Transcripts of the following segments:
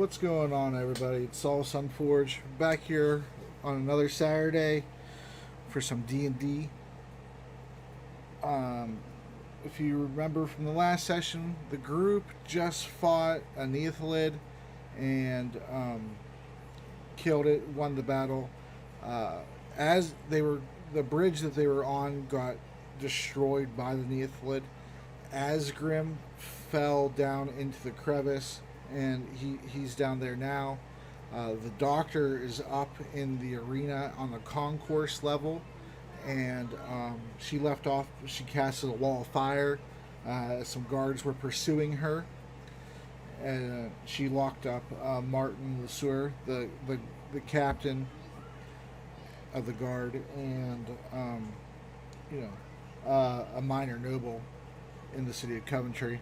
What's going on, everybody? It's Saul Sunforge back here on another Saturday for some D&D. Um, if you remember from the last session, the group just fought a Neothalid and killed it, won the battle. As they were, the bridge that they were on got destroyed by the Neothalid. Asgrim fell down into the crevice, and he's down there now. The doctor is up in the arena on the concourse level, and she left off. She casted a wall of fire. Some guards were pursuing her. She locked up Martin Lesueur, the captain of the guard, and a minor noble in the city of Coventry.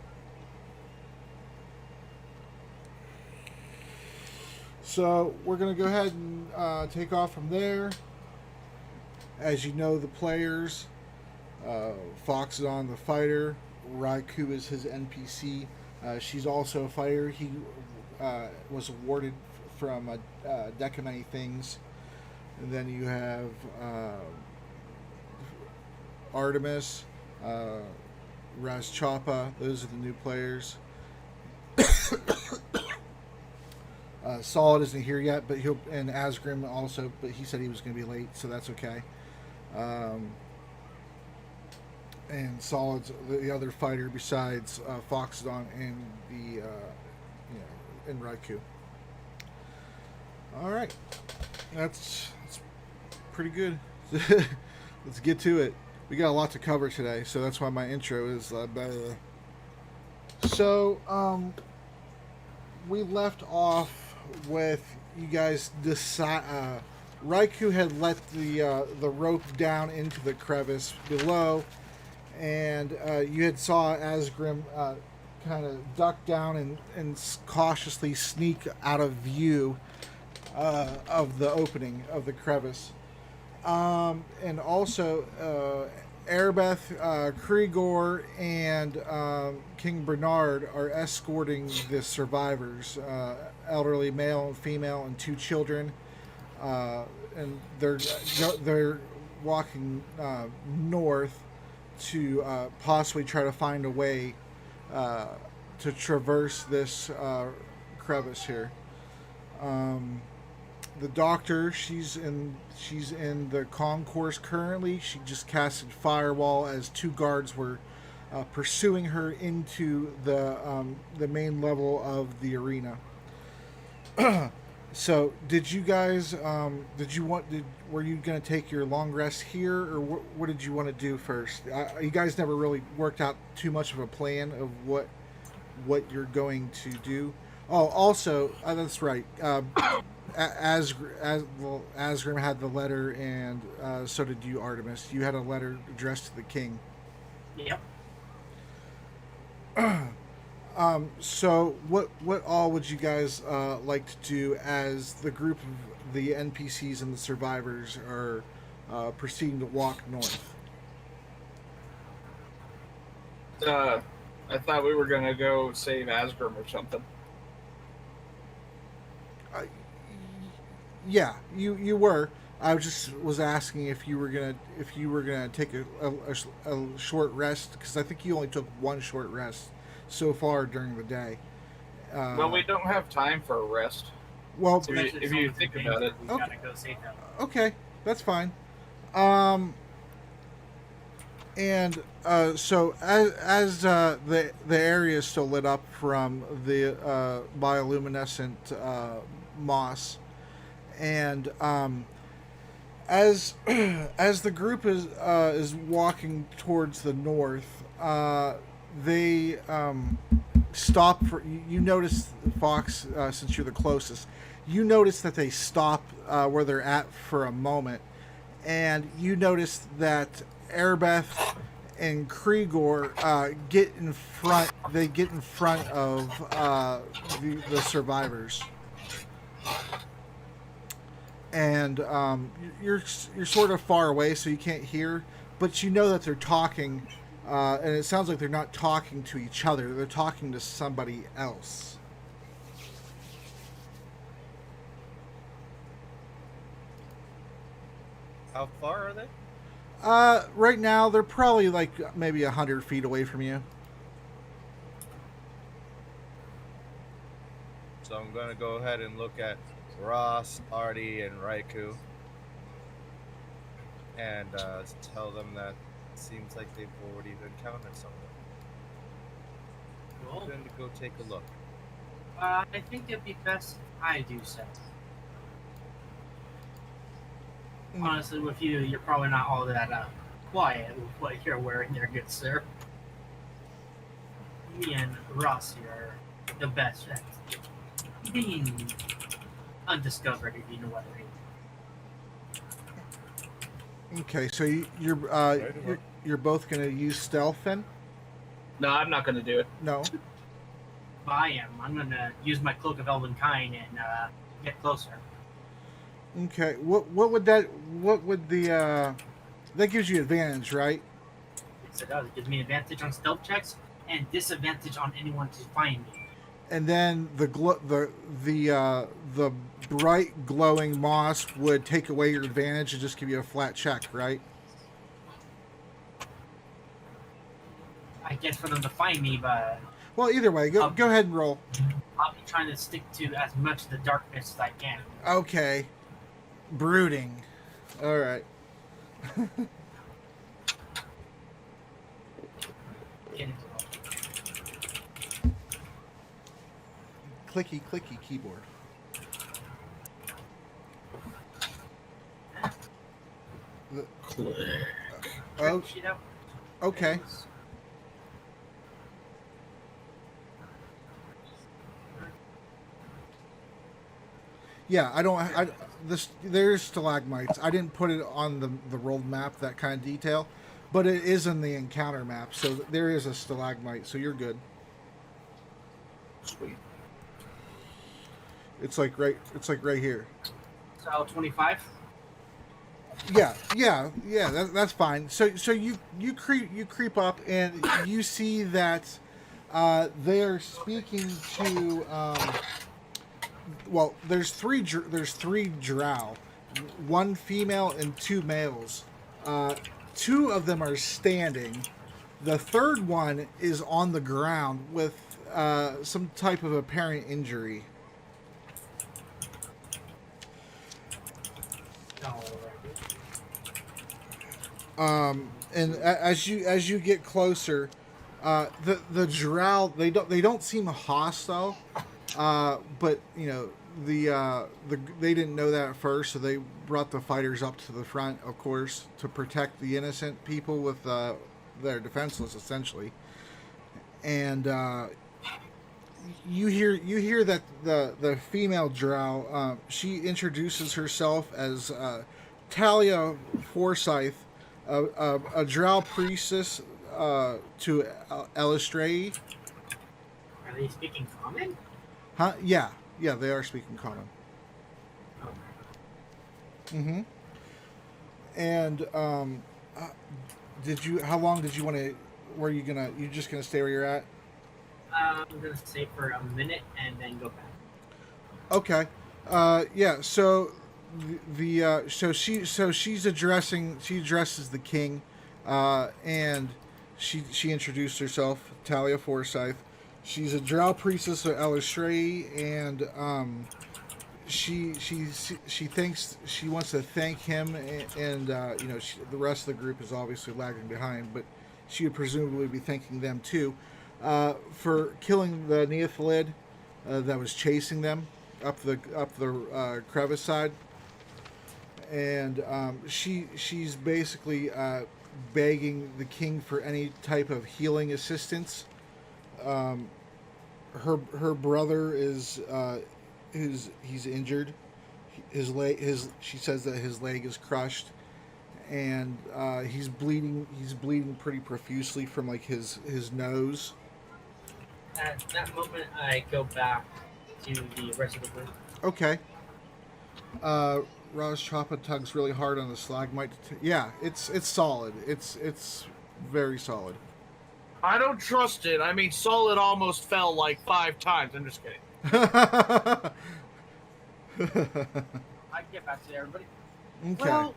So we're going to go ahead and take off from there. As you know, the players, Foxodon the fighter, Raikou is his NPC. She's also a fighter. He was awarded from a deck of many things. And then you have Artemis, Raz Choppa. Those are the new players. Solid isn't here yet, but and Asgrim also, but he said he was going to be late, so that's okay. And Solid's the other fighter besides Foxodon and and Raikou. All right, that's pretty good. Let's get to it. We got a lot to cover today, so that's why my intro is So we left off with you guys decide. Raikou had let the rope down into the crevice below, and you had saw Asgrim kind of duck down and cautiously sneak out of view of the opening of the crevice. And also, Erebeth, Kriegor, and King Bernard are escorting the survivors, elderly male and female, and two children. And they're walking north to possibly try to find a way to traverse this crevice here. The doctor, she's in the concourse currently. She just casted firewall as two guards were pursuing her into the main level of the arena. So, did you guys were you going to take your long rest here, or what did you want to do first? You guys never really worked out too much of a plan of what you're going to do. Oh, also, that's right. Asgrim had the letter, and so did you, Artemis. You had a letter addressed to the king. Yep. So what all would you guys like to do as the group of the NPCs and the survivors are proceeding to walk north? I thought we were gonna go save Asgrim or something. Yeah, you were. I was asking if you were gonna take a short rest, because I think you only took one short rest so far during the day. Well, we don't have time for a rest. Well, if you think about it, we gotta go save them. Okay, that's fine. And so as the area is still lit up from the bioluminescent moss, and as the group is walking towards the north, they stop for. You notice, Fox, since you're the closest, you notice that they stop where they're at for a moment, and you notice that Erebeth and Kriegor get in front. They get in front of the survivors, and you're sort of far away, so you can't hear, but you know that they're talking. And it sounds like they're not talking to each other. They're talking to somebody else. How far are they? Right now they're probably like maybe 100 feet away from you. So I'm gonna go ahead and look at Ross, Artie, and Raikou, and tell them that it seems like they've already encountered someone. Cool. I'm going to go take a look. I think it'd be best if I do so. Honestly, with you, you're probably not all that quiet with what you're wearing there, good sir. Me and Ross here are the best at being undiscovered, if you know what I mean. Okay, so you're both gonna use stealth then? No, I'm not going to do it. No. But I am. I'm gonna use my cloak of elvenkind and get closer. Okay. What would the that gives you advantage, right? Yes, it does. It gives me advantage on stealth checks and disadvantage on anyone to find me. And then the bright glowing moss would take away your advantage and just give you a flat check, right? I guess for them to find me, but Well, either way, go ahead and roll. I'll be trying to stick to as much of the darkness as I can. Okay. Brooding. All right. Get it. Clicky keyboard. Oh, Sheet out. okay. Yeah, there's stalagmites. I didn't put it on the rolled map, that kind of detail, but it is in the encounter map, so there is a stalagmite, so you're good. Sweet. It's like right here. So 25. Yeah. That's fine. So you creep up and you see that they are speaking to. Well, there's three drow, one female and two males. Two of them are standing. The third one is on the ground with some type of apparent injury. And as you get closer, the drow they don't seem hostile, but you know they didn't know that at first, so they brought the fighters up to the front, of course, to protect the innocent people with they're defenseless essentially, and you hear that the female drow she introduces herself as Talia Forsyth, a drow priestess to Elistray. Are they speaking common? Huh? Yeah, they are speaking common. Mm-hmm. And how long did you want to? Were you just gonna stay where you're at? I'm gonna stay for a minute and then go back. Okay. Yeah. So she addresses the king, and she introduced herself, Talia Forsyth. She's a drow priestess of Elistray, and she wants to thank him, and the rest of the group is obviously lagging behind, but she would presumably be thanking them too for killing the Neothalid that was chasing them up the crevice side, and she's basically begging the king for any type of healing assistance. Her brother is he's injured. She says that his leg is crushed, and he's bleeding pretty profusely from like his nose. At that moment, I go back to the rest of the group. Okay. Raj Choppa tugs really hard on the stalagmite. Yeah, it's solid. It's very solid. I don't trust it. I mean, Solid almost fell like 5 times. I'm just kidding. I can get back to everybody. Okay. Well,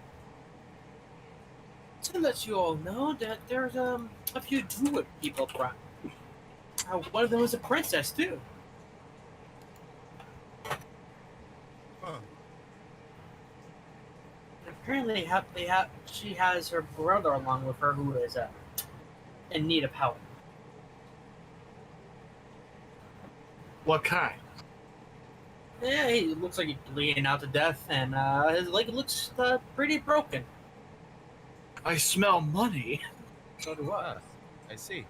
To let you all know that there's a few druid people brought. One of them was a princess too. Huh. Apparently, she has her brother along with her who is in need of help. What kind? Yeah, he looks like he's bleeding out to death, and his leg looks pretty broken. I smell money. So do I. Ah, I see.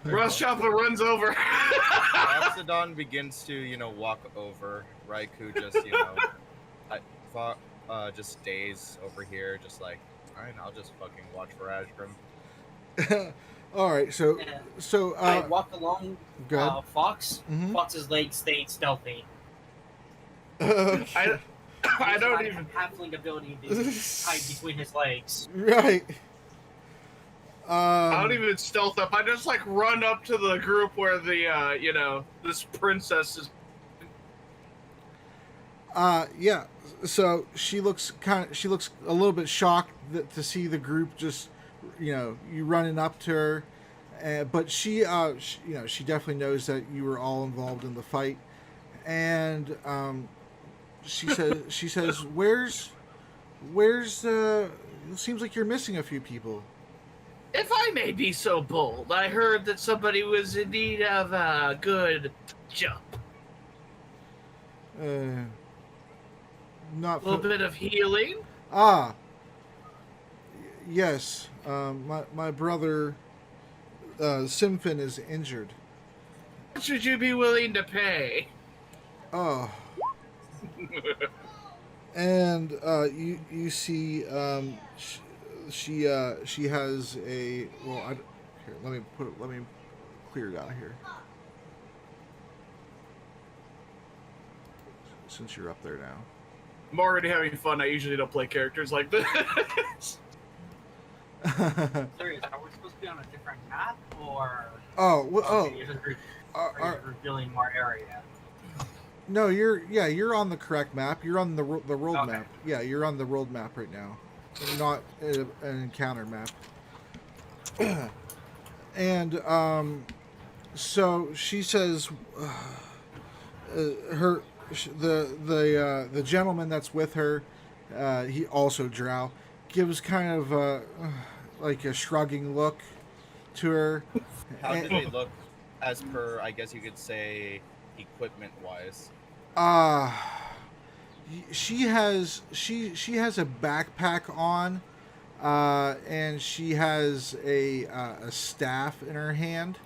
Ross Chopper runs over. Oxidon begins to, walk over. Raikou just, just stays over here, just like, alright, I'll just fucking watch for Ashgrim. All right, so Yeah. I walk along go ahead. Fox. Mhm. Fox's legs stayed stealthy. I don't He's even. got halfling ability to hide between his legs. Right. I don't even stealth up. I just like run up to the group where the this princess is. Yeah. So she looks a little bit shocked to see the group just, you running up to her, but she definitely knows that you were all involved in the fight, and she says, "Where's it seems like you're missing a few people." If I may be so bold, I heard that somebody was in need of a good jump. Not A little bit of healing. Yes. My brother Simfin is injured. What should you be willing to pay? Oh. And you see she has a here, let me clear it out here, since you're up there now. I'm already having fun. I usually don't play characters like this. Serious, are we supposed to be on a different map, or you're just revealing more area? No, you're on the correct map. You're on the world Okay. map. Yeah, you're on the world map right now, not an encounter map. And so she says, the gentleman that's with her, he also drow, gives kind of like a shrugging look to her. How do they look as per, I guess you could say, equipment-wise? She has a backpack on, and she has a staff in her hand.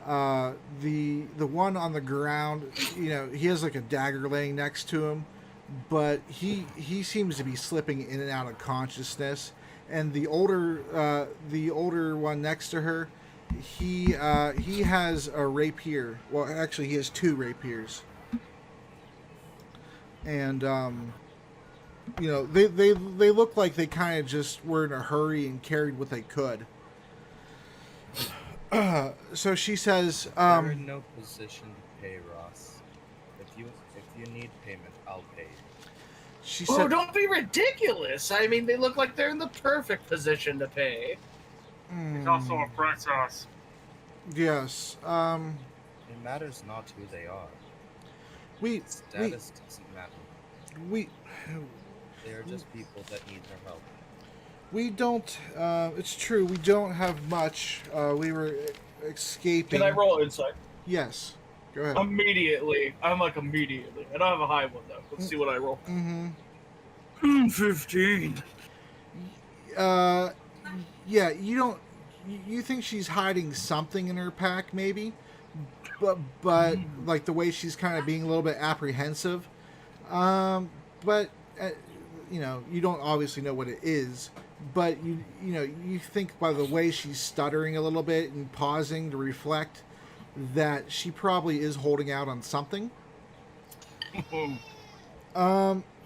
The one on the ground, he has like a dagger laying next to him, but he seems to be slipping in and out of consciousness. And the older one next to her, he has a rapier. Well, actually, he has two rapiers. And they look like they kind of just were in a hurry and carried what they could. So she says, You're in no position to pay, Ross. If you need payment, I'll pay. She Oh, said, don't be ridiculous. I mean, they look like they're in the perfect position to pay. He's also a princess. yes. It matters not who they are. Status doesn't matter. We They are just people that need their help. we don't. It's true. We don't have much. We were escaping. Can I roll insight? Yes. Go ahead. Immediately. I'm like immediately. I don't have a high one though. Let's see what I roll. Mm-hmm. 15. Yeah. You don't. You think she's hiding something in her pack, maybe, but like the way she's kind of being a little bit apprehensive. But you don't obviously know what it is. But you think by the way she's stuttering a little bit and pausing to reflect that she probably is holding out on something.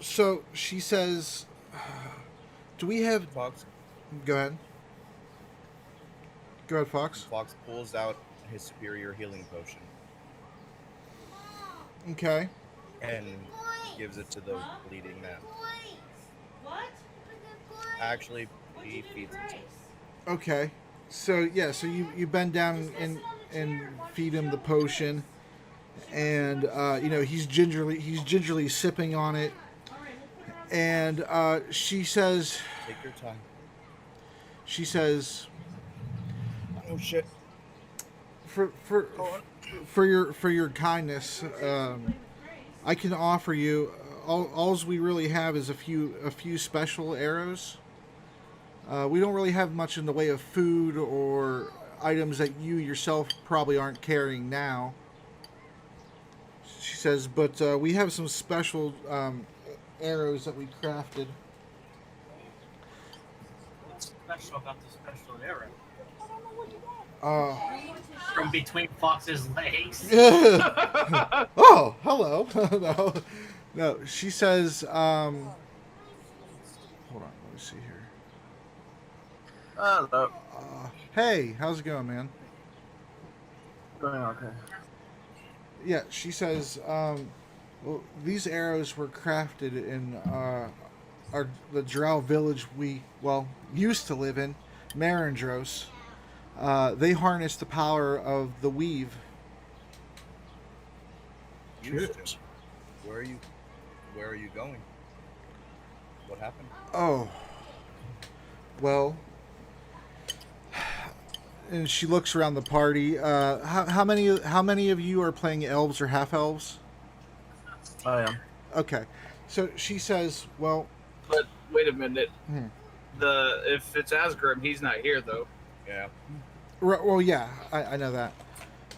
So she says, "Do we have?" Fox Go ahead. Go ahead, Fox. Fox pulls out his superior healing potion Okay. and gives it to the bleeding man. What? Actually He feeds himself. Okay. So yeah, so you bend down and feed him the potion, and he's gingerly sipping on it, and she says Take your time. she says Oh shit. for your kindness, I can offer you alls we really have is a few special arrows. We don't really have much in the way of food or items that you yourself probably aren't carrying now. She says, but we have some special arrows that we crafted. What's special about the special arrow? Uh, From between Fox's legs. oh, hello. No. She says, hold on, let me see here. Hello. Hey, how's it going, man? Going okay. Yeah, she says, well, these arrows were crafted in the Drow village we, used to live in, Marindros. They harness the power of the weave. Used to. Where are you going? What happened? Oh. Well. And she looks around the party. How many of you are playing elves or half elves? I am. Okay. So she says, well, But wait a minute. Hmm. If it's Asgrim, he's not here though. Yeah. well, yeah, I know that.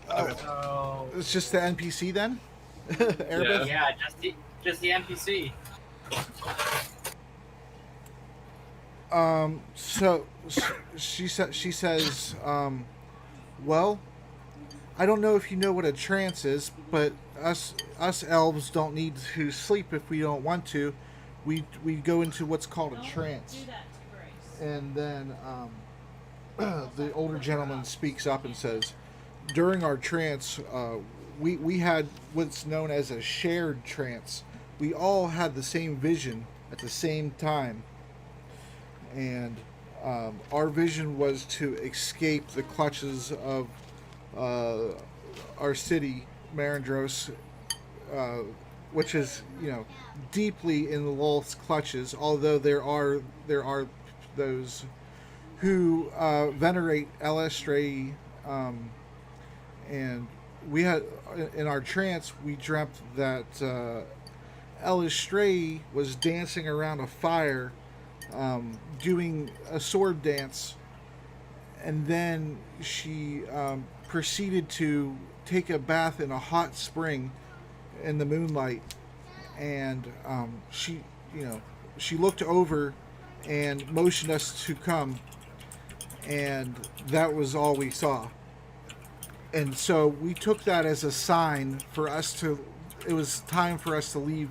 So It's just the NPC then? Airbus? yeah, just the NPC. So she says, well, I don't know if you know what a trance is, but us elves don't need to sleep if we don't want to. We go into what's called a trance. And then the older gentleman speaks up and says, during our trance, we had what's known as a shared trance. We all had the same vision at the same time. And our vision was to escape the clutches of our city, Marindros, which is, deeply in the Lolth's clutches. Although there are those who venerate Elestray, and we had in our trance we dreamt that Elestray was dancing around a fire. Doing a sword dance, and then she proceeded to take a bath in a hot spring in the moonlight, and she looked over and motioned us to come, and that was all we saw. And so we took that as a sign for us to, it was time for us to leave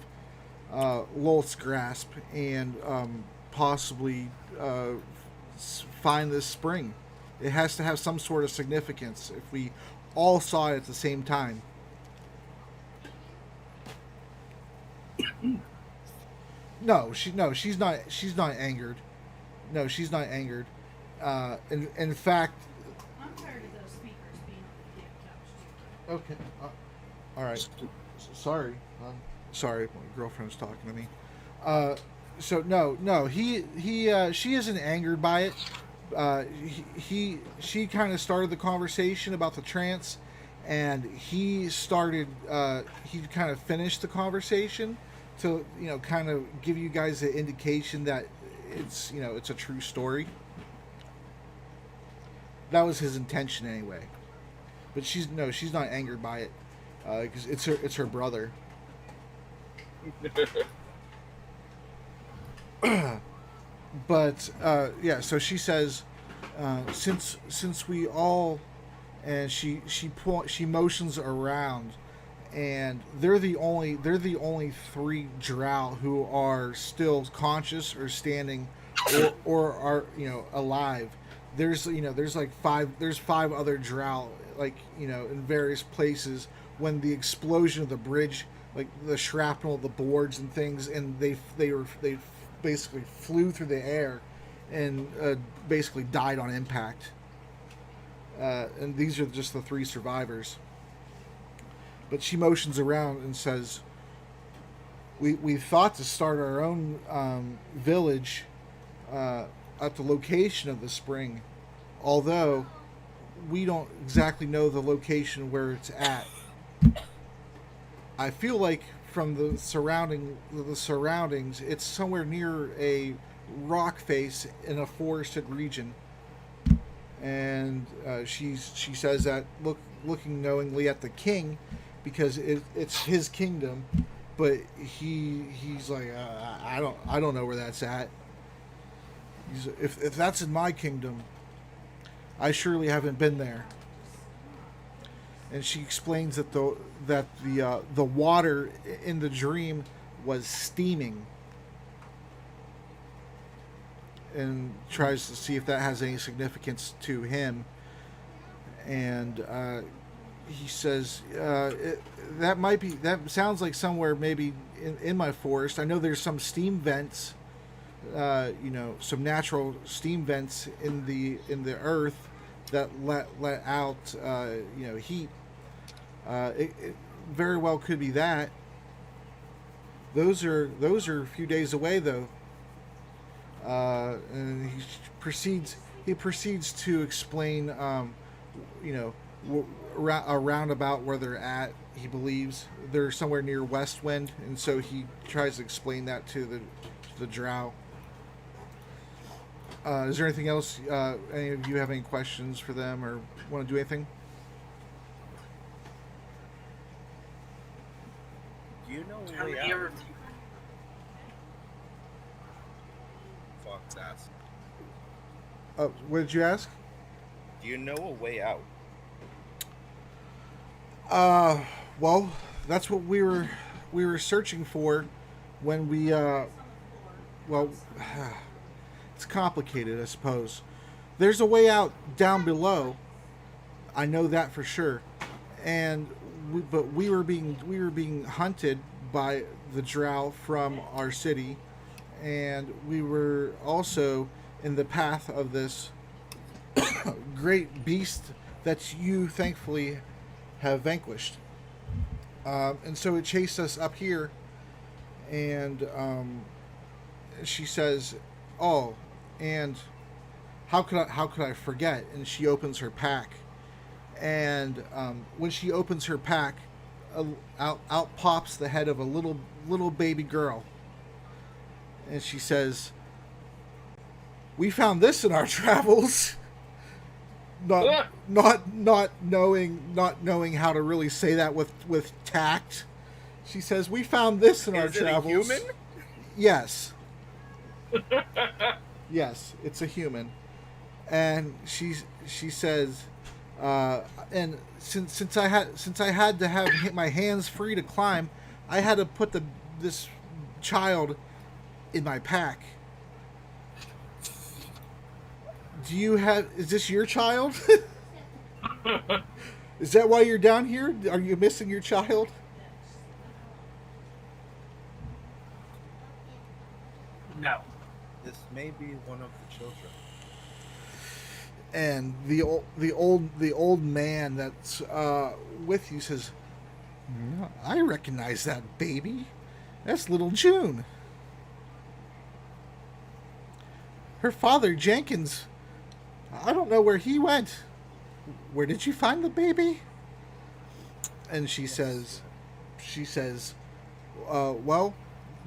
Lolth's grasp and possibly find this spring. It has to have some sort of significance if we all saw it at the same time. She's not angered. No, she's not angered. In fact, I'm tired of those speakers being on the damn couch. okay, all right. Sorry, sorry, my girlfriend was talking to me. So she isn't angered by it. She kind of started the conversation about the trance, and he kind of finished the conversation to kind of give you guys an indication that it's a true story. That was his intention anyway. But she's not angered by it because it's her brother. But yeah, so she says, since we all, and she motions around, and they're the only three drow who are still conscious or standing, or are alive. There's like five other drow in various places when the explosion of the bridge, like the shrapnel, the boards and things, and they basically flew through the air, and basically died on impact. And these are just the 3 survivors. But she motions around and says, we thought to start our own village at the location of the spring, although we don't exactly know the location where it's at. I feel like from the surroundings, it's somewhere near a rock face in a forested region. And she says that looking knowingly at the king, because it's his kingdom, but he's like, I don't know where that's at. If that's in my kingdom, I surely haven't been there. And she explains that the water in the dream was steaming, and tries to see if that has any significance to him. And he says that sounds like somewhere maybe in my forest. I know there's some steam vents, some natural steam vents in the earth that let out heat. It very well could be that. Those are a few days away though. And he proceeds to explain a roundabout where they're at. He believes they're somewhere near Westwind, and so he tries to explain that to the drow. Is there anything else? Any of you have any questions for them or want to do anything? Do you know How way many out? are Fox asked. What did you ask? Do you know a way out? Well, that's what we were searching for when we it's complicated, I suppose. There's a way out down below. I know that for sure. And we were being hunted by the drow from our city, and we were also in the path of this great beast that you thankfully have vanquished. And so it chased us up here, and she says, "Oh, and how could I forget?" And she opens her pack, and when she opens her pack, out pops the head of a little baby girl, and she says, "We found this in our travels." Not knowing how to really say that with tact. She says, "We found this in our Is it a travels." human? Yes. Yes, it's a human. And she says, and since I had to have my hands free to climb, I had to put this child in my pack. Is this your child? Is that why you're down here? Are you missing your child? no? This may be one of the children. And the old man that's with you says, "I recognize that baby. That's little June. Her father, Jenkins, I don't know where he went. Where did you find the baby?" And she says, "Well,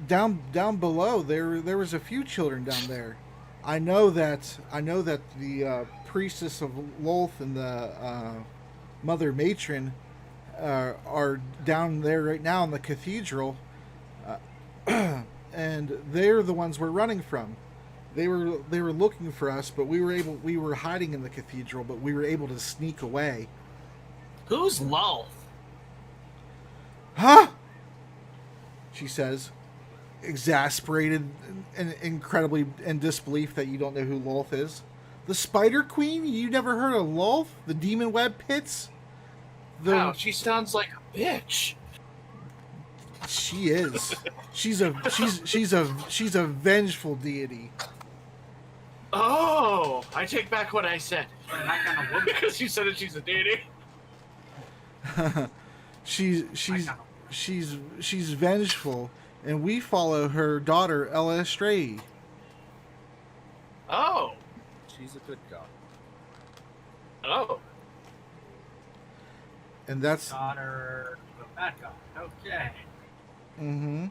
down below there was a few children down there. I know that the priestess of Lolth and the mother matron are down there right now in the cathedral, and they're the ones we're running from. They were looking for us, but we were hiding in the cathedral, but we were able to sneak away." Who's Lolth? "Huh?" she says, exasperated and incredibly in disbelief that you don't know who Lolth is. "The Spider Queen? You never heard of Lolth? The Demon Web Pits?" Wow, she sounds like a bitch. She is. She's a vengeful deity. Oh, I take back what I said. But that kind of woman. Because you said that she's a deity. she's vengeful, and we follow her daughter Ella Estrella. Oh. She's a good god. Oh. And that's Daughter of a bad god. Okay. mm-hmm.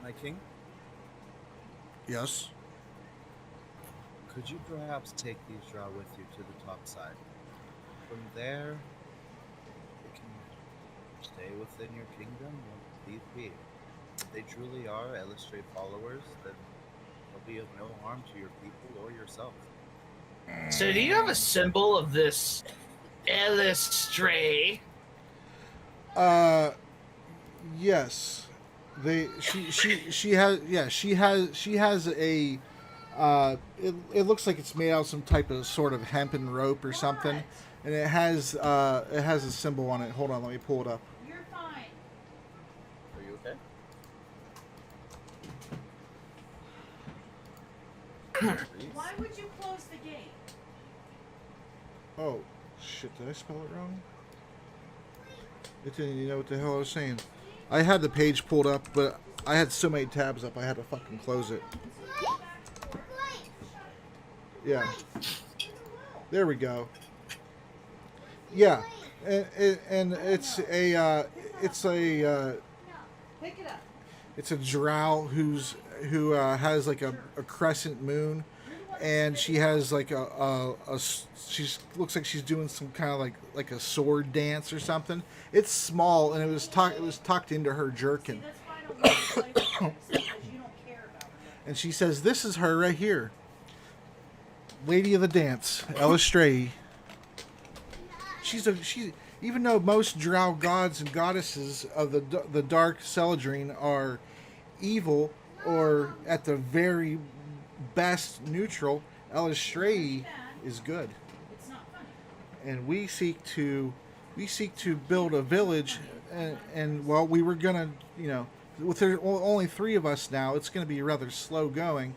My king, Yes. could you perhaps take these drow with you to the top side? From there, you can stay within your kingdom when need be. If they truly are Elistray followers, then they'll be of no harm to your people or yourself. So do you have a symbol of this Elistray? Yes. She has a it looks like it's made out of some type of sort of hempen rope or something, and it has a symbol on it. Hold on, let me pull it up. You're fine. Are you okay? Why would you close the gate? Oh shit, did I spell it wrong? It didn't even know what the hell I was saying. I had the page pulled up, but I had so many tabs up I had to fucking close it. Yeah. There we go. Yeah. And it's a Pick it up. it's a drow who has like a crescent moon, and she has like she's looks like she's doing some kind of like a sword dance or something. It's small, and it was tucked into her jerkin. See, that's why I don't want to play with this, because you don't care about her. And she says, "This is her right here, Lady of the Dance, Ella Stray." She's even though most drow gods and goddesses of the Dark Celadrine are evil or at the very best neutral, Ella Stray is good. It's not funny. And we seek to build a village, and well, we were gonna, with there only 3 of us now, it's gonna be rather slow going,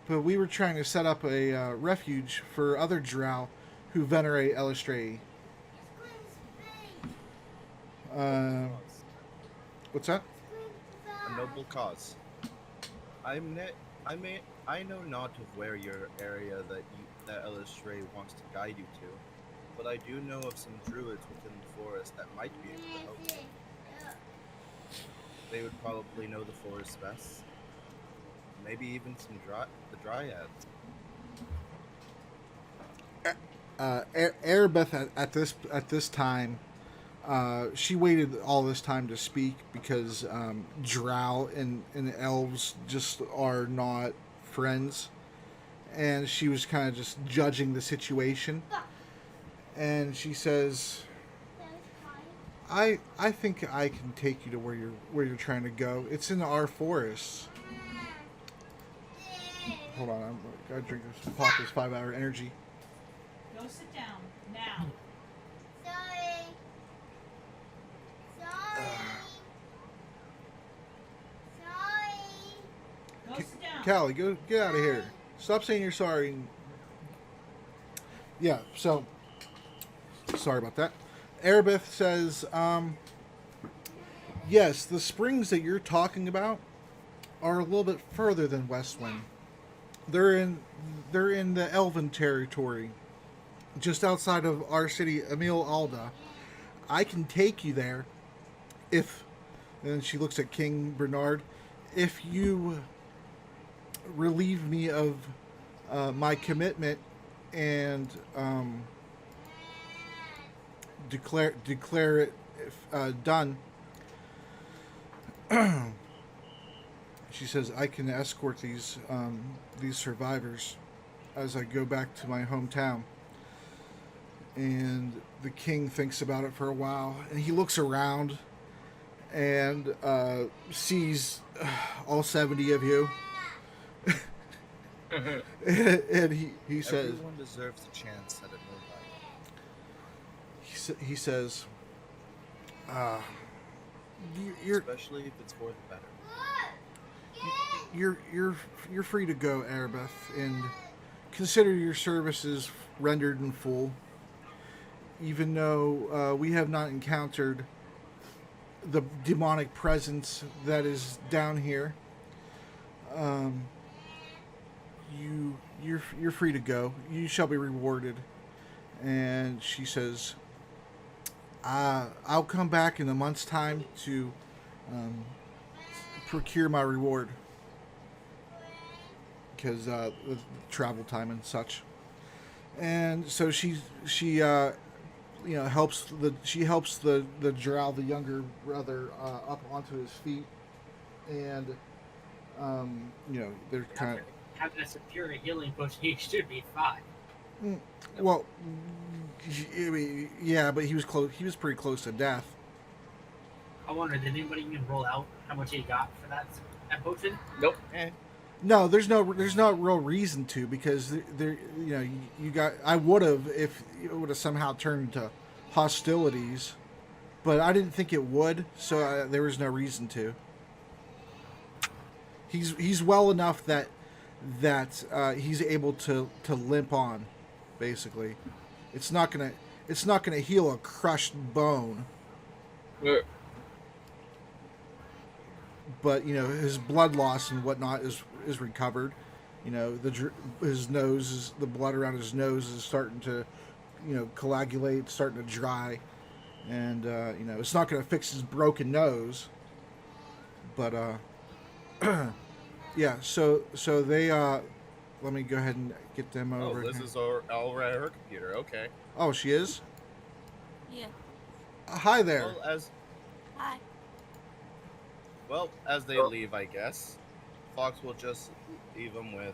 but we were trying to set up a refuge for other drow who venerate Ella Stray. What's that? A noble cause. I know not of where your area that Elistray wants to guide you to, but I do know of some druids within the forest that might be able to help you. They would probably know the forest best. Maybe even the dryads. Erebeth at this time, she waited all this time to speak because drow and elves just are not friends, and she was kind of just judging the situation. And she says, I think I can take you to where you're trying to go. It's in our forests. Hold on, I'm gotta drink this pop this 5-hour energy. Go sit down now. Go sit down. Callie, go get out of here. Stop saying you're sorry. Yeah, so sorry about that. Erebeth says, yes, the springs that you're talking about are a little bit further than Westwind. They're in the Elven territory, just outside of our city, Emil Alda. I can take you there if, and she looks at King Bernard, if you relieve me of my commitment and declare it done. She says I can escort these survivors as I go back to my hometown. And the king thinks about it for a while, and he looks around and sees all 70 of you. And he says, everyone deserves a chance at a new life. he says, you're Especially if it's for the better. you're free to go, Arbeth, and consider your services rendered in full. Even though we have not encountered the demonic presence that is down here, you're free to go. You shall be rewarded. And she says, "I'll come back in a month's time to procure my reward because the travel time and such." And so she helps the drow, the younger brother, up onto his feet, and they're kind of Having a superior healing potion, he should be fine. well, yeah, but he was close. He was pretty close to death. I wonder, did anybody even roll out how much he got for that potion? Nope. No, there's no real reason to, because there you got. I would have if it would have somehow turned to hostilities, but I didn't think it would, so there was no reason to. He's well enough that he's able to limp on, basically. It's not gonna heal a crushed bone. But his blood loss and whatnot is recovered. His nose the blood around his nose is starting to coagulate, starting to dry, and it's not going to fix his broken nose. But yeah. So they let me go ahead and get them over. Oh, this here. is her computer. Okay. Oh, she is. Yeah. Hi there. Hi. Well, as they leave, I guess, Fox will just leave them with,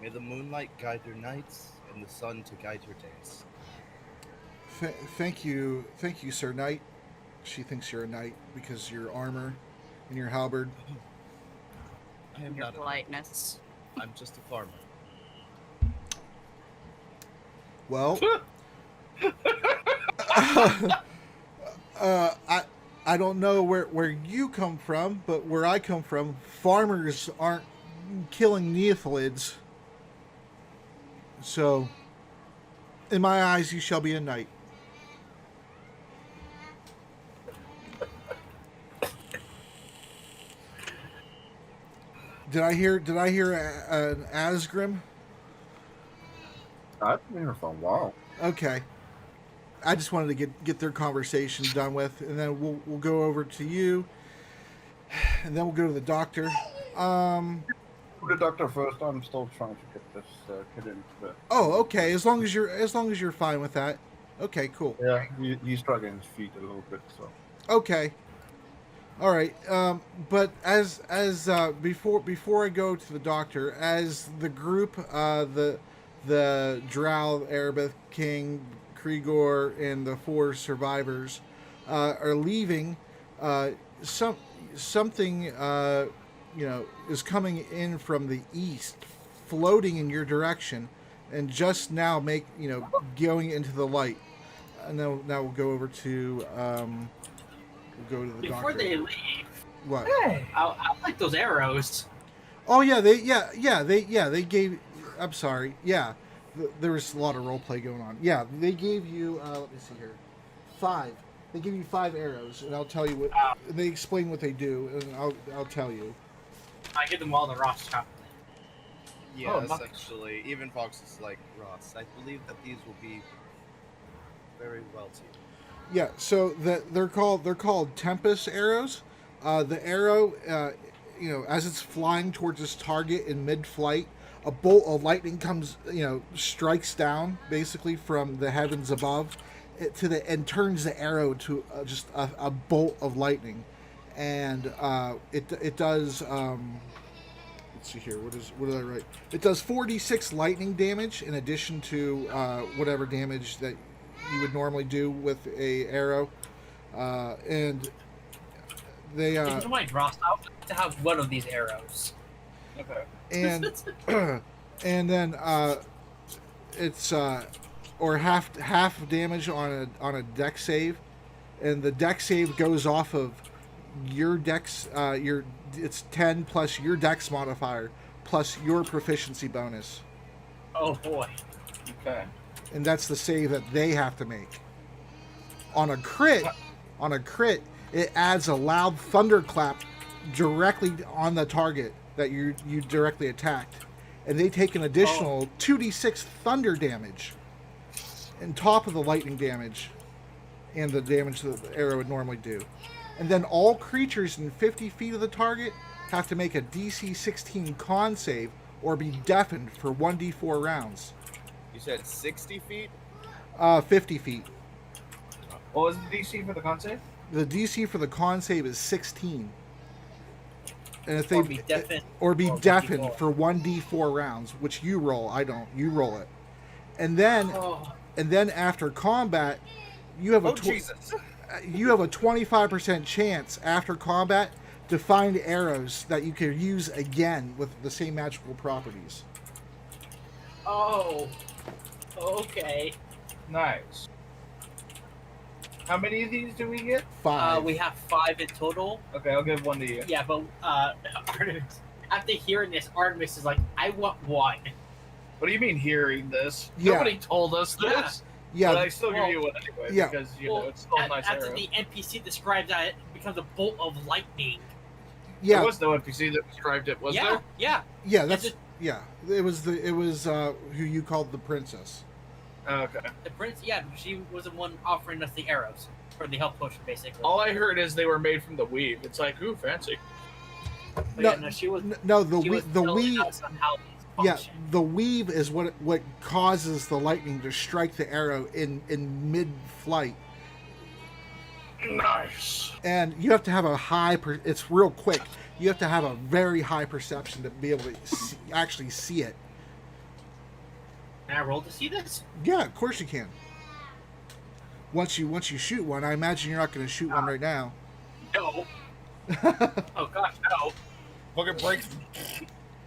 "May the moonlight guide your nights and the sun to guide your days." Thank you, Sir Knight. She thinks you're a knight because your armor and your halberd. I am Your not. politeness. I'm just a farmer. Well, I don't know where you come from, but where I come from, farmers aren't killing neophilids. So, in my eyes, you shall be a knight. Did I hear an Asgrim? I've been here for a while. Okay. I just wanted to get their conversation done with, and then we'll go over to you, and then we'll go to the doctor. The doctor first. I'm still trying to get this kid into bed. Oh, okay. As long as you're fine with that. Okay, cool. Yeah, he's dragging his feet a little bit. So. Okay. All right. But as before I go to the doctor, as the group, the Drow, Arbeth, King, Krigor, and the 4 survivors are leaving, something is coming in from the east, floating in your direction, and just now going into the light. And now we'll go over to we'll go to the Before doctor. they leave, What? hey, I like those arrows. Oh yeah, they gave. I'm sorry. Yeah, there was a lot of role play going on. Yeah, they gave you. Let me see here. 5. They give you 5 arrows, and I'll tell you what. They explain what they do, and I'll tell you. I give them all the Rothschild. Yes, Buck. actually, even Fox is like, "Ross, I believe that these will be very well to you." Yeah, so they're called Tempest arrows. The arrow, as it's flying towards its target in mid-flight, a bolt of lightning comes, strikes down basically from the heavens above, and turns the arrow to just a bolt of lightning, and it does. Let's see here. What did I write? It does 4d6 lightning damage in addition to whatever damage that you would normally do with a arrow, and they If you might, Ross, I would like to have one of these arrows. Okay. and and then it's or half damage on a deck save, and the deck save goes off of your dex, it's 10 plus your dex modifier plus your proficiency bonus, Oh boy. Okay. and that's the save that they have to make. On a crit, it adds a loud thunderclap directly on the target that you directly attacked, and they take an additional 2d6 thunder damage on top of the lightning damage and the damage that the arrow would normally do. And then all creatures in 50 feet of the target have to make a DC 16 con save or be deafened for 1d4 rounds. You said 60 feet? 50 feet. What was the DC for the con save? The DC for the con save is 16. And if they Or be deafened. or be Or deafened 1d4. for 1d4 rounds, which you roll, I don't. You roll it. And then Oh, after combat, you have a Oh, Jesus. you have a 25% chance after combat to find arrows that you can use again with the same magical properties. oh. Okay. Nice. How many of these do we get? 5. We have 5 in total. Okay, I'll give one to you. Yeah, but Artemis, after hearing this, Artemis is like, I want one. What do you mean hearing this? Yeah. Nobody told us this. Yeah, But I still give Well, you one anyway yeah. because you Well, know it's still a nice after arrow. the NPC describes that, it becomes a bolt of lightning. yeah, There was no NPC that described it, was yeah, there? yeah. yeah. That's Is it- yeah. It was who you called the princess. Okay. The prince, yeah, she was the one offering us the arrows for the health potion, basically. All I heard is they were made from the weave. It's like, ooh, fancy. But No, yeah, no, she was. No, She was the telling weave. us on how these Yeah, function. the weave is what causes the lightning to strike the arrow in mid-flight, Nice. and you have to have a high. It's real quick. You have to have a very high perception to be able to actually see it. Can I roll to see this? Yeah, of course you can. Once you shoot one, I imagine you're not going to shoot one right now. No. Oh gosh, no. Fucking breaks.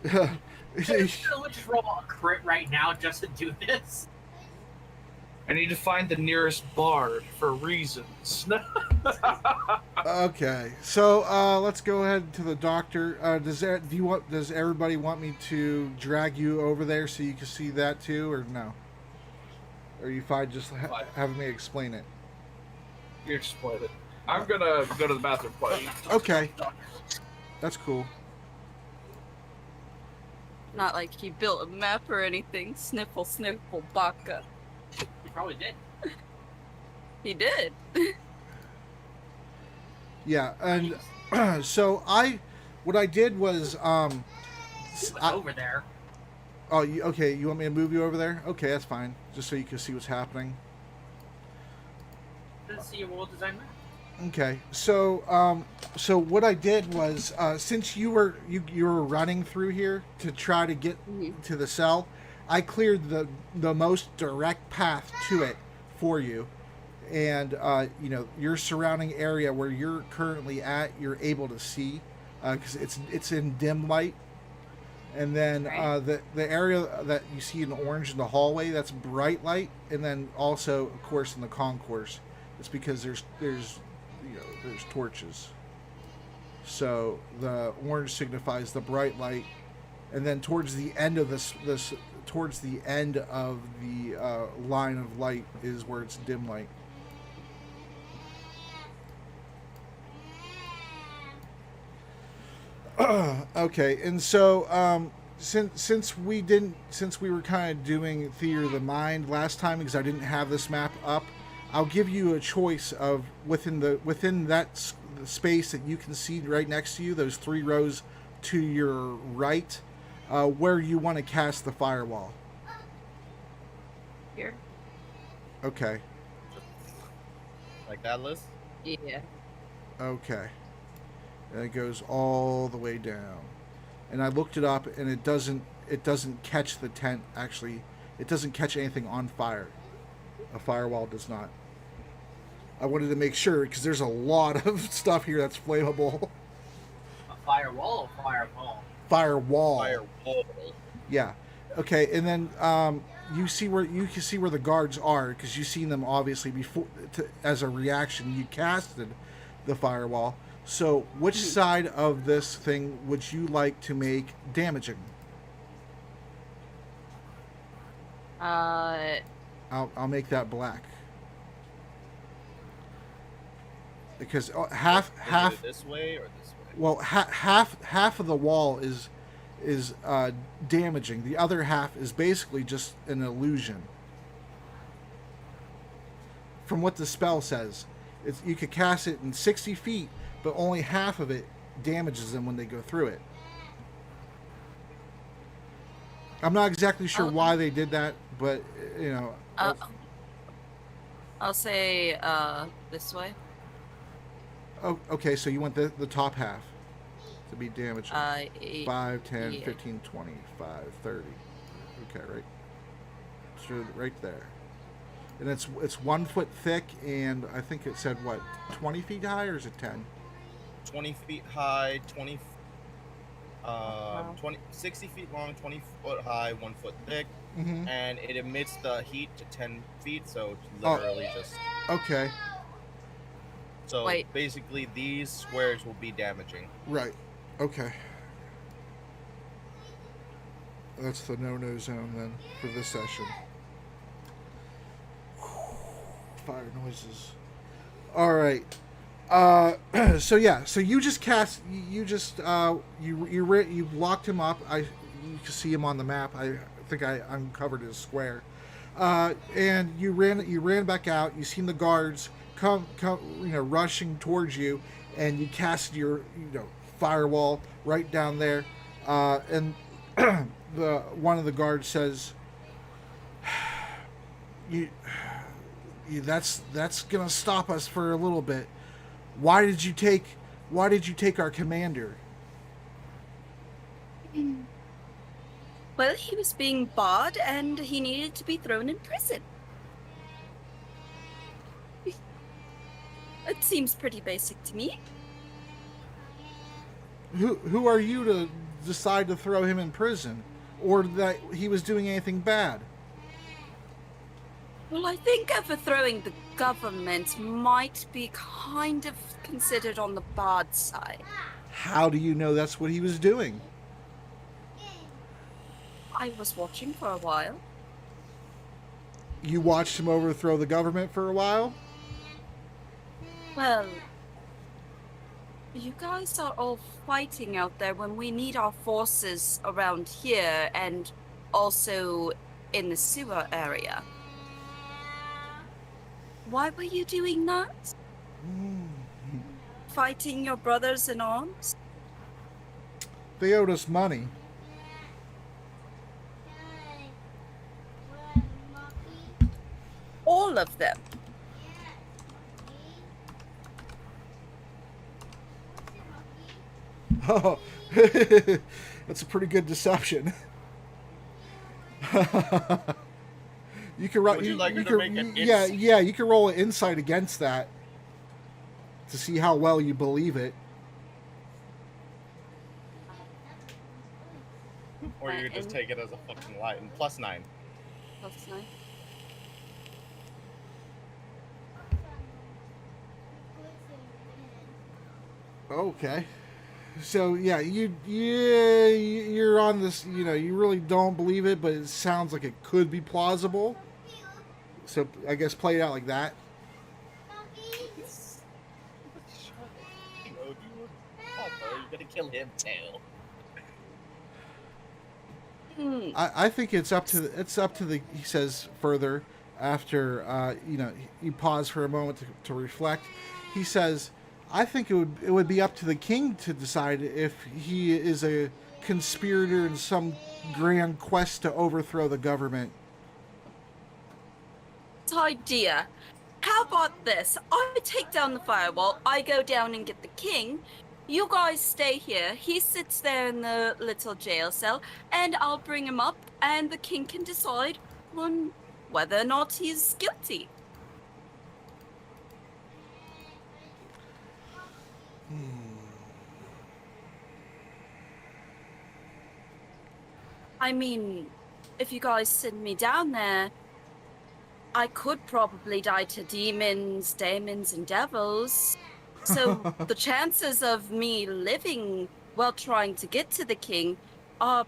Should we just roll a crit right now just to do this? I need to find the nearest bard for reasons. Okay, so let's go ahead to the doctor. Does everybody want me to drag you over there so you can see that too, or no? Or are you fine just having me explain it? You explained it. I'm gonna go to the bathroom, buddy. Okay, that's cool. Not like he built a map or anything. Sniffle, sniffle, baka. You probably did. He did. Yeah, and so what I did was He was over there. oh, okay, you want me to move you over there? Okay, that's fine, just so you can see what's happening. Let's see your world design map. Okay, so so what I did was since you were running through here to try to get to the cell, I cleared the most direct path to it for you, and you know, your surrounding area where you're currently at, you're able to see because it's in dim light, and then the area that you see in orange in the hallway, that's bright light, and then also of course in the concourse, it's because there's torches. So the orange signifies the bright light, and then towards the end of towards the end of the line of light is where it's dim light. Okay, and so since we were kind of doing Theater of the Mind last time because I didn't have this map up, I'll give you a choice of within that space that you can see right next to you, those 3 rows to your right, where you want to cast the firewall. Here. Okay. Like that list? Yeah. Okay. And it goes all the way down. And I looked it up, and it doesn't catch the tent. Actually, it doesn't catch anything on fire. A firewall does not. I wanted to make sure because there's a lot of stuff here that's flammable. A firewall or fireball? Firewall. Firewall. Yeah. Okay, and then you can see where the guards are because you've seen them obviously before. As a reaction, you casted the firewall. So, which side of this thing would you like to make damaging? I'll make that black. Because Can we half do it this way or this way? well half of the wall is damaging. The other half is basically just an illusion. From what the spell says, you could cast it in 60 feet, but only half of it damages them when they go through it. I'm not exactly sure why they did that, but you know. I'll say this way. Oh, okay, so you want the top half to be damaging. 5, 10, yeah. 15, 20, 5, 30. Okay, right. So right there. And it's 1 foot thick, and I think it said, what, 20 feet high, or is it 10? 20 feet high, 60 feet long, 20 foot high, 1 foot thick, Mm-hmm. and it emits the heat to 10 feet, so it's literally just... Okay, So Wait. basically, these squares will be damaging. right. Okay. That's the no-no zone, then, for this session. Fire noises. All right. So yeah. So you just cast. You locked him up. You can see him on the map. I think I uncovered his square. And you ran back out. You seen the guards come rushing towards you, and you cast your firewall right down there. And one of the guards says, that's gonna stop us for a little bit. Why did you take our commander? Well, he was being barred and he needed to be thrown in prison. It seems pretty basic to me. Who are you to decide to throw him in prison, or that he was doing anything bad? Well, I think overthrowing the government might be kind of considered on the barred side. How do you know that's what he was doing? I was watching for a while. You watched him overthrow the government for a while? Well, you guys are all fighting out there when we need our forces around here and also in the sewer area. Why were you doing that? Fighting your brothers in arms? They owed us money. All of them. Oh, that's a pretty good deception. You can roll. Would you like me to can, make an yeah, insight? yeah. You can roll an insight against that to see how well you believe it. Or you could just take it as a fucking lie. And +9. That's nice. Okay. So yeah, you're on this. You really don't believe it, but it sounds like it could be plausible. So I guess play it out like that. You're gonna kill him too. I think it's up to the. He says further after you pause for a moment to reflect. He says, I think it would be up to the king to decide if he is a conspirator in some grand quest to overthrow the government. Idea. How about this? I take down the firewall, I go down and get the king. You guys stay here. He sits there in the little jail cell, and I'll bring him up, and the king can decide on whether or not he's guilty. I mean, if you guys send me down there, I could probably die to demons, daemons, and devils. So the chances of me living while trying to get to the king are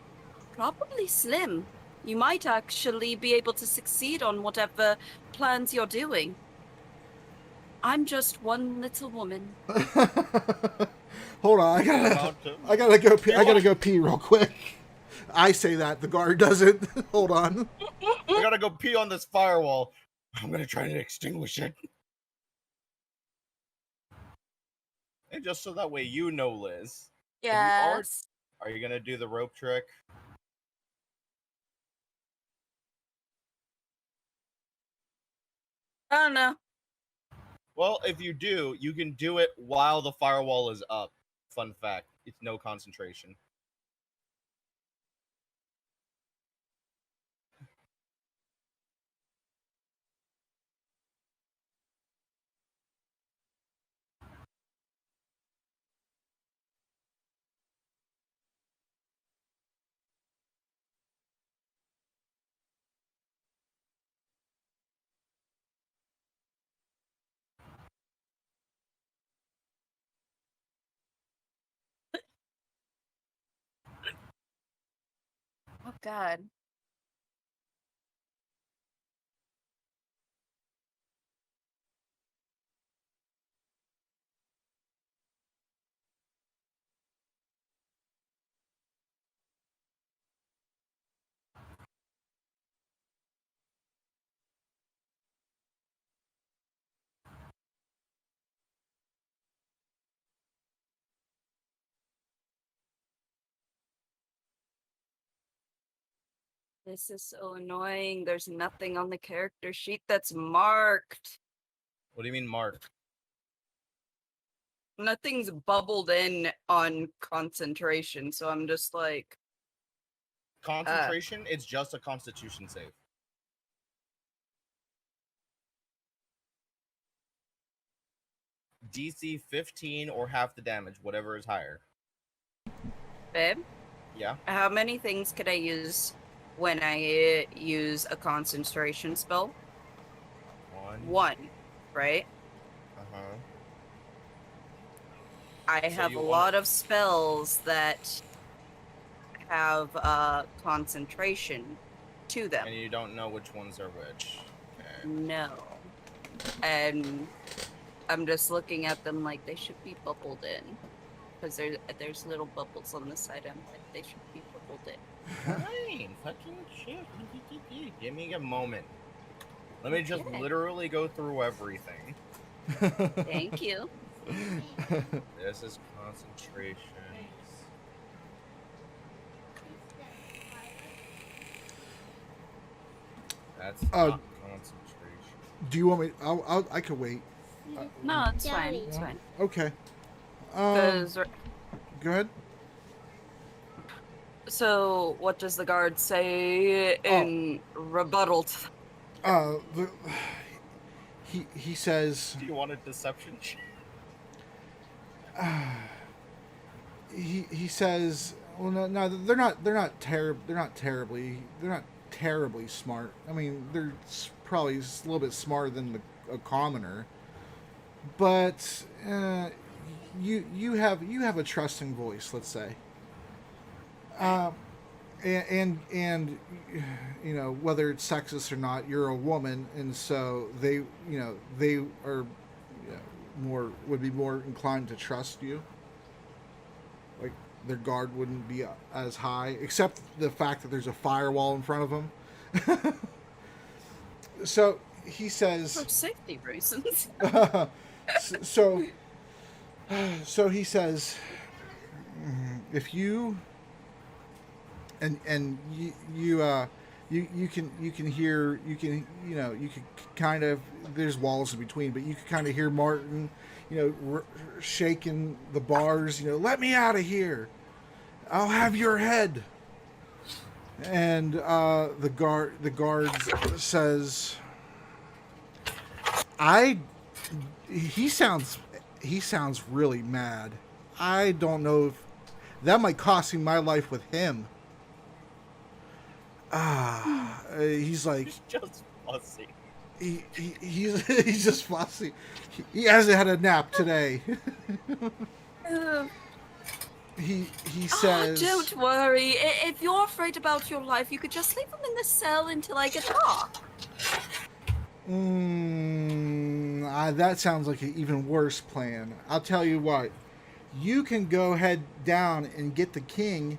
probably slim. You might actually be able to succeed on whatever plans you're doing. I'm just one little woman. Hold on, I gotta go pee. I gotta go pee real quick. I say that, the guard doesn't. Hold on. I gotta go pee on this firewall. I'm gonna try to extinguish it. And just so that way you know, Liz. Yes. Are you gonna do the rope trick? I don't know. Well, if you do, you can do it while the firewall is up. Fun fact, it's no concentration. Oh God. This is so annoying. There's nothing on the character sheet that's marked. What do you mean, Mark? Nothing's bubbled in on concentration, so I'm just like, Concentration? It's just a Constitution save. DC 15 or half the damage, whatever is higher. babe, Yeah. how many things could I use when I use a concentration spell? One, right? Uh-huh. I So have you a wanna- lot of spells that have concentration to them. And you don't know which ones are which. Okay. No. And I'm just looking at them like they should be bubbled in. Because there's little bubbles on the side. I'm like, they should be bubbled in. Fine. Fucking shit. Give me a moment. Let me just Okay. literally go through everything. Thank you. This is concentration. That's not concentration. Do you want me? I could wait. No, it's fine. It's fine. Okay. 'Cause Go ahead. so, what does the guard say in rebuttal to The, he says Do you want a deception check? he says, well, no, they're not terribly smart. I mean, they're probably a little bit smarter than a commoner, but you have a trusting voice, let's say. And you know, whether it's sexist or not, you're a woman, and so they are would be more inclined to trust you. Like, their guard wouldn't be as high, except the fact that there's a firewall in front of them. So he says, for safety reasons? so he says, if you and you can hear, you can kind of, there's walls in between, but you can kind of hear Martin, shaking the bars, let me out of here, I'll have your head. And the guard says, he sounds really mad. I don't know if that might cost me my life with him. He's like, Just fussy. he's just fussy. He hasn't had a nap today. He says. Don't worry. If you're afraid about your life, you could just leave him in the cell until I get back. That sounds like an even worse plan. I'll tell you what. You can go head down and get the king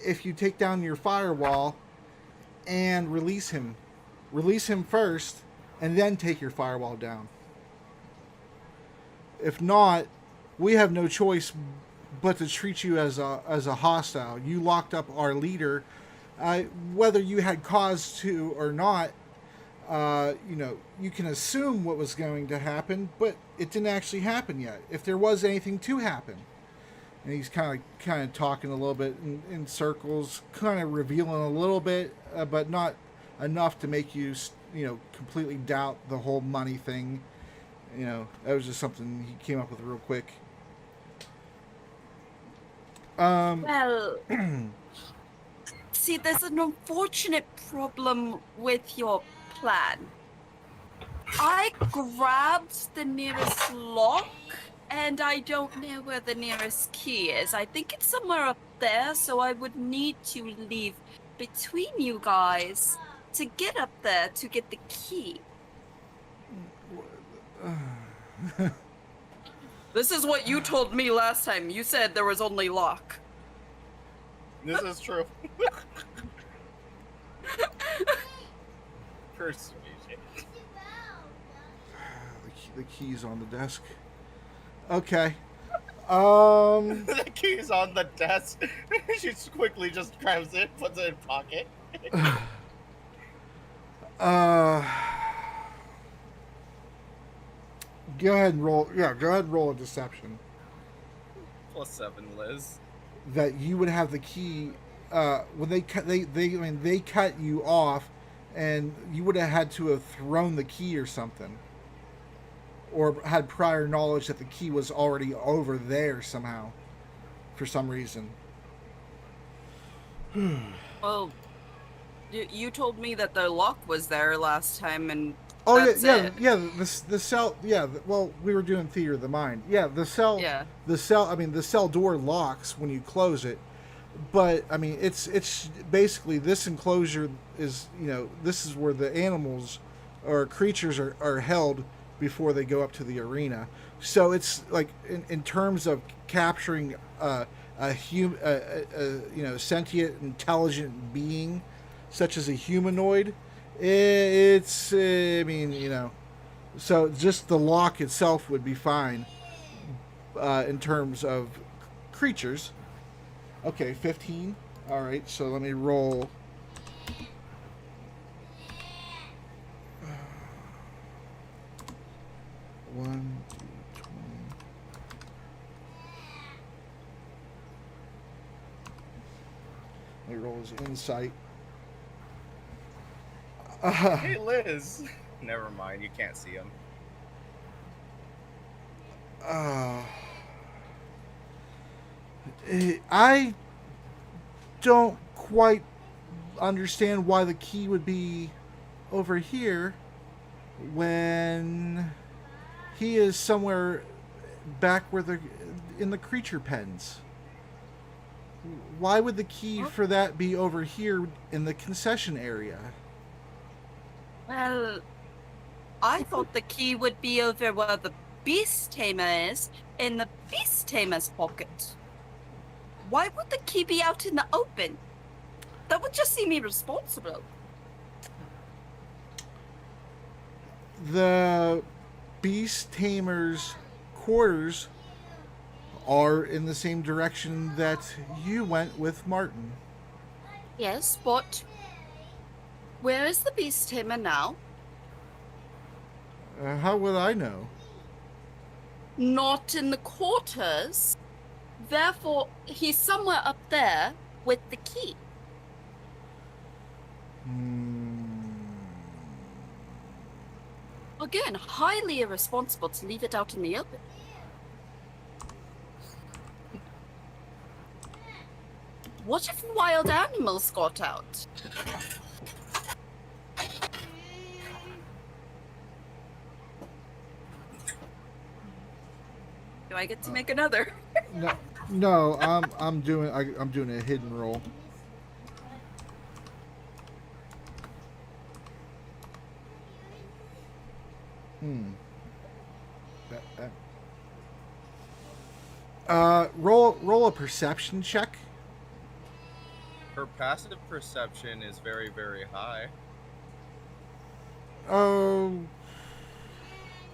if you take down your firewall and release him. Release him first, and then take your firewall down. If not, we have no choice but to treat you as a hostile. You locked up our leader. Whether you had cause to or not, you can assume what was going to happen, but it didn't actually happen yet. If there was anything to happen. And he's kind of talking a little bit in circles, kind of revealing a little bit, but not enough to make you, completely doubt the whole money thing. That was just something he came up with real quick. Well, see, there's an unfortunate problem with your plan. I grabbed the nearest lock, and I don't know where the nearest key is. I think it's somewhere up there, so I would need to leave between you guys to get up there to get the key. This is what you told me last time. You said there was only lock. This is true. Persuasion. The key's on the desk. Okay. The key's on the desk. She quickly just grabs it, puts it in pocket. Go ahead and roll. Yeah, go ahead and roll a deception. +7, Liz. That you would have the key. When they cut you off, and you would have had to have thrown the key or something, or had prior knowledge that the key was already over there somehow, for some reason. Well, you told me that the lock was there last time, and Oh that's it. yeah. The cell. Yeah. Well, we were doing theater of the mind. Yeah, the cell. Yeah. The cell. I mean, the cell door locks when you close it, but I mean, it's basically this enclosure is this is where the animals or creatures are held before they go up to the arena. So it's like in terms of capturing a sentient, intelligent being, such as a humanoid. It's, so just the lock itself would be fine in terms of creatures. Okay, 15. All right, so let me roll. One, two, 20. Let me roll his insight. Hey, Liz. Never mind, you can't see him. I don't quite understand why the key would be over here when he is somewhere back where in the creature pens. Why would the key for that be over here in the concession area? Well, I thought the key would be over where the beast tamer is, in the beast tamer's pocket. Why would the key be out in the open? That would just seem irresponsible. The beast tamer's quarters are in the same direction that you went with Martin. Yes, but where is the beast tamer now? How would I know? Not in the quarters. Therefore, he's somewhere up there with the key. Again, highly irresponsible to leave it out in the open. What if wild animals got out? I get to make another. No, I'm doing a hidden roll. Roll a perception check. Her passive perception is very, very high. Oh,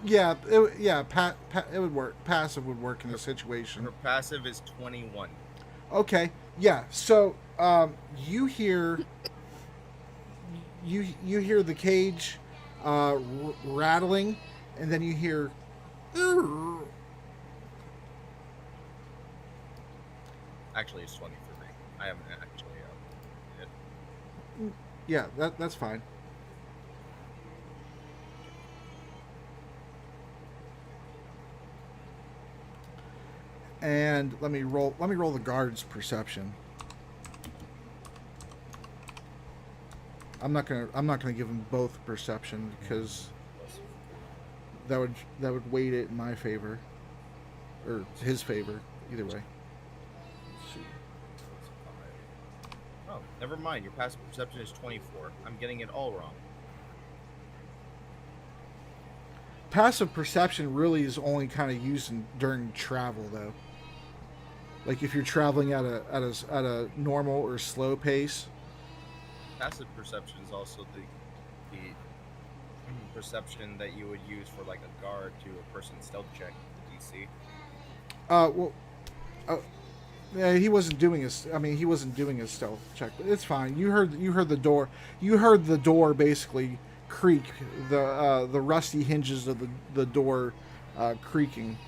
yeah, it would work. Passive would work in this situation. Her passive is 21. Okay, yeah. So, you hear the cage rattling, and then you hear. Actually, it's 23. I haven't actually hit. Yeah, that's fine. And let me roll the guard's perception. I'm not gonna give them both perception because that would weight it in my favor, or his favor, either way. Let's see. Oh, never mind. Your passive perception is 24. I'm getting it all wrong. Passive perception really is only kind of used during travel, though. Like if you're traveling at a normal or slow pace. Passive perception is also the perception that you would use for like a guard to a person's stealth check DC. Yeah, he wasn't doing a stealth check, but it's fine. You heard the door. You heard the door basically creak. The rusty hinges of the door creaking.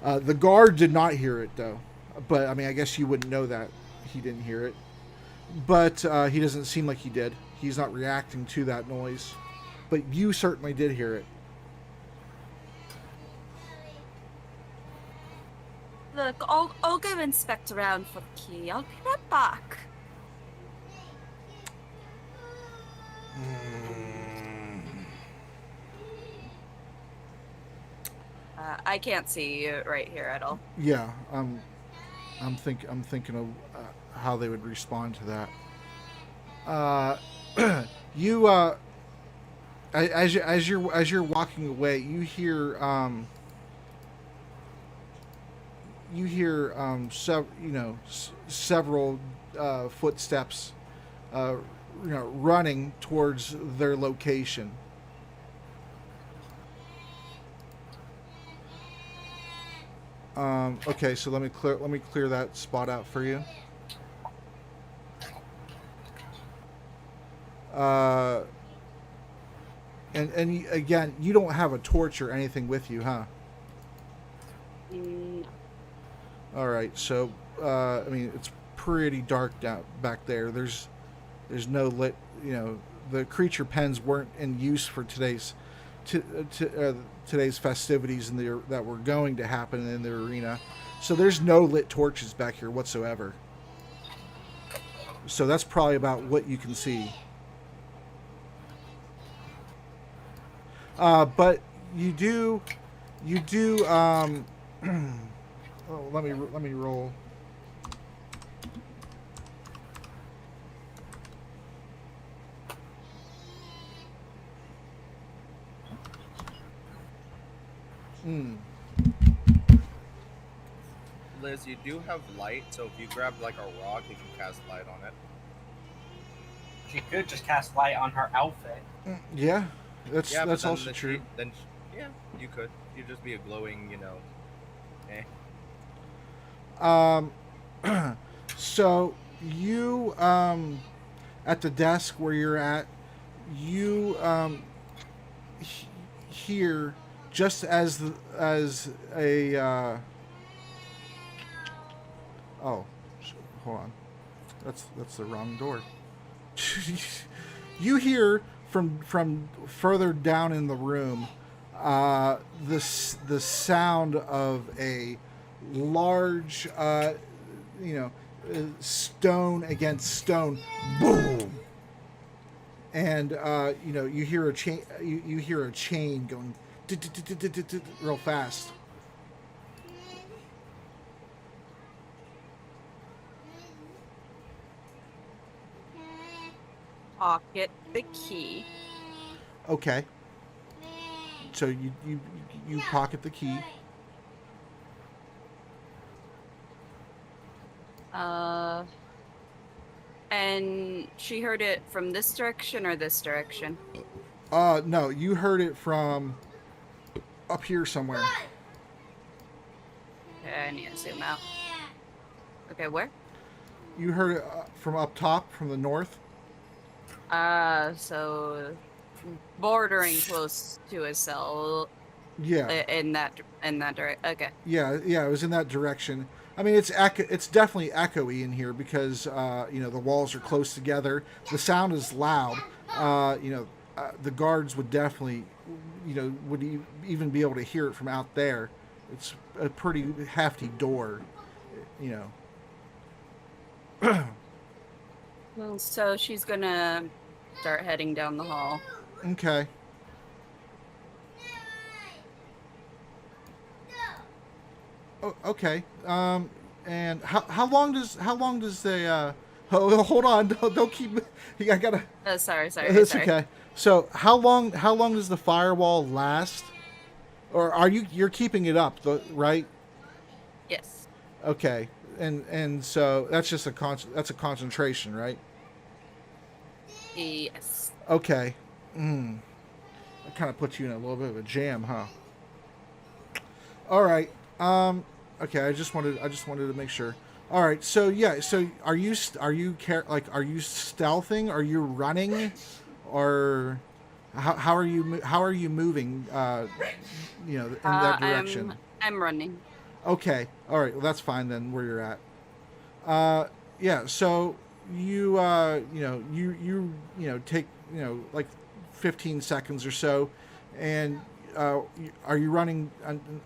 The guard did not hear it though, but I mean, I guess you wouldn't know that he didn't hear it. But he doesn't seem like he did. He's not reacting to that noise. But you certainly did hear it. Look, I'll go inspect around for the key. I'll be right back. I can't see you right here at all. Yeah, I'm thinking of how they would respond to that. As you're walking away, you hear several footsteps, running towards their location. Okay, so let me clear that spot out for you. And again, you don't have a torch or anything with you, huh? All right, so I mean, it's pretty dark down back there. There's no lit. The creature pens weren't in use for today's festivities that were going to happen in the arena. So there's no lit torches back here whatsoever. So that's probably about what you can see. But you do oh, let me roll. Liz, you do have light, so if you grab like a rock, you can cast light on it. She could just cast light on her outfit. Yeah, that's but then also true. Yeah, you could. You'd just be a glowing, So you at the desk where you're at, you hear just as a oh, hold on, that's the wrong door. You hear from further down in the room the sound of a large stone against stone, boom, and you hear a chain. You hear a chain going real fast. pocket the key. Okay. So you pocket the key. And she heard it from this direction or this direction? No, you heard it from up here somewhere. Okay, I need to zoom out. Okay, where? You heard it from up top, from the north. So bordering close to his cell Yeah, in that direction. Okay. yeah, it was in that direction. I mean, it's definitely echoey in here because the walls are close together. The sound is loud. The guards would definitely, even be able to hear it from out there. It's a pretty hefty door, Well, so she's gonna start heading down the hall. Okay. Oh, okay. And how long does the hold on, don't keep. I gotta. Sorry. That's okay. So how long does the firewall last? Or you're keeping it up, right? Yes. Okay. And so that's just that's a concentration, right? Yes. Okay. That kind of puts you in a little bit of a jam, huh? All right. Okay. I just wanted to make sure. All right. So yeah. So are you stealthing? Are you running? Or how are you moving? In that direction. I'm running. Okay. All right. Well, that's fine then. Where you're at. Yeah. So you take like 15 seconds or so, and are you running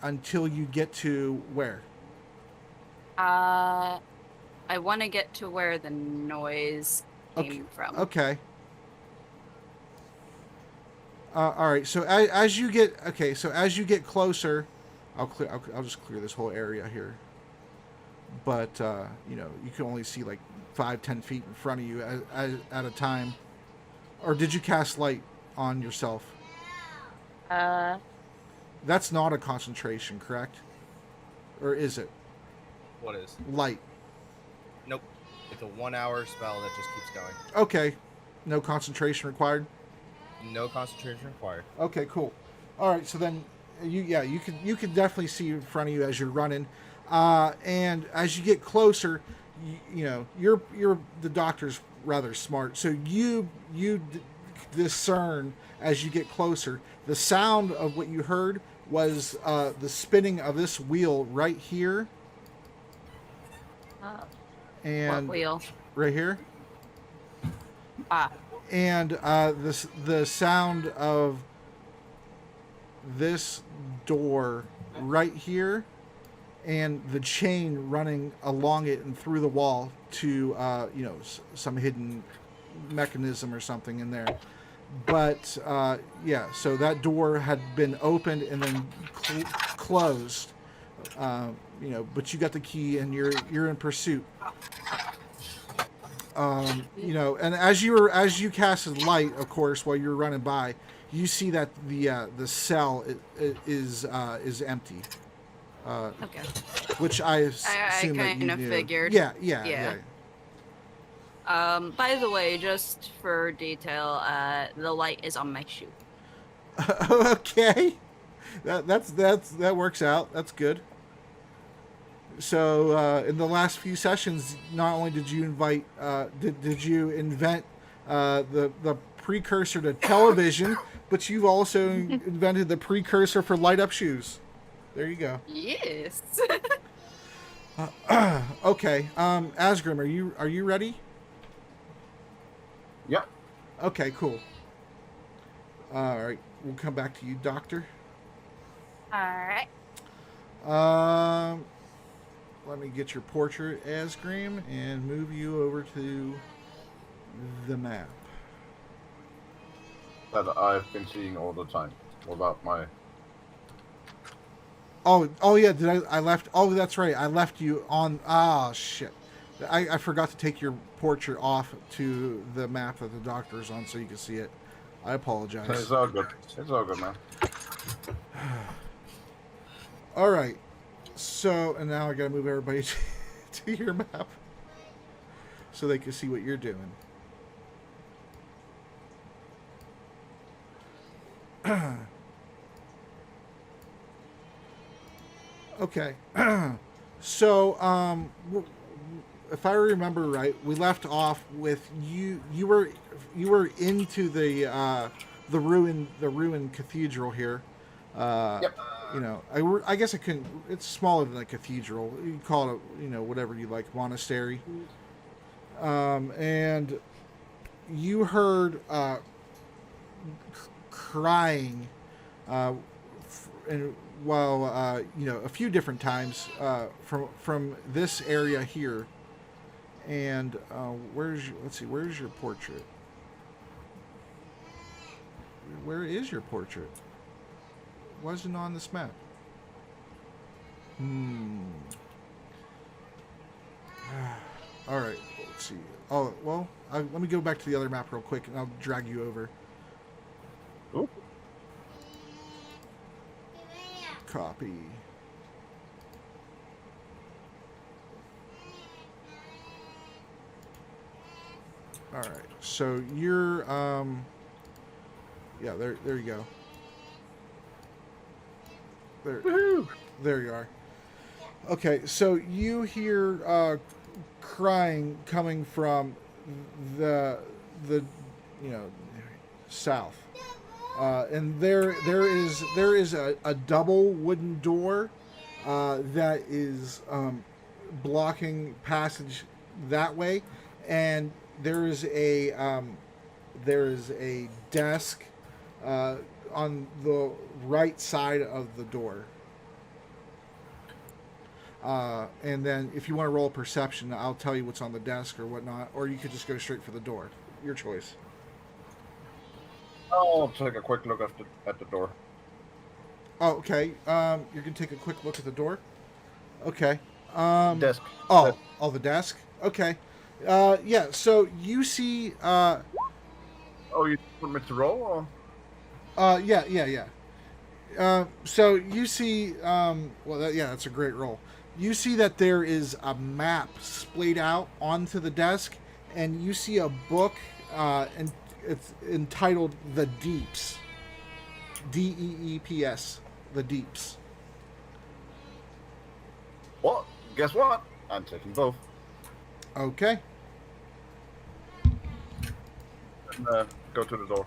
until you get to where? I want to get to where the noise came from. Okay. All right. So as you get closer, I'll just clear this whole area here. But you can only see like 5-10 feet in front of you at a time. Or did you cast light on yourself? That's not a concentration, correct? Or is it? What is? Light. Nope. It's a 1 hour spell that just keeps going. Okay. No concentration required? No concentration required. Okay, cool. All right, so then you can definitely see in front of you as you're running. And as you get closer, you're the doctor's rather smart. So you discern as you get closer. The sound of what you heard was the spinning of this wheel right here. And what wheel? right here. And the sound of this door right here, and the chain running along it and through the wall to some hidden mechanism or something in there. But so that door had been opened and then closed. But you got the key and you're in pursuit. And as you casted light, of course, while you're running by, you see that the cell is empty. Okay. Which I assume that you kind of knew. figured. Yeah. By the way, just for detail, the light is on my shoe. Okay, that works out. That's good. So in the last few sessions, not only did you invent the precursor to television, but you've also invented the precursor for light up shoes. There you go. Yes. Okay, Asgrim, are you ready? Yep. Okay, cool. All right, we'll come back to you, Doctor. All right. Let me get your portrait, Asgrim, and move you over to the map. That I've been seeing all the time. What about my... Oh yeah, I left... Oh, that's right. I left you on... Ah, shit. I forgot to take your portrait off to the map that the doctor's on so you can see it. I apologize. It's all good. It's all good, man. All right. So, and now I got to move everybody to your map so they can see what you're doing. Okay. So, if I remember right, we left off with you. You were into the ruined cathedral here. Yep. You know, I guess I couldn't. It's smaller than a cathedral. You can call it, you know, whatever you like, monastery. And you heard crying, and while you know, a few different times from this area here. And let's see, where's your portrait? Where is your portrait? Wasn't on this map. All right, let's see. Oh, well, let me go back to the other map real quick, and I'll drag you over. Oop. Copy. All right, so you're yeah, there you go. There you are. Okay, so you hear crying coming from the you know, south, and there is a double wooden door that is blocking passage that way, and there is a desk on the right side of the door. And then if you want to roll a perception, I'll tell you what's on the desk or whatnot, or you could just go straight for the door. Your choice. I'll take a quick look at the door. Oh, okay. You're going to take a quick look at the door? Okay. Desk. Oh, the desk? Okay. Yeah, so you see... Oh, you want me to roll? Yeah. So you see, that's a great roll. You see that there is a map splayed out onto the desk, and you see a book, and it's entitled The Deeps. Deeps. The Deeps. Well, guess what? I'm taking both. Okay. And, go to the door.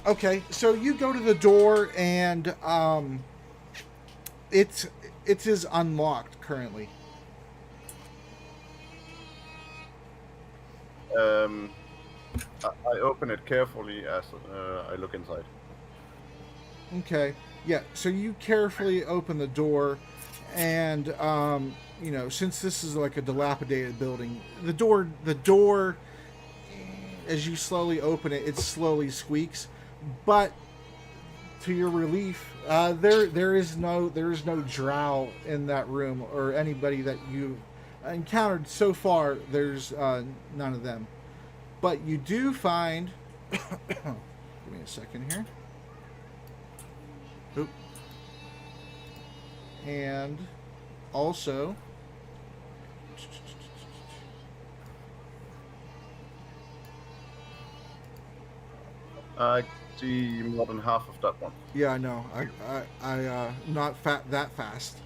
Okay, so you go to the door, and it is unlocked currently. I open it carefully as I look inside. Okay, yeah. So you carefully open the door, and you know, since this is like a dilapidated building, the door, as you slowly open it, it slowly squeaks. But to your relief, there is no drow in that room, or anybody that you've encountered so far. There's none of them. But you do find. Give me a second here. Oop. And also. I see more than half of that one. Yeah, I know. I not that fast.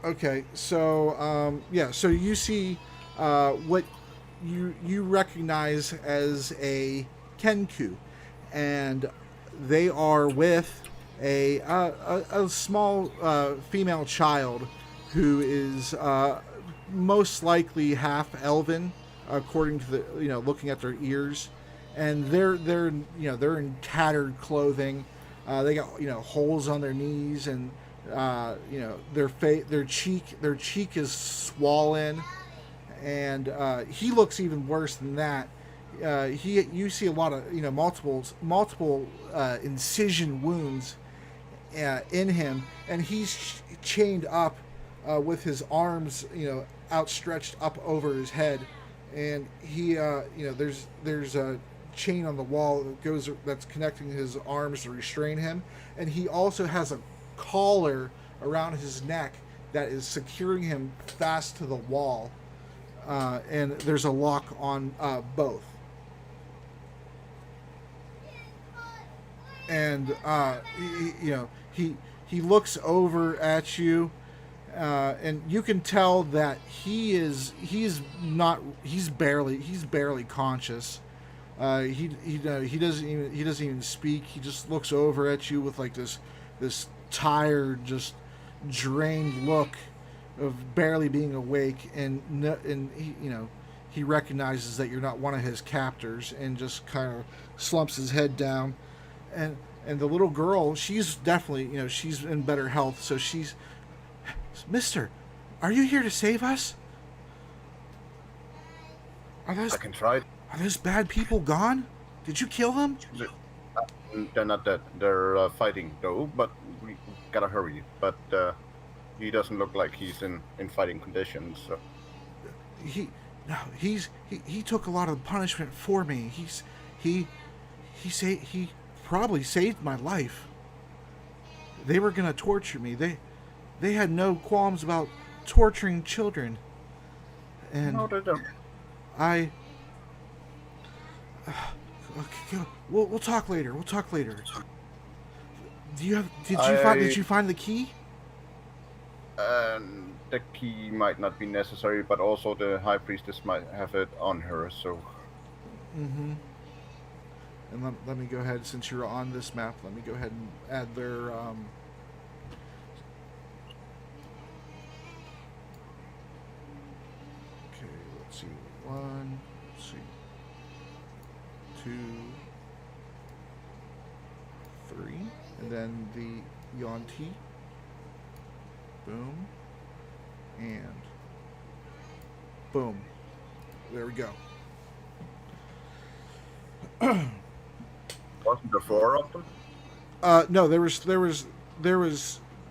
Okay, so yeah, so you see what you recognize as a Kenku, and they are with a small female child who is most likely half elven, according to the, you know, looking at their ears. And they're in tattered clothing. They got, you know, holes on their knees, and you know, their cheek is swollen, and he looks even worse than that. You see a lot of multiple incision wounds in him, and he's chained up with his arms outstretched up over his head, and he there's a chain on the wall that's connecting his arms to restrain him, and he also has a collar around his neck that is securing him fast to the wall, and there's a lock on both. And he looks over at you, and you can tell that he's barely conscious. He doesn't even speak. He just looks over at you with like this tired, just drained look of barely being awake, and he recognizes that you're not one of his captors, and just kind of slumps his head down. And the little girl, she's definitely, she's in better health, so she's, Mister, are you here to save us? I can try. Are those bad people gone? Did you kill them? They're not dead. They're fighting though, but we gotta hurry. But he doesn't look like he's in fighting conditions. So. He took a lot of punishment for me. He probably saved my life. They were gonna torture me. They had no qualms about torturing children. And No, they don't. Okay, we'll talk later. We'll talk later. Did you find the key? The key might not be necessary, but also the High Priestess might have it on her, so... Mm-hmm. And let me go ahead, since you're on this map, let me go ahead and add their... Okay, let's see. 1, let's see. 2, 3, and then the Yuan-Ti. Boom. And boom. There we go. Wasn't there 4 of them? No, there was.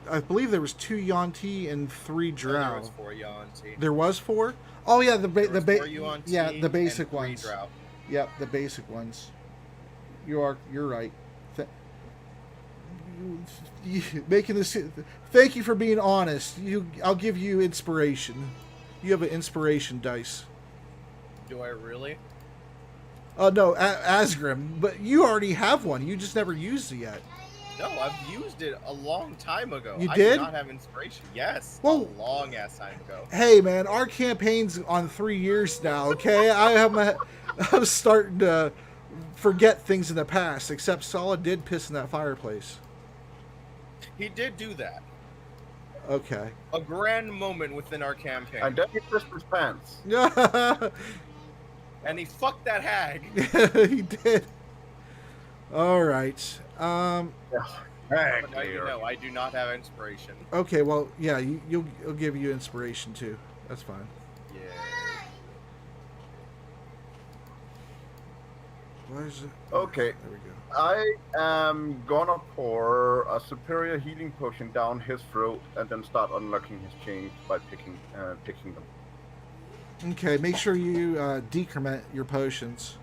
I believe there was 2 Yuan-Ti and 3 Drow. There was 4 Yuan-Ti. There was 4. Oh yeah, the There was 4 Yuan-Ti the basic and 3 ones. Drow. Yep, the basic ones. You're right. Making this. Thank you for being honest. I'll give you inspiration. You have an inspiration dice. Do I really? No, Asgrim, but you already have one. You just never used it yet. No, I've used it a long time ago. You I did? do not have inspiration. Yes, Well- a long ass time ago. Hey, man, our campaign's on 3 years now. Okay, I'm starting to forget things in the past. Except Solid did piss in that fireplace. He did do that. Okay. A grand moment within our campaign. And then he pissed his pants. And he fucked that hag. He did. All right. But now you know, I do not have inspiration. Okay. Well, yeah. You'll give you inspiration too. That's fine. Yeah. Why is it? Okay. There we go. I am gonna pour a superior healing potion down his throat and then start unlocking his chains by picking them. Okay. Make sure you decrement your potions.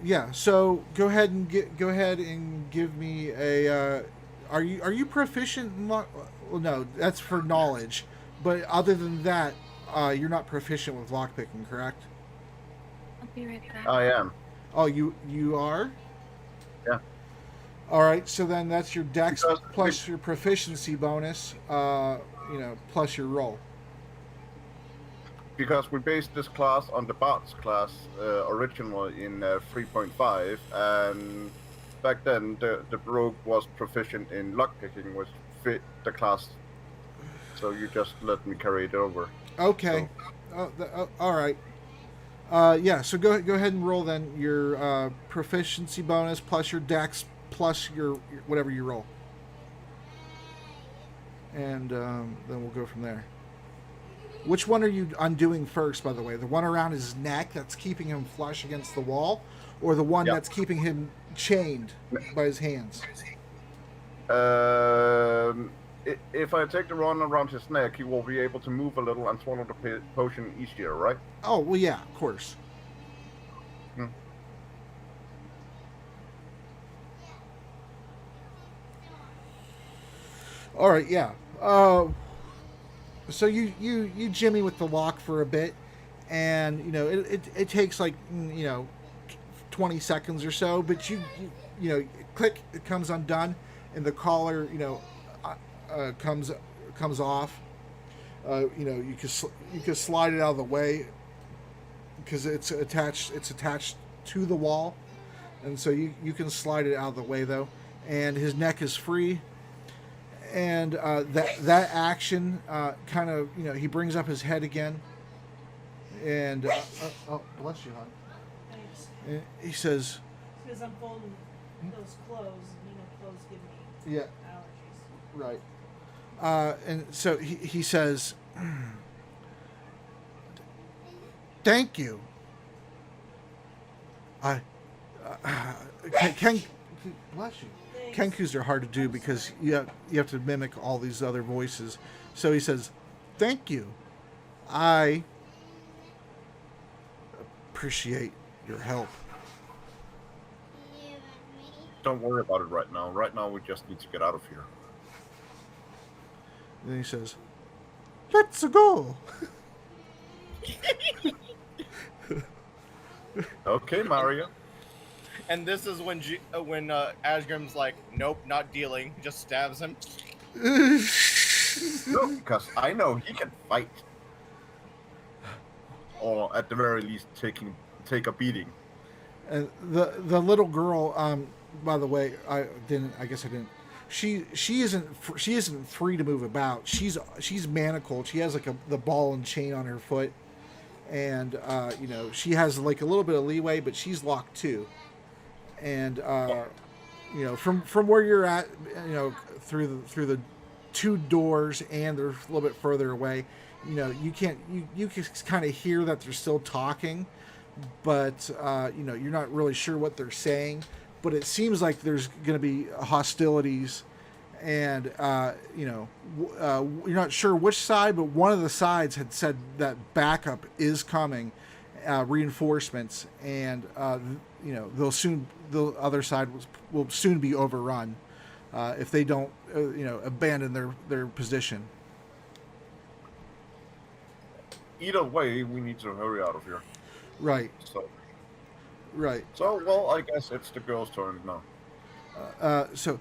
Yeah. So go ahead and give me a. Are you proficient in well, no, that's for knowledge. But other than that, you're not proficient with lockpicking, correct? I'll be right back. I am. Oh, you are? Yeah. All right, so then that's your dex Because plus your proficiency bonus, plus your roll. Because we based this class on the Bard's class originally in 3.5, and back then the rogue was proficient in lockpicking, which fit the class. So you just let me carry it over. Okay. All right. Yeah, so go ahead and roll then your proficiency bonus plus your dex plus your whatever you roll. and then we'll go from there. Which one are you undoing first, by the way? The one around his neck that's keeping him flush against the wall, or the one Yep. that's keeping him chained by his hands? If I take the one around his neck, he will be able to move a little and swallow the potion easier, right? Oh, well, yeah, of course. Hmm. All right, yeah. So you jimmy with the lock for a bit, and you know it takes like 20 seconds or so, but you click, it comes undone, and the collar comes off. You can slide it out of the way because it's attached to the wall, and so you can slide it out of the way though, and his neck is free. And that action kind of, he brings up his head again, and oh, bless you, hon. Thanks. And he says, Because I'm folding those clothes, and clothes give me "Yeah, allergies. right." And so he says, "Thank you. Ken, bless you." Thanks. Kenkus are hard to do because you have to mimic all these other voices. So he says, "Thank you. I appreciate your help." Don't worry about it right now. Right now, we just need to get out of here. And then he says, "Let's go." Okay, Mario. And this is when Asgrim's like, nope, not dealing. Just stabs him. No, because I know he can fight. Or at the very least, take a beating. And the little girl, by the way, I guess I didn't. She isn't free to move about. She's manacled. She has like the ball and chain on her foot, and she has like a little bit of leeway, but she's locked too. And from where you're at, through the two doors, and they're a little bit further away. You can kind of hear that they're still talking, but you're not really sure what they're saying. But it seems like there's going to be hostilities, and you're not sure which side, but one of the sides had said that backup is coming, reinforcements, and the other side will soon be overrun if they don't abandon their position. Either way, we need to hurry out of here. Right. Right. So, well, I guess it's the girl's turn now. So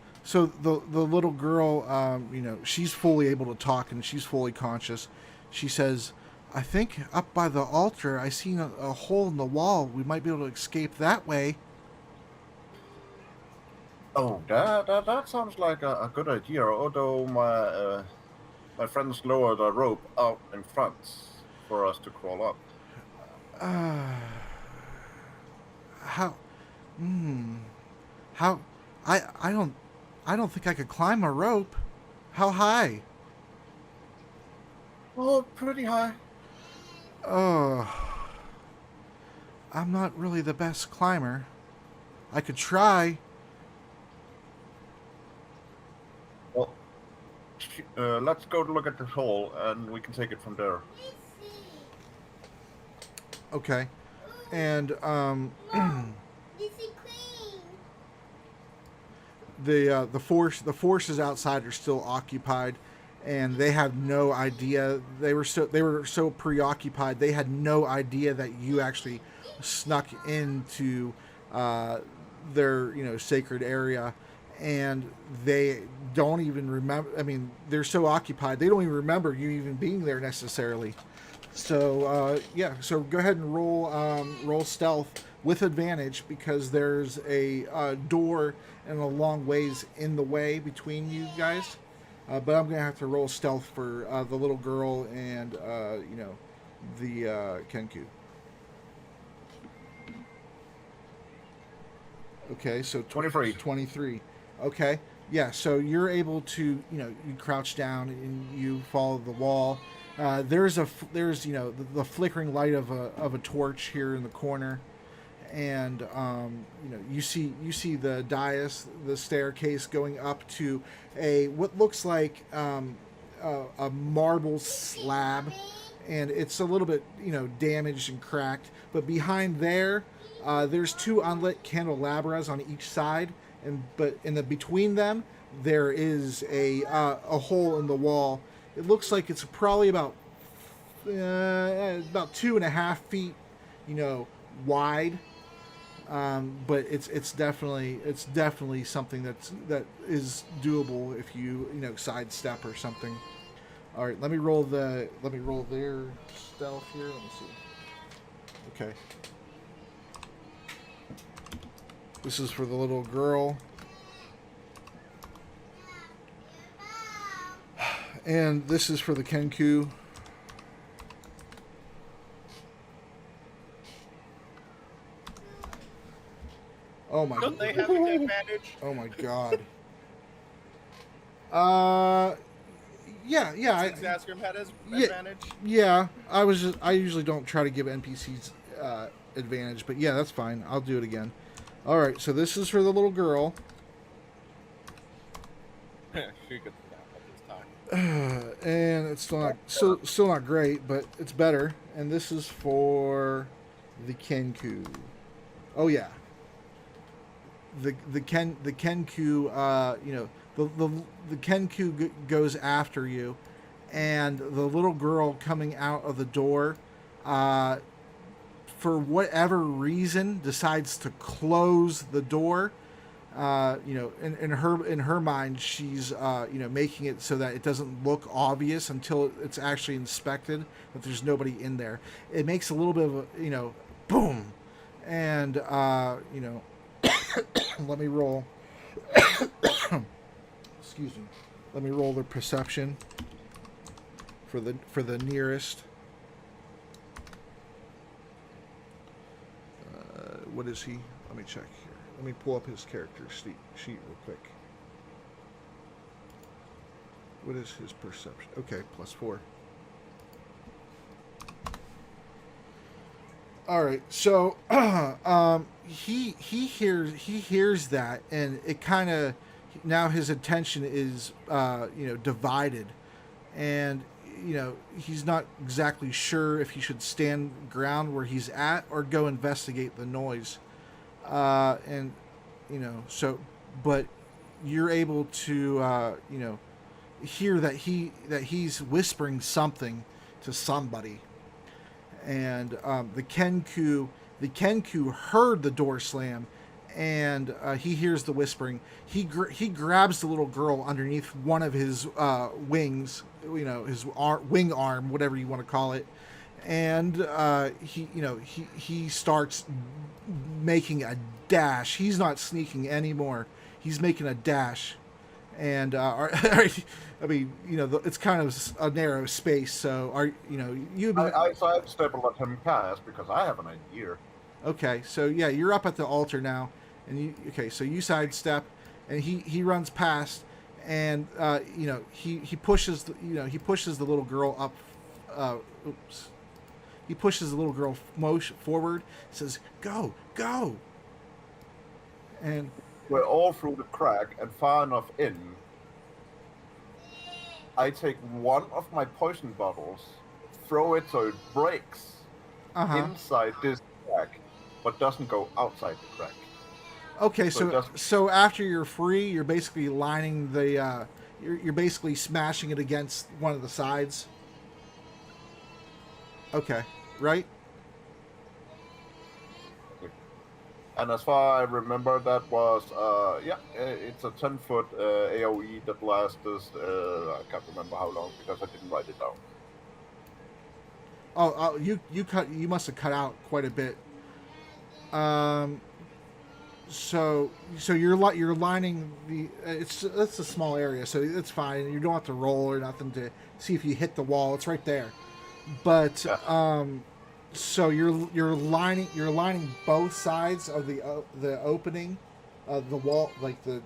the little girl, she's fully able to talk and she's fully conscious. She says, "I think up by the altar, I seen a hole in the wall. We might be able to escape that way." Oh, that sounds like a good idea. Although my friends lowered a rope out in front for us to crawl up. I don't think I could climb a rope. How high? Oh, pretty high. Oh, I'm not really the best climber. I could try. Well, let's go look at this hole, and we can take it from there. Okay. And the forces outside are still occupied, and they have no idea. They were so preoccupied, they had no idea that you actually snuck into their sacred area, and they don't even remember. I mean, they're so occupied they don't even remember you even being there necessarily. So so go ahead and roll stealth with advantage, because there's a door and a long ways in the way between you guys. But I'm gonna have to roll stealth for the little girl and the Kenku. Okay, so 23. 23. Okay. yeah, so you're able to, you crouch down and you follow the wall. There's the flickering light of a torch here in the corner, and you see the dais, the staircase going up to what looks like a marble slab, and it's a little bit damaged and cracked. But behind there's two unlit candelabras on each side, but in the between them there is a hole in the wall. It looks like it's probably about 2.5 feet, wide. But it's definitely something that is doable if you sidestep or something. All right, let me roll their stealth here. Let me see. Okay. This is for the little girl. And this is for the Kenku. Oh my Don't they have an advantage? Oh my god. Yeah. Since Azgrim had his Yeah. advantage? Yeah, I usually don't try to give NPCs advantage, but yeah, that's fine. I'll do it again. All right, so this is for the little girl. She could snap at this time. And it's still not great, but it's better. And this is for the Kenku. Oh yeah. The Kenku, the Kenku goes after you, and the little girl coming out of the door, for whatever reason, decides to close the door. In her mind, she's making it so that it doesn't look obvious until it's actually inspected that there's nobody in there. It makes a little bit of a boom, and let me roll. Excuse me. Let me roll the perception for the nearest. What is he? Let me check here. Let me pull up his character sheet real quick. What is his perception? Okay, +4. All right, so he hears that, and it kind of now his attention is divided, and he's not exactly sure if he should stand ground where he's at or go investigate the noise, and but you're able to hear that he's whispering something to somebody. And the Kenku heard the door slam, and he hears the whispering. He grabs the little girl underneath one of his wings, his wing arm, whatever you want to call it, and he starts making a dash. He's not sneaking anymore. He's making a dash. And it's kind of a narrow space. So I sidestep and let him pass because I have an idea. Okay, so yeah, you're up at the altar now, and so you sidestep, and he runs past, and he pushes the little girl up. He pushes the little girl forward. Says, "Go, go!" And we're all through the crack and far enough in. I take one of my poison bottles, throw it so it breaks inside this crack, but doesn't go outside the crack. Okay, so after you're free, you're basically lining the, you're basically smashing it against one of the sides. Okay, right? And as far as I remember, that was, it's a 10-foot AoE that lasts, I can't remember how long because I didn't write it down. Oh, you must have cut out quite a bit. So you're lining the, it's a small area, so it's fine. You don't have to roll or nothing to see if you hit the wall. It's right there. But, yeah. So you're lining both sides of the opening, the wall, like the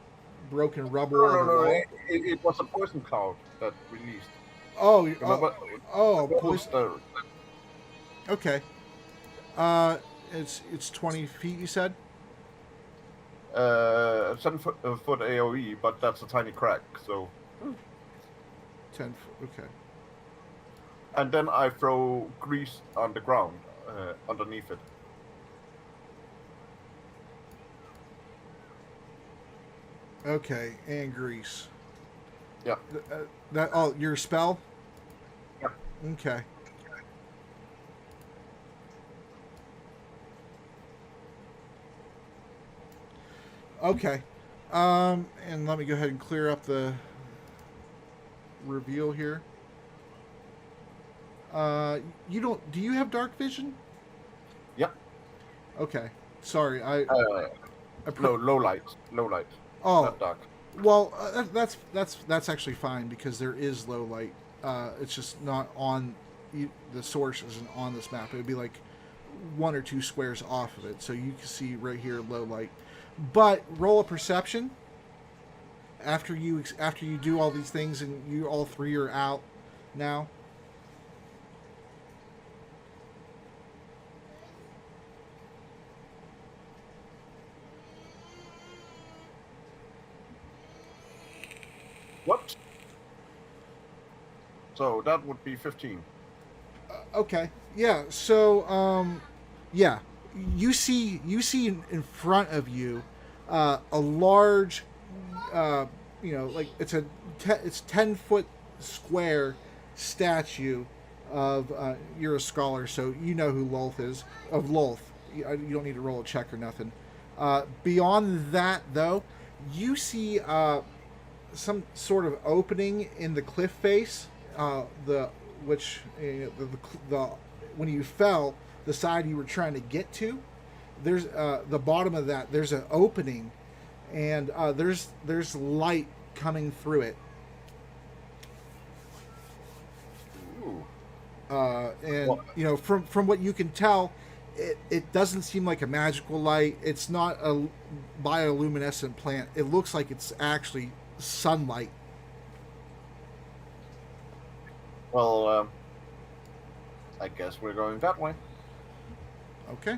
broken rubble No, on no, the no. wall. It was a poison cloud that released. Oh, Remember? oh, What was poison. Okay. It's 20 feet. You said. 7-foot AOE, but that's a tiny crack. So, 10. Okay. and then I throw grease on the ground underneath it. Okay, and grease. Yeah. That oh, your spell. Yep. Okay. Okay. And let me go ahead and clear up the reveal here. You don't? Do you have dark vision? Yep. Okay. Sorry, I No, low light. Low light. Oh, Not dark. well, that's actually fine because there is low light. It's just not on the source isn't on this map. It would be like 1 or 2 squares off of it, so you can see right here low light. But roll a perception after you do all these things and you all 3 are out now. What? So that would be 15. Okay. Yeah. So, yeah, you see in front of you a large, like it's 10-foot square statue of. You're a scholar, so you know who Lolth is. Of Lolth, you don't need to roll a check or nothing. Beyond that, though, you see some sort of opening in the cliff face. The when you fell, the side you were trying to get to, there's the bottom of that. There's an opening, and there's light coming through it. Ooh. And from what you can tell, it doesn't seem like a magical light. It's not a bioluminescent plant. It looks like it's actually sunlight. Well, I guess we're going that way. Okay.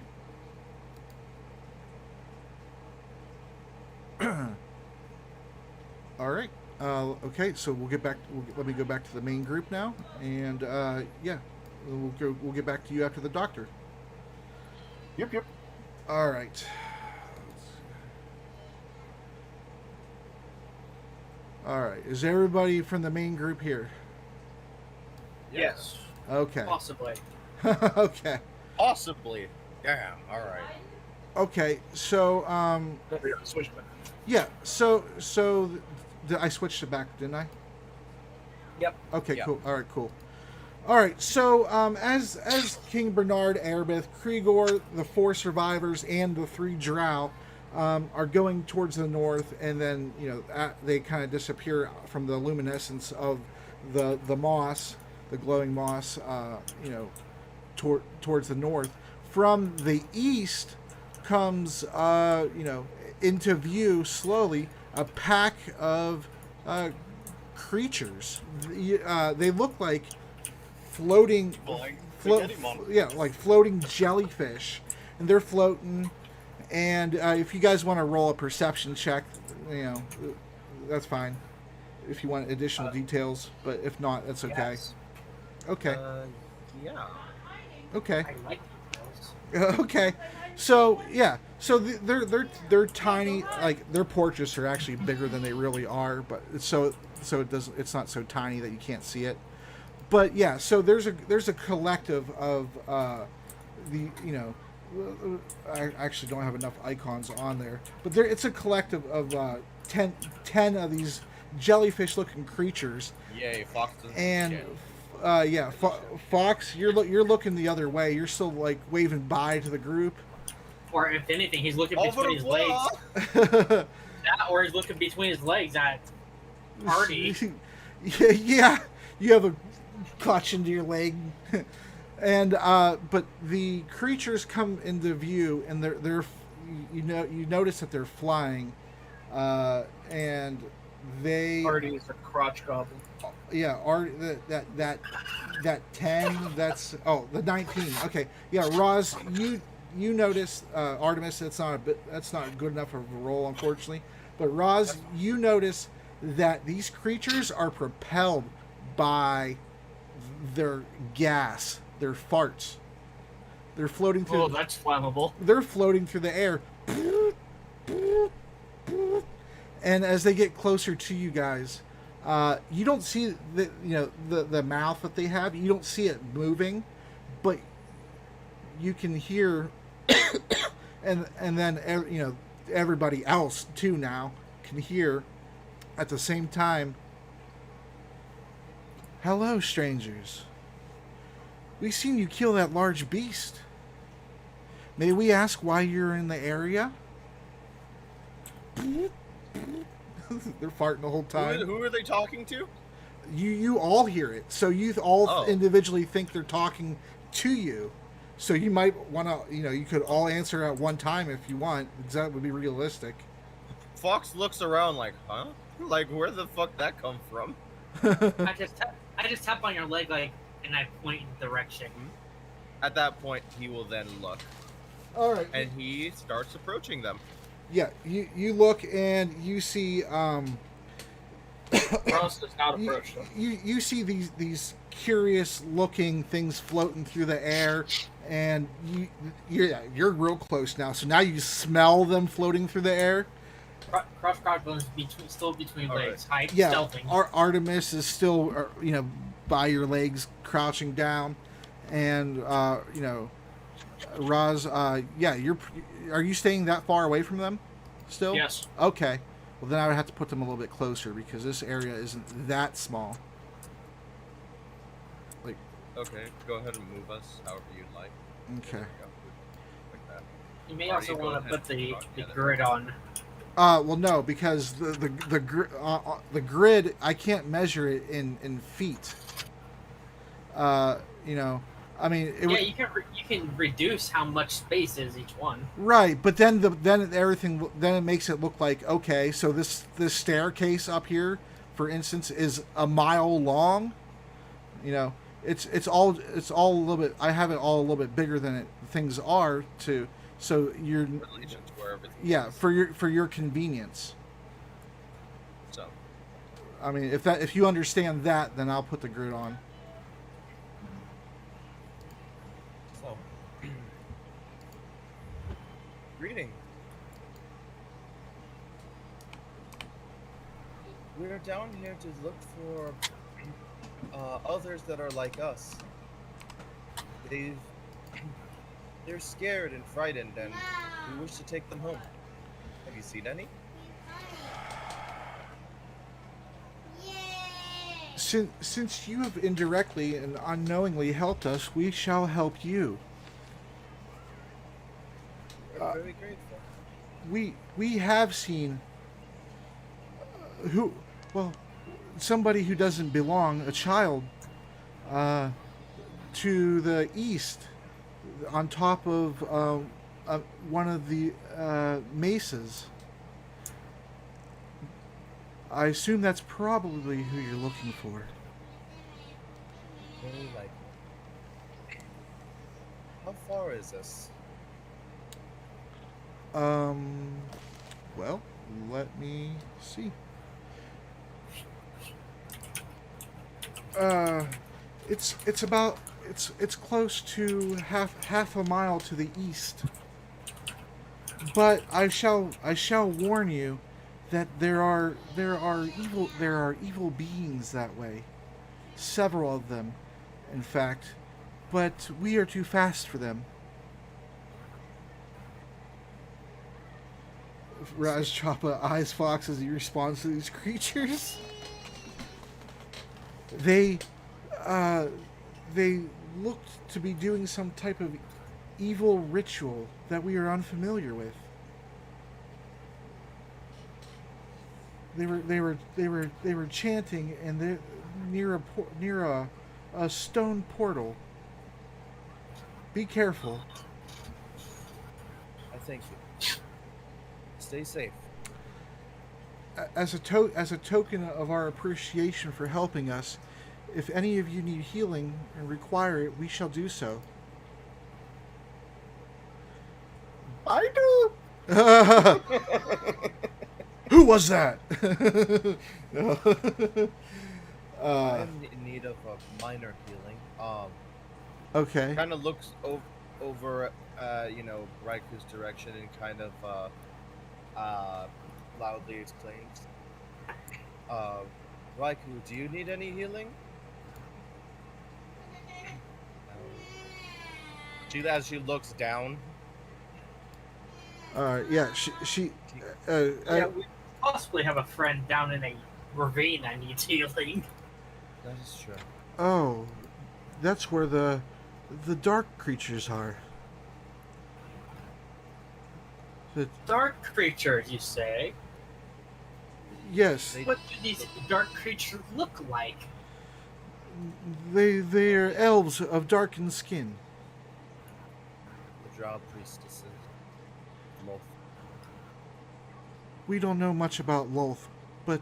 All right. Okay, so we'll get back. Let me go back to the main group now, and yeah, we'll get back to you after the doctor. Yep. All right. All right. Is everybody from the main group here? Yes. Okay. Possibly. Okay. Possibly. Yeah. All right. Okay. So Switch back. yeah. So I switched it back, didn't I? Yep. Okay. Yeah. Cool. All right. Cool. All right. So as King Bernard, Erebeth, Kriegor, the 4 survivors, and the 3 drow are going towards the north, and then they kind of disappear from the luminescence of the moss, the glowing moss, towards the north. From the east comes, into view slowly a pack of creatures. They look like floating, like floating jellyfish, and they're floating. And if you guys want to roll a perception check, that's fine. If you want additional details, but if not, that's okay. Yes. Okay. Yeah. Okay. I like those. Okay. So yeah. So they're tiny. Like their portraits are actually bigger than they really are, but it's not so tiny that you can't see it. But yeah. So there's a collective of I actually don't have enough icons on there, but it's a collective of 10 of these jellyfish-looking creatures. Yay, Fox. And Fox, you're looking the other way. You're still like waving bye to the group. Or if anything, he's looking between his legs. That, or he's looking between his legs at Party. Yeah, you have a clutch into your leg. And but the creatures come into view, and they're you notice that they're flying, and and they Artie is a crotch goblin. yeah, that 10, that's the 19. Okay. Yeah, Roz, you notice Artemis, that's not good enough of a roll, unfortunately. But Roz, you notice that these creatures are propelled by their gas, their farts. They're floating through Oh, that's flammable. they're floating through the air. And as they get closer to you guys, you don't see the mouth that they have. You don't see it moving, but you can hear, and then everybody else too now can hear at the same time. Hello, strangers. We've seen you kill that large beast. May we ask why you're in the area? They're farting the whole time. Who are they talking to? You all hear it, so you all individually think they're talking to you. So you might want to, you could all answer at one time if you want, because that would be realistic. Fox looks around like, huh? Like, where the fuck that come from? I just tap on your leg, and I point in the direction. At that point, he will then look, All right. and he starts approaching them. Yeah, you look and you see Ross does not approach them. you see these curious looking things floating through the air, and you're real close now. So now you smell them floating through the air. Cross bones still between All legs, hide, Yeah, stealthing. Artemis is still by your legs, crouching down, and Roz, are you staying that far away from them still? Yes. Okay. Well, then I would have to put them a little bit closer because this area isn't that small. Okay, go ahead and move us however you'd like. Okay. There we go. Like that. You may Artie, also go want to ahead. put the Yeah, grid on. Well, no, because the grid, I can't measure it in feet. I mean, You can reduce how much space is each one. right, but then it makes it look like, okay, so this staircase up here, for instance, is a mile long. It's all a little bit. I have it all a little bit bigger than things are to. So you're Religions where everything is. for your convenience. So, I mean, if you understand that, then I'll put the grid on. so. Greeting. We're down here to look for others that are like us. They're scared and frightened, and we wish to take them home. Have you seen any? Since you have indirectly and unknowingly helped us, we shall help you. We're very grateful. We have seen somebody who doesn't belong, a child, to the east, on top of one of the mesas. I assume that's probably who you're looking for. Very likely. How far is this? Well, let me see. It's close to half a mile to the east. But I shall warn you that there are evil beings that way. Several of them, in fact, but we are too fast for them. Raj Choppa eyes Fox as he responds to these creatures. They looked to be doing some type of evil ritual that we are unfamiliar with. They were chanting, and they're near a stone portal. Be careful. I thank you. Stay safe. as a token of our appreciation for helping us, if any of you need healing and require it, we shall do so. I do. Who was that? I'm in need of a minor healing. Okay. Kind of looks over, Raiku's direction and kind of loudly exclaims, "Raiku, do you need any healing?" As she looks down. Yeah. She. Yeah, we possibly have a friend down in a ravine that needs healing. That is true. Oh, that's where the dark creatures are. The, Dark creatures, you say? yes, What do these dark creatures look like? they are elves of darkened skin. The Drow priestesses. Loth. We don't know much about Lolth, but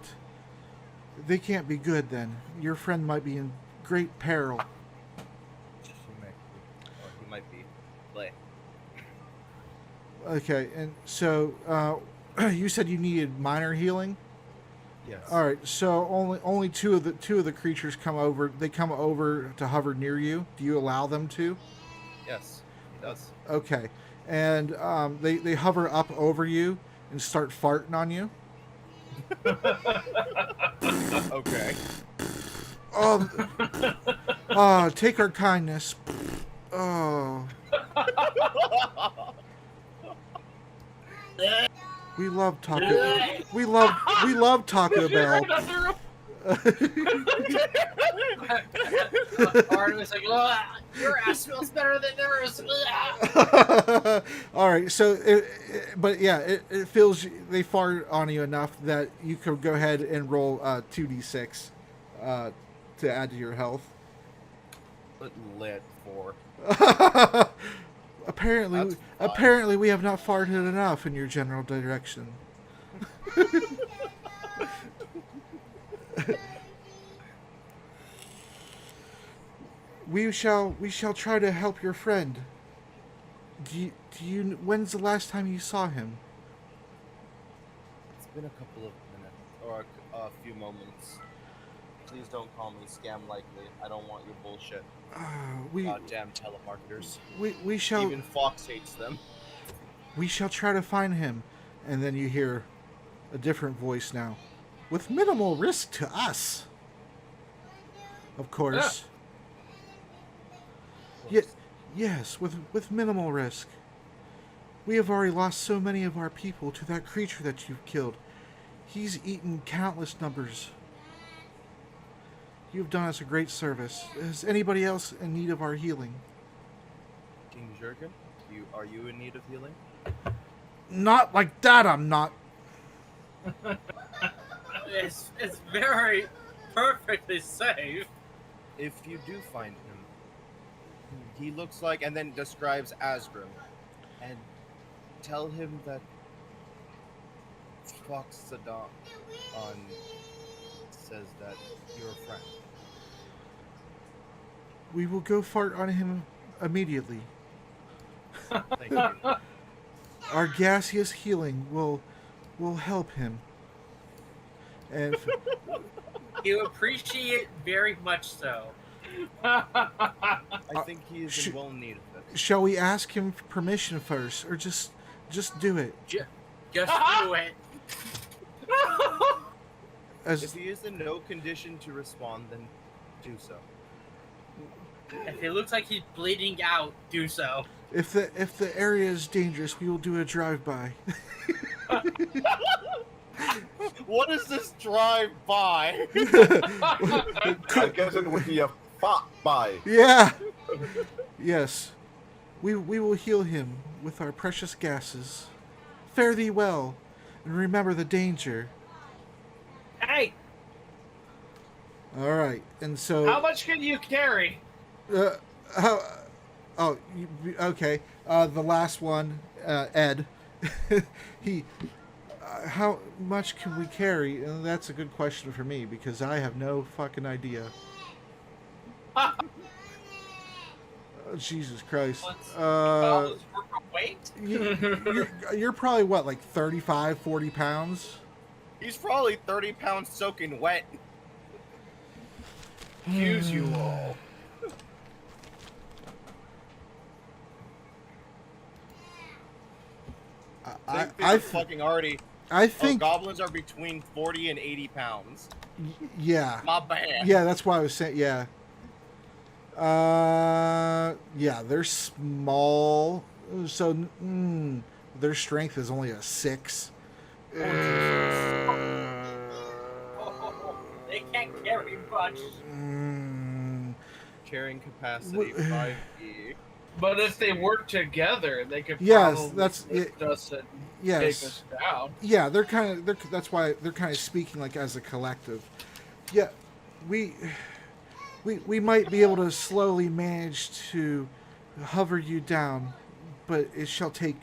they can't be good then. Your friend might be in great peril. She might be, or he might be. Play. Okay, and so you said you needed minor healing? Yes. All right, so only two of the creatures come over. They come over to hover near you. Do you allow them to? Yes, he does. Okay, and they hover up over you and start farting on you. Okay. Oh, take our kindness. Oh, we love Taco. We love Taco Bell. Artemis like, "Oh, your ass smells better than theirs." All right, so but yeah, it feels they fart on you enough that you could go ahead and roll 2d6 to add to your health. Lit for. Apparently, That's fine. we have not farted enough in your general direction. We shall try to help your friend. Do you when's the last time you saw him? It's been a couple of minutes, or a few moments. Please don't call me scam likely. I don't want your bullshit. Goddamn telemarketers. We shall Even Fox hates them. we shall try to find him. And then you hear a different voice now. With minimal risk to us. Of course. Yes, with minimal risk. We have already lost so many of our people to that creature that you've killed. He's eaten countless numbers. You've done us a great service. Is anybody else in need of our healing? King Jurgen, are you in need of healing? Not like that, I'm not. It's very perfectly safe. If you do find him, he looks like, and then describes Asgrim, and tell him that Fox Sadan says that you're a friend. We will go fart on him immediately. Thank you. Our gaseous healing will help him. And You appreciate very much so. I think he is in well need of it. shall we ask him for permission first, or just do it? Just do it. As If he is in no condition to respond, then do so. If it looks like he's bleeding out, do so. if the area is dangerous, we will do a drive-by. What is this drive-by? I guess it would be a fought by. Yeah. Yes. We will heal him with our precious gases. Fare thee well, and remember the danger. Hey, All right, and so. How much can you carry? Okay. The last one, Ed. he. how much can we carry? And that's a good question for me because I have no fucking idea. Oh, Jesus Christ. Goblins work a weight? You're probably what, like 35, 40 pounds? He's probably 30 pounds soaking wet. Excuse you all. I fucking already. I think goblins are between 40 and 80 pounds. yeah. My bad. Yeah, that's why I was saying yeah. Yeah, they're small, so their strength is only a 6. They can't carry much. Carrying capacity 5e. But if they work together, they could Yes, probably that's lift us and take yes. us down. Yeah, that's why they're kind of speaking like as a collective. Yeah, we might be able to slowly manage to hover you down, but it shall take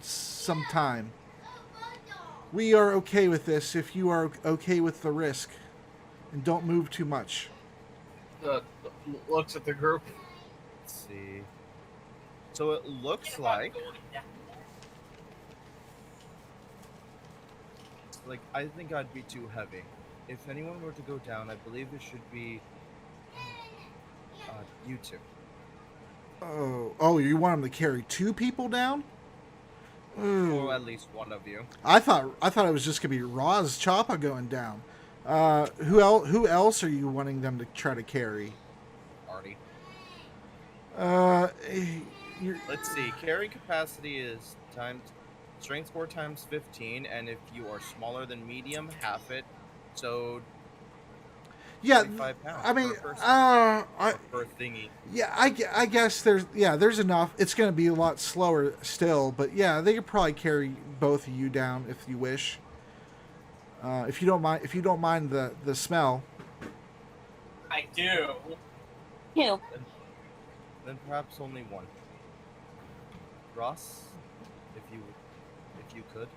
some time. We are okay with this if you are okay with the risk, and don't move too much. Looks at the group. Let's see. So it looks like I think I'd be too heavy. If anyone were to go down, I believe it should be you two. Oh, you want them to carry 2 people down? Or at least one of you. I thought it was just gonna be Roz Choppa going down. Who else are you wanting them to try to carry? Artie. You're, Let's see. Carrying capacity is strength score times 15, and if you are smaller than medium, half it. So yeah, 25 pounds I mean, per person. Per thingy. Yeah, I guess there's enough. It's going to be a lot slower still, but yeah, they could probably carry both of you down if you wish. If you don't mind the smell. I do. Ew. Then perhaps only one. Ross, if you could.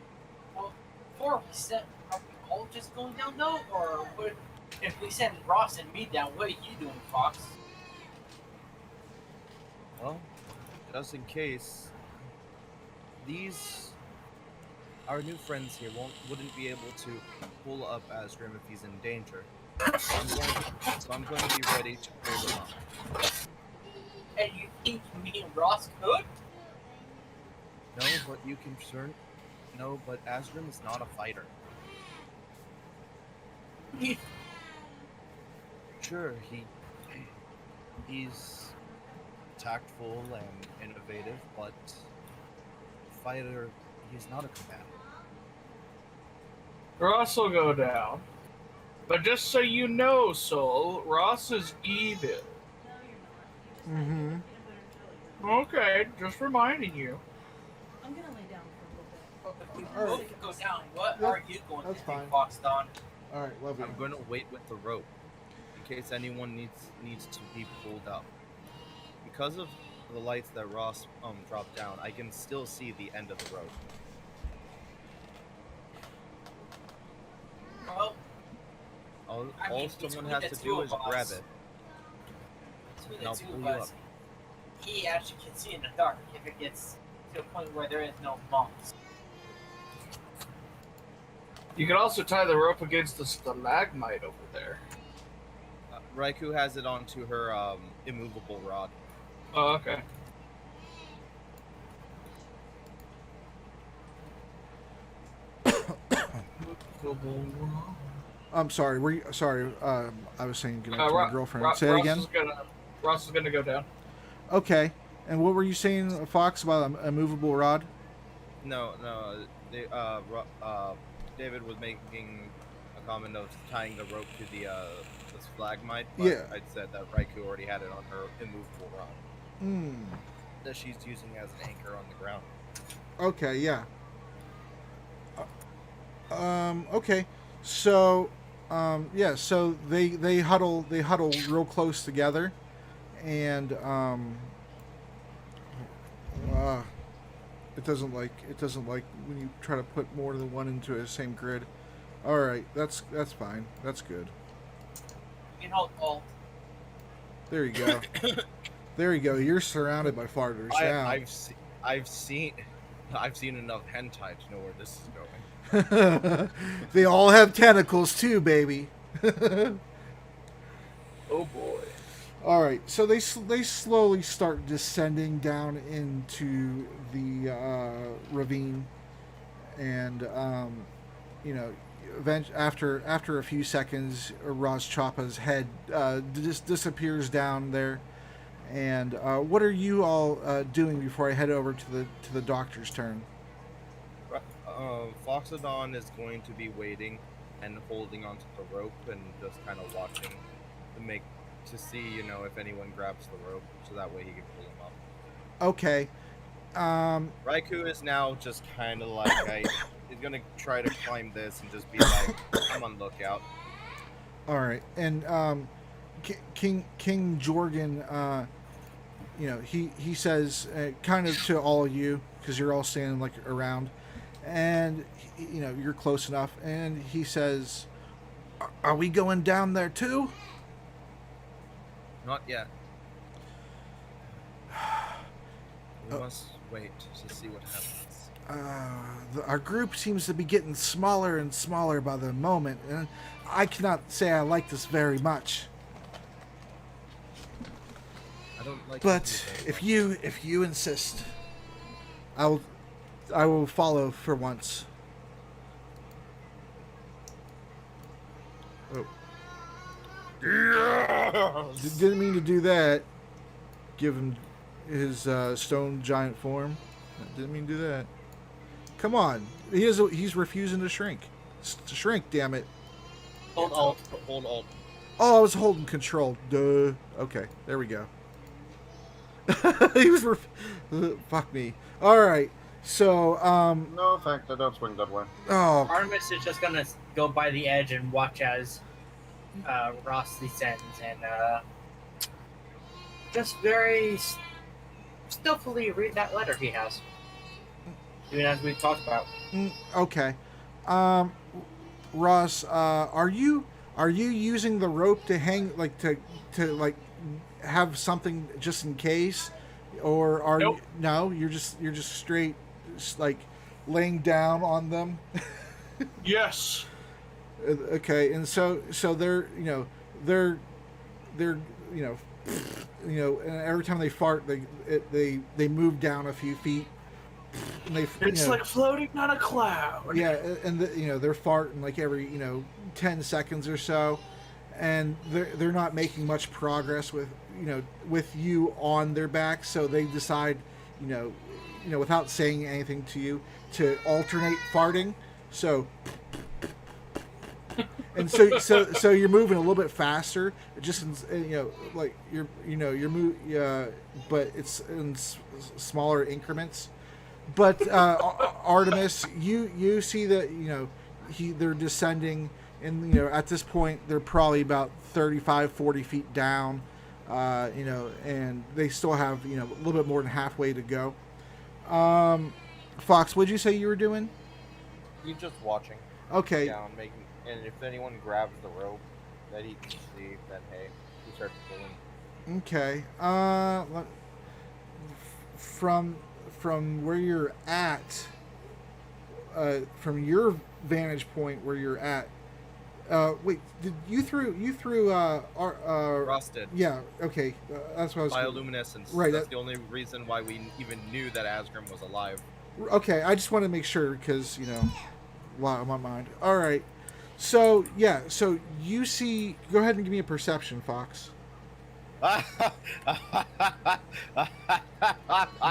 Well, before we said, are we all just going down though, or if we send Ross and me down, what are you doing, Fox? Well, just in case, our new friends here wouldn't be able to pull up Asgrim if he's in danger. So I'm going to be ready to pull them up. And you think me and Ross could? No, but Asgrim is not a fighter. Sure, he's tactful and innovative, but fighter, he's not a combatant. Ross will go down. But just so you know, Soul, Ross is evil. Mm-hmm. Okay, just reminding you. I'm gonna lay down for a little bit. If we Alright. both go down, what Yeah, are you going that's to fine. do, Fox Don? All right, love you. I'm going to wait with the rope in case anyone needs to be pulled up. Because of the lights that Ross dropped down, I can still see the end of the rope. Well, All I mean, someone between has the to two do of is grab us. it. between And I'll the two pull of you us, he actually can see in the dark if it gets to a point where there is no bumps. You can also tie the rope against the stalagmite over there. Raikou has it onto her immovable rod. Oh, okay. I'm sorry. Were you sorry? I was saying goodnight to Ro- my girlfriend. Ro- Say it Ross again. Ross is gonna go down. Okay. And what were you saying, Fox, about a movable rod? No, David was making a comment of tying the rope to the stalagmite, but Yeah. I'd said that Raikou already had it on her immovable rod Hmm. that she's using as an anchor on the ground. Okay. Yeah. Okay. So, yeah. So they huddle real close together, and It doesn't like when you try to put more than one into the same grid. All right, that's fine. That's good. You can hold Alt. There you go. There you go. You're surrounded by farters now. I've seen enough hentai to know where this is going. They all have tentacles too, baby. Oh boy. All right, so they slowly start descending down into the ravine, and you know, after a few seconds, Ras Choppa's head disappears down there. And what are you all doing before I head over to the doctor's turn? Foxodon is going to be waiting and holding onto the rope and just kind of watching to see, you know, if anyone grabs the rope, so that way he can pull him up. Okay. Raikou is now just kind of like, he's gonna try to climb this and just be like, I'm on lookout. All right, and King Jorgen, you know, he says kind of to all of you, because you're all standing like around, and you know you're close enough, and he says, "Are we going down there too?" Not yet. We must wait to see what happens. Our group seems to be getting smaller and smaller by the moment, and I cannot say I like this very much. I don't like. But if you insist, I will follow for once. Oh. Didn't mean to do that. Give him his stone giant form. Didn't mean to do that. Come on, he's refusing to shrink. Shrink, damn it. Hold Alt. Hold Alt. Oh, I was holding control. Duh. Okay, there we go. He was fuck me. All right. So No, thanks. I don't swing that way. oh, Artemis is just gonna go by the edge and watch as Ross descends and just very stealthily read that letter he has. Even as we talked about. okay. Ross, are you using the rope to hang, like to like have something just in case, or are Nope. you? No, you're just straight, like laying down on them. Yes. Okay, and so they're they're and every time they fart, they move down a few feet. And they, It's like floating on a cloud. yeah, and they're farting like every 10 seconds or so, and they're not making much progress with you on their back, so they decide without saying anything to you to alternate farting. So and so you're moving a little bit faster, just like you're but it's in smaller increments. But Artemis, you see that they're descending, and at this point they're probably about 35-40 feet down, and they still have a little bit more than halfway to go. Fox, what'd you say you were doing? He's just watching. Okay. Down, and if anyone grabs the rope that he can see, then hey, he starts pulling. Okay. From where you're at, from your vantage point where you're at. Wait, did you threw Ross did. Yeah. Okay. That's what I was. Bioluminescence. Right. That's the only reason why we even knew that Asgrim was alive. Okay. I just want to make sure because wow, my mind. All right. So yeah. So you see. Go ahead and give me a perception, Fox.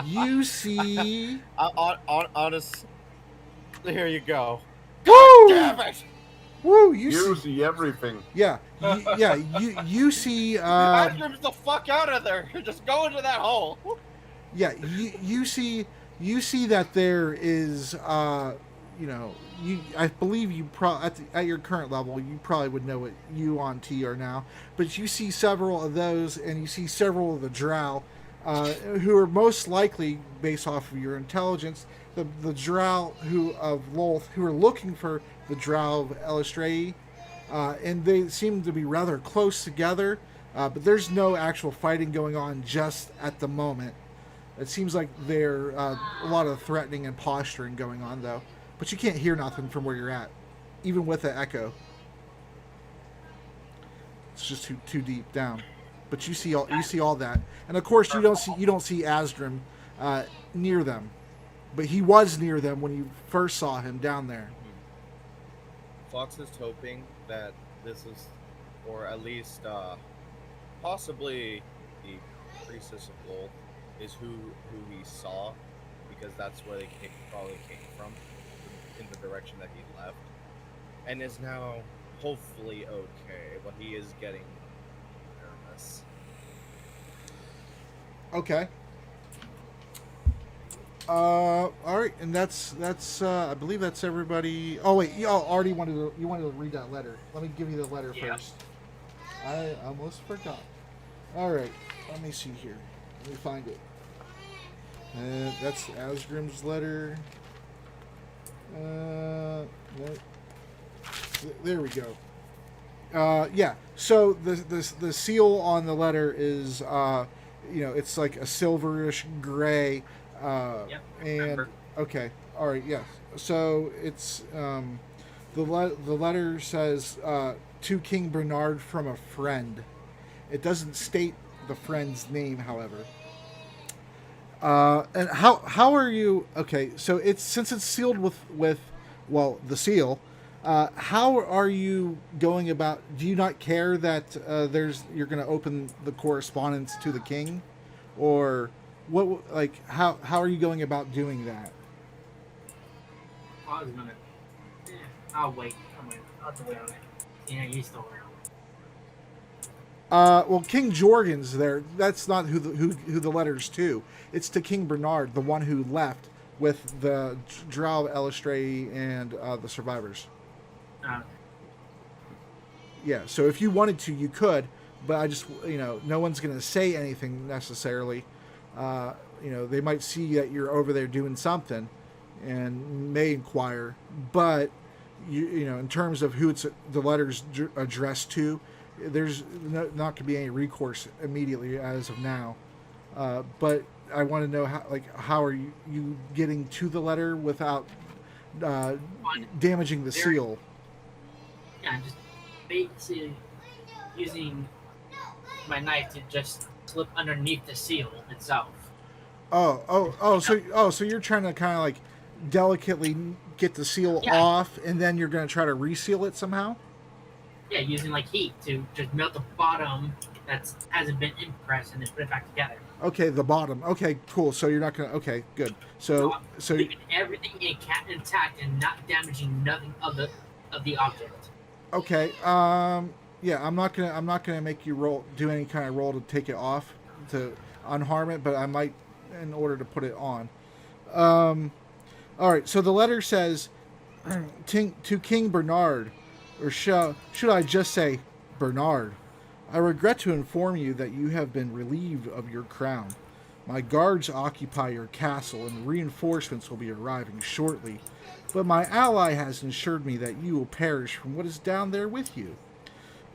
You see. Honest. Here you go. Woo! Damn it! Woo! You see everything. Yeah. You see. Asgrim's the fuck out of there! Just go into that hole. Yeah. You see that there is. I believe you at your current level, you probably would know what you on T are now, but you see several of those, and you see several of the drow who are most likely, based off of your intelligence, the Drow of Lolth, who are looking for the Drow of Elistrae, and they seem to be rather close together, but there's no actual fighting going on just at the moment. It seems like there's a lot of threatening and posturing going on, though. But you can't hear nothing from where you're at, even with the echo. It's just too deep down. But you see all that, and of course you don't see Asdrim near them, but he was near them when you first saw him down there. Fox is hoping that this is, or at least possibly the priestess of Lolth is who he saw, because that's where they probably came from, in the direction that he left, and is now hopefully okay, but he is getting nervous. Okay. All right, and that's I believe that's everybody. Oh wait, you already wanted to read that letter. Let me give you the letter first. I almost forgot. All right, let me see here. Let me find it. That's Asgrim's letter. There we go. Yeah. So the seal on the letter is it's like a silverish gray. Yep, and remember. okay, all right, yes. So it's the letter says to King Bernard from a friend. It doesn't state the friend's name, however. And how are you? Okay, so since it's sealed with the seal. How are you going about? Do you not care that you're going to open the correspondence to the king, or what? Like how are you going about doing that? I was gonna. I'll wait. I'll have to wait on it. Yeah, he's still around. Well, King Jorgen's there. That's not who the letter's to. It's to King Bernard, the one who left with the Drow of Elistrae and the survivors. Yeah, so if you wanted to, you could, but I just, no one's going to say anything necessarily. They might see that you're over there doing something and may inquire, but, in terms of who the letter's addressed to, there's not going to be any recourse immediately as of now. But I want to know how are you getting to the letter without damaging the seal? Yeah, just basically using my knife to just slip underneath the seal itself. So you're trying to kind of like delicately get the seal off, and then you're going to try to reseal it somehow? Yeah, using like heat to just melt the bottom that hasn't been impressed and then put it back together. Okay, the bottom. Okay, cool. So you're not going to... Okay, good. So leaving everything intact and not damaging nothing of the object. Okay. Yeah, I'm not gonna make you do any kind of roll to take it off to unharm it, but I might in order to put it on. All right. So the letter says to King Bernard, or should I just say Bernard? I regret to inform you that you have been relieved of your crown. My guards occupy your castle, and reinforcements will be arriving shortly. But my ally has assured me that you will perish from what is down there with you.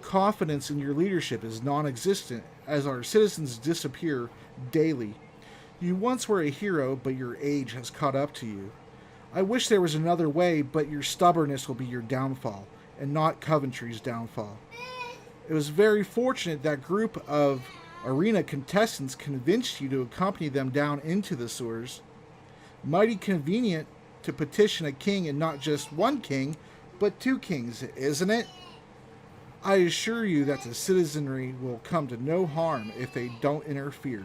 Confidence in your leadership is non-existent, as our citizens disappear daily. You once were a hero, but your age has caught up to you. I wish there was another way, but your stubbornness will be your downfall, and not Coventry's downfall. It was very fortunate that group of arena contestants convinced you to accompany them down into the sewers. Mighty convenient to petition a king, and not just one king, but two kings, isn't it? I assure you that the citizenry will come to no harm if they don't interfere.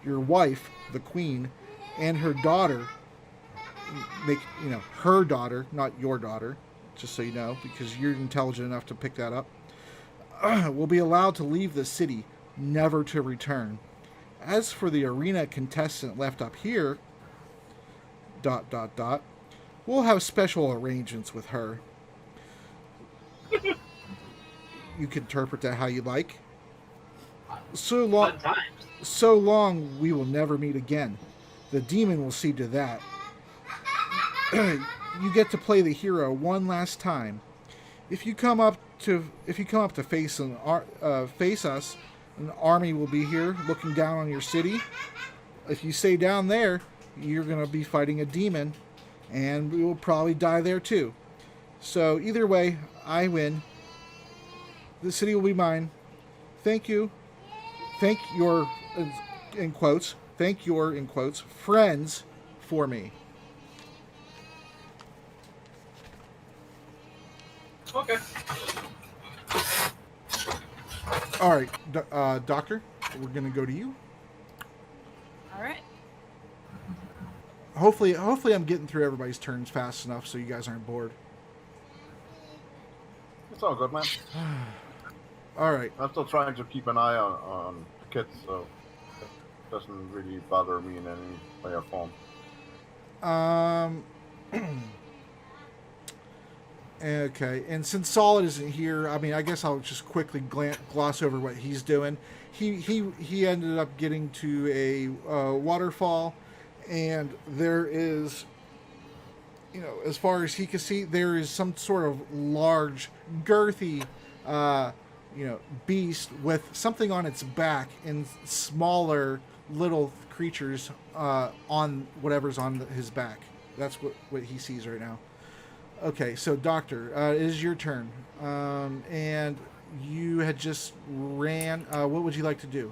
Your wife, the queen, and her daughter, her daughter, not your daughter, just so you know, because you're intelligent enough to pick that up, will be allowed to leave the city, never to return. As for the arena contestant left up here, ... we'll have special arrangements with her. You can interpret that how you like. So long. Fun times. so long we will never meet again. The demon will see to that. You get to play the hero one last time. If you come up to face us, an army will be here looking down on your city. If you stay down there, you're going to be fighting a demon, and we will probably die there too. So either way, I win. The city will be mine. Thank you. Thank your, in quotes, friends for me. Okay. All right, Doctor, we're going to go to you. All right. Hopefully I'm getting through everybody's turns fast enough so you guys aren't bored. It's all good, man. All right. I'm still trying to keep an eye on kids, so it doesn't really bother me in any way or form. Okay, and since Solid isn't here, I mean, I guess I'll just quickly gloss over what he's doing. He ended up getting to a waterfall, and there is, as far as he can see, there is some sort of large, girthy, beast with something on its back and smaller little creatures on whatever's on his back. That's what he sees right now. Okay, so Doctor, it is your turn. And you had just ran. What would you like to do?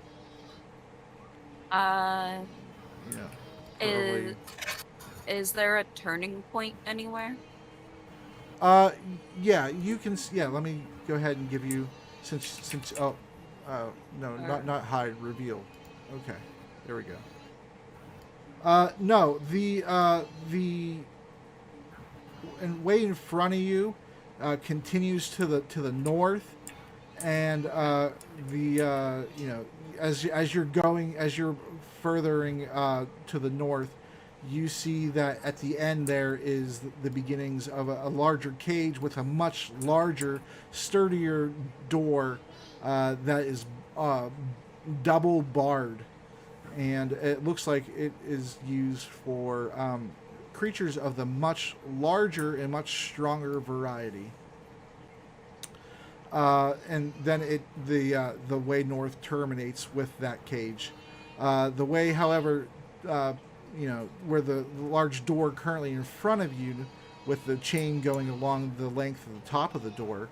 Is there a turning point anywhere? Yeah, you can. Yeah, let me go ahead and give you since. No, not hide, reveal. Okay, there we go. No, the and way in front of you continues to the north, and as you're furthering to the north, you see that at the end there is the beginnings of a larger cage with a much larger, sturdier door that is double barred, and it looks like it is used for creatures of the much larger and much stronger variety. And then the way north terminates with that cage. The way, however, where the large door currently in front of you, with the chain going along the length of the top of the door,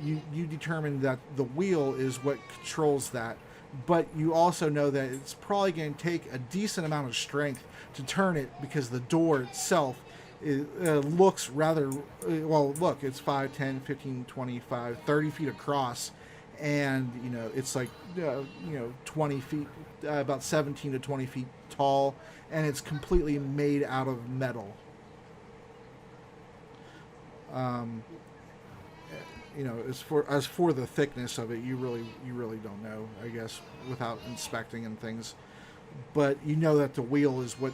you determine that the wheel is what controls that. But you also know that it's probably going to take a decent amount of strength to turn it, because the door itself looks rather, look, it's 5, 10, 15, 25, 30 feet across, and it's like 20 feet, about 17 to 20 feet tall, and it's completely made out of metal. As for the thickness of it, you really don't know, I guess, without inspecting and things. But you know that the wheel is what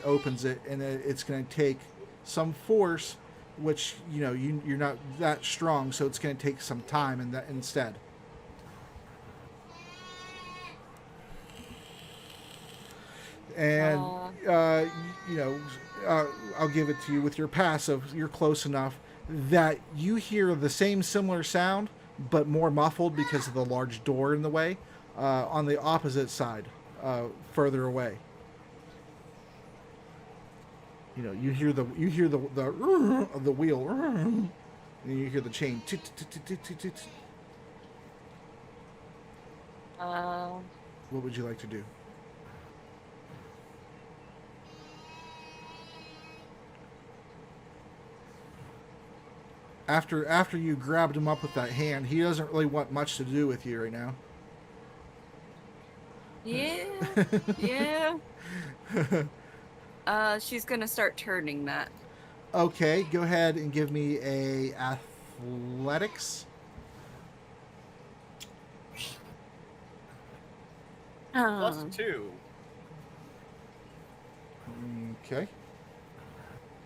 opens it, and it's going to take some force, which you're not that strong, so it's going to take some time in that instead. And I'll give it to you with your passive. You're close enough that you hear the same similar sound, but more muffled because of the large door in the way, on the opposite side, further away. You hear the wheel, and you hear the chain. What would you like to do? After you grabbed him up with that hand, he doesn't really want much to do with you right now. Yeah. She's gonna start turning that. Okay, go ahead and give me a athletics. +2. Okay.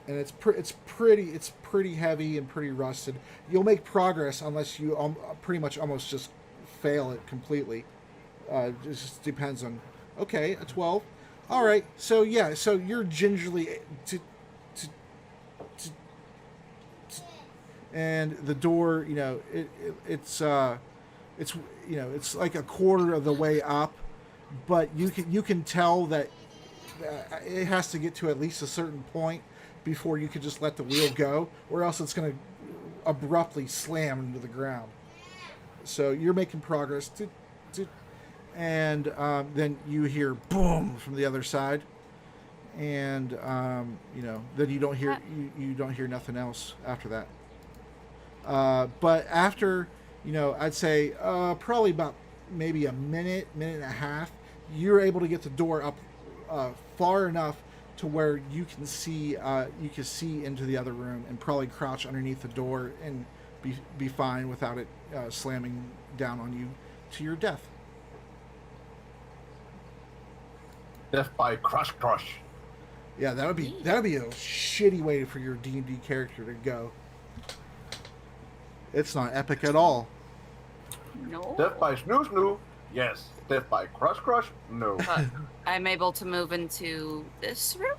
And it's pretty heavy and pretty rusted. You'll make progress unless you pretty much almost just fail it completely. It just depends on. Okay, a 12. All right. So yeah. So you're gingerly and the door. You know, it's it's like a quarter of the way up, but you can tell that it has to get to at least a certain point before you can just let the wheel go, or else it's going to abruptly slam into the ground. So you're making progress, and then you hear boom from the other side, and then you don't hear you don't hear nothing else after that. But after I'd say probably about maybe a minute and a half, you're able to get the door up far enough to where you can see into the other room and probably crouch underneath the door and be fine without it slamming down on you to your death. Death by crush. Yeah, that would be a shitty way for your D&D character to go. It's not epic at all. No. Death by snoo. Yes. Death by crush. No. I'm able to move into this room,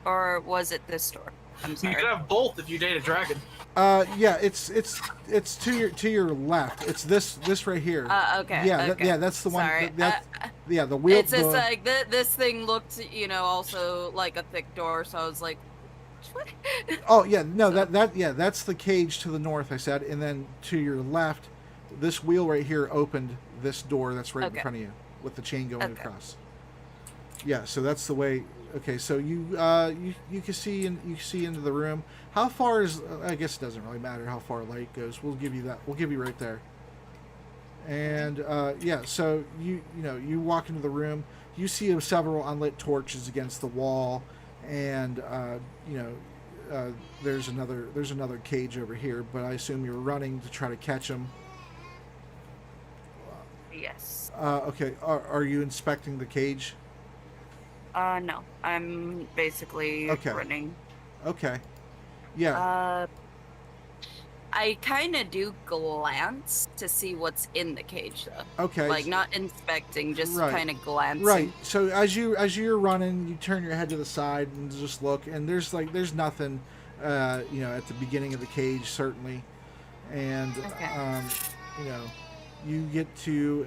or was it this door? I'm You sorry. could have both if you date a dragon. Yeah, it's to your left. It's this right here. Okay. Yeah, okay. that's the one. Sorry. Yeah, the wheel. It's just like this thing looked, also like a thick door, so I was like, what? Oh yeah, no, that's the cage to the north. I said, and then to your left, this wheel right here opened this door that's right in front of you with the chain going across. Yeah, so that's the way. Okay, so you can see into the room. How far is? I guess it doesn't really matter how far light goes. We'll give you that. We'll give you right there. And yeah, so you walk into the room. You see several unlit torches against the wall, and there's another cage over here. But I assume you're running to try to catch them. Yes. Okay. Are you inspecting the cage? No. I'm basically running. Okay. Yeah. I kind of do glance to see what's in the cage, though. Okay. Like, not inspecting, just kind of glancing. Right. So as you're running, you turn your head to the side and just look, and there's nothing, at the beginning of the cage certainly, and you get to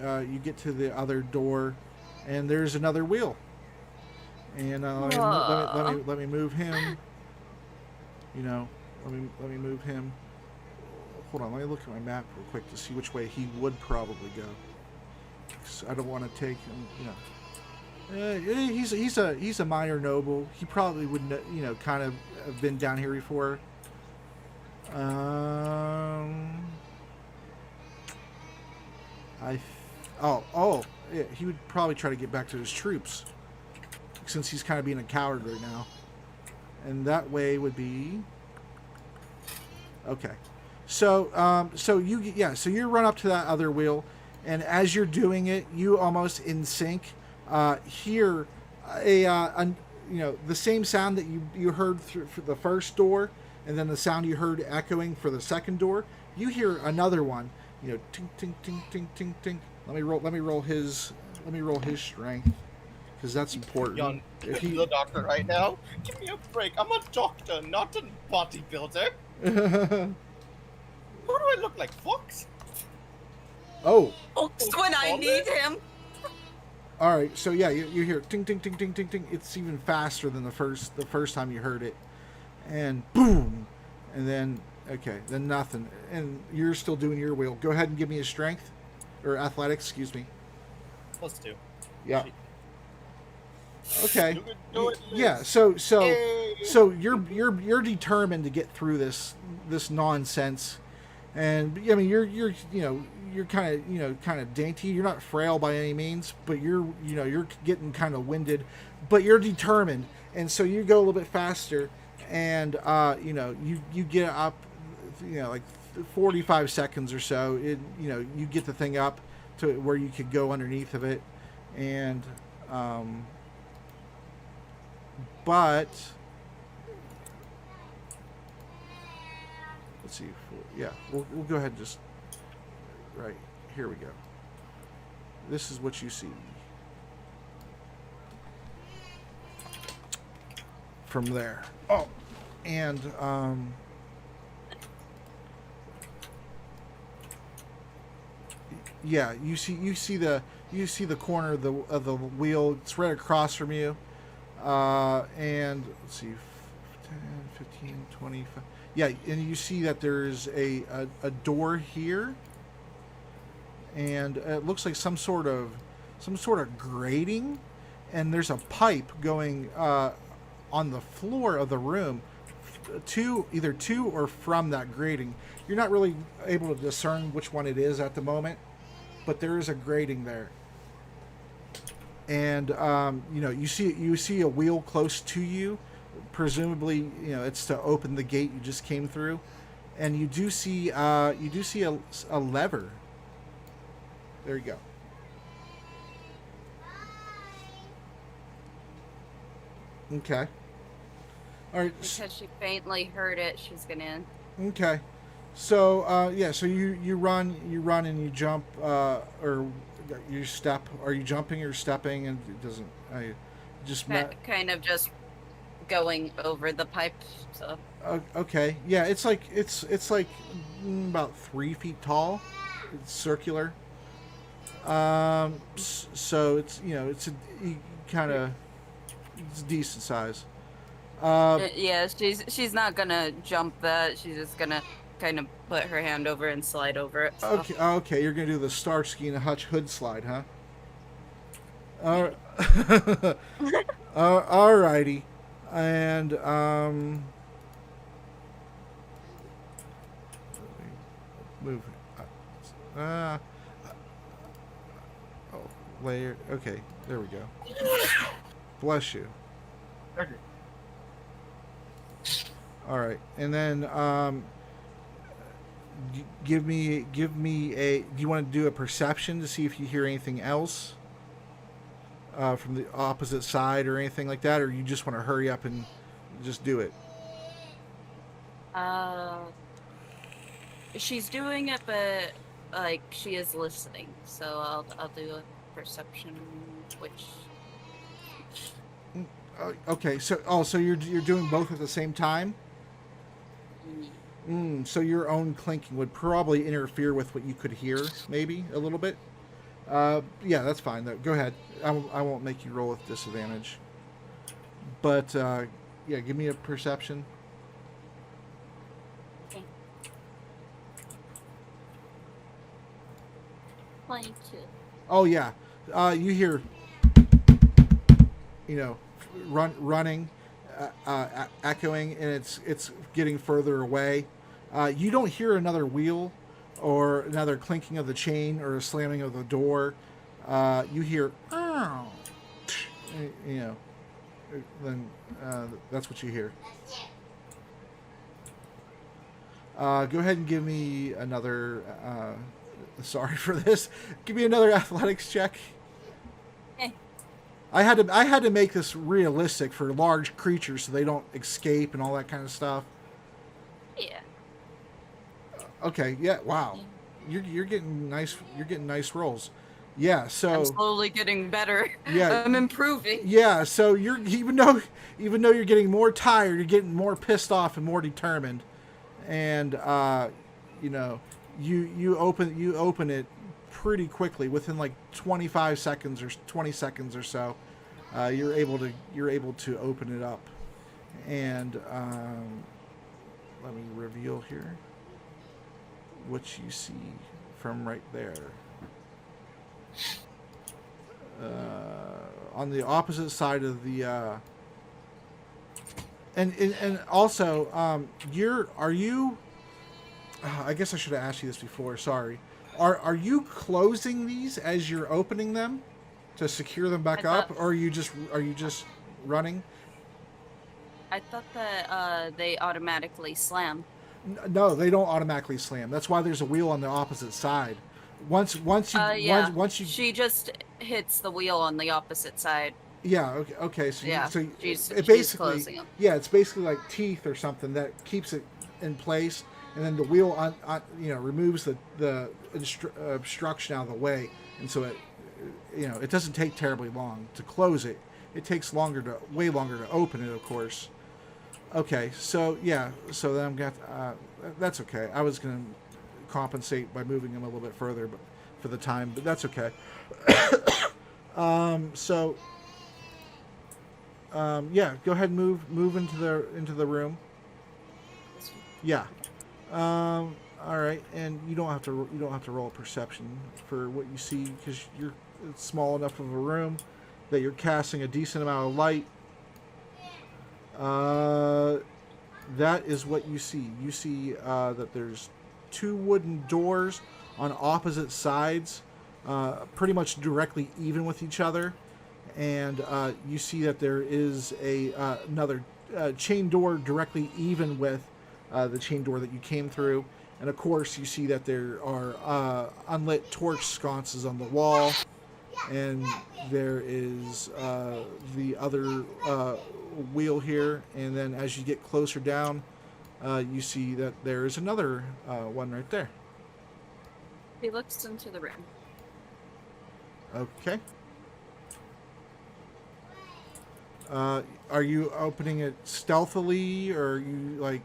the other door, and there's another wheel, and let me move him. Let me move him. Hold on, let me look at my map real quick to see which way he would probably go. 'Cause I don't want to take him, he's a minor noble. He probably would, kind of have been down here before. Yeah, he would probably try to get back to his troops, since he's kind of being a coward right now. And that way would be okay. So you run up to that other wheel, and as you're doing it, you almost in sync hear the same sound that you heard for the first door, and then the sound you heard echoing for the second door. You hear another one, ting ting ting ting ting ting. Let me roll his strength, because that's important. If he's the doctor right now, give me a break. I'm a doctor, not a bodybuilder. Who do I look like, Fox? Oh. Fox when I need him. All right, so yeah, you hear ting ting ting ting ting ting. It's even faster than the first time you heard it, and boom, and then then nothing, and you're still doing your wheel. Go ahead and give me a strength, or athletics, excuse me. +2. Yeah. Okay. Do it, Yeah. So you're determined to get through this nonsense, and I mean you're kind of dainty. You're not frail by any means, but you're getting kind of winded, but you're determined, and so you go a little bit faster, and you get up, like 45 seconds or so. You get the thing up to where you could go underneath of it, and but let's see. Yeah, we'll go ahead and just right here we go. This is what you see from there. Oh, and yeah, you see the corner of the wheel. It's right across from you. And let's see, 10, 15, 25. Yeah, and you see that there's a door here, and it looks like some sort of grating, and there's a pipe going on the floor of the room, either to or from that grating. You're not really able to discern which one it is at the moment, but there is a grating there. And you see a wheel close to you, presumably it's to open the gate you just came through, and you do see a lever. There you go. Okay. All right. Because she faintly heard it, she's gonna. Okay. So so you run and you jump, or you step. Are you jumping or stepping? And it doesn't. I just Kind of just going over the pipe. So. Okay. Yeah. It's like about 3 feet tall. It's circular. So it's it's it's decent size. Yeah, she's not gonna jump that. She's just gonna kind of put her hand over and slide over it. So. Okay. You're gonna do the Starsky and Hutch hood slide, huh? Alrighty, and move. Layer. Okay, there we go. Bless you. Okay. All right, and then give me a. Do you want to do a perception to see if you hear anything else from the opposite side or anything like that, or you just want to hurry up and just do it? She's doing it, but like she is listening. So I'll do a perception, which. Okay, so you're doing both at the same time. So your own clinking would probably interfere with what you could hear, maybe a little bit. Yeah, that's fine. Though. Go ahead. I won't make you roll with disadvantage. But yeah, give me a perception. Okay. 22. Oh yeah, you hear, running, echoing, and it's getting further away. You don't hear another wheel or another clinking of the chain or a slamming of the door. You hear, then that's what you hear. Go ahead and give me another. Sorry for this. Give me another athletics check. Okay. I had to make this realistic for large creatures so they don't escape and all that kind of stuff. Yeah. Okay. Yeah. Wow. You're getting nice. You're getting nice rolls. Yeah. So I'm slowly getting better. Yeah. I'm improving. Yeah. So you're even though you're getting more tired, you're getting more pissed off and more determined, and you open it pretty quickly within like 25 seconds or 20 seconds or so. You're able to open it up, and let me reveal here what you see from right there. On the opposite side of the and also are you I guess I should have asked you this before, sorry. Are you closing these as you're opening them to secure them back up, or are you just running? I thought that they automatically slam. No, they don't automatically slam. That's why there's a wheel on the opposite side. Once you She just hits the wheel on the opposite side. Yeah. Okay. So Yeah. she's She's closing them. Yeah, it's basically like teeth or something that keeps it in place, and then the wheel removes the obstruction out of the way, and so you know, it doesn't take terribly long to close it. It takes way longer to open it, of course. Okay, so yeah, so then I'm gonna. That's okay. I was gonna compensate by moving him a little bit further, but for the time, but that's okay. Yeah, go ahead and move into the room. Yeah. All right, and you don't have to roll a perception for what you see because it's small enough of a room that you're casting a decent amount of light. That is what you see. You see that there's 2 wooden doors on opposite sides, pretty much directly even with each other, and you see that there is another chain door directly even with the chain door that you came through. And of course, you see that there are unlit torch sconces on the wall, and there is the other wheel here. And then as you get closer down, you see that there is another one right there. He looks into the room. Okay. Are you opening it stealthily, or are you like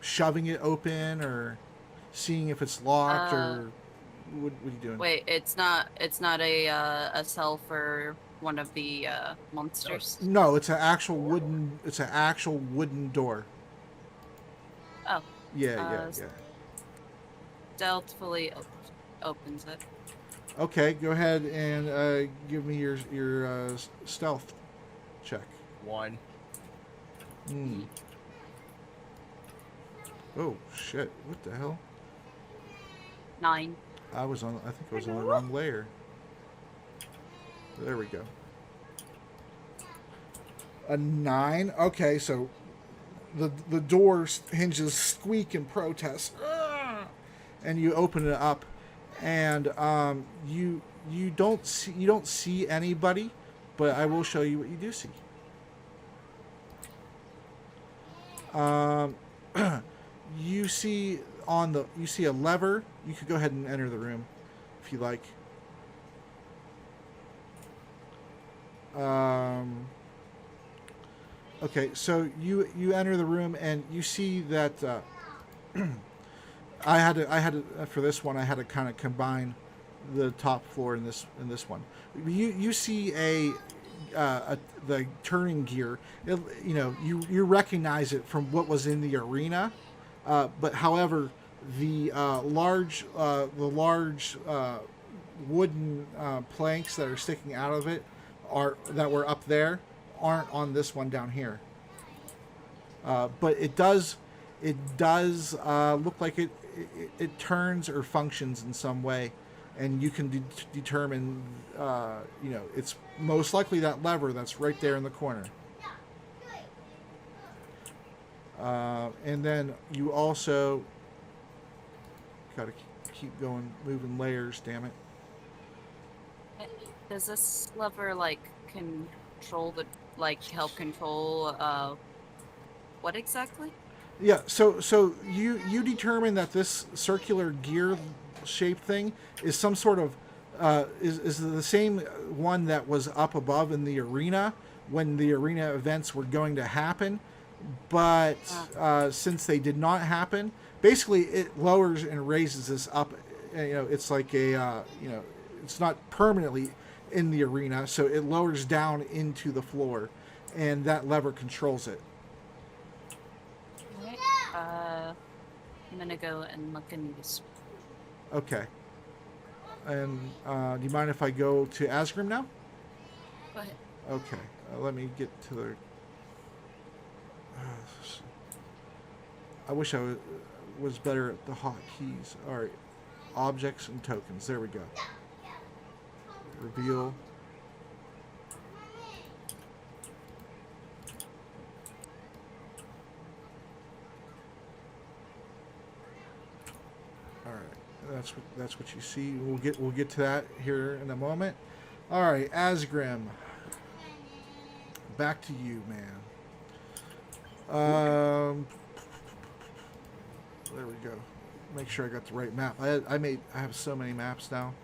shoving it open, or seeing if it's locked, or what are you doing? Wait, it's not a cell for one of the monsters. No, it's an actual wooden. It's an actual wooden door. Oh. Yeah. Stealthily opens it. Okay, go ahead and give me your stealth check. 1. Oh shit! What the hell? 9. I think I was on the wrong layer. There we go. A 9. Okay, so the door hinges squeak in protest, and you open it up, and you don't see anybody, but I will show you what you do see. You see a lever. You could go ahead and enter the room if you like. Okay, so you enter the room and you see that I had to for this one I had to kind of combine the top floor in this one. You see the turning gear. You recognize it from what was in the arena, but however, the large wooden planks that are sticking out of it that were up there aren't on this one down here. But it does look like it turns or functions in some way, and you can determine it's most likely that lever that's right there in the corner. And then you also gotta keep going, moving layers, damn it. Does this lever help control what exactly? Yeah, so you determine that this circular gear shaped thing is some sort of is the same one that was up above in the arena when the arena events were going to happen, but since they did not happen, basically it lowers and raises this up. It's like it's not permanently in the arena, so it lowers down into the floor, and that lever controls it. I'm gonna go and look in this. Okay. And do you mind if I go to Asgrim now? Go ahead. Okay. Let me get to the... I wish I was better at the hotkeys. Alright. Objects and tokens. There we go. Reveal. That's what you see. We'll get to that here in a moment. All right, Asgrim. Back to you, man. There we go. Make sure I got the right map. I have so many maps now.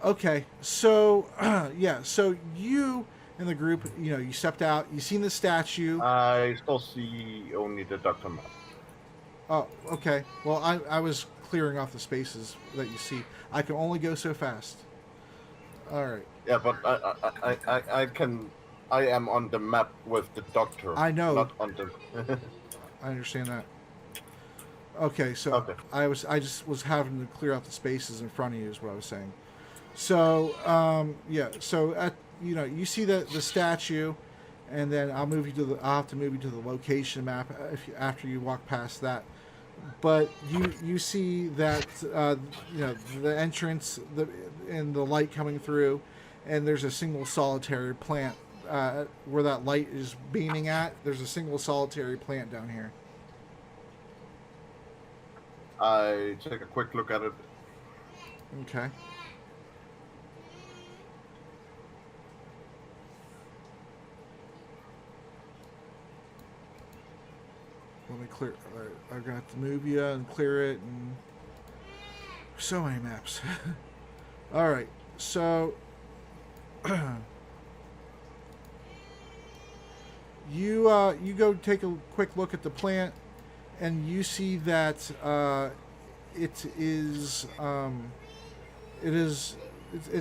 Okay, so yeah, so you and the group, you stepped out. You seen the statue. I still see only the doctor map. Oh, okay. Well, I was clearing off the spaces that you see. I can only go so fast. All right. Yeah, but I am on the map with the doctor. I know. Not on the. I understand that. Okay, so Okay. I just was having to clear out the spaces in front of you is what I was saying. So yeah, so you see the statue, and then I'll have to move you to the location map after you walk past that. But you see that the entrance and the light coming through, and there's a single solitary plant where that light is beaming at. There's a single solitary plant down here. I take a quick look at it. Okay. Let me clear. I'm gonna have to move you and clear it, and so many maps. All right, so you go take a quick look at the plant, and you see that it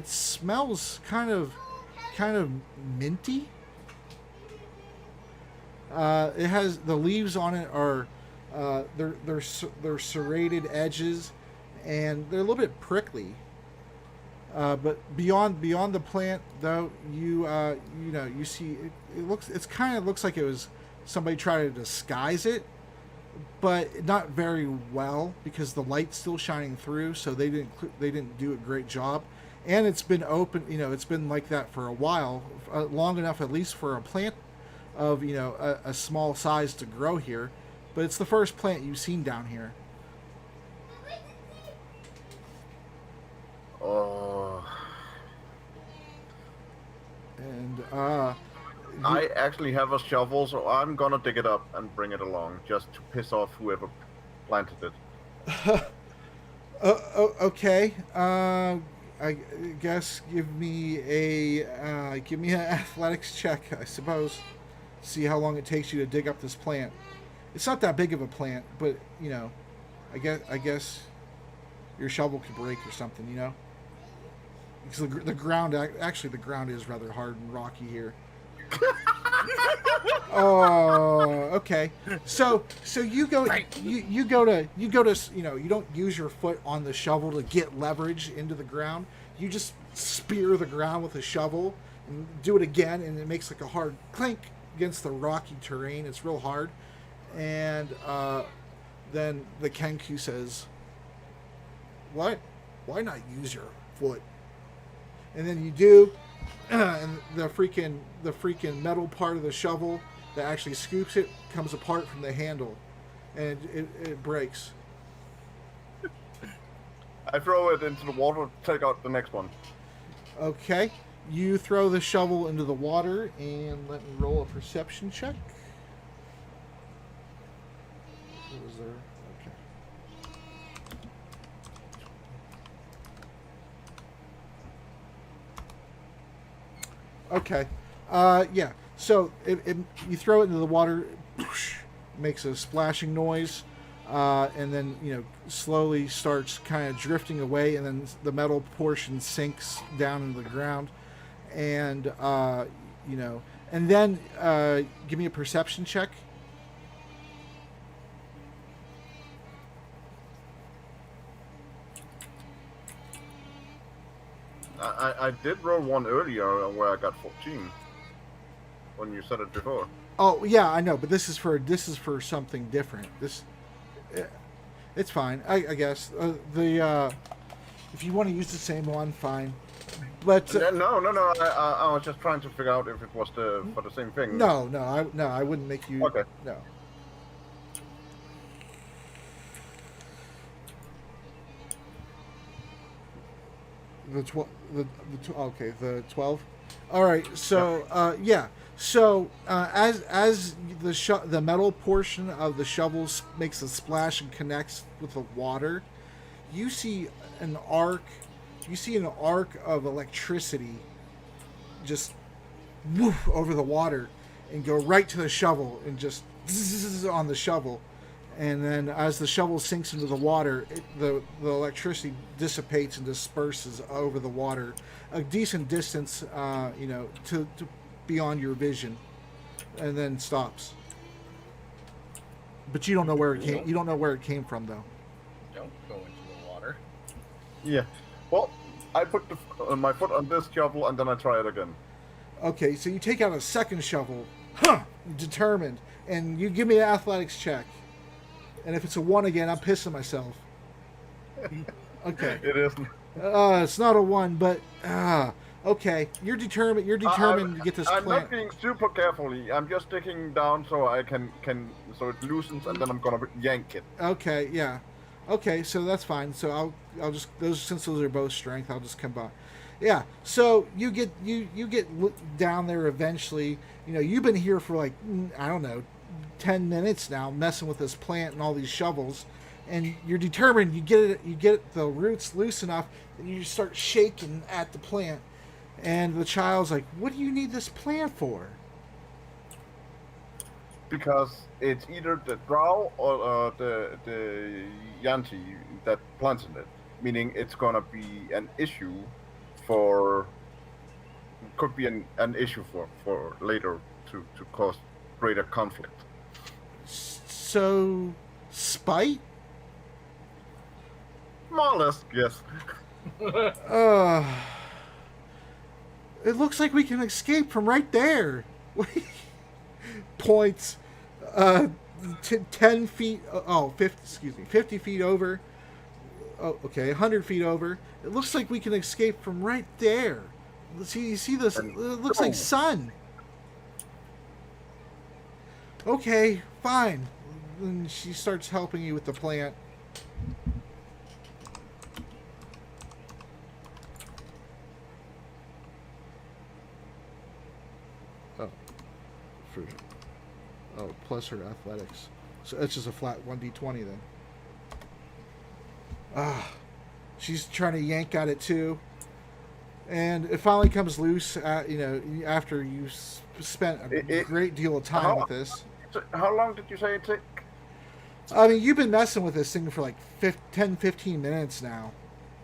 smells kind of minty. It has the leaves on it are they're serrated edges, and they're a little bit prickly. But beyond the plant, though, you see it kind of looks like it was somebody tried to disguise it, but not very well because the light's still shining through. So they didn't do a great job, and it's been open. It's been like that for a while, long enough at least for a plant of a small size to grow here, but it's the first plant you've seen down here. Oh. And I actually have a shovel, so I'm gonna dig it up and bring it along, just to piss off whoever planted it. Okay. I guess give me an athletics check, I suppose. See how long it takes you to dig up this plant. It's not that big of a plant, but I guess your shovel could break or something, because the ground the ground is rather hard and rocky here. Oh, okay. So you go you go to you don't use your foot on the shovel to get leverage into the ground. You just spear the ground with a shovel and do it again, and it makes like a hard clink against the rocky terrain. It's real hard. And then the Kenku says, "What? Why not use your foot?" And then you do, and the freaking metal part of the shovel that actually scoops it comes apart from the handle, and it breaks. I throw it into the water, take out the next one. Okay, you throw the shovel into the water, and let me roll a perception check. What was there? Okay. Yeah. So you throw it into the water, makes a splashing noise, and then slowly starts kind of drifting away, and then the metal portion sinks down into the ground, and and then give me a perception check. I did roll one earlier where I got 14 when you said it before. Oh yeah, I know, but this is for something different. It's fine, I guess. If you want to use the same one, fine. But No. I was just trying to figure out if it was for the same thing. No, I wouldn't make you. Okay. No. The 12. All right. So yeah. So as the metal portion of the shovel makes a splash and connects with the water, you see an arc you see an arc of electricity just woof over the water and go right to the shovel and just zzz on the shovel. And then as the shovel sinks into the water, the electricity dissipates and disperses over the water a decent distance, to beyond your vision, and then stops. But you don't know where it came. You don't know where it came from, though. Don't go into the water. Yeah. Well, I put my foot on this shovel and then I try it again. Okay, so you take out a second shovel, determined, and you give me an athletics check. And if it's a 1 again, I'm pissing myself. Okay. It isn't. It's not a 1, but okay. You're determined. You're determined to get this I'm plant. not being super carefully. I'm just sticking down so I can so it loosens and then I'm gonna yank it. Okay, yeah. Okay, so that's fine. So I'll just since those are both strength, I'll just combine. Yeah. So you get down there eventually. You've been here for like I don't know, 10 minutes now, messing with this plant and all these shovels, and you're determined. You get the roots loose enough that you start shaking at the plant, and the child's like, "What do you need this plant for?" Because it's either the drow or the Yanti that planted it, meaning it's gonna be an issue could be an issue for later to cause greater conflict. So, spite? More or less, yes. It looks like we can escape from right there. Points 10 feet, 50 feet over. Oh, okay, 100 feet over. It looks like we can escape from right there. You see this? It looks like sun. Okay, fine. And she starts helping you with the plant. Plus her athletics. So it's just a flat 1d20 then. She's trying to yank at it too. And it finally comes loose, after you spent a great deal of time with this. How long did you say it took? I mean, you've been messing with this thing for like 10, 15 minutes now.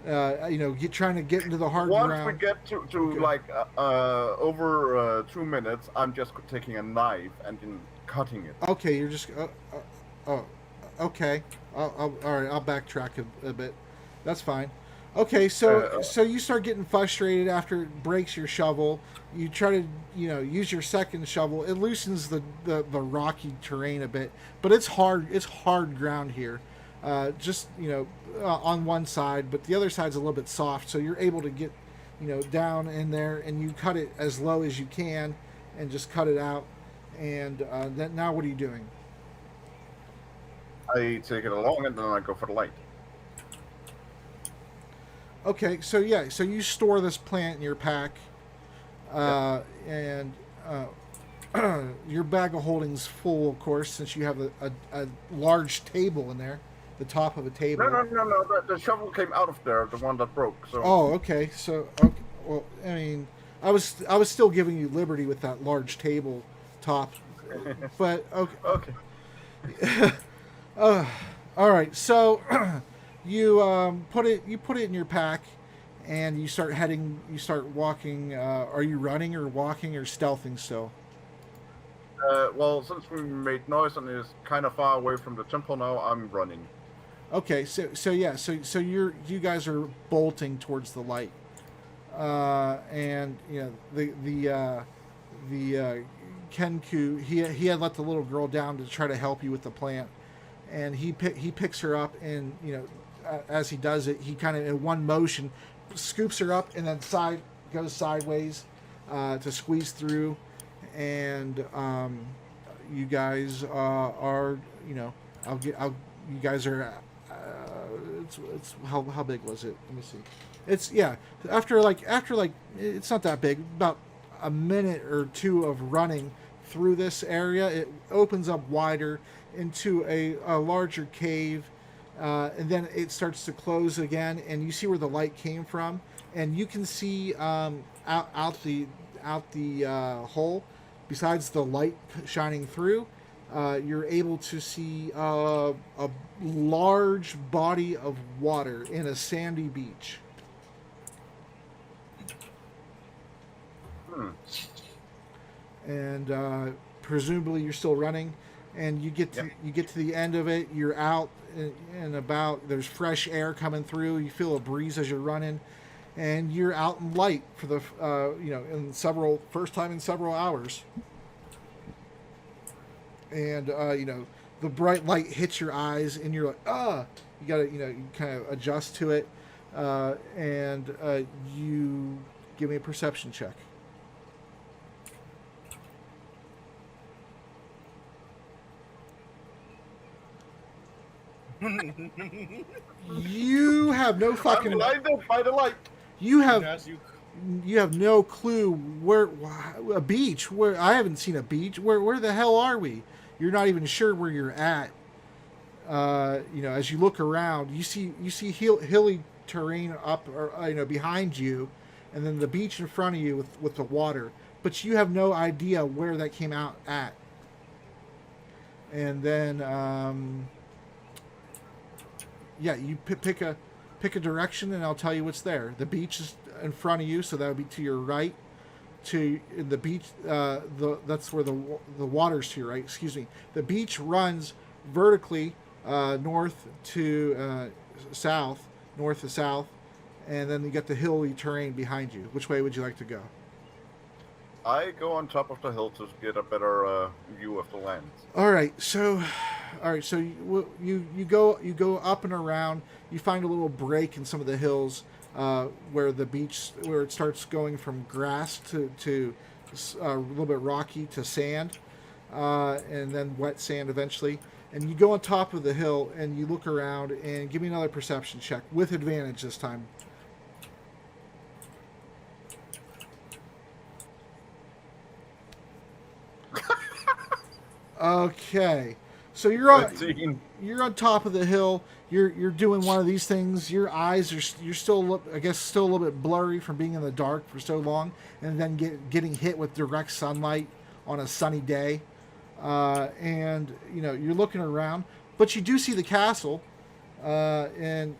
Trying to get into the hard ground. Once we get to like over 2 minutes, I'm just taking a knife and then cutting it. Okay, you're just okay. All right. I'll backtrack a bit. That's fine. Okay, so you start getting frustrated after it breaks your shovel. You try to use your second shovel. It loosens the rocky terrain a bit, but it's hard. It's hard ground here. On one side, but the other side's a little bit soft, so you're able to get down in there, and you cut it as low as you can and just cut it out. And then now what are you doing? I take it along and then I go for the light. Okay, so you store this plant in your pack, and your bag of holding's full, of course, since you have a large table in there, the top of a table. No. The shovel came out of there, the one that broke. So. Oh, okay. So, okay. Well, I mean, I was still giving you liberty with that large table top, but okay. Okay. All right. So. You put it in your pack, and you start walking. Are you running or walking or stealthing still? Well, since we made noise and it's kind of far away from the temple now, I'm running. Okay, so you guys are bolting towards the light, and the Kenku he had let the little girl down to try to help you with the plant, and he picks her up, and as he does it, he kind of in one motion scoops her up and then goes sideways to squeeze through, and you guys are you guys are it's how big was it? Let me see. It's after like it's not that big. About a minute or two of running through this area, it opens up wider into a larger cave. and then it starts to close again, and you see where the light came from, and you can see out the hole. Besides the light shining through, you're able to see a large body of water in a sandy beach. And presumably you're still running, and you get to the end of it. You're out and about. There's fresh air coming through. You feel a breeze as you're running, and you're out in light for the first time in several hours. And the bright light hits your eyes, and you're like, you gotta, you kind of adjust to it, and you give me a perception check. You have no I'm fucking. blinded by the light. You have As you you have no clue where a beach. Where I haven't seen a beach. Where the hell are we? You're not even sure where you're at. As you look around, you see hilly terrain up or behind you, and then the beach in front of you with the water. But you have no idea where that came out at. And then you pick a direction, and I'll tell you what's there. The beach is in front of you, so that would be to your right. To the beach, that's where the water's to your right. Excuse me. The beach runs vertically north to south, and then you get the hilly terrain behind you. Which way would you like to go? I go on top of the hill to get a better view of the land. All right, so you go up and around. You find a little break in some of the hills where the beach, where it starts going from grass to a little bit rocky to sand, and then wet sand eventually. And you go on top of the hill and you look around, and give me another perception check with advantage this time. Okay, so you're on top of the hill. You're doing one of these things. Your eyes you're still, I guess, still a little bit blurry from being in the dark for so long, and then getting hit with direct sunlight on a sunny day, and you're looking around, but you do see the castle, and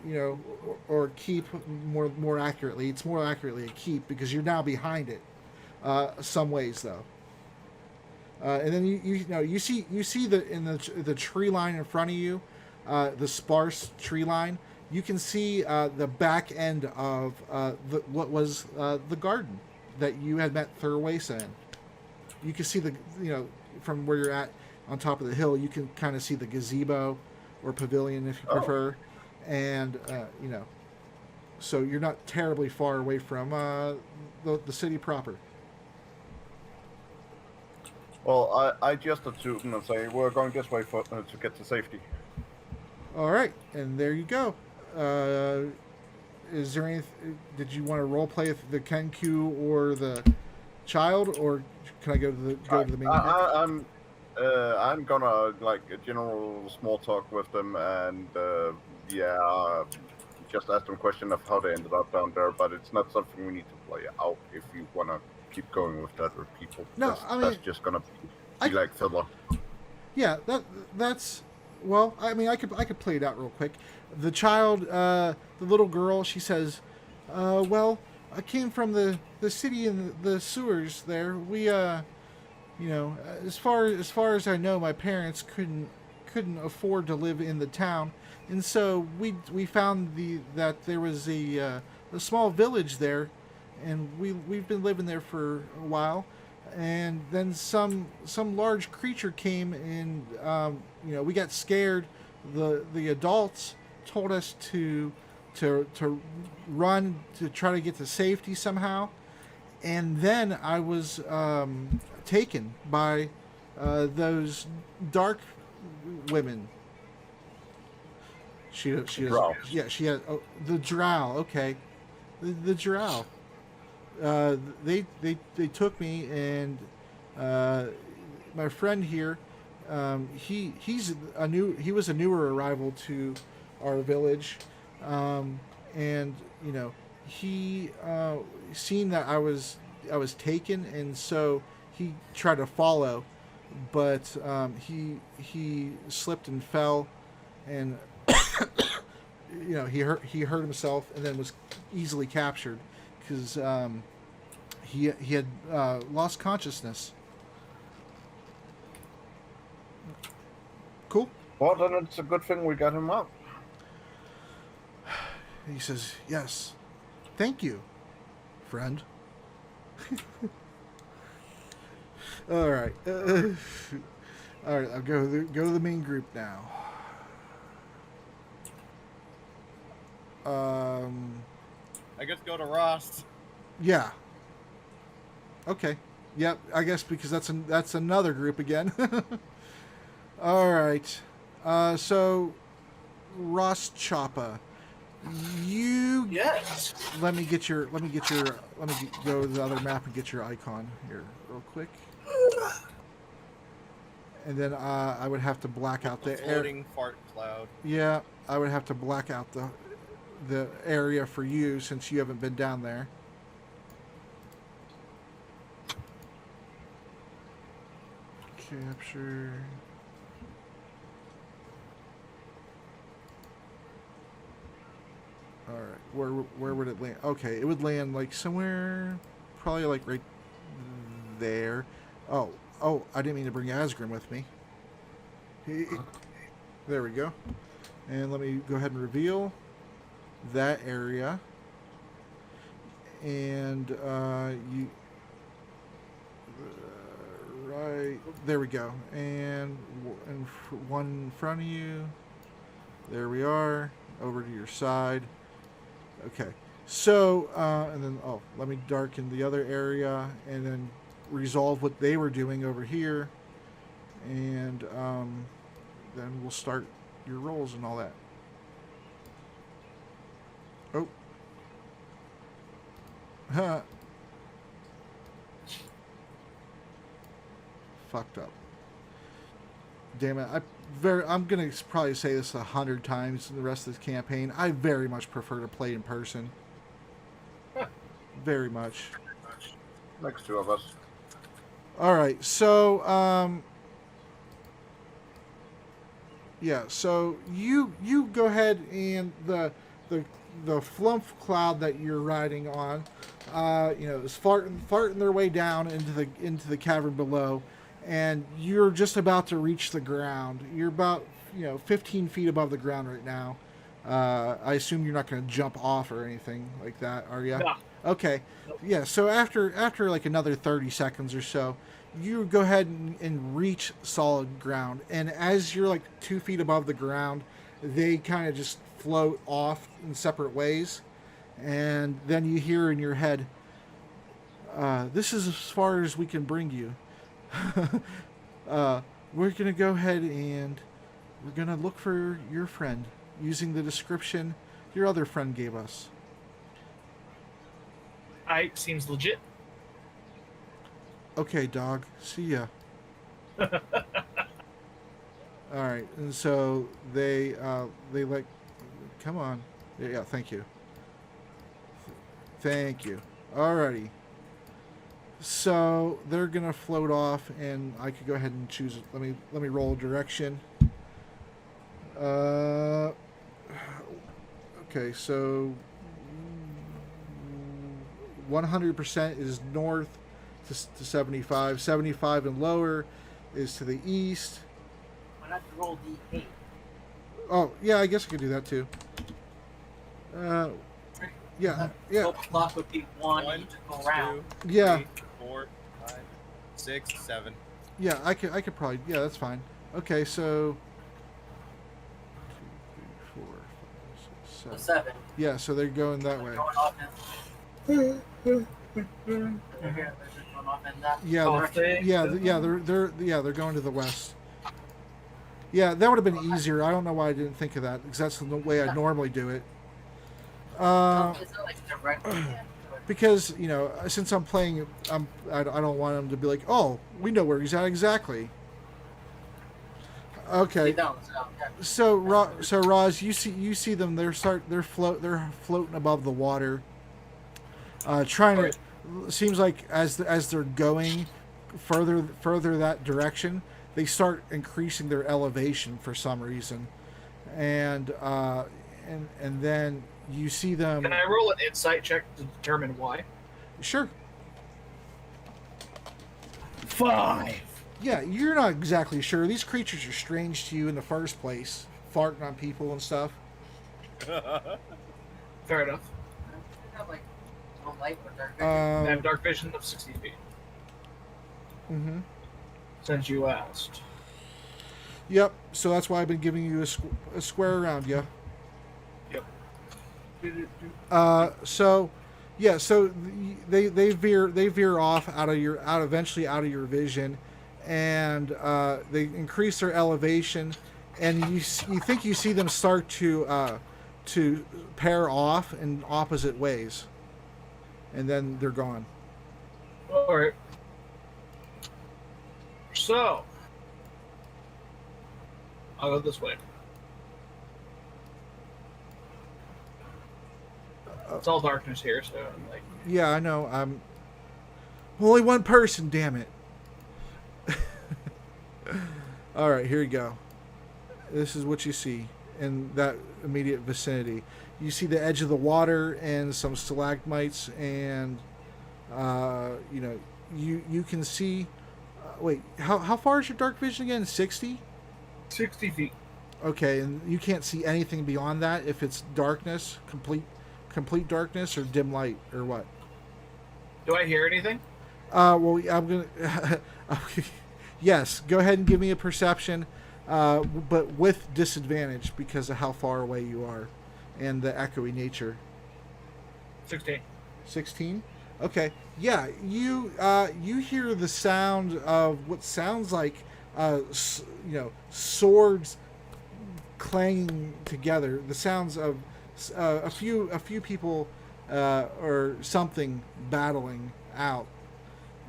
or keep more accurately. It's more accurately a keep because you're now behind it, some ways though. And then you see the tree line in front of you, the sparse tree line. You can see the back end of what was the garden that you had met Thurwasa in. You can see from where you're at on top of the hill. You can kind of see the gazebo or pavilion if you prefer, and so you're not terribly far away from the city proper. Well, I just assume and say we're going this way to get to safety. All right, and there you go. Is there any? Did you want to role play the Kenku or the child, or can I go to the main? I'm gonna like a general small talk with them, and just ask them a question of how they ended up down there. But it's not something we need to play out if you wanna keep going with that, or people. No, that's just gonna be like filler. Yeah, that's. Well, I mean, I could play it out real quick. The child, the little girl, she says, "Well, I came from the city and the sewers there. We, as far as I know, my parents couldn't afford to live in the town, and so we found that there was a small village there, and we've been living there for a while." And then some large creature came, and we got scared. The adults told us to run to try to get to safety somehow, and then I was taken by those dark women. She has, yeah, she had the drow. Okay, the drow. They took me, and my friend here, he was a newer arrival to our village, and you know, he seen that I was taken, and so he tried to follow, but he slipped and fell, and you know, he hurt himself, and then was easily captured because he had lost consciousness. Cool. Well, then it's a good thing we got him out. He says, "Yes, thank you, friend." All right, all right. I'll go to the main group now. I guess go to Ross. Yeah. Okay. Yep. I guess because that's another group again. All right. So, Ross Choppa, you Yes. let me go to the other map and get your icon here real quick. And then I would have to black out the air. Floating fart cloud. Yeah, I would have to black out the area for you since you haven't been down there. Capture. All right, where would it land? Okay, it would land like somewhere, probably like right there. Oh, I didn't mean to bring Asgrim with me. There we go. And let me go ahead and reveal that area. And right there we go. And one in front of you. There we are. Over to your side. Okay. So, and then, let me darken the other area and then resolve what they were doing over here. And then we'll start your rolls and all that. Oh. Huh. Fucked up. Damn it. I'm gonna probably say this 100 times in the rest of this campaign. I very much prefer to play in person. Very much. Next two of us. All right, so yeah, so you go ahead and the flump cloud that you're riding on, you know, is farting their way down into the cavern below, and you're just about to reach the ground. You're about 15 feet above the ground right now. I assume you're not going to jump off or anything like that, are you? No. Okay. Yeah, so after like another 30 seconds or so, you go ahead and reach solid ground. And as you're like 2 feet above the ground, they kind of just float off in separate ways. And then you hear in your head, this is as far as we can bring you. We're going to go ahead and we're going to look for your friend using the description your other friend gave us. Seems legit. Okay, dog. See ya. All right, and so they like, come on. Yeah, thank you. Thank you. Alrighty. So they're gonna float off, and I could go ahead and choose. Let me roll a direction. Okay, so 100% is north to 75. 75 and lower is to the east. Why not roll D8? Oh, yeah, I guess I could do that too. Yeah. So clock would be one One, each go around. 2, Yeah. 3, 4, 5, 6, 7. Yeah, I could probably. Yeah, that's fine. Okay, so 2, 3, 4, 5, 6, 7. 7. Yeah, so they're going that way. Going off in. They're here. They're just going off in that Yeah, direction. they're going to the west. Yeah, that would have been easier. I don't know why I didn't think of that, because that's the way I normally do it. It's not like directly. Because since I'm playing, I don't want them to be like, oh, we know where he's at exactly. Okay. Down, so, yeah. So Roz, you see them. They're floating above the water, trying to. Seems like as they're going further that direction, they start increasing their elevation for some reason, and then you see them. Can I roll an insight check to determine why? Sure. 5. Yeah, you're not exactly sure. These creatures are strange to you in the first place, farting on people and stuff. Fair enough. I have like no light or dark vision. I have dark vision of 60 feet. Mm-hmm. Since you asked. Yep. So that's why I've been giving you a square around you. Yep. So they veer off eventually out of your vision, and they increase their elevation, and you think you see them start to pair off in opposite ways, and then they're gone. All right. So, I'll go this way. It's all darkness here, so I'm like, Yeah, I know. I'm only one person. Damn it. All right, here you go. This is what you see in that immediate vicinity. You see the edge of the water and some stalagmites, and you can see. Wait, how far is your dark vision again? 60? 60 feet. Okay, and you can't see anything beyond that if it's darkness, complete darkness, or dim light, or what? Do I hear anything? Well, I'm gonna. Yes, go ahead and give me a perception, but with disadvantage because of how far away you are, and the echoey nature. 16. 16. Okay. Yeah, you hear the sound of what sounds like swords clanging together. The sounds of a few people or something battling out,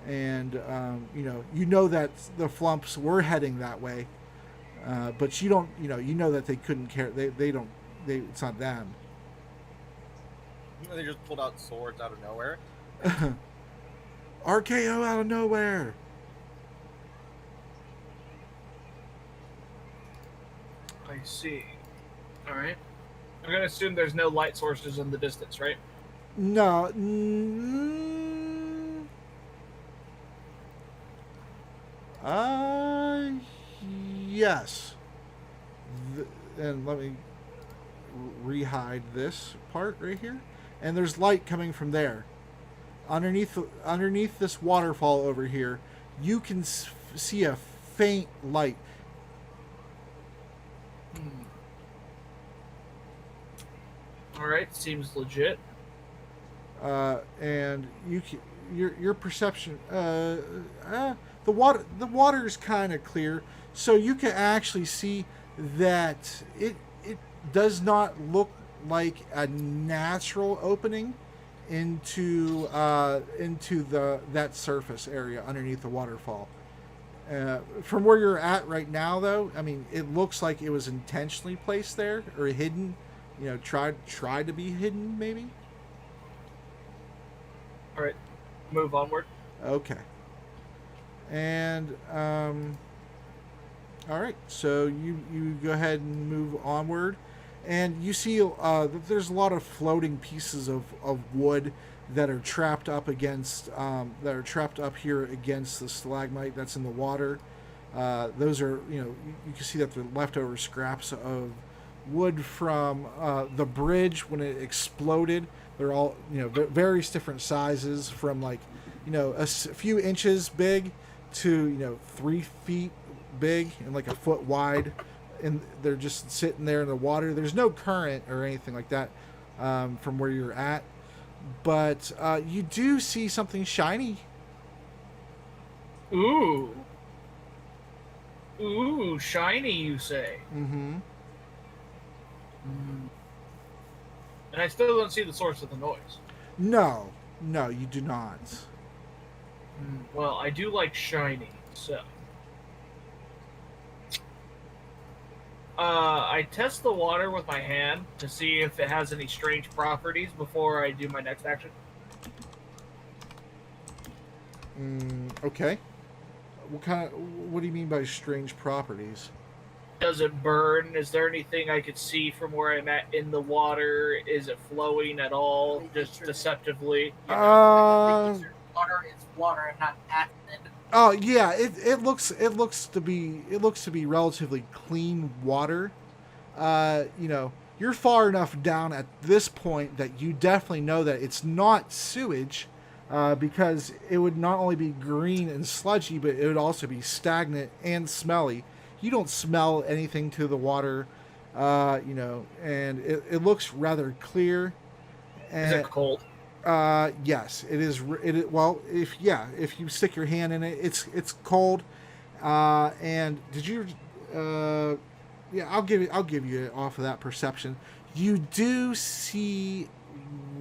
and you know that the Flumps were heading that way, but you don't you know that they couldn't care. They don't. It's not them. They just pulled out swords out of nowhere. RKO out of nowhere. I see. All right. I'm gonna assume there's no light sources in the distance, right? No. Yes. And let me rehide this part right here. And there's light coming from there. Underneath this waterfall over here, you can see a faint light. All right, seems legit. And your perception, the water is kind of clear, so you can actually see that it does not look like a natural opening into that surface area underneath the waterfall. From where you're at right now, though, I mean, it looks like it was intentionally placed there or hidden. Tried to be hidden, maybe. All right, move onward. Okay. And all right, so you go ahead and move onward, and you see that there's a lot of floating pieces of wood that are trapped up here against the stalagmite that's in the water. Those are you can see that they're leftover scraps of wood from the bridge when it exploded. They're all various different sizes, from like a few inches big to 3 feet big and like a foot wide, and they're just sitting there in the water. There's no current or anything like that from where you're at, but you do see something shiny. Ooh, shiny, you say? Mm-hmm. And I still don't see the source of the noise. No, you do not. Well, I do like shiny, so I test the water with my hand to see if it has any strange properties before I do my next action. Okay. What do you mean by strange properties? Does it burn? Is there anything I could see from where I'm at in the water? Is it flowing at all, just deceptively? Water is water and not acid. Oh yeah, it looks to be relatively clean water. You know, you're far enough down at this point that you definitely know that it's not sewage, because it would not only be green and sludgy, but it would also be stagnant and smelly. You don't smell anything to the water, you know, and it looks rather clear. Is it cold? Yes, it is. Well, if you stick your hand in it, it's cold. And did you? Yeah, I'll give you off of that perception. You do see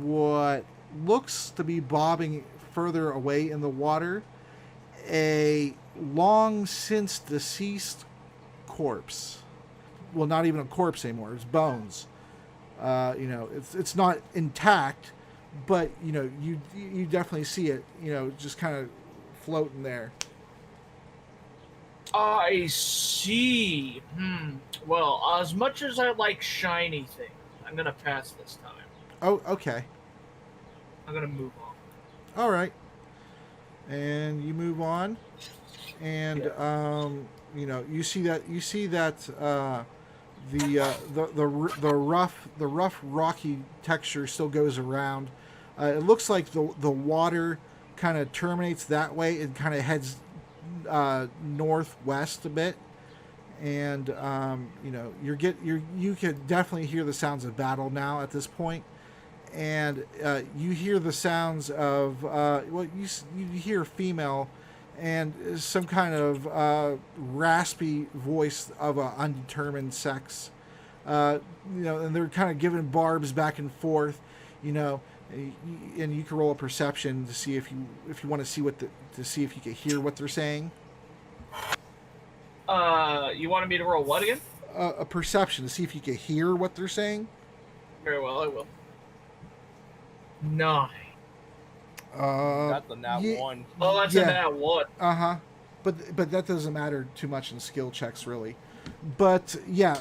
what looks to be bobbing further away in the water, a long since deceased corpse. Well, not even a corpse anymore. It's bones. You know, it's not intact. But you know, you definitely see it. You know, just kind of floating there. I see. Well, as much as I like shiny things, I'm gonna pass this time. Oh, okay. I'm gonna move on. All right. And you move on, and you know, you see that the rough rocky texture still goes around. It looks like the water kind of terminates that way. It kind of heads northwest a bit, and you know, you can definitely hear the sounds of battle now at this point, and you hear the sounds of well, you hear female and some kind of raspy voice of an undetermined sex. You know, and they're kind of giving barbs back and forth, you know, and you can roll a perception to see if you want to see to see if you can hear what they're saying. You wanted me to roll what again? A perception to see if you can hear what they're saying. Very well, I will. 9. Got the nat ye- 1. Oh, that's Yeah. a nat 1. But that doesn't matter too much in skill checks, really. But yeah,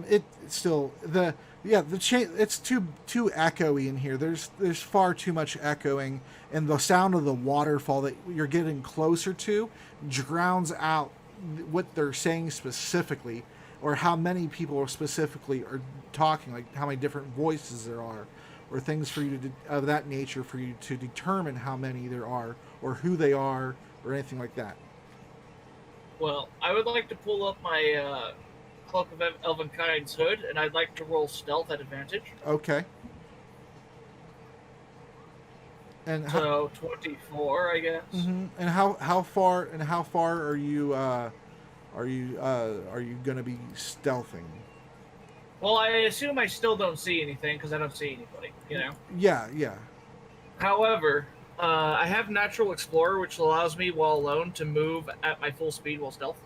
it's still it's too echoey in here. There's far too much echoing, and the sound of the waterfall that you're getting closer to drowns out what they're saying specifically, or how many people specifically are talking, like how many different voices there are, or things for you of that nature for you to determine how many there are, or who they are, or anything like that. Well, I would like to pull up my Cloak of Elvenkind's hood, and I'd like to roll stealth at advantage. Okay. And So 24, I guess. Mm-hmm. And how far are you gonna be stealthing? Well, I assume I still don't see anything because I don't see anybody, you know? Yeah. However, I have Natural Explorer, which allows me, while alone, to move at my full speed while stealth.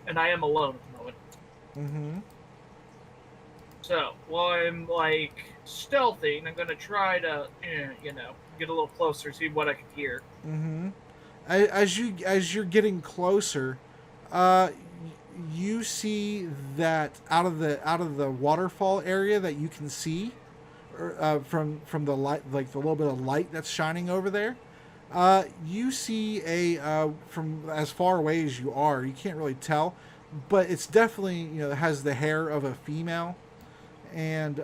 And I am alone at the moment. Mm-hmm. So, while I'm, like, stealthing, I'm gonna try to, you know, get a little closer, see what I can hear. Mm-hmm. As you're getting closer, you see that out of the waterfall area that you can see, from the light, like the little bit of light that's shining over there. You see from as far away as you are, you can't really tell, but it's definitely, you know, it has the hair of a female, and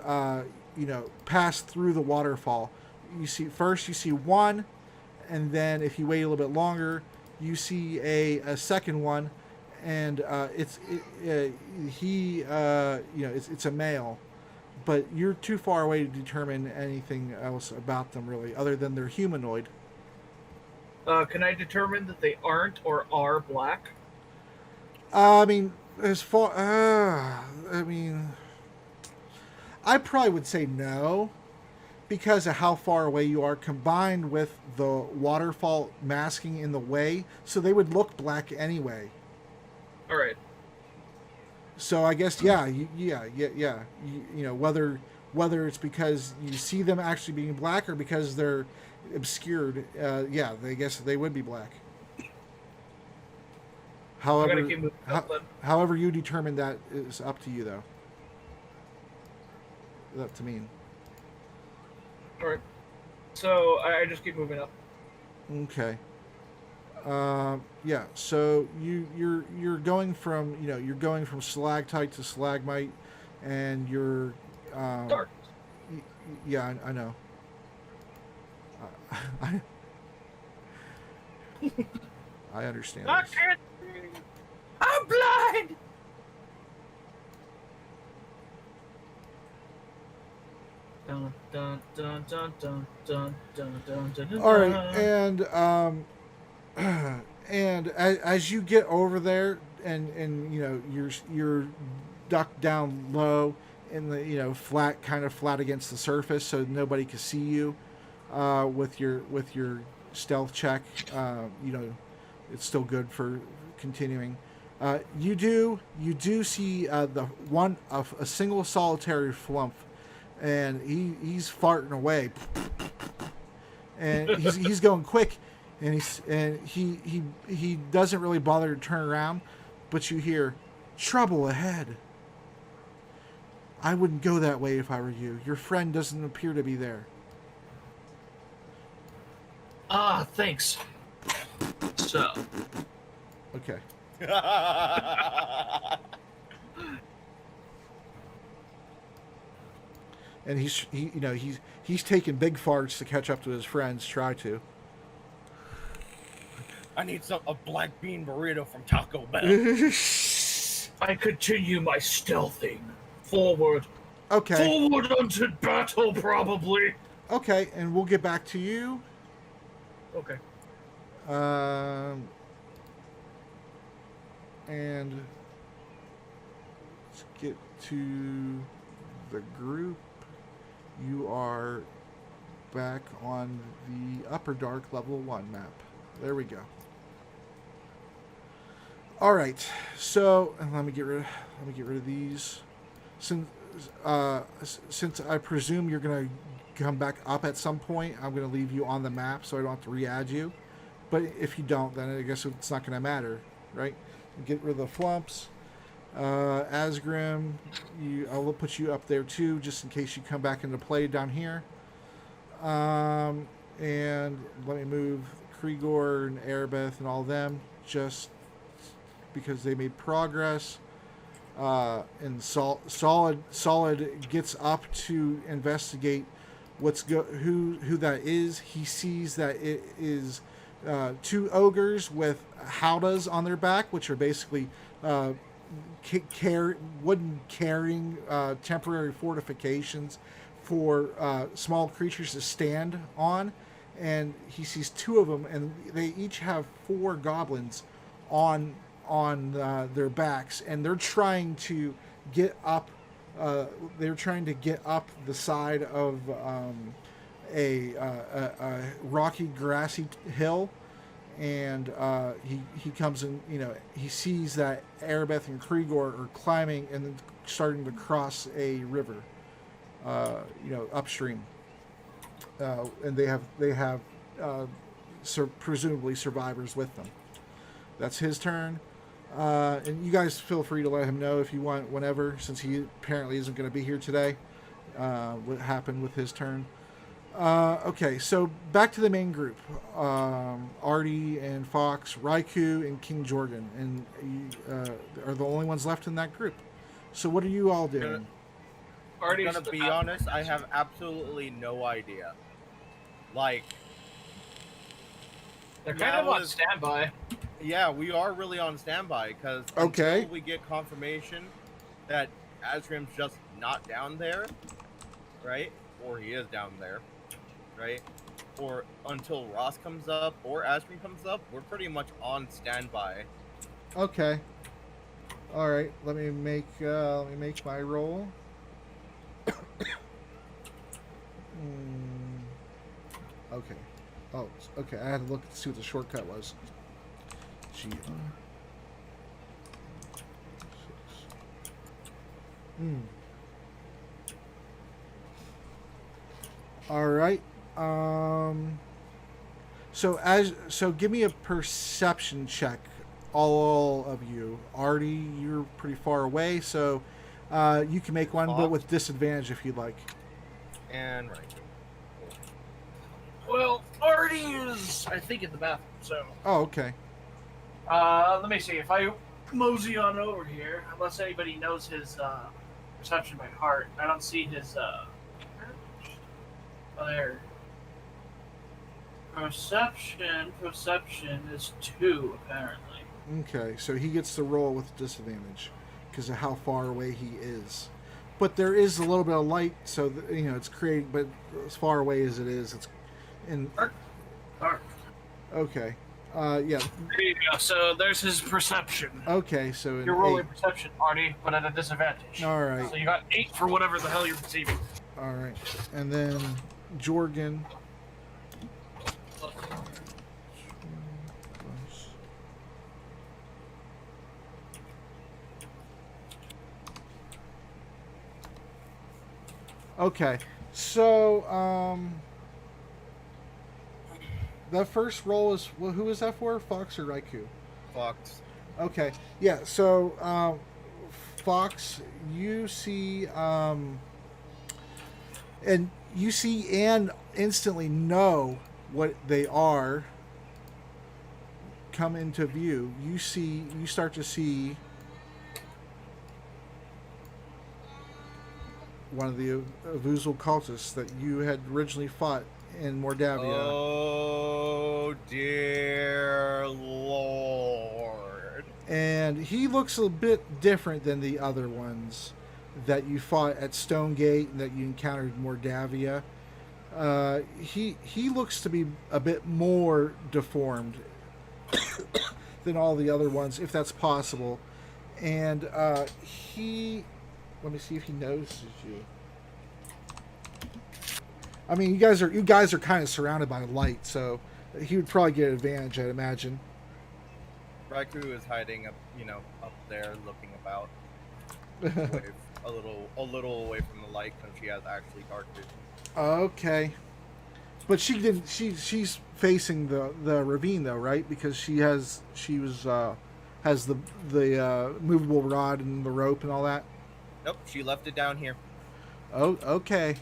you know, pass through the waterfall. You see one, and then if you wait a little bit longer, you see a second one, and it's a male, but you're too far away to determine anything else about them really, other than they're humanoid. Can I determine that they aren't or are black? I mean, I probably would say no, because of how far away you are, combined with the waterfall masking in the way, so they would look black anyway. Alright. So I guess yeah, you know whether it's because you see them actually being black or because they're obscured. Yeah, I guess they would be black. I'm However, gonna keep moving up then. however you determine that is up to you, though. Up to me. All right. So I just keep moving up. Okay. Yeah. So you're going from you're going from stalactite to stalagmite, and you're Dark. Yeah, I know. I I understand. I This. can't see. I'm blind. Dun, dun, dun, dun, dun, dun, dun, dun, dun, dun, All right, dun. and as you get over there, and you're ducked down low in the flat, kind of flat against the surface, so nobody can see you. With your stealth check, it's still good for continuing. You do see a single solitary flump, and he's farting away, and he's going quick, and he doesn't really bother to turn around, but you hear trouble ahead. I wouldn't go that way if I were you. Your friend doesn't appear to be there. Ah, thanks. So, Okay. And he's taking big farts to catch up to his friends. Try to. I need a black bean burrito from Taco Bell. I continue my stealthing. Forward. Okay. Forward unto battle, probably. Okay, and we'll get back to you. Okay. And let's get to the group. You are back on the Upper Dark Level 1 map. There we go. All right. So, and let me get rid of these. Since I presume you're gonna come back up at some point, I'm gonna leave you on the map so I don't have to re-add you. But if you don't, then I guess it's not gonna matter, right? Get rid of the flumps. Asgrim, I'll put you up there too, just in case you come back into play down here. And let me move Krigor and Erebeth and all them, just because they made progress. And Solid gets up to investigate who that is. He sees that it is two ogres with howdahs on their back, which are basically wooden carrying temporary fortifications for small creatures to stand on. And he sees two of them, and they each have 4 goblins on their backs, and they're trying to get up. They're trying to get up the side of a rocky, grassy hill, and he comes in. He sees that Erebeth and Krigor are climbing and then starting to cross a river. Upstream, and they have presumably survivors with them. That's his turn. And you guys feel free to let him know if you want whenever, since he apparently isn't going to be here today, what happened with his turn. Okay, so back to the main group. Artie and Fox, Raikou, and King Jorgen, and are the only ones left in that group. So what are you all doing? I'm gonna be honest, I have absolutely no idea. Like, They're kind of on standby. yeah, we are really on standby because Okay. until we get confirmation that Asgrim's just not down there, right? Or he is down there, right? Or until Ross comes up or Asgrim comes up, we're pretty much on standby. Okay. All right. Let me make my roll. Okay. Oh, okay. I had to look to see what the shortcut was. G. 6. Hmm. All right. So give me a perception check, all of you. Artie, you're pretty far away, so you can make one, but Fox? with disadvantage if you'd like. And right. Well, Artie is, I think, in the bathroom. So, Oh, okay. let me see. If I mosey on over here, unless anybody knows his perception by heart, I don't see his. There. Perception is 2 apparently. Okay, so he gets to roll with disadvantage because of how far away he is. But there is a little bit of light, so it's creating. But as far away as it is, it's in. Dark. Okay. Yeah. There you go. So there's his perception. Okay, so You're rolling perception, Artie, but at a disadvantage. All right. So you got 8 for whatever the hell you're perceiving. All right, and then Jorgen. Okay, so that first roll is who is that for? Fox or Raikou? Fox. Okay, yeah. So Fox, you see, and you see, and instantly know what they are. Come into view. You start to see one of the Avuzal cultists that you had originally fought in Mordavia. Oh dear Lord. And he looks a bit different than the other ones that you fought at Stonegate and that you encountered in Mordavia. He looks to be a bit more deformed than all the other ones, if that's possible. And let me see if he notices you. I mean, you guys are kind of surrounded by light, so he would probably get advantage, I'd imagine. Raikou is hiding up, up there, looking about, a little away from the light because she has actually dark vision. Okay, but she didn't. She's facing the ravine though, right? Because has the movable rod and the rope and all that. Nope, she left it down here. Oh, okay.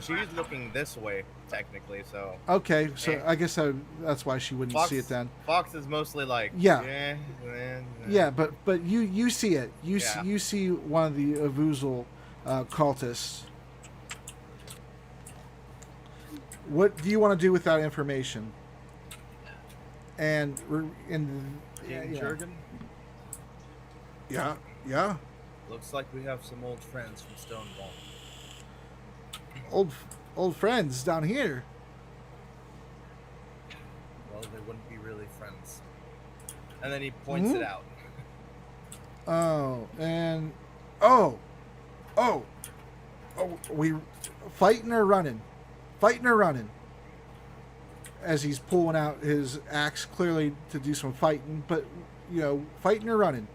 She's looking this way technically, so. Okay, so I guess that's why she wouldn't see it then. Fox is mostly like. Yeah. Yeah, but you see it. You Yeah. you see one of the Avuzal cultists. What do you want to do with that information? And King Jurgen? yeah. Looks like we have some old friends from Stonewall. Old friends down here. Well, they wouldn't be really friends. And then he points it out. We fighting or running? Fighting or running? As he's pulling out his axe, clearly to do some fighting, but fighting or running?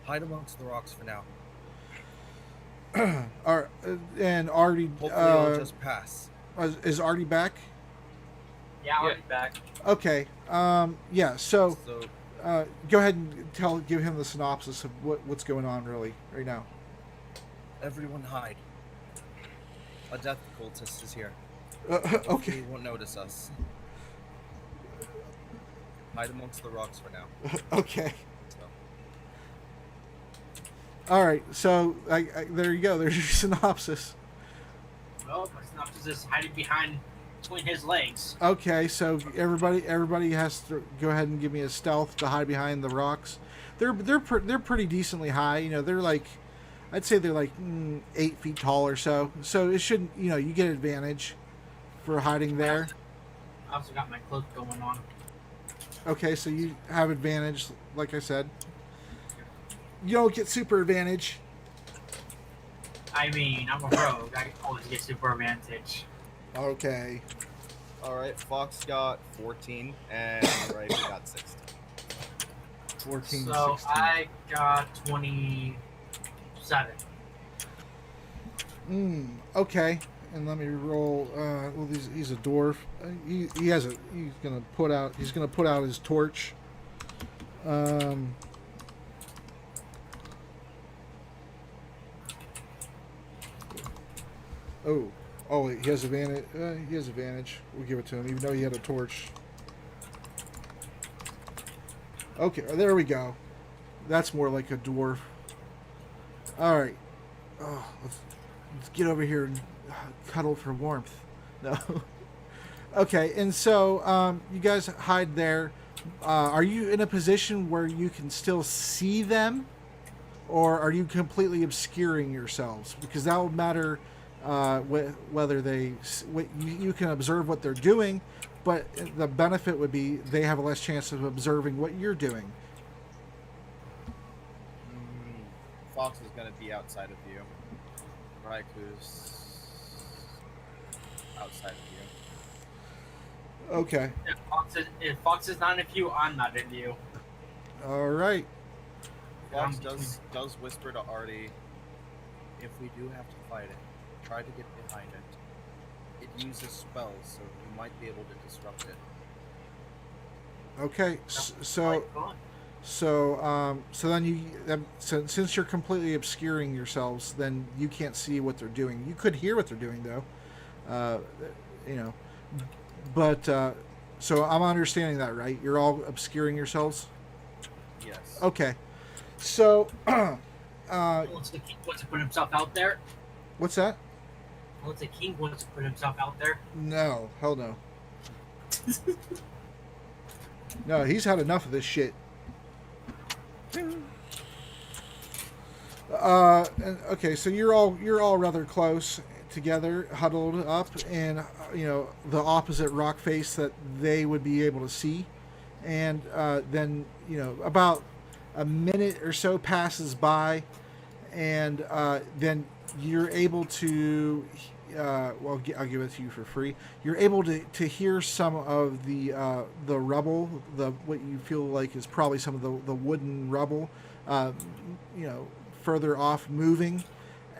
Hide amongst the rocks for now. And Artie, Hopefully it'll just pass. is Artie back? Yeah, I'll be back. Okay. Yeah. So, So go ahead and give him the synopsis of what's going on really right now. everyone hide. A death cultist is here. Okay. He won't notice us. Hide amongst the rocks for now. Okay. So. All right. So there you go. There's your synopsis. Well, my synopsis is hiding between his legs. Okay. So everybody has to go ahead and give me a stealth to hide behind the rocks. They're pretty decently high. They're like, I'd say they're like 8 feet tall or so. So it shouldn't. You get advantage for hiding there. I also got my cloak going on. Okay, so you have advantage, like I said. You don't get super advantage. I mean, I'm a rogue. I can always get super advantage. Okay. All right, Fox got 14 and Raven got 16. 14, So 16. I got 27. Okay. And let me roll. Well, he's a dwarf. He's gonna put out his torch. Oh, he has advantage. He has advantage. We'll give it to him, even though he had a torch. Okay, there we go. That's more like a dwarf. All right. Oh, let's get over here and cuddle for warmth. No. Okay, and so you guys hide there. Are you in a position where you can still see them, or are you completely obscuring yourselves? Because that will matter whether you can observe what they're doing, but the benefit would be they have a less chance of observing what you're doing. Fox is gonna be outside of you. Raiku's outside of you. Okay. If Fox is not in view, I'm not in view. All right. Fox does whisper to Artie, if we do have to fight it, try to get behind it. It uses spells, so you might be able to disrupt it. Okay. So then since you're completely obscuring yourselves, then you can't see what they're doing. You could hear what they're doing, though. But so I'm understanding that, right? You're all obscuring yourselves. Yes. Okay. So, Wants to put himself out there. what's that? Wants the king wants to put himself out there. No, hell no. No, he's had enough of this shit. Okay, so you're all rather close together, huddled up in the opposite rock face that they would be able to see, and then about a minute or so passes by, and then you're able to. I'll give it to you for free. You're able to hear some of the rubble, what you feel like is probably some of the wooden rubble, further off moving,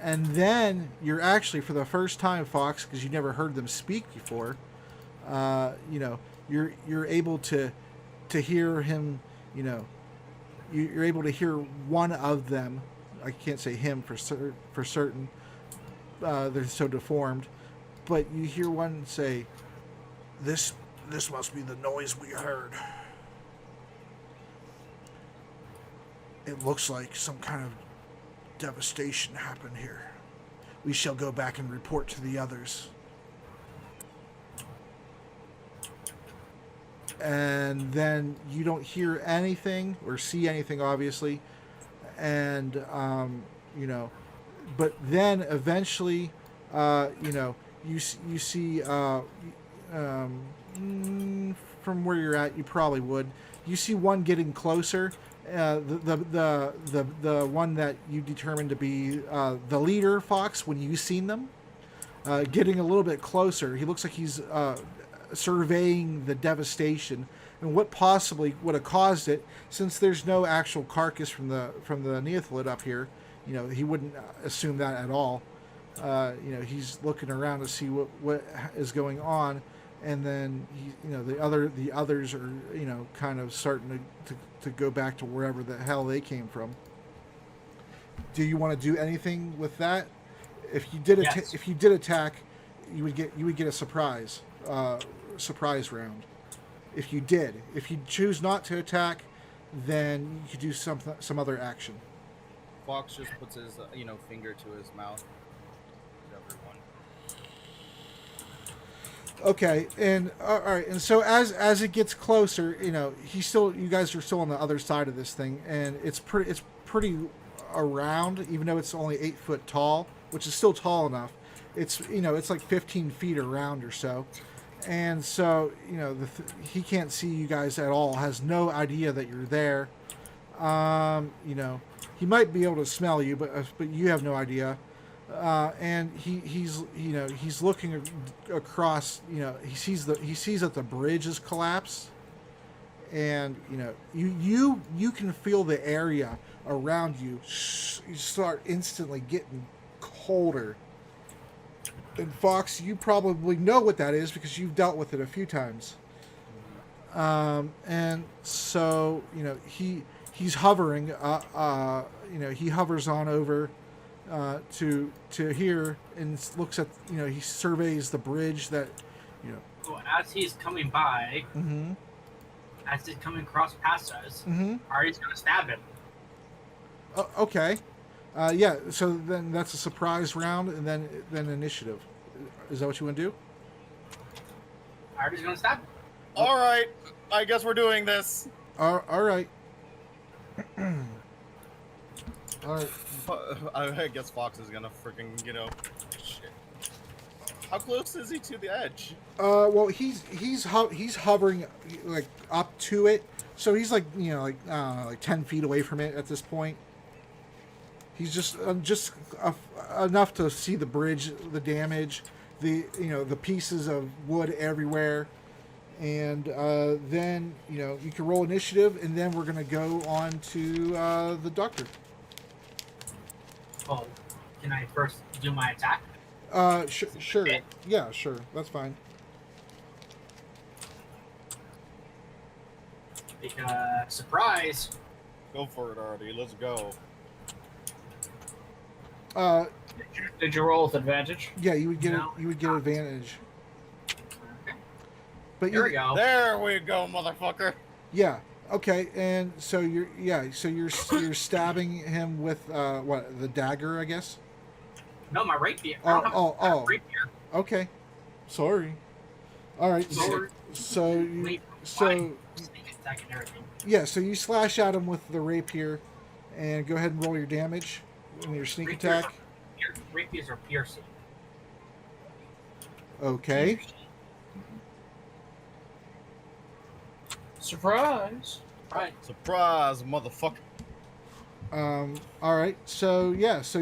and then you're actually, for the first time, Fox, because you never heard them speak before, you're able to hear him. You're able to hear one of them. I can't say him for certain. They're so deformed, but you hear one say, this must be the noise we heard. It looks like some kind of devastation happened here. We shall go back and report to the others. And then you don't hear anything or see anything, obviously, and but then eventually, you see from where you're at, you probably would. You see one getting closer. The one that you determined to be the leader, Fox, when you seen them, getting a little bit closer. He looks like he's surveying the devastation and what possibly would have caused it. Since there's no actual carcass from the Neothalid up here. He wouldn't assume that at all. He's looking around to see what is going on, and then the others are kind of starting to go back to wherever the hell they came from. Do you want to do anything with that? If you did Yes. if you did attack, you would get a surprise round. If you choose not to attack, then you could do some other action. Fox just puts his finger to his mouth. Everyone. Okay, and all right, and so as it gets closer, you guys are still on the other side of this thing, and it's pretty around, even though it's only 8 foot tall, which is still tall enough. It's it's like 15 feet around or so, and so he can't see you guys at all, has no idea that you're there. He might be able to smell you, but you have no idea. And he's looking across. He sees that the bridge is collapsed, and you can feel the area around you. You start instantly getting colder. And Fox, you probably know what that is because you've dealt with it a few times. And so he's hovering. He hovers on over to here and looks at he surveys the bridge that So as he's coming by, Mm-hmm. as he's coming across past us, Mm-hmm. Artie's gonna stab him. Okay. Yeah. So then that's a surprise round, and then initiative. Is that what you want to do? Artie's gonna stab him. All right, I guess we're doing this. All right. All right. I guess Fox is gonna freaking, shit. How close is he to the edge? Well, he's hovering like up to it, so he's like like 10 feet away from it at this point. He's just enough to see the bridge, the damage, the pieces of wood everywhere, and then you can roll initiative, and then we're gonna go on to the doctor. Oh, can I first do my attack? Sure. Okay. Yeah, sure. That's fine. Because surprise. Go for it, Artie. Let's go. Did you roll with advantage? Yeah, you would get No. advantage. Okay. But Here we go. There we go, motherfucker. Yeah. Okay. And so you're stabbing him with what, the dagger, I guess. No, my rapier. I don't have a rapier. Okay. Sorry. All right. Sword. So you, Wait, so fine. Sneak attack and everything. yeah. So you slash at him with the rapier, and go ahead and roll your damage and your sneak Rapiers attack. Rapiers are piercing. Okay. Surprise! Right. Surprise, motherfucker. All right. So yeah. So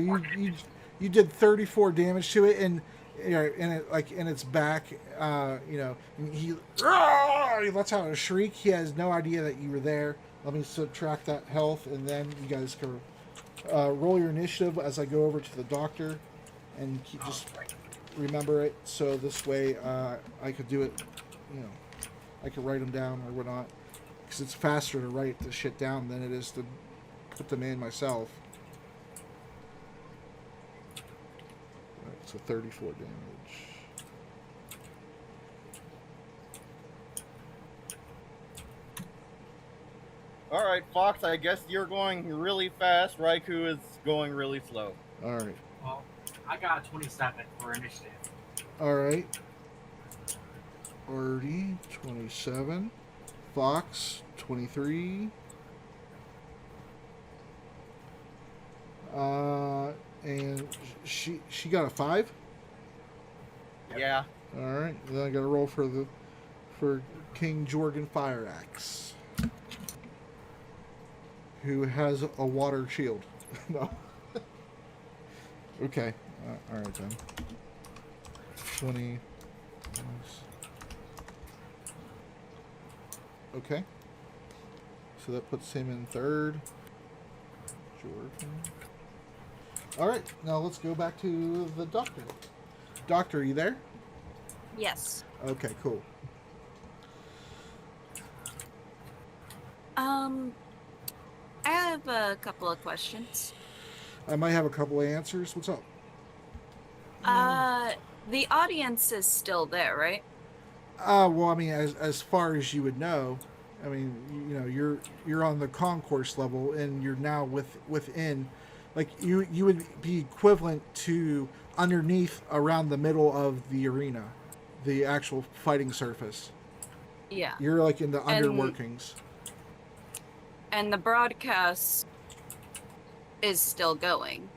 you did 34 damage to it, and in its back. He lets out a shriek. He has no idea that you were there. Let me subtract that health, and then you guys can roll your initiative as I go over to the doctor, and just remember it. So this way, I could do it. I could write them down or whatnot, because it's faster to write the shit down than it is to put them in myself. Alright, so 34 damage. All right, Fox. I guess you're going really fast. Raikou is going really slow. Alright. Well, I got a 27 for initiative. Alright. Artie, 27. Fox, 23. And she got a 5. Yeah. All right, then I got to roll for King Jorgen Fire Axe, who has a water shield. No. Okay. All right then. 20. Okay. So that puts him in third. Jorgen. All right. Now let's go back to the doctor. Doctor, are you there? Yes. Okay, cool. I have a couple of questions. I might have a couple of answers. What's up? The audience is still there, right? Well, I mean, as far as you would know, I mean, you're on the concourse level, and you're now within, like you would be equivalent to underneath, around the middle of the arena, the actual fighting surface. Yeah. You're like in the And- underworkings. And the broadcast is still going.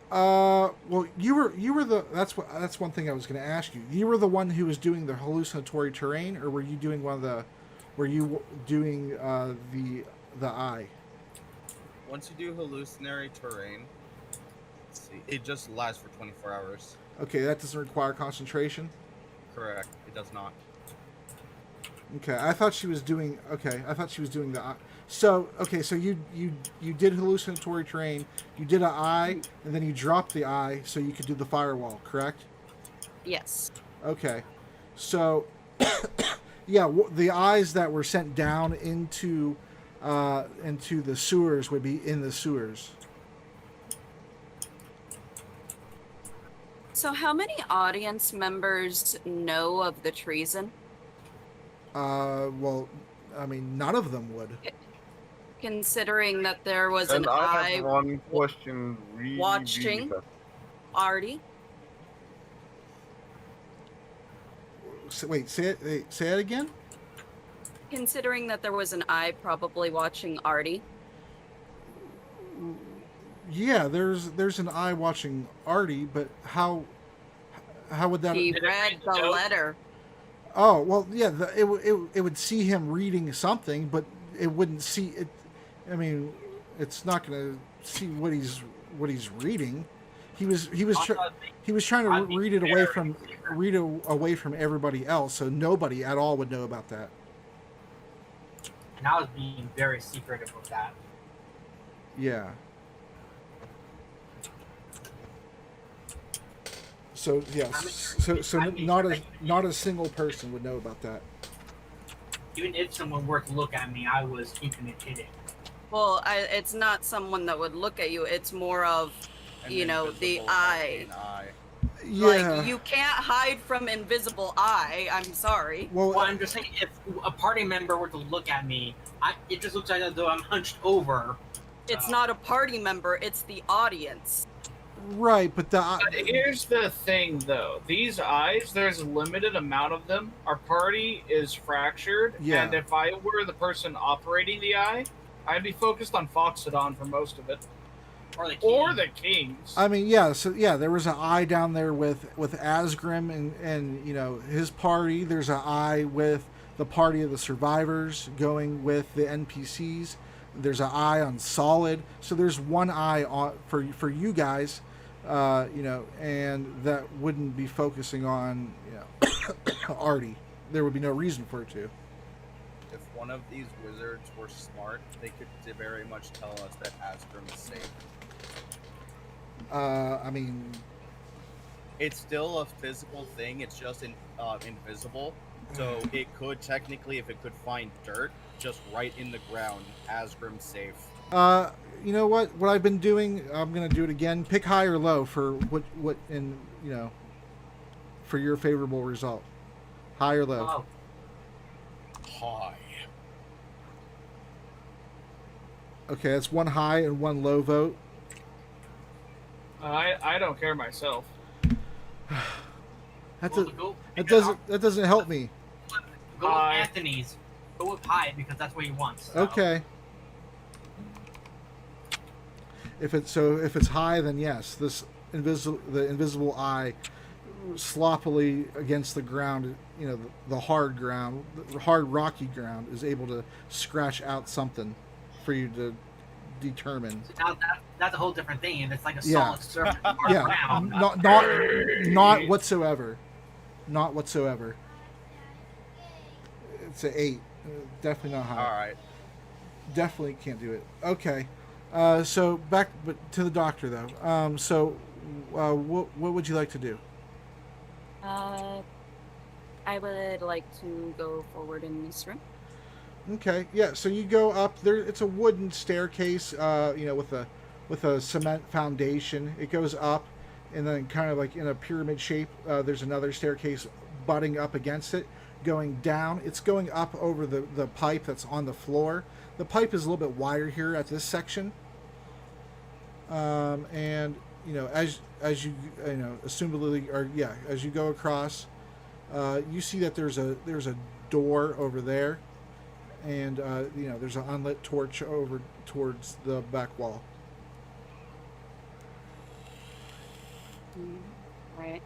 Well, you were that's one thing I was going to ask you. You were the one who was doing the hallucinatory terrain, or were you doing the eye? Once you do hallucinatory terrain, let's see, it just lasts for 24 hours. Okay, that doesn't require concentration. Correct. It does not. Okay, I thought she was doing. Okay, I thought she was doing the. So okay, so you did hallucinatory terrain. You did an eye, and then you dropped the eye so you could do the firewall. Correct? Yes. Okay, so yeah, the eyes that were sent down into the sewers would be in the sewers. So, how many audience members know of the treason? Well, I mean, none of them would. Considering that there was an And I eye have one question. Really, watching. fast. Artie. Wait, say it again. Considering that there was an eye probably watching Artie. Yeah, there's an eye watching Artie, but how would that? He Did it read read the the note? letter. Oh well, yeah. It would see him reading something, but it wouldn't see it. I mean, it's not going to see what he's reading. He was trying to I'd be read it away very from secret. away from everybody else, so nobody at all would know about that. And I was being very secretive with that. Yeah. So yeah, so not a single person would know about that. Even if someone were to look at me, I was keeping it hidden. Well, it's not someone that would look at you. It's more of, An you know, the invisible eye. fucking eye. Yeah. Like, you can't hide from invisible eye. I'm sorry. Well, I'm just saying, if a party member were to look at me, it just looks like as though I'm hunched over. It's not a party member. It's the audience. Right, but But here's the thing, though. These eyes, there's a limited amount of them. Our party is fractured, Yeah. and if I were the person operating the eye, I'd be focused on Foxodon for most of it, Or the or king. the Kings. I mean, yeah. So yeah, there was an eye down there with Asgrim and you know his party. There's an eye with the party of the survivors going with the NPCs. There's an eye on Solid. So there's one eye on for you guys, you know, and that wouldn't be focusing on Artie. There would be no reason for it to. If one of these wizards were smart, they could very much tell us that Asgrim is safe. I mean, It's still a physical thing. It's just invisible. So it could technically, if it could find dirt, just right in the ground, Asgrim's safe. you know what? What I've been doing, I'm gonna do it again. Pick high or low for what in for your favorable result. High or low? Oh, Hi. Okay, that's one high and one low vote. I don't care myself. That well, does, go, that doesn't help me. Go with High. Anthony's. Go with high because that's what he wants. So. Okay. If it's high, then yes, the invisible eye sloppily against the ground, the hard ground, the hard rocky ground, is able to scratch out something for you to determine. So now that's a whole different thing. If it's like a Yeah. solid surface, hard Yeah, ground, not whatsoever, not whatsoever. It's an 8, definitely not high. All right. Definitely can't do it. Okay, so back but to the doctor though. What would you like to do? I would like to go forward in this room. Okay, yeah. So you go up there. It's a wooden staircase, with a cement foundation. It goes up, and then kind of like in a pyramid shape. There's another staircase butting up against it, going down. It's going up over the pipe that's on the floor. The pipe is a little bit wider here at this section. And as you assumably, or yeah, as you go across, you see that there's a door over there. And there's an unlit torch over towards the back wall. Right.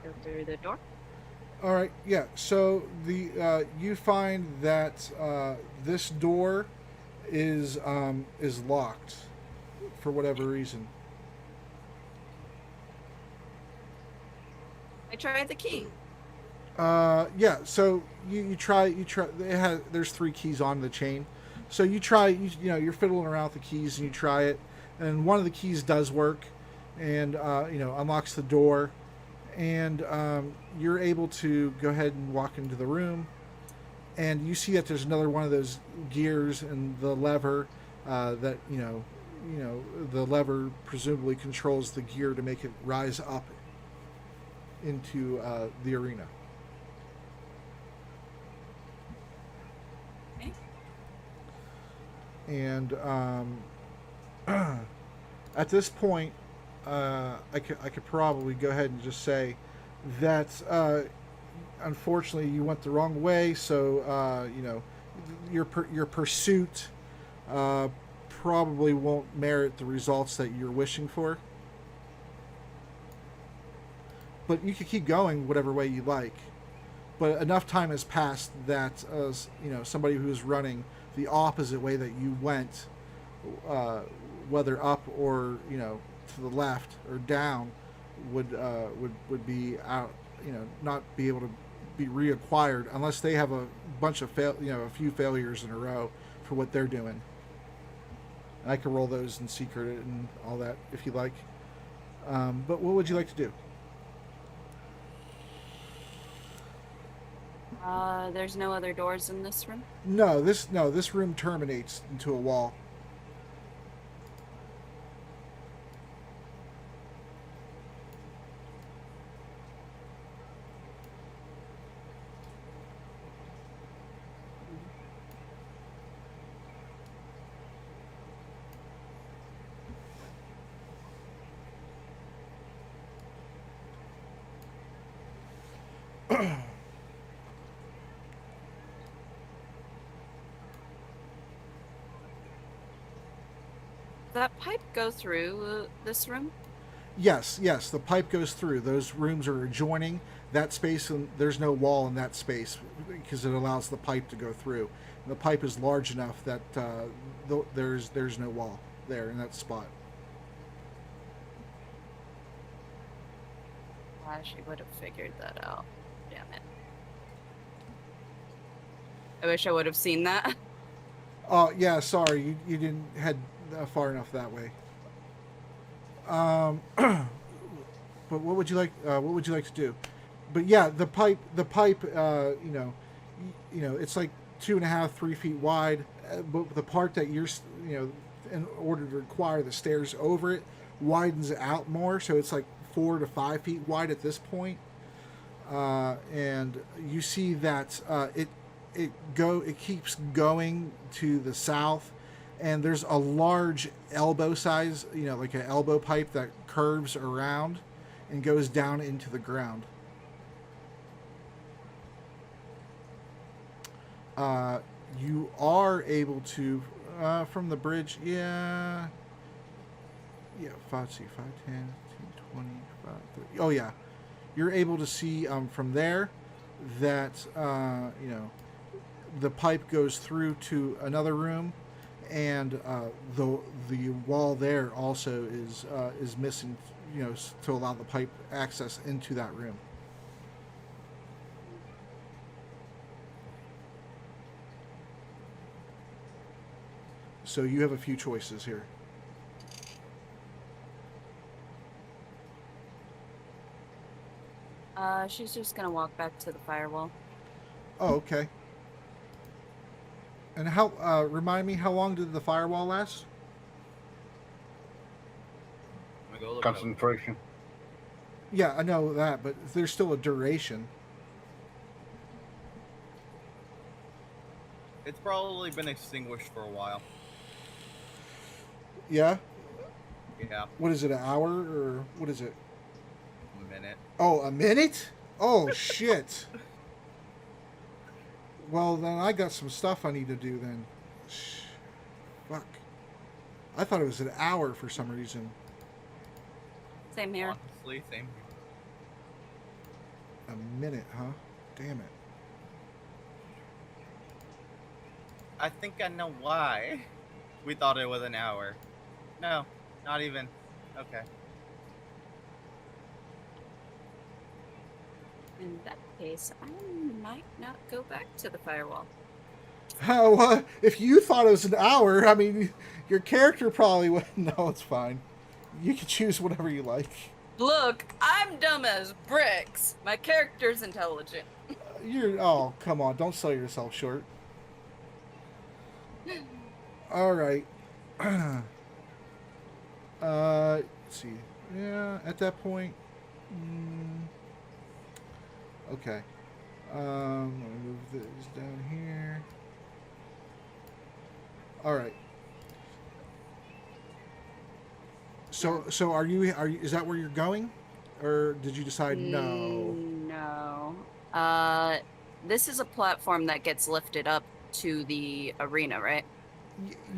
Go through the door. All right, yeah. So you find that this door is locked for whatever reason. I tried the key. Yeah. So you try. There's 3 keys on the chain. So you try. You know, you're fiddling around with the keys and you try it, and one of the keys does work, and unlocks the door, and you're able to go ahead and walk into the room, and you see that there's another one of those gears and the lever that the lever presumably controls the gear to make it rise up into the arena. Okay. And at this point, I could probably go ahead and just say that unfortunately you went the wrong way. So your pursuit probably won't merit the results that you're wishing for. But you could keep going whatever way you like. But enough time has passed that somebody who's running the opposite way that you went, whether up or to the left or down, would be out, not be able to be reacquired unless they have a bunch of a few failures in a row for what they're doing. And I can roll those in secret and all that if you like. But what would you like to do? There's no other doors in this room? No, this room terminates into a wall. That pipe go through this room? Yes, the pipe goes through. Those rooms are adjoining that space, and there's no wall in that space because it allows the pipe to go through. And the pipe is large enough that there's no wall there in that spot. I actually would have figured that out. Damn it. I wish I would have seen that. Oh yeah, sorry, you didn't head far enough that way. But what would you like? What would you like to do? But yeah, the pipe. It's like 2.5, 3 feet wide. But the part that you're, in order to require the stairs over it, widens out more. So it's like 4 to 5 feet wide at this point. And you see that it keeps going to the south, and there's a large elbow size, like an elbow pipe that curves around and goes down into the ground. You are able to from the bridge, 5, 10, 15, 20, 30. Oh yeah, you're able to see from there that the pipe goes through to another room, and the wall there also is missing, to allow the pipe access into that room. So you have a few choices here. She's just gonna walk back to the firewall. Oh, okay. And how? Remind me, how long did the firewall last? I'm gonna go look it up. Concentration. Yeah, I know that, but there's still a duration. It's probably been extinguished for a while. Yeah. Yeah, What is it? An hour or what is it? a minute. Oh, a minute? Oh shit. Well, then I got some stuff I need to do then. Fuck. I thought it was an hour for some reason. Same here. Honestly, same. A minute, huh? Damn it. I think I know why. We thought it was an hour. No, not even. Okay. In that case, I might not go back to the firewall. If you thought it was an hour, I mean, your character probably would. No, it's fine. You can choose whatever you like. Look, I'm dumb as bricks. My character's intelligent. Oh, come on. Don't sell yourself short. All right. Let's see. Yeah, at that point. Okay. Let me move this down here. All right. So is that where you're going, or did you decide no? No. This is a platform that gets lifted up to the arena, right?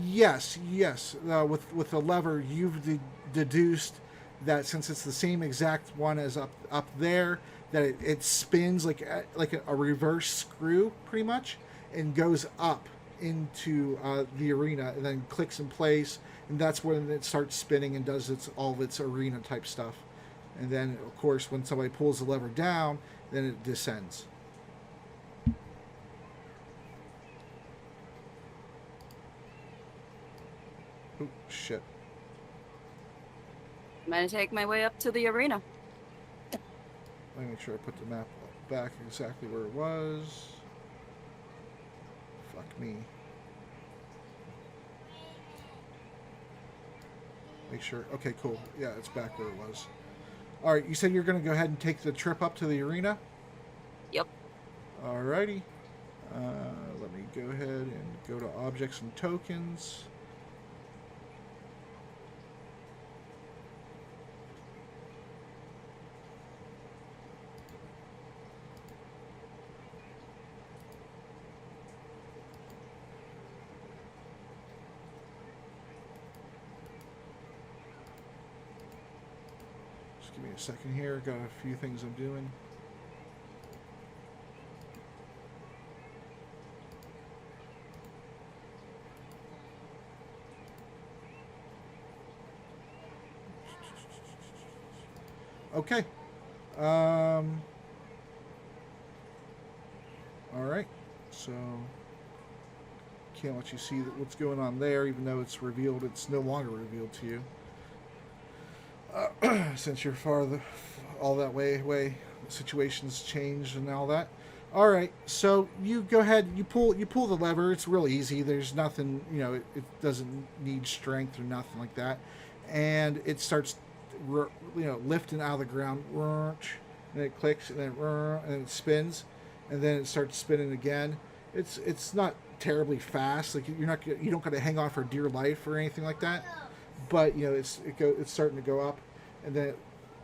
Yes. With the lever, you've deduced that since it's the same exact one as up there, that it spins like a reverse screw, pretty much, and goes up into the arena, and then clicks in place, and that's when it starts spinning and does all of its arena type stuff. And then, of course, when somebody pulls the lever down, then it descends. Oh, shit. I'm gonna take my way up to the arena. Let me make sure I put the map back exactly where it was. Fuck me. Make sure. Okay, cool. Yeah, it's back where it was. All right, you said you're going to go ahead and take the trip up to the arena? Yep. Alrighty. Let me go ahead and go to objects and tokens. Just give me a second here. Got a few things I'm doing. Okay. All right. So can't let you see what's going on there, even though it's revealed. It's no longer revealed to you since you're all that way away. The situation's changed and all that. All right. So you go ahead. You pull the lever. It's real easy. There's nothing. It doesn't need strength or nothing like that, and it starts lifting out of the ground, and it clicks, and then it spins, and then it starts spinning again. It's not terribly fast. Like you don't got to hang on for dear life or anything like that. But it's starting to go up, and then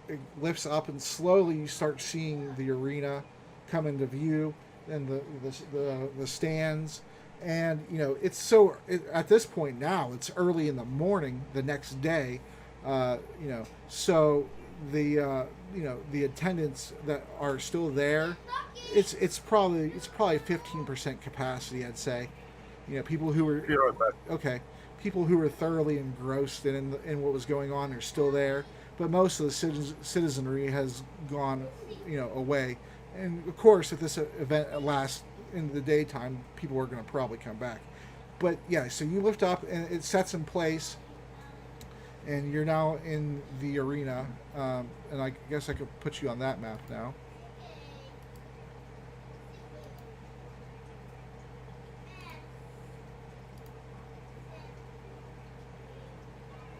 it lifts up, and slowly you start seeing the arena come into view, and the stands, and at this point now it's early in the morning the next day. So the attendants that are still there, it's probably 15% capacity, I'd say. People who were people who were thoroughly engrossed in what was going on are still there, but most of the citizenry has gone away. And of course, if this event lasts in the daytime, people are going to probably come back. But yeah, so you lift up and it sets in place. And you're now in the arena, and I guess I could put you on that map now.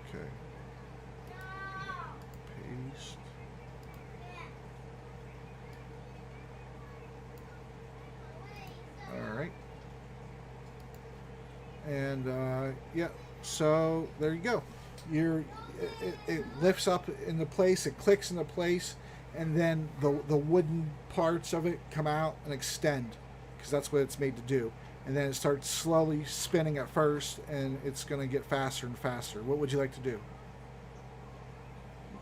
Okay. Paste. All right. And yeah, so there you go. It lifts up into place, it clicks into place, and then the wooden parts of it come out and extend, because that's what it's made to do. And then it starts slowly spinning at first, and it's going to get faster and faster. What would you like to do?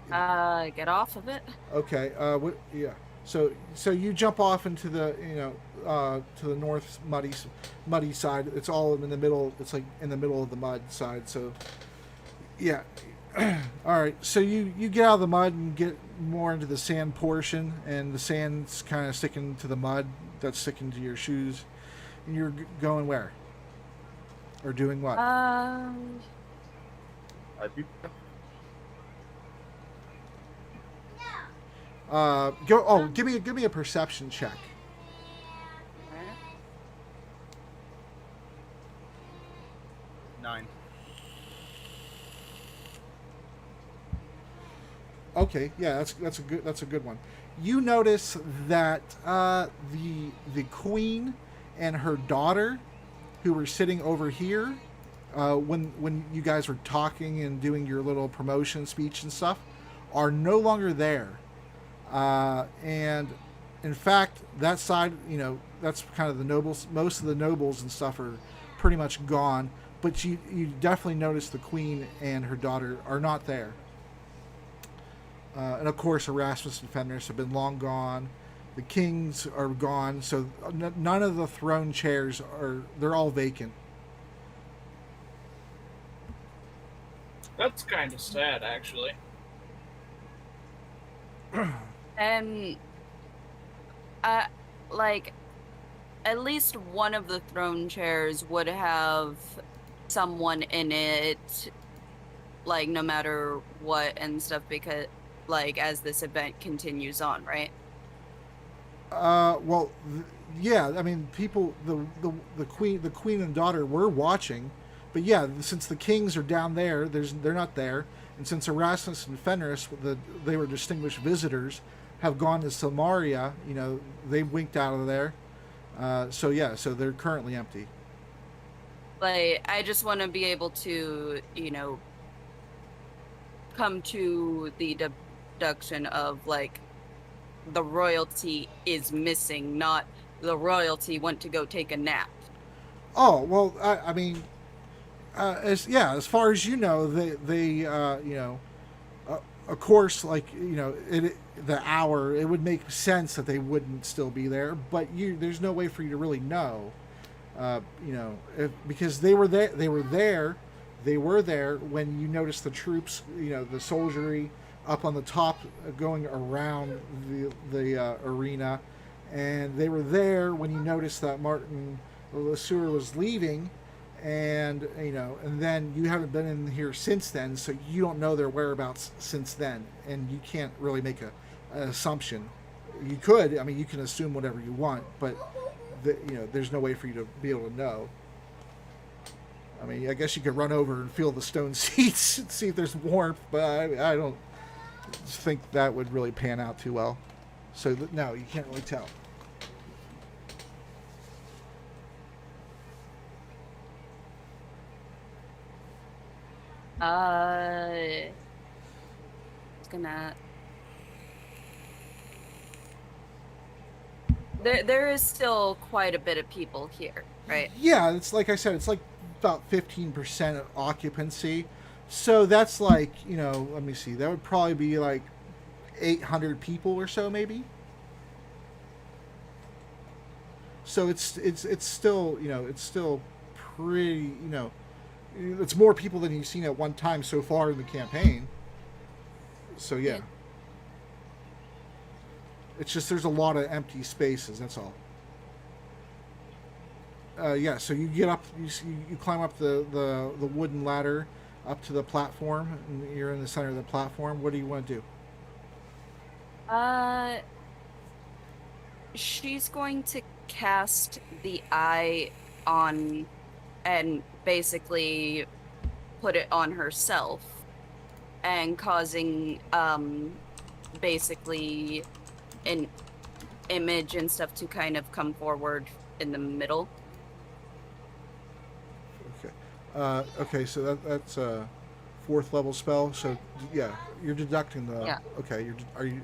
Get off of it. Okay. Yeah. So you jump off into the to the north muddy side. It's all in the middle. It's like in the middle of the mud side. So yeah, All right, so you get out of the mud and get more into the sand portion, and the sand's kind of sticking to the mud that's sticking to your shoes. And you're going where? Or doing what? I beat Go. Oh, give me a perception check. 9. Okay, yeah, that's a good one. You notice that the queen and her daughter, who were sitting over here, when you guys were talking and doing your little promotion speech and stuff, are no longer there. And in fact, that side, that's kind of the nobles. Most of the nobles and stuff are pretty much gone. But you definitely notice the queen and her daughter are not there. And of course, Erasmus and Fenris have been long gone. The kings are gone, so none of the throne chairs they're all vacant. That's kind of sad, actually. And, like, at least one of the throne chairs would have someone in it, like, no matter what and stuff, because, like, as this event continues on, right? Well, yeah. I mean, people, the queen and daughter were watching, but yeah, since the kings are down there, they're not there, and since Erasmus and Fenris, they were distinguished visitors, have gone to Samaria, they winked out of there. So they're currently empty. Like, I just want to be able to, come to the deduction of, like, the royalty is missing, not the royalty went to go take a nap. Oh well, I mean, as far as you know, they of course, like the hour, it would make sense that they wouldn't still be there, but there's no way for you to really know, because they were there when you noticed the troops, the soldiery up on the top going around the arena, and they were there when you noticed that Martin Lesueur was leaving, and and then you haven't been in here since then, so you don't know their whereabouts since then, and you can't really make an assumption. You could, I mean, you can assume whatever you want, but there's no way for you to be able to know. I mean, I guess you could run over and feel the stone seats and see if there's warmth, but I don't think that would really pan out too well. So no, you can't really tell. It's gonna. There is still quite a bit of people here, right? Yeah, it's like I said, it's like about 15% occupancy. So that's like, let me see, that would probably be like 800 people or so, maybe. So it's still, it's still pretty, it's more people than you've seen at one time so far in the campaign. So yeah. It's just there's a lot of empty spaces, that's all. So you get up, you climb up the wooden ladder up to the platform, and you're in the center of the platform. What do you want to do? She's going to cast the eye on, and basically put it on herself, and causing, basically an image and stuff to kind of come forward in the middle. Okay, so that's a 4th level spell. So yeah, you're deducting the. Yeah. Okay, are you?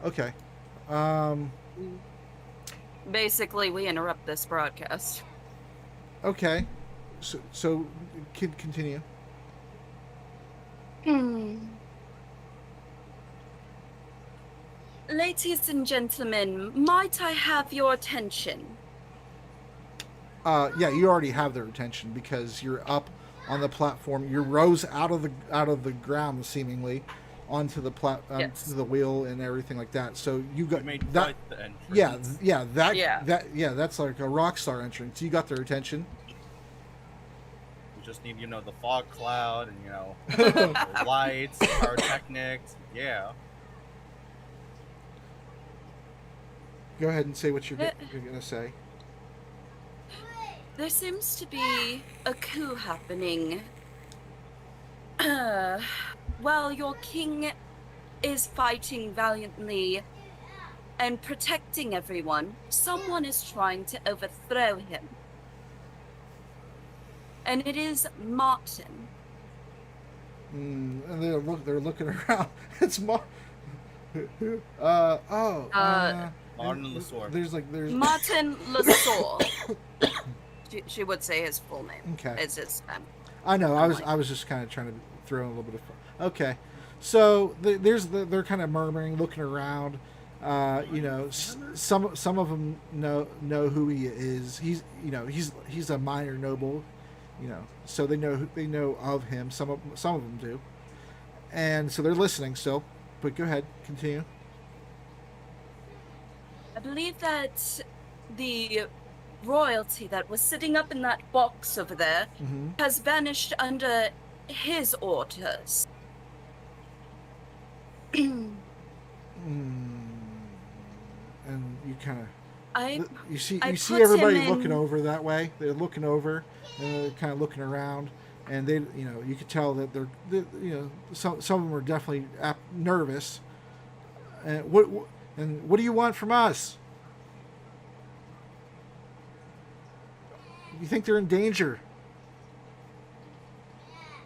Okay. Basically, we interrupt this broadcast. Okay. So continue. Ladies and gentlemen, might I have your attention? Yeah, you already have their attention because you're up on the platform. You rose out of the ground seemingly onto the Yes. the wheel and everything like that. So you got You made that. quite the entrance. That's like a rock star entrance. You got their attention. We just need, the fog cloud and, the lights, pyrotechnics. Yeah. Go ahead and say what you're gonna say. There seems to be a coup happening. While your king is fighting valiantly and protecting everyone, someone is trying to overthrow him. And it is Martin. And they're looking around. It's Martin Lasor. There's Martin Lasor. She would say his full name. Okay. Is his I know. I was just kind of trying to throw in a little bit of fun. Okay, so they're kind of murmuring, looking around. Some of them know who he is. He's a minor noble, so they know of him. Some of them do, and so they're listening still. But go ahead, continue. I believe that the royalty that was sitting up in that box over there Mm-hmm. has vanished under his orders. And you kind of you see I put everybody him looking in- over that way. They're looking over and they're kind of looking around, and they you could tell that they're some of them are definitely nervous. And what do you want from us? You think they're in danger?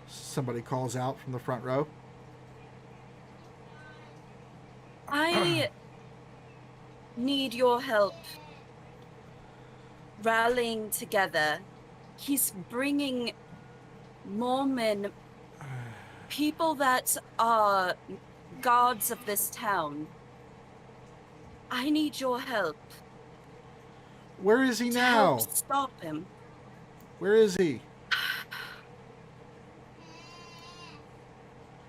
Somebody calls out from the front row. I need your help rallying together. He's bringing more men, people that are guards of this town. I need your help Where is he to now? help stop him. Where is he?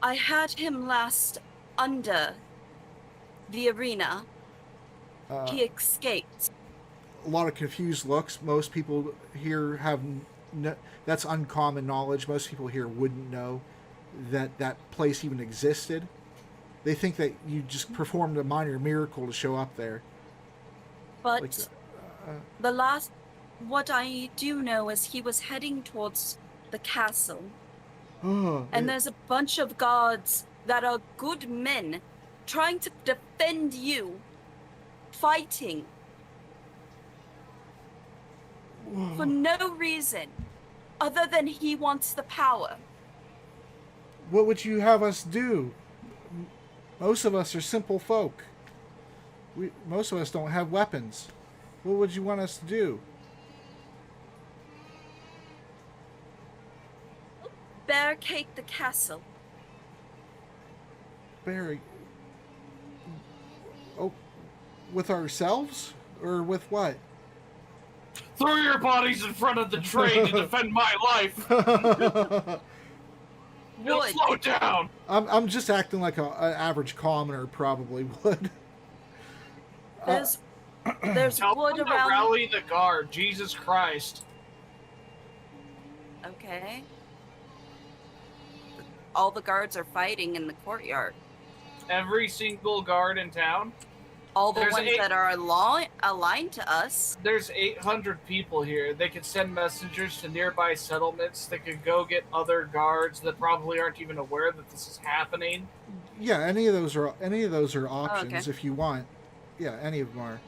I had him last under the arena. He escaped. A lot of confused looks. Most people here have that's uncommon knowledge. Most people here wouldn't know that place even existed. They think that you just performed a minor miracle to show up there. But what I do know is he was heading towards the castle. And there's a bunch of guards that are good men trying to defend you, fighting for no reason other than he wants the power. What would you have us do? Most of us are simple folk. Most of us don't have weapons. What would you want us to do? Barricade the castle. Barry. Oh, with ourselves? Or with what? Throw your bodies in front of the train to defend my life. It'll Wood. slow down. I'm just acting like an average commoner probably would. There's Tell wood them to around. rally the guard. Jesus Christ. Okay. All the guards are fighting in the courtyard. Every single guard in town. All the There's ones that are aligned to us. There's 800 people here. They could send messengers to nearby settlements. They could go get other guards that probably aren't even aware that this is happening. Yeah, any of those are options okay. if you want. Yeah, any of them are.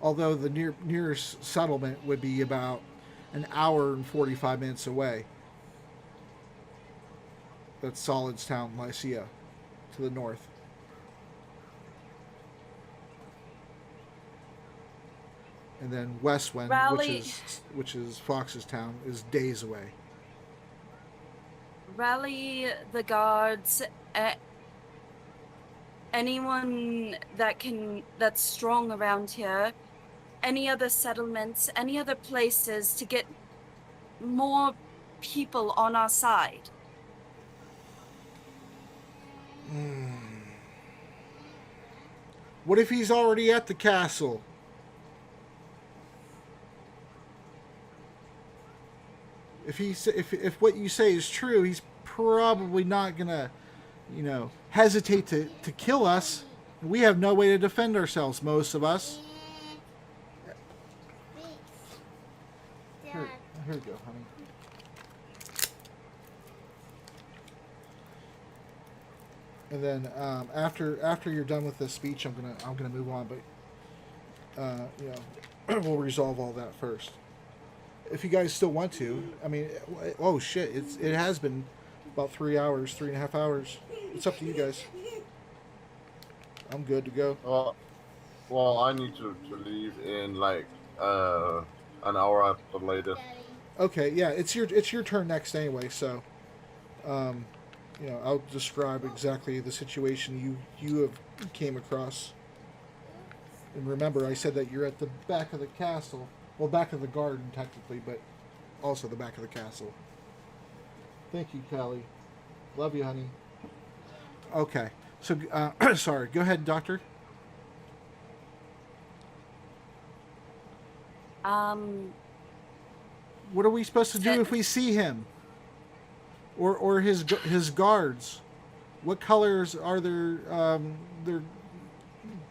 Although the nearest settlement would be about an hour and 45 minutes away. That's Solidstown, Lycia, to the north. And then Westwind, Rally. which is Fox's town, is days away. Rally the guards. Anyone that's strong around here. Any other settlements, any other places to get more people on our side. What if he's already at the castle? If what you say is true, he's probably not gonna, hesitate to kill us. We have no way to defend ourselves, most of us. Here we go, honey. And then after you're done with this speech, I'm gonna move on. But we'll resolve all that first. If you guys still want to, I mean, oh shit, it has been about 3.5 hours. It's up to you guys. I'm good to go. Well, I need to leave in like an hour at the latest. Okay, yeah, it's your turn next anyway. So, I'll describe exactly the situation you have came across. And remember, I said that you're at the back of the castle. Well, back of the garden, technically, but also the back of the castle. Thank you, Callie. Love you, honey. Okay. So, sorry. Go ahead, Doctor. What are we supposed to do if we see him? Or his guards? What colors are their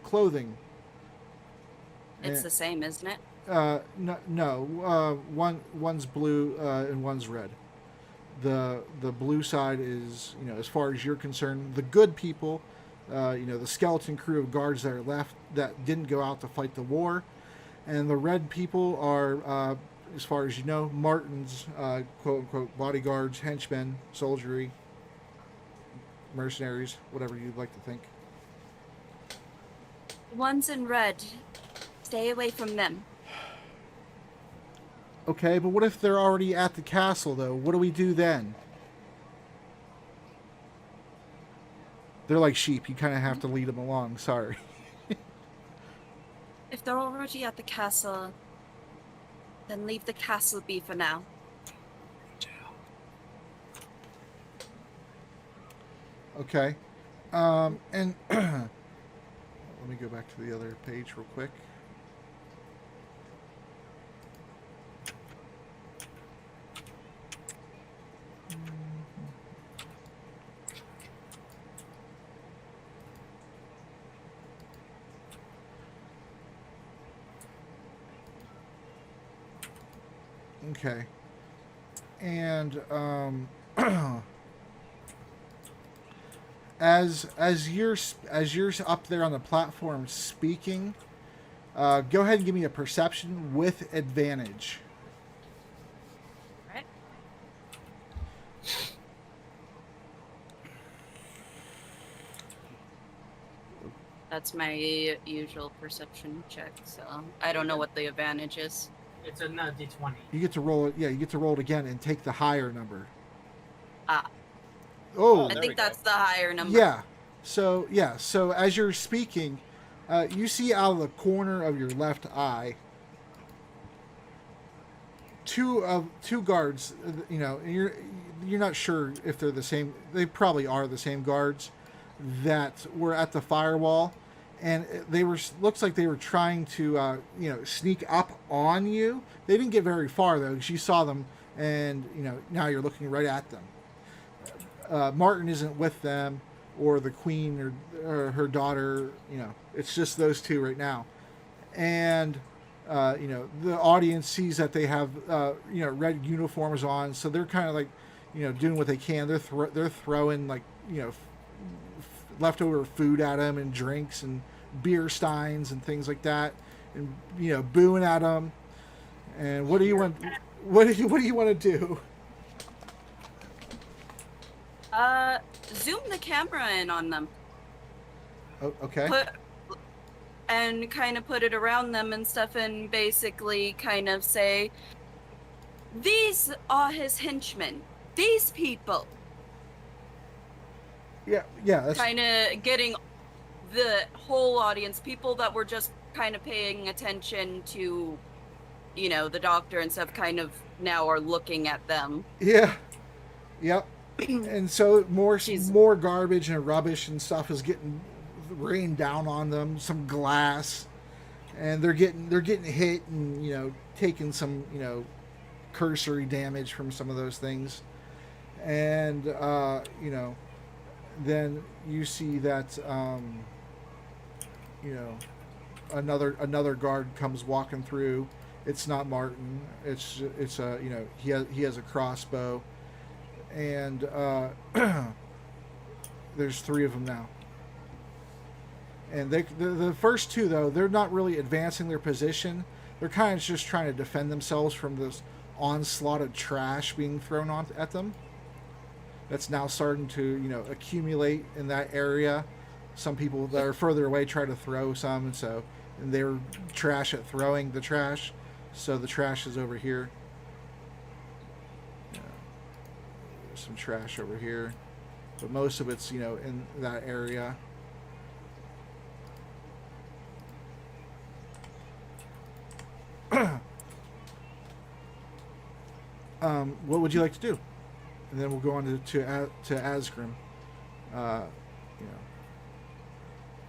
clothing? It's the same, isn't it? No. One's blue and one's red. The blue side is, as far as you're concerned, the good people, the skeleton crew of guards that are left that didn't go out to fight the war, and the red people are, as far as you know, Martin's quote unquote bodyguards, henchmen, soldiery, mercenaries, whatever you'd like to think. One's in red. Stay away from them. Okay, but what if they're already at the castle, though? What do we do then? They're like sheep. You kind of have to lead them along. Sorry. If they're already at the castle, then leave the castle be for now. Okay. And let me go back to the other page real quick. Okay. And as you're up there on the platform speaking, go ahead and give me a perception with advantage. Right. That's my usual perception check, so I don't know what the advantage is. It's another D20. You get to roll it. Yeah, you get to roll it again and take the higher number. Ah. Oh. I there we think go. that's the higher number. Yeah. So as you're speaking, you see out of the corner of your left eye two guards. And you're not sure if they're the same. They probably are the same guards that were at the firewall, and looks like they were trying to sneak up on you. They didn't get very far though, because you saw them, and now you're looking right at them. Martin isn't with them, or the queen, or her daughter. It's just those two right now, and the audience sees that they have red uniforms on, so they're kind of like doing what they can. They're throwing like leftover food at them and drinks and beer steins and things like that, and booing at them. And what do you want? What do you want to do? Zoom the camera in on them. Oh, okay. And kind of put it around them and stuff, and basically kind of say, these are his henchmen. These people. Yeah. That's Kind of getting the whole audience, people that were just kind of paying attention to the doctor and stuff kind of now are looking at them. Yeah. Yep. And so She's- more garbage and rubbish and stuff is getting rained down on them. Some glass, and they're getting hit and taking some cursory damage from some of those things. And then you see that another guard comes walking through. It's not Martin. It's he has a crossbow, and there's 3 of them now. And the first 2 though, they're not really advancing their position. They're kind of just trying to defend themselves from this onslaught of trash being thrown at them. That's now starting to accumulate in that area. Some people that are further away try to throw some, and they're trash at throwing the trash. So the trash is over here. There's some trash over here, but most of it's in that area. What would you like to do? And then we'll go on to Asgrim.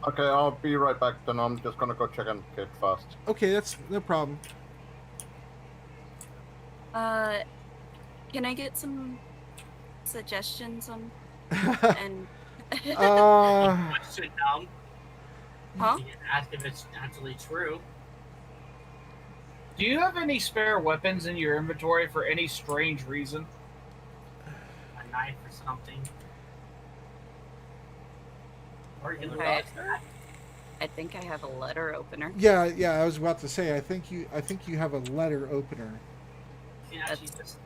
Okay, I'll be right back then. I'm just gonna go check on Kid fast. Okay, that's no problem. Can I get some suggestions on and Question dumb. huh? You can ask if it's actually true. Do you have any spare weapons in your inventory for any strange reason? A knife or something. Or you can Okay. look at I think I have a letter opener. Yeah. I was about to say. I think you have a letter opener. You can actually just,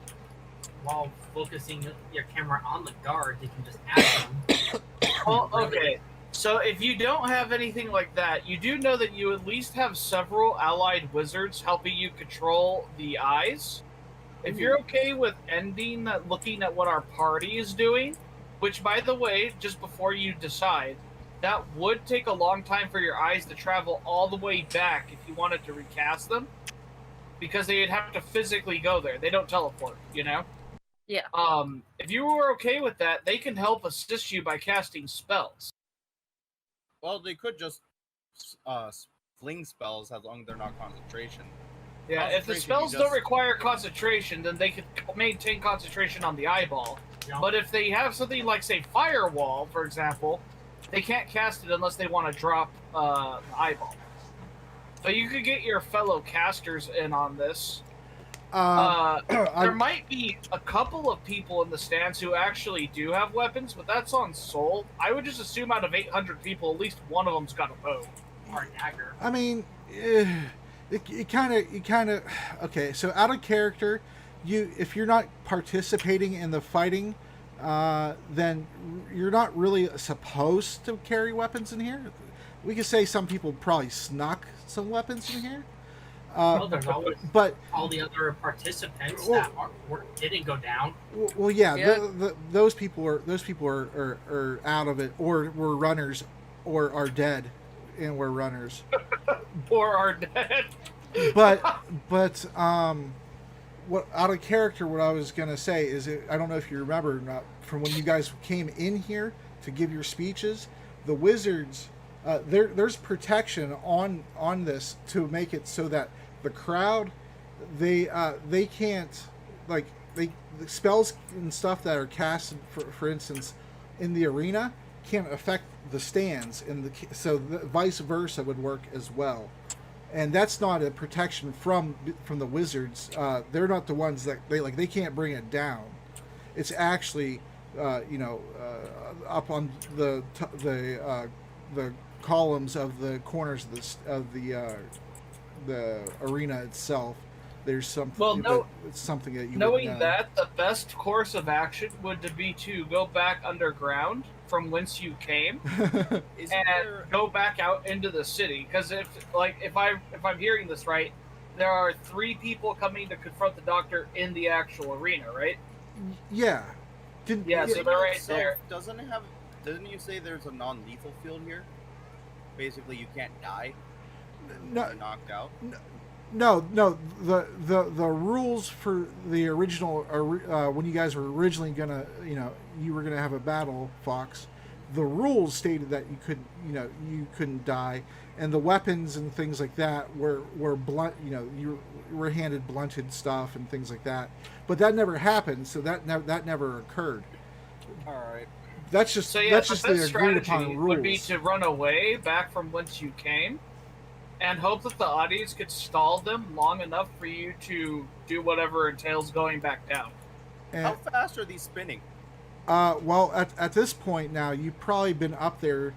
while focusing your camera on the guard, you can just ask them. Well, okay. So if you don't have anything like that, you do know that you at least have several allied wizards helping you control the eyes. If you're okay with ending looking at what our party is doing, which, by the way, just before you decide, that would take a long time for your eyes to travel all the way back if you wanted to recast them, because they'd have to physically go there. They don't teleport, Yeah. If you were okay with that, they can help assist you by casting spells. Well, they could just fling spells as long as they're not concentration. Yeah, if the Concentration, spells you don't just- require concentration, then they could maintain concentration on the eyeball. You know? But if they have something like, say, Firewall, for example, they can't cast it unless they want to drop the eyeball. So you could get your fellow casters in on this. There might be a couple of people in the stands who actually do have weapons, but that's on Soul. I would just assume out of 800 people, at least one of them's got a bow. Or a dagger. I mean, it kind of. Okay, so out of character, if you're not participating in the fighting, then you're not really supposed to carry weapons in here. We could say some people probably snuck some weapons in here. Well, there's always But all the other participants Well- that didn't go down. well, yeah, Yeah. those people are out of it, or were runners, or are dead, and were runners. Or are dead. But what out of character? What I was gonna say is, I don't know if you remember or not, from when you guys came in here to give your speeches, the wizards. There's protection on this to make it so that the crowd, they can't, like, the spells and stuff that are casted, for instance, in the arena can't affect the stands, so the vice versa would work as well. And that's not a protection from the wizards. They're not the ones that they can't bring it down. It's actually up on the columns of the corners of the arena itself. There's something. Well, it's something that you Knowing wouldn't know. that, the best course of action would be to go back underground from whence you came Is and there... go back out into the city. Because if I'm hearing this right, there are 3 people coming to confront the doctor in the actual arena, right? Yeah. Yeah, so they're right there. Doesn't you say there's a non-lethal field here? Basically, you can't die. No, You're knocked out. No, no. The rules for the original when you guys were originally gonna, you were gonna have a battle, Fox. The rules stated that you couldn't die, and the weapons and things like that were blunt. You were handed blunted stuff and things like that. But that never happened, so that never occurred. All right. That's just So yeah, that's the just best the agreed strategy upon rules. would be to run away back from whence you came, and hope that the audience could stall them long enough for you to do whatever entails going back down. And, How fast are these spinning? well, at this point now, you've probably been up there,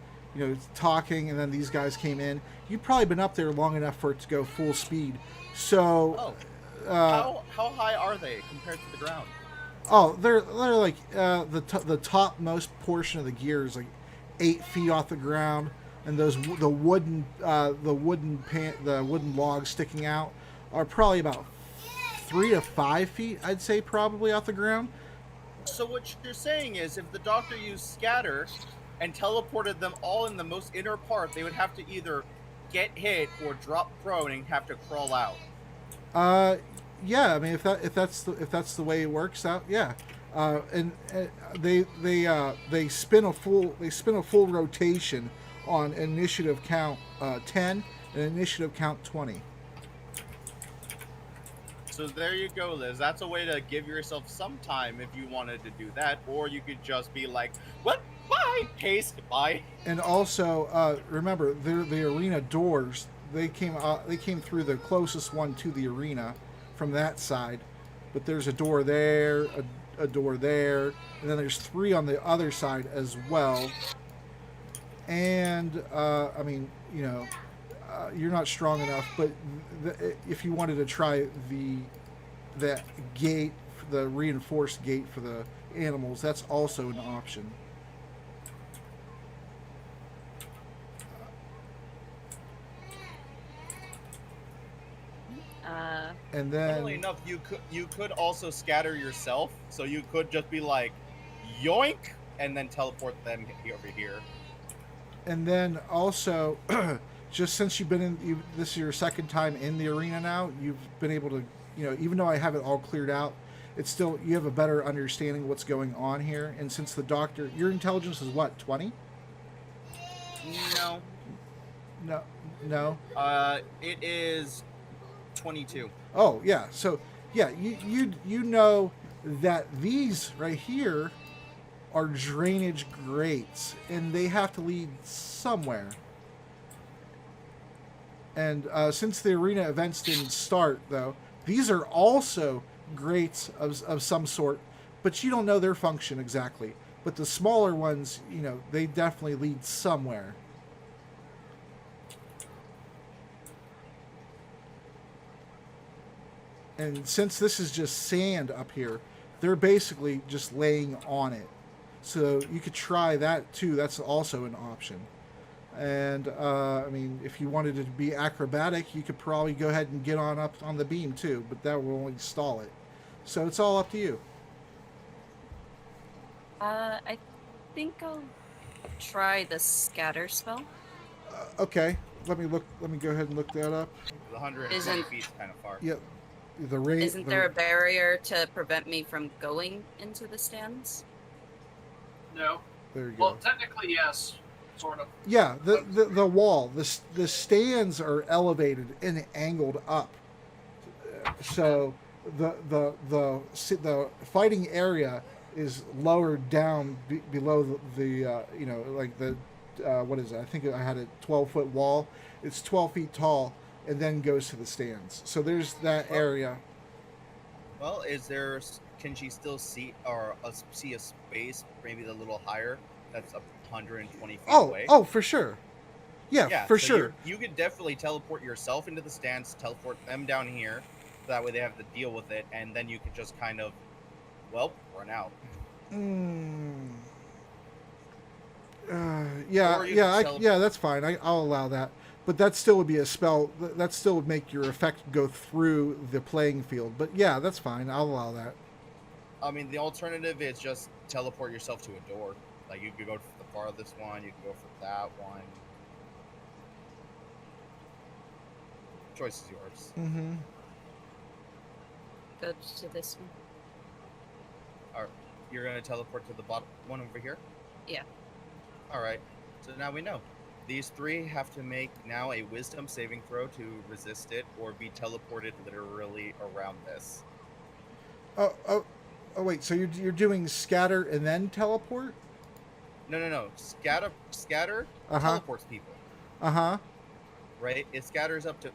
talking, and then these guys came in. You've probably been up there long enough for it to go full speed. So, How high are they compared to the ground? they're like the topmost portion of the gear is like 8 feet off the ground, and the wooden logs sticking out are probably about 3 to 5 feet, I'd say, probably off the ground. So what you're saying is, if the Doctor used scatter and teleported them all in the most inner part, they would have to either get hit or drop prone and have to crawl out. Yeah. I mean, if that's the way it works out, yeah. And they spin a full rotation on initiative count 10 and initiative count 20. So there you go, Liz. That's a way to give yourself some time if you wanted to do that, or you could just be like, "What? Bye, haste, goodbye." And also, remember, the arena doors. They came through the closest one to the arena from that side, but there's a door there, a door there, and then there's 3 on the other side as well. And I mean, you're not strong enough, but if you wanted to try that gate, the reinforced gate for the animals, that's also an option. And then, Funnily enough, you could also scatter yourself, so you could just be like, yoink, and then teleport them over here. And then also, just since you've been this is your second time in the arena now, you've been able to, even though I have it all cleared out, it's still, you have a better understanding of what's going on here. And since the Doctor, your intelligence is what, 20? No. It is 22. Oh yeah, so yeah, you know that these right here are drainage grates, and they have to lead somewhere. And since the arena events didn't start, though, these are also grates of some sort, but you don't know their function exactly. But the smaller ones, they definitely lead somewhere. And since this is just sand up here, they're basically just laying on it. So you could try that too. That's also an option. And I mean, if you wanted it to be acrobatic, you could probably go ahead and get on up on the beam too, but that will only stall it. So it's all up to you. I think I'll try the scatter spell. Okay, let me go ahead and look that up. 120 feet is kind of far. Yep. The rate. Isn't there a barrier to prevent me from going into the stands? No. There you go. Well, technically, yes. Sort of. Yeah, the wall, the stands are elevated and angled up. So the fighting area is lowered down below the like the what is it? I think I had a 12-foot wall. It's 12 feet tall and then goes to the stands. So there's that area. Well, can she still see see a space maybe a little higher that's up 120 feet away? Oh, for sure. Yeah, for so sure. You could definitely teleport yourself into the stands, teleport them down here, so that way they have to deal with it, and then you could just kind of, run out. Yeah, that's fine. I'll allow that. But that still would be a spell. That still would make your effect go through the playing field. But yeah, that's fine. I'll allow that. I mean, the alternative is just teleport yourself to a door. Like, you could go for the farthest one, you could go for that one. choice is yours. Mm-hmm. Go to this one. You're gonna teleport to the bottom one over here? Yeah. Alright. So now we know. These three have to make now a wisdom saving throw to resist it or be teleported literally around this. Oh, wait. So you're doing scatter and then teleport? No. Scatter Uh-huh. teleports people. Uh-huh. Right? It scatters up to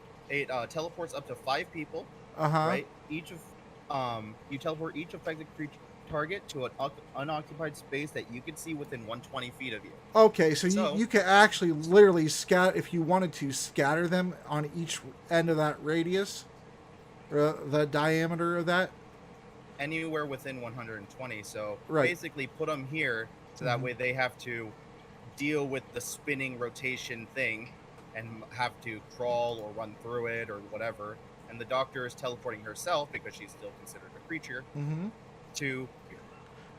teleports up to 5 people. Uh-huh. Right? You teleport each affected creature target to an unoccupied space that you can see within 120 feet of you. Okay, so, So- you could actually literally scatter, if you wanted to, scatter them on each end of that radius, or the diameter of that. Anywhere within 120. So Right. basically put them here so that Mhm. way they have to deal with the spinning rotation thing and have to crawl or run through it or whatever. And the doctor is teleporting herself because she's still considered a creature Mm-hmm. to here.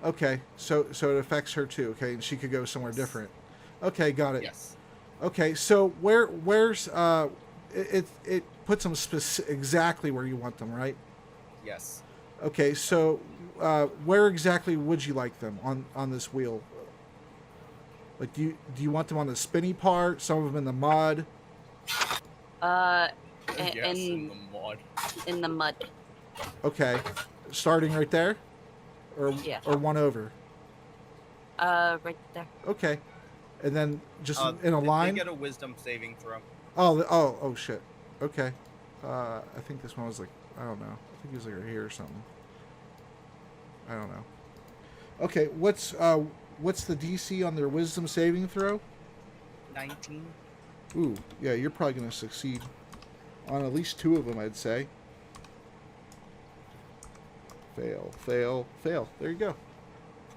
Okay, so it affects her too. Okay, and she could go somewhere different. Okay, got it. Yes. Okay, so where's it puts them exactly where you want them, right? Yes. Okay, so where exactly would you like them on this wheel? Like, do you want them on the spinny part? Some of them in the mud. Yes, in the mod. In the mud. Okay, starting right there, or Yeah. or one over. Right there. Okay, and then just in a They line. get a wisdom saving throw. Oh shit. Okay, I think this one was like, I don't know. I think he was like right here or something. I don't know. Okay, what's the DC on their wisdom saving throw? 19. Ooh, yeah, you're probably gonna succeed on at least 2 of them, I'd say. Fail, fail, fail. There you go.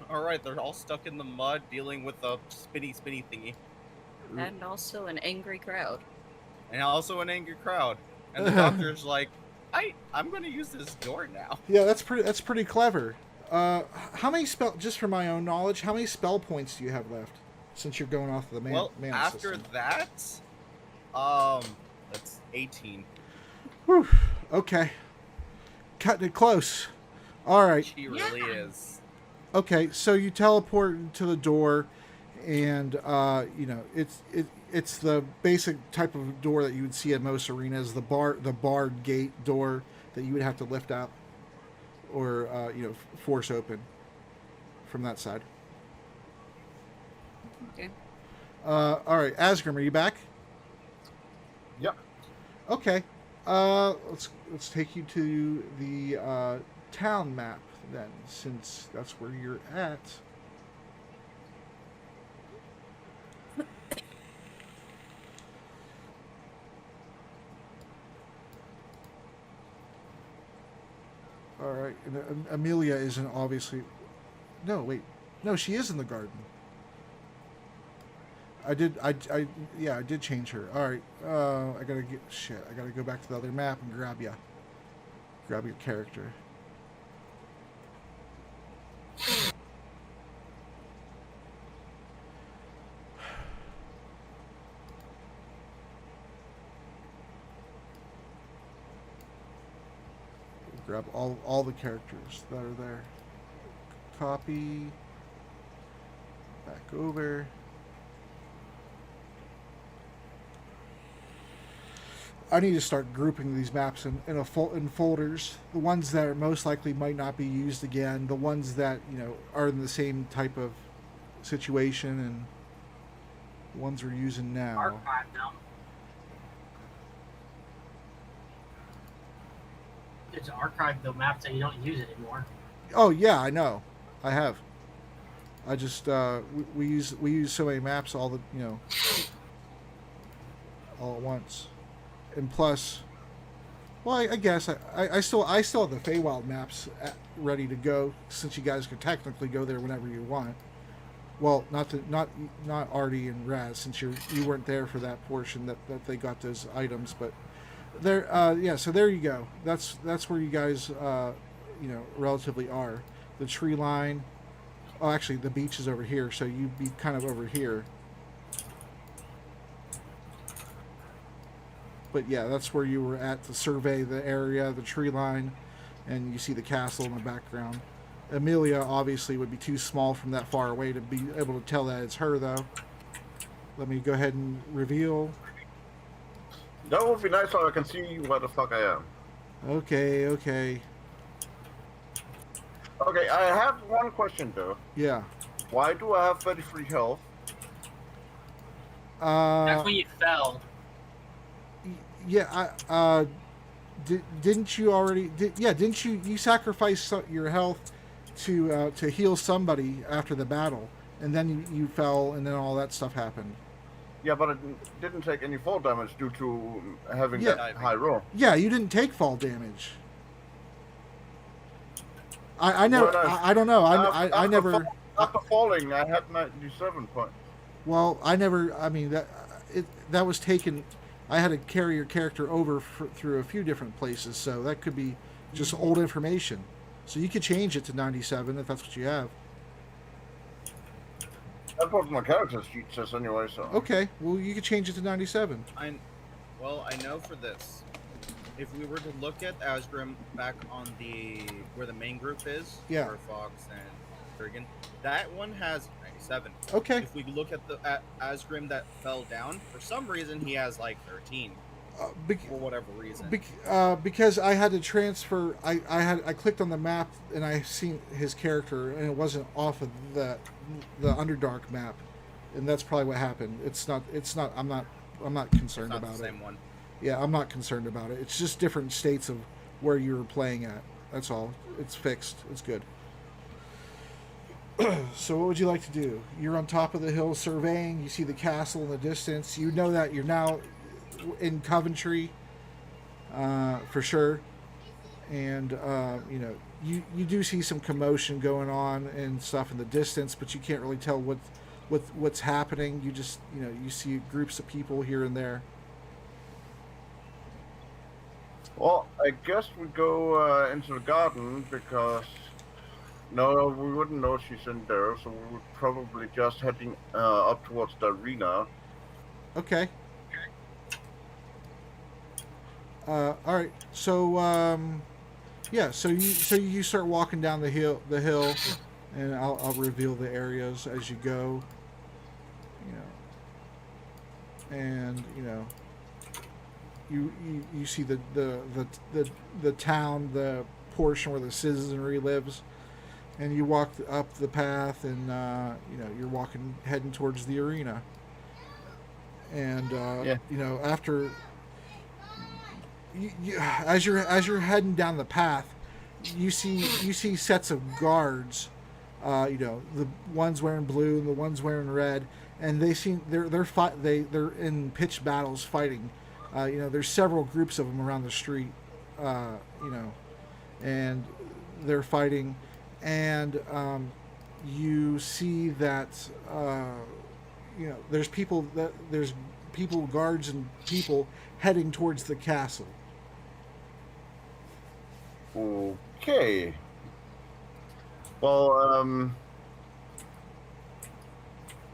All right, they're all stuck in the mud dealing with the spinny thingy. And also an angry crowd. And also an angry crowd. And the doctor's like, I'm going to use this door now. Yeah, that's pretty clever. How many just for my own knowledge, how many spell points do you have left? Since you're going off the Well, mana after system? that, that's 18. Whew, okay. Cutting it close. All right. She really is. Okay, so you teleport to the door, and it's the basic type of door that you would see at most arenas, the barred gate door that you would have to lift out or force open from that side. Okay. All right, Asgrim, are you back? Yep. Okay. Let's take you to the town map then, since that's where you're at. All right, and Amelia isn't obviously. No, wait, no, she is in the garden. I did change her. All right, I gotta go back to the other map and grab your character. Grab all the characters that are there. Copy. Back over. I need to start grouping these maps in folders. The ones that are most likely might not be used again. The ones that are in the same type of situation, and the ones we're using now. Archive now. It's to archive the maps that you don't use anymore. Oh yeah, I know. I have. I just we use so many maps all at once. And plus, well, I guess I still have the Feywild maps ready to go, since you guys can technically go there whenever you want. Well, not Artie and Raz, since you weren't there for that portion that they got those items, but there so there you go. That's where you guys relatively are. The tree line. Oh, actually, the beach is over here, so you'd be kind of over here. But yeah, that's where you were at to survey the area, the tree line, and you see the castle in the background. Amelia obviously would be too small from that far away to be able to tell that it's her, though. Let me go ahead and reveal. That would be nice so I can see where the fuck I am. Okay, okay. Okay, I have one question though. Yeah. Why do I have 33 health? That's when you fell. Yeah, didn't you already? Didn't you sacrifice your health to heal somebody after the battle, and then you fell, and then all that stuff happened. Yeah, but it didn't take any fall damage due to having Yeah. that high roll. Yeah, you didn't take fall damage. I never. Well, I don't know. I After never. After falling, I had 97 points. Well, I never. I mean that was taken. I had to carry your character over through a few different places, so that could be just old information. So you could change it to 97 if that's what you have. That's what my character sheet says anyway, so. Okay, well you could change it to 97. I know for this, if we were to look at Asgrim back on where the main group is, Yeah. where Fox and Kurgan, that one has 97. Okay. If we look at the Asgrim that fell down, for some reason he has like 13 for whatever reason. Because I had to transfer. I clicked on the map and I seen his character, and it wasn't off of the Underdark map, and that's probably what happened. It's not. I'm not concerned It's not about the it. same one. Yeah, I'm not concerned about it. It's just different states of where you were playing at. That's all. It's fixed. It's good. So what would you like to do? You're on top of the hill surveying. You see the castle in the distance. You know that you're now in Coventry, for sure. And you do see some commotion going on and stuff in the distance, but you can't really tell what's happening. You just you see groups of people here and there. Well, I guess we go into the garden because no, we wouldn't know she's in there, so we would probably just heading up towards the arena. Okay. All right. So yeah. So you start walking down the hill, and I'll reveal the areas as you go. And you see the town, the portion where the citizenry lives, and you walk up the path, and you're heading towards the arena. And after as you're heading down the path, you see sets of guards, the ones wearing blue and the ones wearing red, and they're in pitched battles fighting. There's several groups of them around the street, and they're fighting, and you see that there's guards and people heading towards the castle. Okay. Well,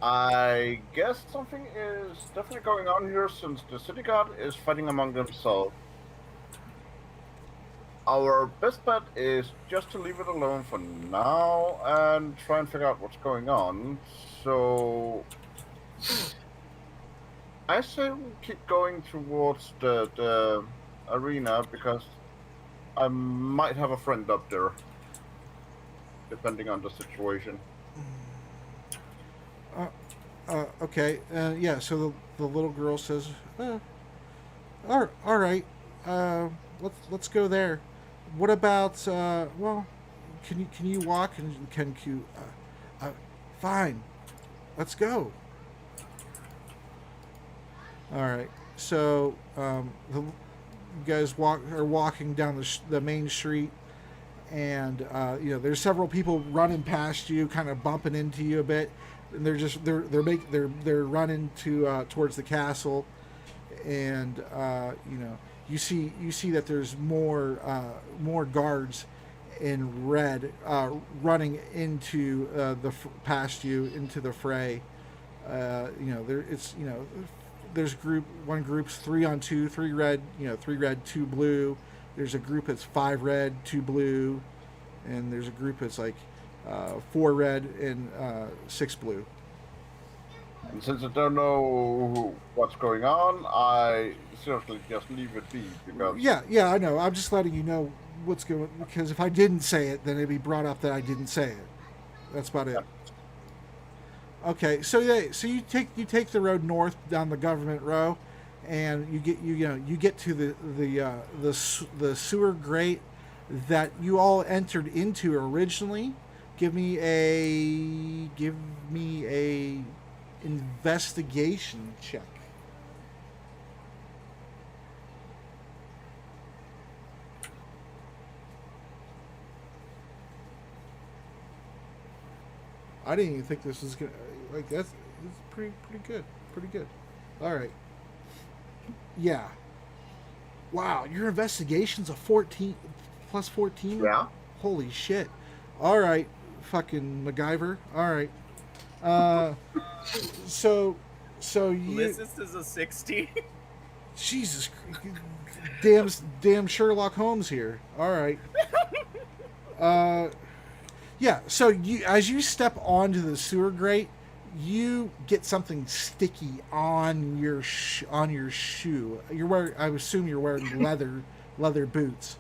I guess something is definitely going on here since the city guard is fighting among themselves. Our best bet is just to leave it alone for now and try and figure out what's going on. So I say we keep going towards the arena because I might have a friend up there, depending on the situation. Okay. Yeah. So the little girl says, "All right. Let's go there. What about? Well, can you walk and can you? Fine. Let's go." All right. So you guys are walking down the main street, and there's several people running past you, kind of bumping into you a bit, and they're running towards the castle, and you see that there's more guards in red running into past you into the fray. one group's 3-on-2, 3 red, 3 red, 2 blue. There's a group that's 5 red, 2 blue, and there's a group that's like 4 red and 6 blue. And since I don't know what's going on, I seriously just leave it be because Yeah, I know. I'm just letting you know what's going, because if I didn't say it, then it'd be brought up that I didn't say it. That's about it. Okay, so you take the road north down the government row, and you get to the sewer grate that you all entered into originally. Give me a investigation check. I didn't even think this was gonna that's pretty good. All right. Yeah. Wow, your investigation's a 14 plus 14. yeah. Holy shit. All right, fucking MacGyver. All right. So you. Ulysses is a 60. Jesus, damn Sherlock Holmes here. All right. Yeah. So as you step onto the sewer grate, you get something sticky on your shoe. I assume you're wearing leather boots.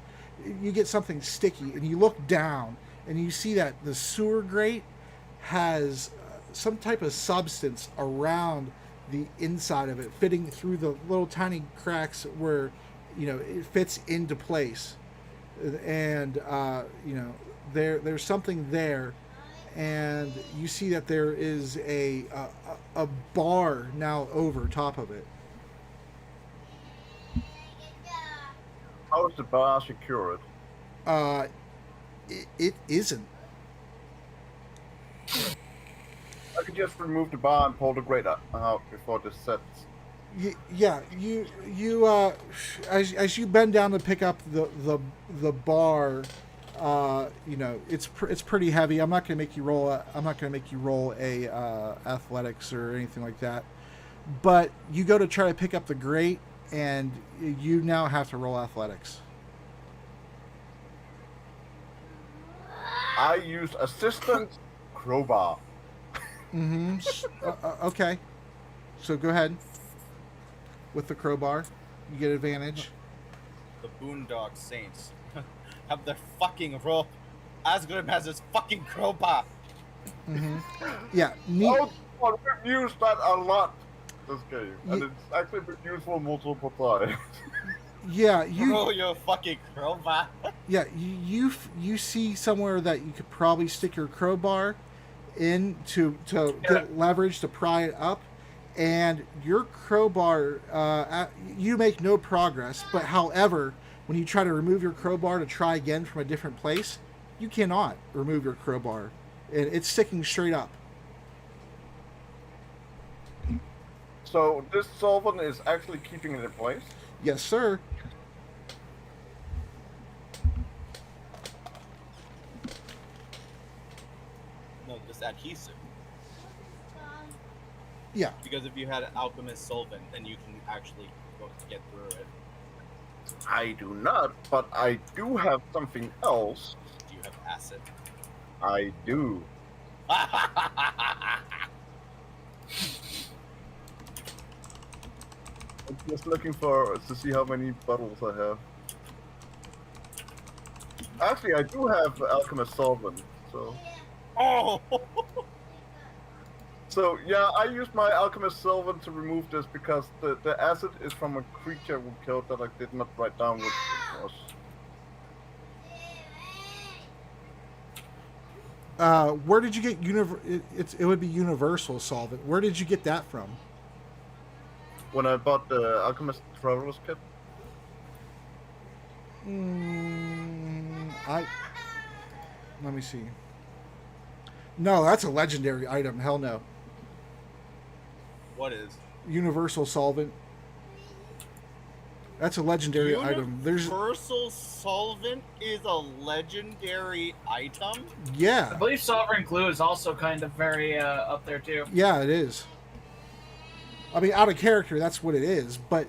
You get something sticky, and you look down, and you see that the sewer grate has some type of substance around the inside of it, fitting through the little tiny cracks where it fits into place, and there's something there. And you see that there is a bar now over top of it. How is the bar secured? It isn't. I could just remove the bar and pull the grate out before this sets. Yeah, you as you bend down to pick up the bar, it's pretty heavy. I'm not gonna make you roll a athletics or anything like that. But you go to try to pick up the grate, and you now have to roll athletics. I use assistant crowbar. Mm-hmm. Okay. So go ahead. With the crowbar, you get advantage. The Boondock Saints have their fucking rope. Asgrim has his fucking crowbar. Mm-hmm. Yeah. Neat. Oh, we've used that a lot this game, and it's actually been useful multiple times. Yeah, you. Throw your fucking crowbar. Yeah, you see somewhere that you could probably stick your crowbar in to get leverage to pry it up, and your crowbar, you make no progress. But however, when you try to remove your crowbar to try again from a different place, you cannot remove your crowbar, and it's sticking straight up. So this solvent is actually keeping it in place. Yes, sir. No, just adhesive. Yeah. Because if you had alchemist solvent, then you can actually get through it. I do not, but I do have something else. Do you have acid? I do. I'm just looking to see how many bottles I have. Actually, I do have alchemist solvent, so. Oh! So yeah, I used my alchemist solvent to remove this because the acid is from a creature we killed that I did not write down which it was. Where did you get it would be universal solvent. Where did you get that from? When I bought the alchemist traveler's kit. Let me see. No, that's a legendary item. Hell no. What is? Universal solvent. That's a legendary item. There's Universal solvent is a legendary item? I yeah. believe Sovereign Glue is also kind of very up there too. Yeah, it is. I mean, out of character, that's what it is. But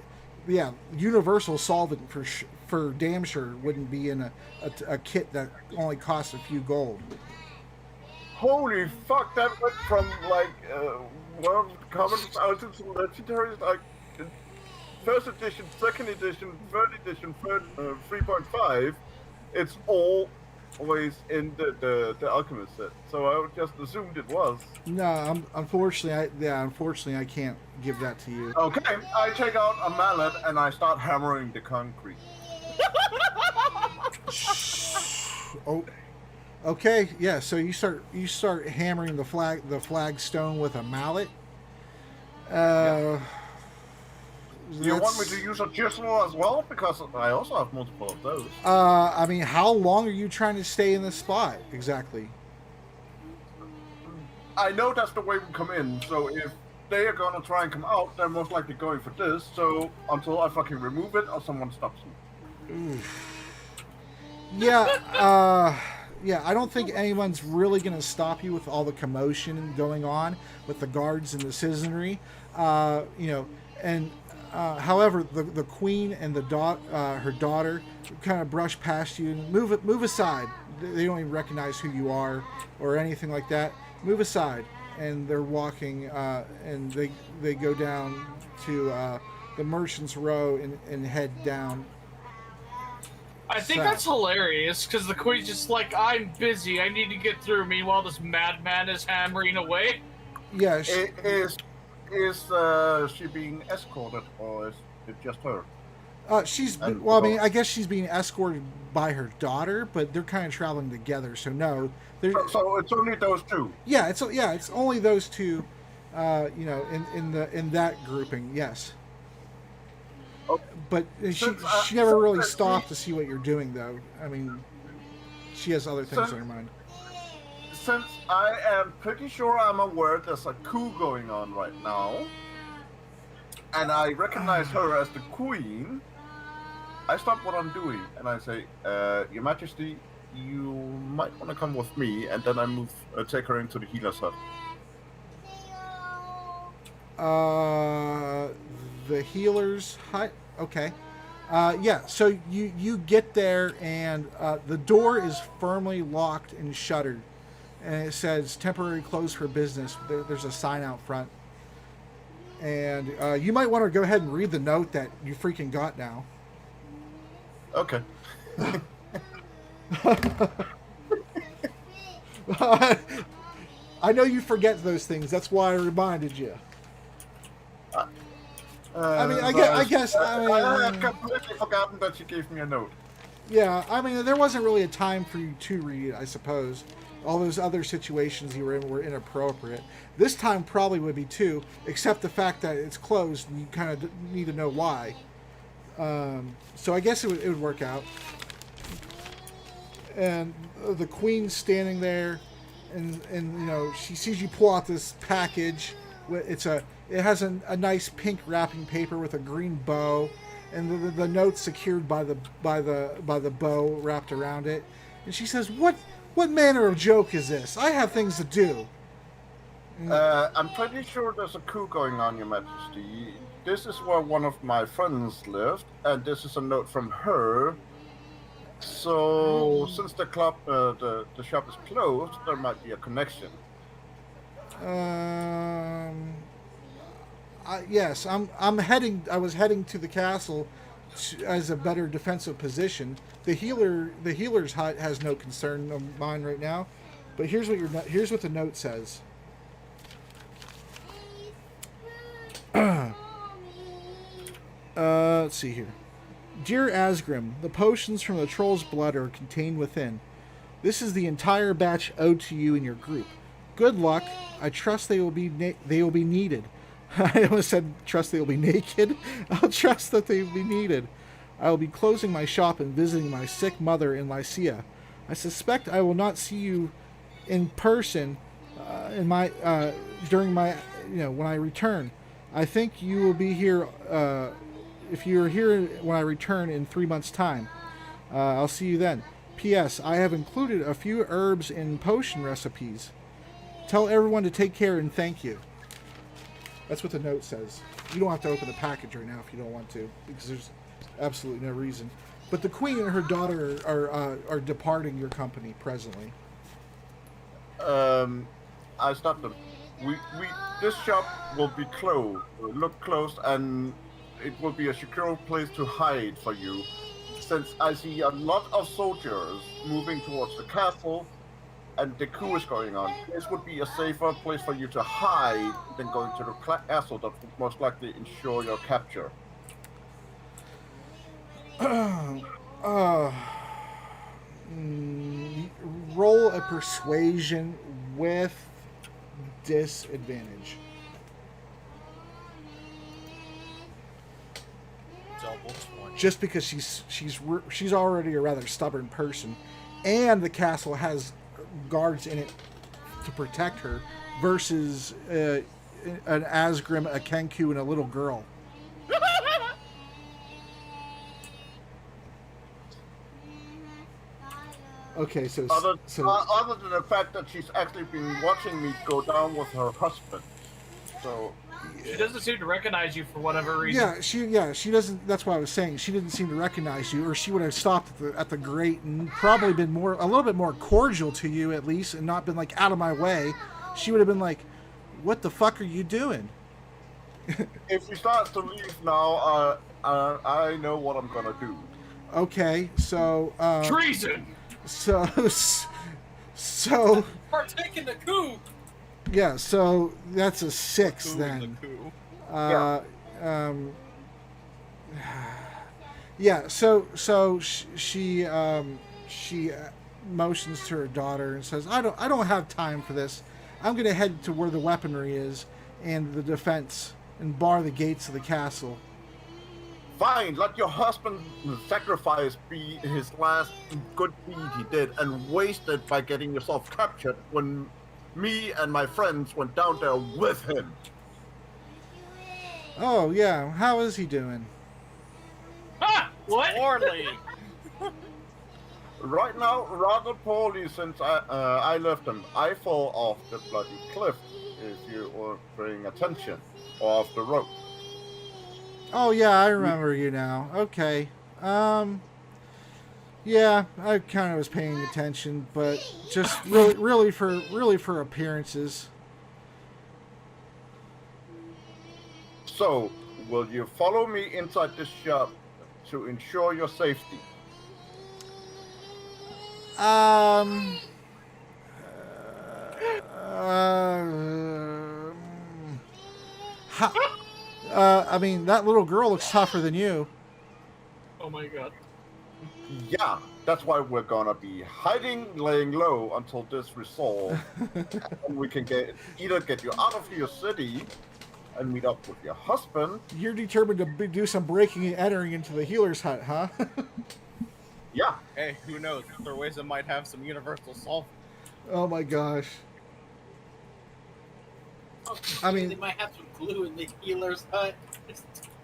yeah, universal solvent for damn sure wouldn't be in a kit that only costs a few gold. Holy fuck! That went from like one of the common thousands and legendaries, like first edition, second edition, third edition, 3.5. It's always in the alchemist set. So I just assumed it was. No, unfortunately, I can't give that to you. Okay, I take out a mallet and I start hammering the concrete. Oh, okay, yeah. So you start hammering the flagstone with a mallet. Do you want me to use a chisel as well? Because I also have multiple of those. I mean, how long are you trying to stay in this spot exactly? I know that's the way we come in, so if they are gonna try and come out, they're most likely going for this, so until I fucking remove it or someone stops me. Oof. Yeah, yeah, I don't think anyone's really going to stop you with all the commotion going on with the guards and the citizenry. However, the queen and her daughter kind of brush past you and move aside. They don't even recognize who you are or anything like that. Move aside, and they're walking, and they go down to the Merchants Row and head down. I think south. that's hilarious because the queen's just like, I'm busy, I need to get through. Meanwhile, this madman is hammering away. Yeah. Is she being escorted, or is it just her? I guess she's being escorted by her daughter, but they're kind of traveling together. So no, so it's only those two. Yeah, it's only those two. In that grouping, yes. Okay. But she never really stopped to see what you're doing, though. I mean, she has other things on her mind. Since I am pretty sure I'm aware there's a coup going on right now, and I recognize her as the queen, I stop what I'm doing and I say, Your Majesty, you might want to come with me, and then I take her into the healer's hut. The healer's hut? Okay. Yeah, so you get there, and the door is firmly locked and shuttered. And it says temporary closed for business. There's a sign out front. And you might want to go ahead and read the note that you freaking got now. Okay. I know you forget those things. That's why I reminded you. I guess. I had completely forgotten that you gave me a note. Yeah, I mean, there wasn't really a time for you to read it, I suppose. All those other situations you were in were inappropriate. This time probably would be too, except the fact that it's closed and you kind of need to know why. So I guess it would work out. And the queen's standing there, and she sees you pull out this package. It has a nice pink wrapping paper with a green bow, and the note's secured by the bow wrapped around it. And she says, "What manner of joke is this? I have things to do." I'm pretty sure there's a coup going on, Your Majesty. This is where one of my friends lived, and this is a note from her. So, since the shop is closed, there might be a connection. Yes, I was heading to the castle as a better defensive position. The healer's hut has no concern of mine right now, but here's what the note says. Let's see here. Dear Asgrim, the potions from the troll's blood are contained within. This is the entire batch owed to you and your group. Good luck. I trust they will be needed. I almost said trust they will be naked. I'll trust that they will be needed. I will be closing my shop and visiting my sick mother in Lycia. I suspect I will not see you in person during my when I return. I think you will be here if you are here when I return in 3 months' time. I'll see you then. P.S. I have included a few herbs in potion recipes. Tell everyone to take care and thank you. That's what the note says. You don't have to open the package right now if you don't want to, because there's absolutely no reason. But the queen and her daughter are departing your company presently. I stopped them. This shop will be closed. Look closed, and it will be a secure place to hide for you. Since I see a lot of soldiers moving towards the castle, and the coup is going on, this would be a safer place for you to hide than going to the castle that would most likely ensure your capture. Roll a persuasion with disadvantage. Double 20. Just because she's already a rather stubborn person, and the castle has guards in it to protect her, versus an Asgrim, a Kenku, and a little girl. Okay, so Other than the fact that she's actually been watching me go down with her husband, so She doesn't seem to recognize you for whatever reason. she doesn't. That's what I was saying. She didn't seem to recognize you, or she would have stopped at the grate and probably been a little bit more cordial to you at least, and not been like out of my way. She would have been like, "What the fuck are you doing?" if she starts to leave now, I know what I'm gonna do. Okay, so Treason! so Partake in the coup! yeah, so that's a 6 Coup then. the coup. Yeah, so she motions to her daughter and says, I don't have time for this. I'm going to head to where the weaponry is and the defense and bar the gates of the castle." Fine, let your husband's sacrifice be his last good deed he did, and wasted by getting yourself captured when me and my friends went down there with him. Oh yeah, how is he doing? Ah! What? Poorly. Right now, rather poorly since I left him. I fall off the bloody cliff, if you were paying attention, or off the rope. Oh yeah, I remember you now. Okay. Yeah, I kind of was paying attention, but just really for appearances. So, will you follow me inside this shop to ensure your safety? I mean, that little girl looks tougher than you. Oh my god. Yeah, that's why we're gonna be hiding, laying low until this resolved, and we can either get you out of your city and meet up with your husband. You're determined to do some breaking and entering into the healer's hut, huh? Yeah, Hey, who knows? Thorweza might have some universal solve. Oh my gosh. I mean- they might have some glue in the healer's hut.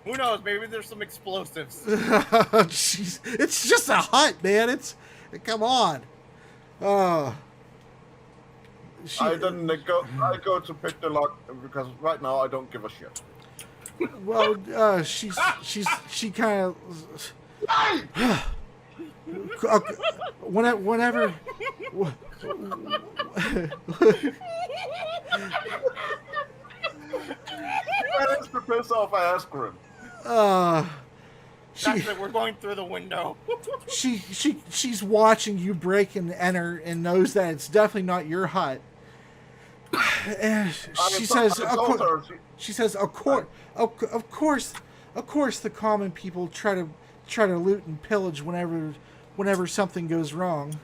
Who knows? Maybe there's some explosives. Jeez, it's just a hut, man. Come on. I didn't go. I go to pick the lock because right now I don't give a shit. Well, she kind of. Whenever. That is to piss off Asgrim. That's it. We're going through the window. She's watching you break and enter and knows that it's definitely not your hut. And she says, of course, the common people try to loot and pillage whenever something goes wrong.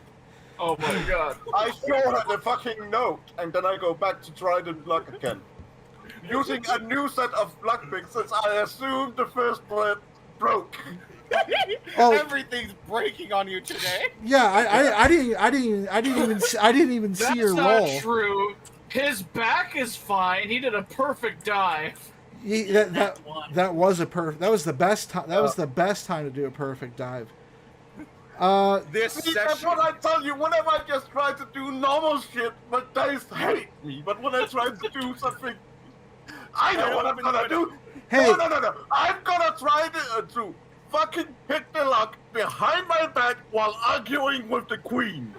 Oh my god. I show her the fucking note, and then I go back to try the luck again. Using a new set of luck picks since I assumed the first one broke. Oh. Everything's breaking on you today. Yeah, I didn't even see That's your not roll. true. His back is fine. He did a perfect dive. That was the best time. That was the best time to do a perfect dive. This See, that's session. what I tell you. Whenever I just try to do normal shit, my dice hate me. But when I try to do something I know what I'm gonna do. Hey. No. I'm gonna try to fucking hit the lock behind my back while arguing with the queen.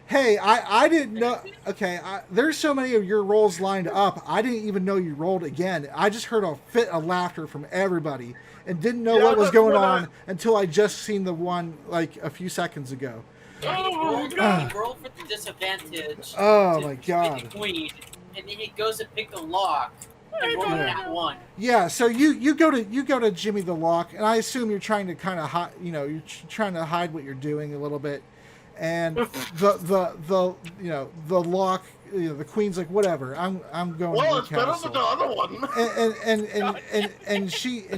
Hey, I didn't know. Okay, there's so many of your rolls lined up. I didn't even know you rolled again. I just heard a fit of laughter from everybody and didn't know Yeah, what was that's going what on until I just seen the one like a few seconds ago. Roll for the disadvantage. Oh to my hit God. the queen, and then he goes to pick the lock and roll Yeah. that one. Yeah, so you go to Jimmy the Lock, and I assume you're trying to kind of hide, you're trying to hide what you're doing a little bit, and the lock, the queen's like, whatever, I'm going Well, to it's the better castle. than the other one. and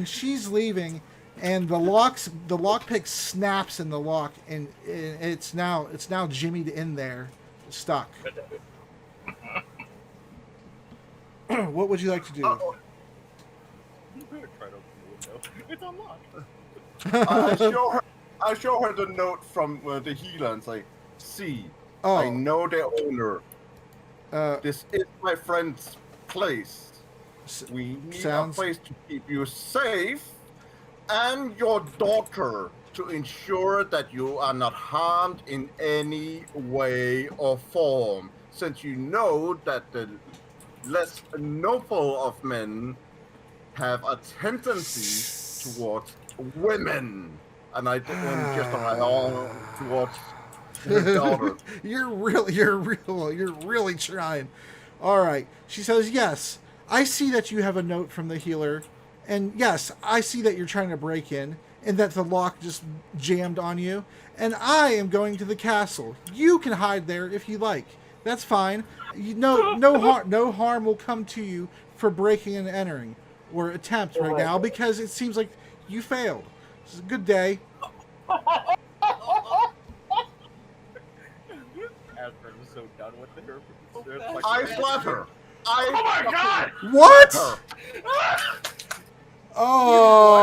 she's leaving, and the lockpick snaps in the lock, and it's now Jimmy'd in there, stuck. What would you like to do? Uh-oh. Try to open the window. It's unlocked. I show her the note from the healer and say, "See, Oh, I know the owner. uh, This is my friend's place. We need sounds- a place to keep you safe and your daughter to ensure that you are not harmed in any way or form, since you know that the less noble of men have a tendency towards women, and I and just towards your daughter." You're really trying. All right. She says, "Yes, I see that you have a note from the healer, and yes, I see that you're trying to break in, and that the lock just jammed on you. And I am going to the castle. You can hide there if you like. That's fine. No harm will come to you for breaking and entering, or attempt right now, because it seems like you failed. It's a good day." Asgrim is so done with her. I slap her. Oh my god! What? Her. Oh,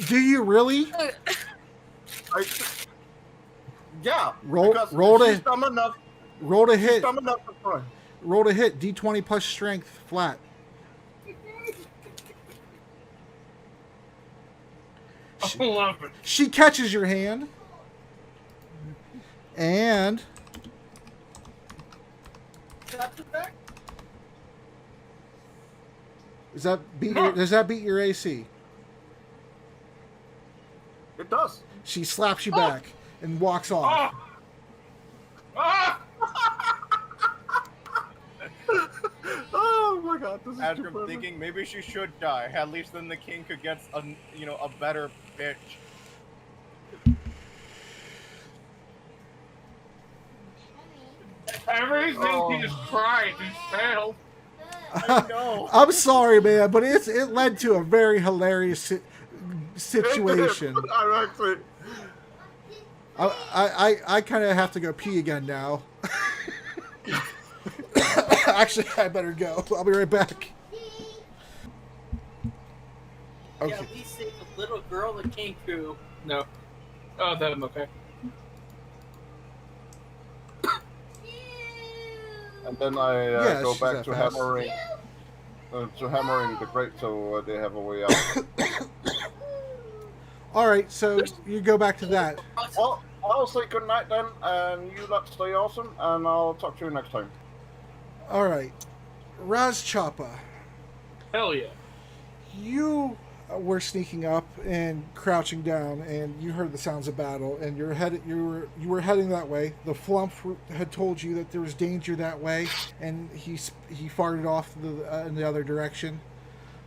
do you really? Yeah. Roll- because roll she's it. dumb enough. Roll to hit. Dumb enough to try. Roll to hit. D20 plus strength flat. I love it. She catches your hand, and does that beat your AC? It does. She slaps you back and walks off. Ah! Oh my god, this is too Asgrim funny. thinking maybe she should die. At least then the king could get a better bitch. Everything he just tried, he failed. I know. I'm sorry, man, but it led to a very hilarious situation. I'm actually. I kind of have to go pee again now. Actually, I better go. I'll be right back. Okay. Yeah, we saved the little girl that came through. No. Oh, then okay. And then I Yeah, go she's back that to fast. hammering the grate so they have a way out. All right, so you go back to that. Well, I'll say goodnight then, and you lot stay awesome, and I'll talk to you next time. All right, Raz Choppa, Hell yeah. you were sneaking up and crouching down, and you heard the sounds of battle, and you were heading that way. The Flump had told you that there was danger that way, and he farted off in the other direction.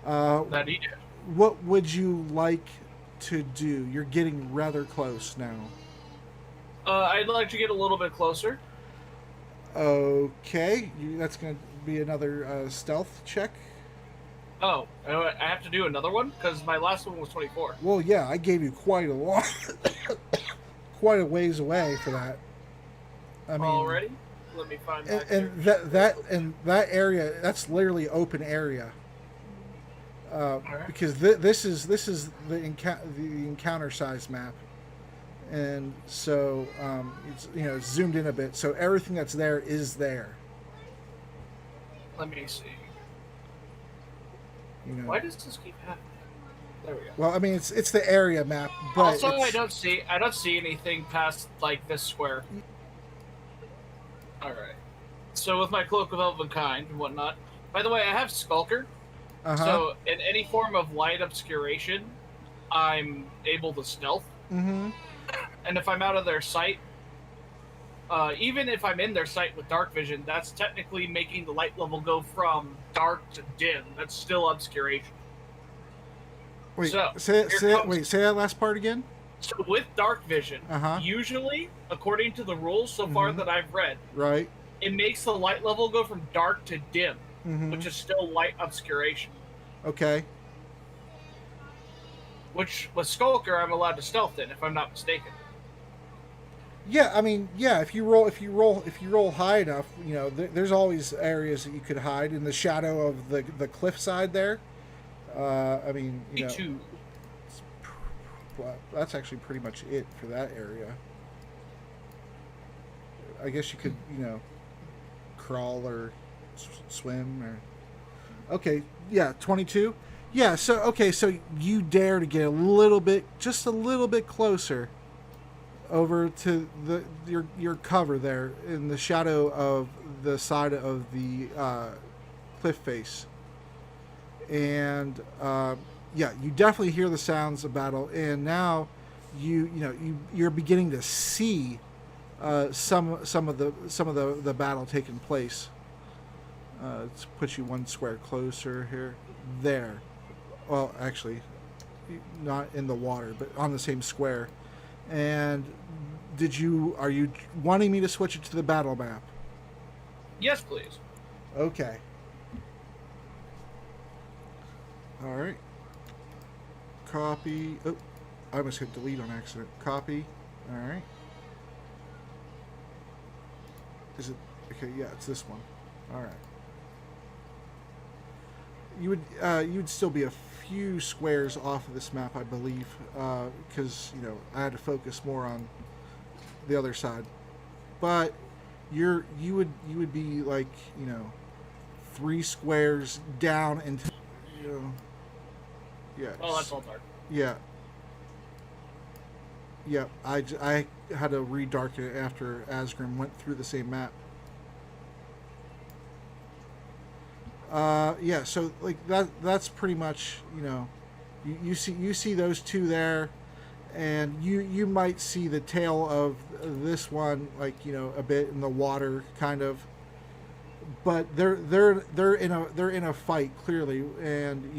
That he did. What would you like to do? You're getting rather close now. I'd like to get a little bit closer. Okay, that's going to be another stealth check. Oh, I have to do another one? Because my last one was 24. Well, yeah, I gave you quite a long, quite a ways away for that. I mean, Already? Let me find and, that. and that area, that's literally open area. Alright. because this is the encounter size map, and so it's it's zoomed in a bit, so everything that's there is there. Let me see. Why Why does this keep happening? There we go. Well, I mean, it's the area map, but Also, I it's, don't see anything past like this square. All right. So with my cloak of elvenkind and whatnot. By the way, I have Skulker. So in any form of light obscuration, I'm able to stealth. Mm-hmm. And if I'm out of their sight, even if I'm in their sight with dark vision, that's technically making the light level go from dark to dim. That's still obscuration. Wait, So, say here comes- that last part again. So with dark vision, Uh-huh. usually, according to the rules so far Mhm. that I've read, Right. it makes the light level go from dark to dim, Mm-hmm. which is still light obscuration. Okay. Which with Skulker, I'm allowed to stealth in, if I'm not mistaken. Yeah, I mean, yeah. If you roll high enough, there's always areas that you could hide in the shadow of the cliffside there. I mean, Me too. well, that's actually pretty much it for that area. I guess you could, crawl or swim or. Okay, yeah, 22. Yeah, so you dare to get just a little bit closer over to your cover there in the shadow of the side of the cliff face, and you definitely hear the sounds of battle, and now you're beginning to see some of the battle taking place. Let's put you one square closer here. There. Well, actually, not in the water, but on the same square. And are you wanting me to switch it to the battle map? Yes, please. Okay. All right. Copy. Oh, I almost hit delete on accident. Copy. All right. Is it okay? Yeah, it's this one. All right. You would still be a few squares off of this map, I believe, because I had to focus more on the other side. But you would be like 3 squares down into yeah. Oh, that's all dark. Yeah. Yeah, I had to redarken it after Asgrim went through the same map. Yeah, so like that's pretty much, you see those two there, and you might see the tail of this one, like, a bit in the water kind of, but they're in a fight clearly, and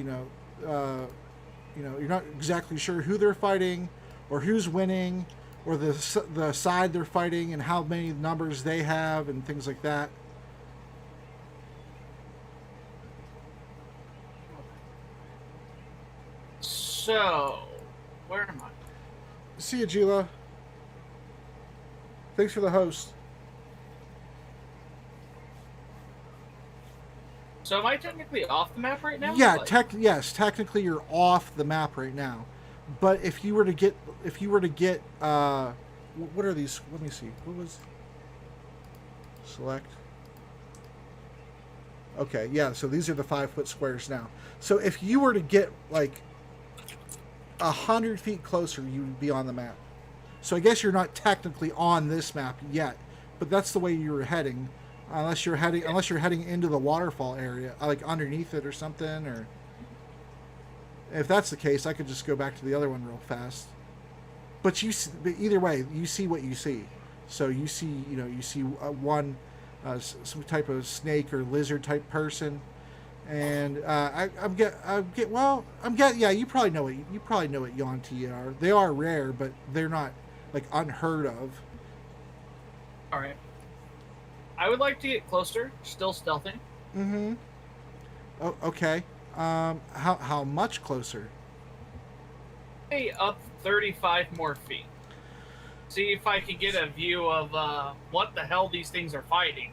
you're not exactly sure who they're fighting or who's winning or the side they're fighting and how many numbers they have and things like that. So, where am I? See you, Gila. Thanks for the host. So am I technically off the map right now? Yeah, Like- yes, technically you're off the map right now. But if you were to get what are these? Let me see. What was select? Okay, yeah, so these are the 5-foot squares now. So if you were to get like 100 feet closer, you would be on the map. So I guess you're not technically on this map yet, but that's the way you were heading, unless you're heading into the waterfall area, like underneath it or something. Or if that's the case, I could just go back to the other one real fast. But but either way, you see what you see. So you see, one some type of snake or lizard type person. And yeah, you probably know what Yuan-Ti are. They are rare, but they're not like unheard of. All right. I would like to get closer, still stealthing. Mm-hmm. Oh, okay. How much closer? Hey, up 35 more feet. See if I can get a view of what the hell these things are fighting.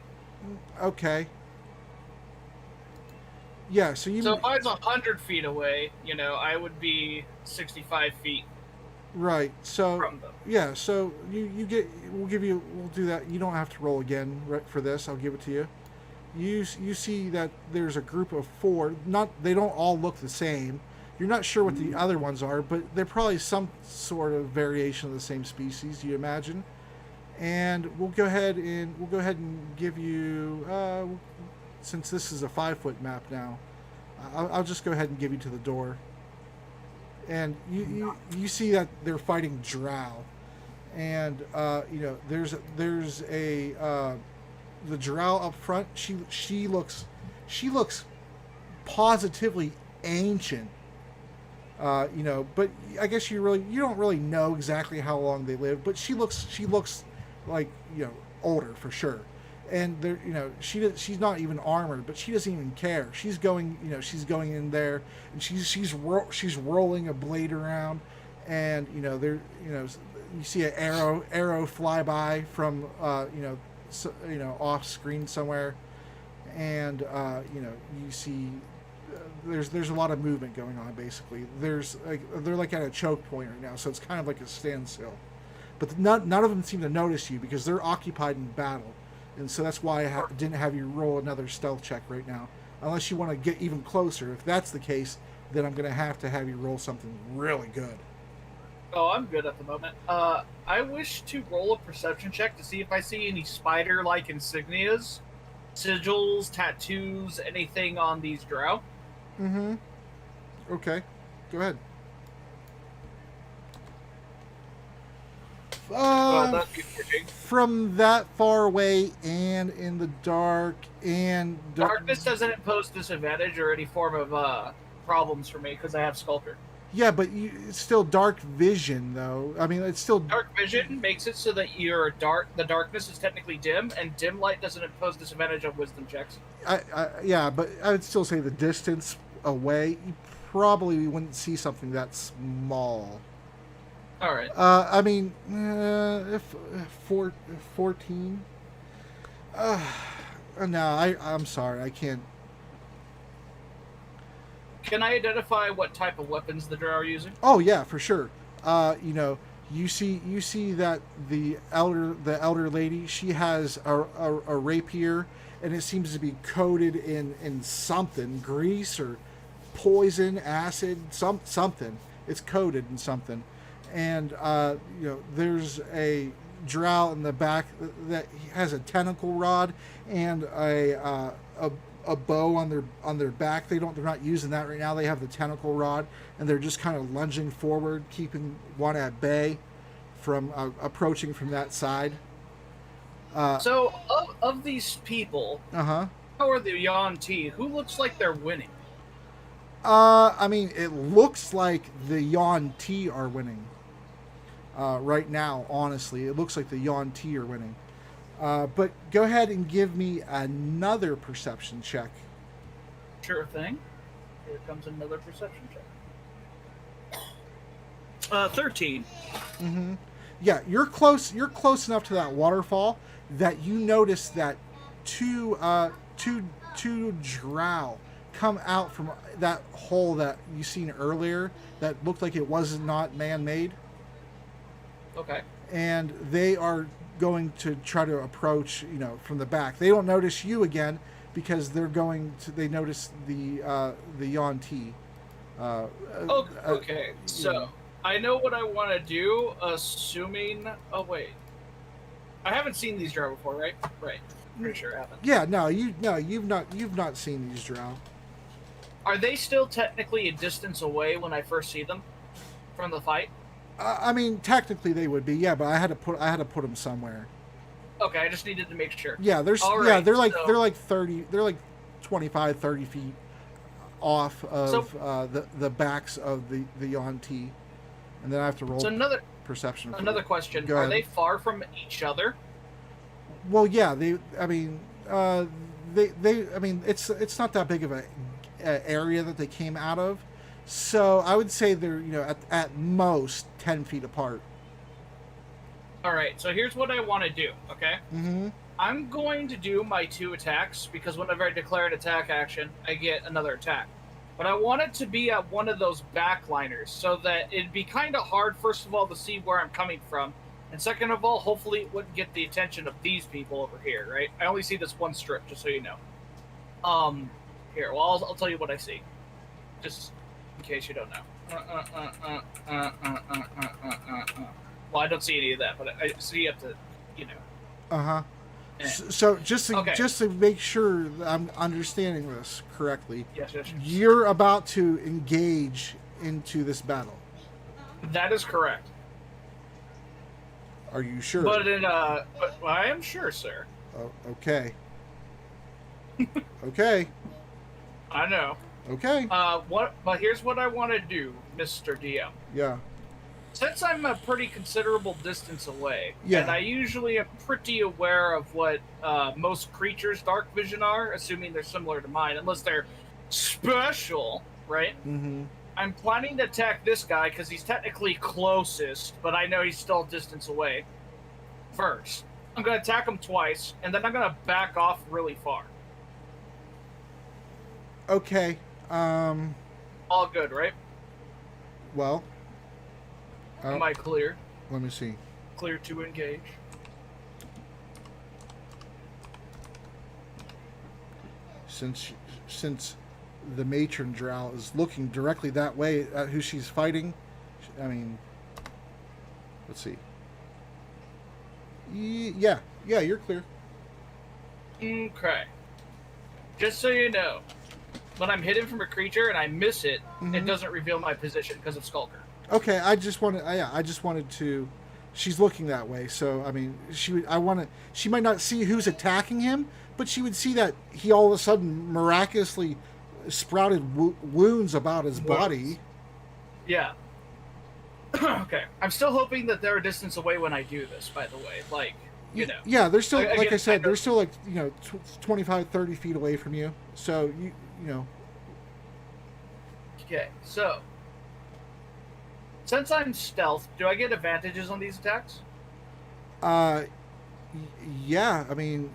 Okay. Yeah, so you So if I was 100 feet away, I would be 65 feet right. So from them. yeah, so we'll do that. You don't have to roll again for this. I'll give it to you. You see that there's a group of 4. They don't all look the same. You're not sure what the other ones are, but they're probably some sort of variation of the same species, you imagine. And we'll go ahead and give you, since this is a 5-foot map now, I'll just go ahead and give you to the door. And you see that they're fighting drow, and there's a the drow up front. She looks positively ancient. But I guess you don't really know exactly how long they lived, but she looks like older for sure. And there, she's not even armored, but she doesn't even care. She's going in there, and she's rolling a blade around, and you see an arrow fly by from off screen somewhere, and you see there's a lot of movement going on. Basically, they're like at a choke point right now, so it's kind of like a standstill. But none of them seem to notice you because they're occupied in battle. And so that's why I didn't have you roll another stealth check right now. Unless you want to get even closer. If that's the case, then I'm going to have you roll something really good. Oh, I'm good at the moment. I wish to roll a perception check to see if I see any spider-like insignias, sigils, tattoos, anything on these drow. Mm-hmm. Okay. Go ahead. That'd be pretty. From that far away and in the dark and... Darkness doesn't impose disadvantage or any form of problems for me because I have Sculptor. Yeah, but it's still dark vision, though. I mean, it's still... Dark vision makes it so that the darkness is technically dim, and dim light doesn't impose disadvantage on wisdom checks. Yeah, but I would still say the distance away, you probably wouldn't see something that small. All right. I mean, if 14. No, I'm sorry, I can't. Can I identify what type of weapons the drow are using? Oh yeah, for sure. You see that the elder lady, she has a rapier, and it seems to be coated in something, grease or poison, acid, something. It's coated in something. And there's a drow in the back that has a tentacle rod and a bow on their back. They're not using that right now. They have the tentacle rod, and they're just kind of lunging forward, keeping one at bay from approaching from that side. So of these people, how are the Yuan-Ti? Who looks like they're winning? I mean, it looks like the Yuan-Ti are winning. Right now, honestly, it looks like the Yuan-Ti are winning. But go ahead and give me another perception check. Sure thing. Here comes another perception check. 13. Mm-hmm. Yeah, you're close. You're close enough to that waterfall that you notice that two drow come out from that hole that you seen earlier that looked like it was not man-made. Okay. And they are going to try to approach, from the back. They don't notice you again because they notice the Yuan-Ti. Okay. So I know what I want to do, assuming. Oh wait, I haven't seen these drow before, right? Right. Pretty sure I haven't. Yeah. You've not seen these drow. Are they still technically a distance away when I first see them from the fight? I mean, technically they would be, yeah, but I had to put them somewhere. Okay, I just needed to make sure. Yeah, they're 30, they're like 25, 30 feet off of the backs of the Yuan-Ti, and then I have to roll perception. Another question: Go Are ahead. they far from each other? Well, yeah, I mean, it's not that big of a area that they came out of. So I would say they're, at most 10 feet apart. All right. So here's what I want to do. Okay. Mm-hmm. I'm going to do my 2 attacks because whenever I declare an attack action, I get another attack. But I want it to be at one of those backliners so that it'd be kind of hard, first of all, to see where I'm coming from. And second of all, hopefully it wouldn't get the attention of these people over here, right? I only see this one strip, just so you know. Here, well, I'll tell you what I see. Just in case you don't know. Well, I don't see any of that, but I see up to, you know. Uh-huh. Eh. So just to, Okay. just to make sure that I'm understanding this correctly, Yes. you're about to engage into this battle. That is correct. Are you sure? But I am sure, sir. Oh, okay. Okay. I know. Okay. But here's what I want to do, Mr. DM. Yeah. Since I'm a pretty considerable distance away, Yeah. and I usually am pretty aware of what most creatures' dark vision are, assuming they're similar to mine, unless they're special, right? Mm-hmm. I'm planning to attack this guy because he's technically closest, but I know he's still a distance away. First, I'm going to attack him twice, and then I'm going to back off really far. Okay. All good, right? Well. Am I clear? Let me see. Clear to engage. Since the matron drow is looking directly that way at who she's fighting, I mean, let's see. Yeah, you're clear. Okay. Just so you know, when I'm hidden from a creature and I miss it, it doesn't reveal my position because of Skulker. Okay, I just wanted to. She's looking that way, so I mean, she might not see who's attacking him, but she would see that he all of a sudden miraculously sprouted wounds about his body. Yeah. Okay. I'm still hoping that they're a distance away when I do this, by the way. Like, you know. Yeah, they're still, Again, like I said, I know- they're still like, 25, 30 feet away from you. So, you know. Okay, so. Since I'm stealth, do I get advantages on these attacks? Yeah, I mean,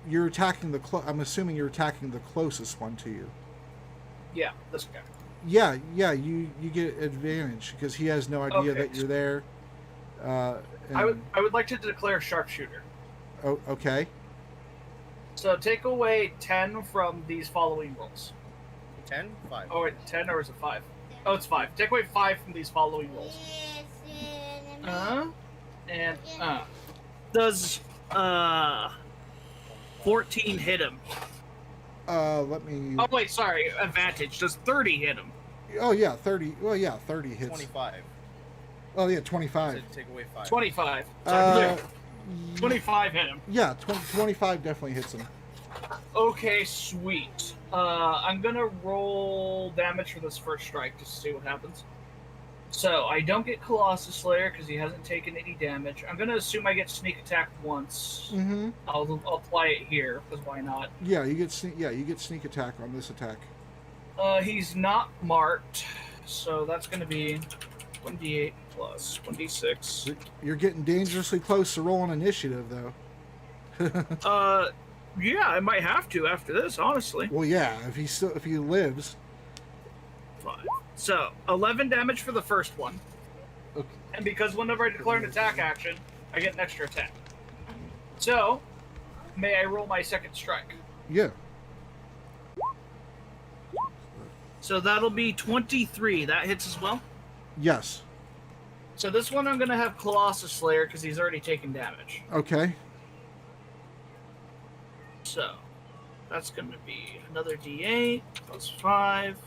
you're attacking I'm assuming you're attacking the closest one to you. Yeah, this guy. Yeah, you get advantage because he has no idea Okay. that you're there. I would like to declare sharpshooter. Oh, okay. So take away 10 from these following rolls. 10? 5. Oh, wait, 10 or is it 5? Oh, it's 5. Take away 5 from these following rolls. Does 14 hit him? Let me. Oh, wait, sorry. Advantage. Does 30 hit him? Oh yeah, 30. Well, yeah, 30 hits. 25. Oh yeah, 25. So take away 5. 25. Uh, Sorry, 25 hit him. Yeah, 25 definitely hits him. Okay, sweet. I'm gonna roll damage for this first strike just to see what happens. So, I don't get Colossus Slayer because he hasn't taken any damage. I'm gonna assume I get sneak attack once. Mm-hmm. I'll apply it here, because why not? Yeah, you get sneak attack on this attack. He's not marked, so that's gonna be 1d8 plus 1d6. You're getting dangerously close to rolling initiative, though. Yeah, I might have to after this, honestly. Well, yeah, if he lives. 5. So, 11 damage for the first one. Okay. And because whenever I declare an attack action, I get an extra attack. So, may I roll my second strike? Yeah. So that'll be 23. That hits as well? Yes. So this one I'm gonna have Colossus Slayer because he's already taken damage. Okay. So that's gonna be another d8 plus 5.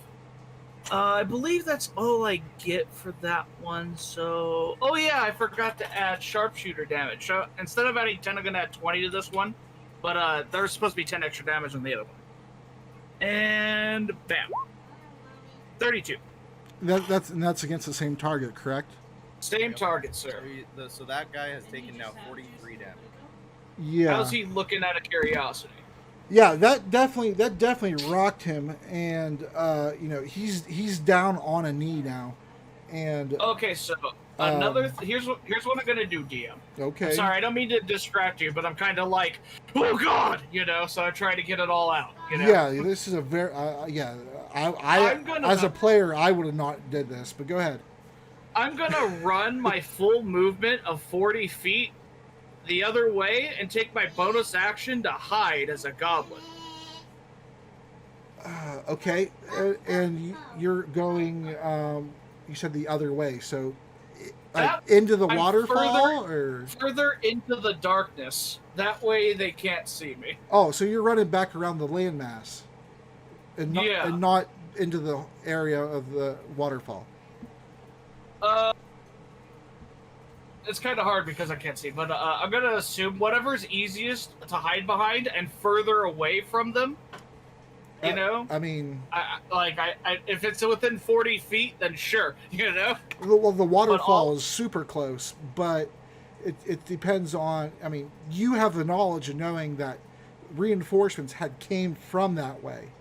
I believe that's all I get for that one, so... Oh yeah, I forgot to add sharpshooter damage. So instead of adding 10, I'm gonna add 20 to this one. But there's supposed to be 10 extra damage on the other one. And bam. 32. That's against the same target, correct? Same target, sir. So that guy has taken now 43 damage. Yeah. How's he looking at a curiosity? Yeah, that definitely rocked him, and he's down on a knee now, and Okay, so Here's what I'm gonna do, DM. Okay. Sorry, I don't mean to distract you, but I'm kind of like, oh god, so I try to get it all out. Yeah, this is a very yeah. I'm gonna- as a player, I would have not did this, but go ahead. I'm gonna run my full movement of 40 feet the other way and take my bonus action to hide as a goblin. Okay, and you're going. You said the other way, so into the I'm waterfall, or further into the darkness. That way they can't see me. oh, so you're running back around the landmass, and not into the area of the waterfall. It's kind of hard because I can't see, but I'm gonna assume whatever's easiest to hide behind and further away from them. I mean, if it's within 40 feet, then sure, Well, the waterfall is super close, but it depends on. I mean, you have the knowledge of knowing that reinforcements came from that way.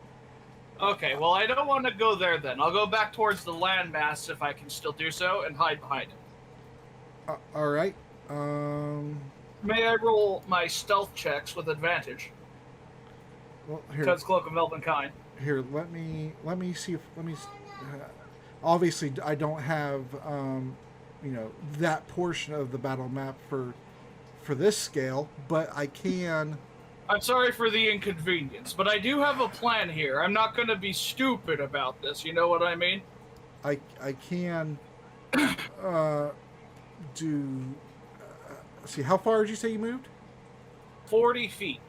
Okay, well, I don't want to go there then. I'll go back towards the landmass if I can still do so and hide behind it. All right. May I roll my stealth checks with advantage? Well, here. Because Cloak of Elvenkind. Here, let me see if obviously I don't have that portion of the battle map for this scale, but I can. I'm sorry for the inconvenience, but I do have a plan here. I'm not going to be stupid about this. You know what I mean? I can do. See, how far did you say you moved? 40 feet.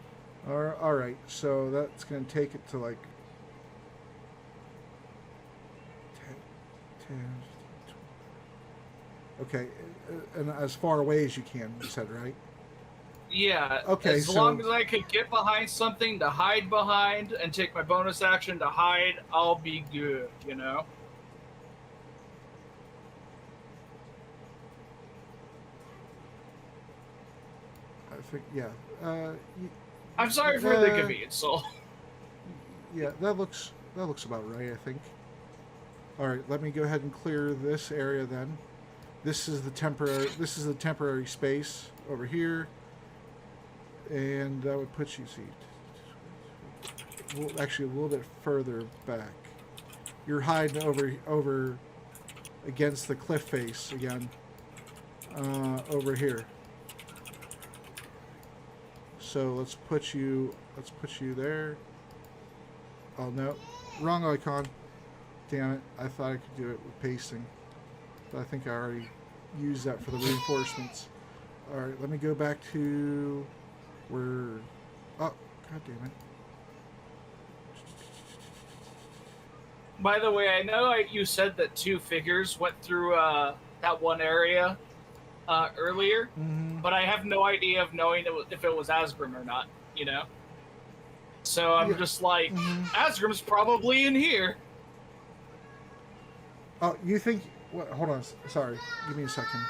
All right, so that's going to take it to like 10, 20. Okay, and as far away as you can, you said, right? Yeah. Okay, as long as I can get behind something to hide behind and take my bonus action to hide, I'll be good, I think, yeah. I'm sorry for the inconvenience, so. Yeah, that looks about right, I think. All right, let me go ahead and clear this area then. This is the temporary space over here, and that would put you actually a little bit further back. You're hiding over against the cliff face again, over here. So let's put you there. Oh no, wrong icon. Damn it! I thought I could do it with pasting, but I think I already used that for the reinforcements. All right, let me go back to where. Oh, god damn it! By the way, I know you said that 2 figures went through that one area earlier, but I have no idea of knowing if it was Asgrim or not, So I'm just like, Asgrim's probably in here. Oh, you think... What, hold on. Sorry. Give me a second.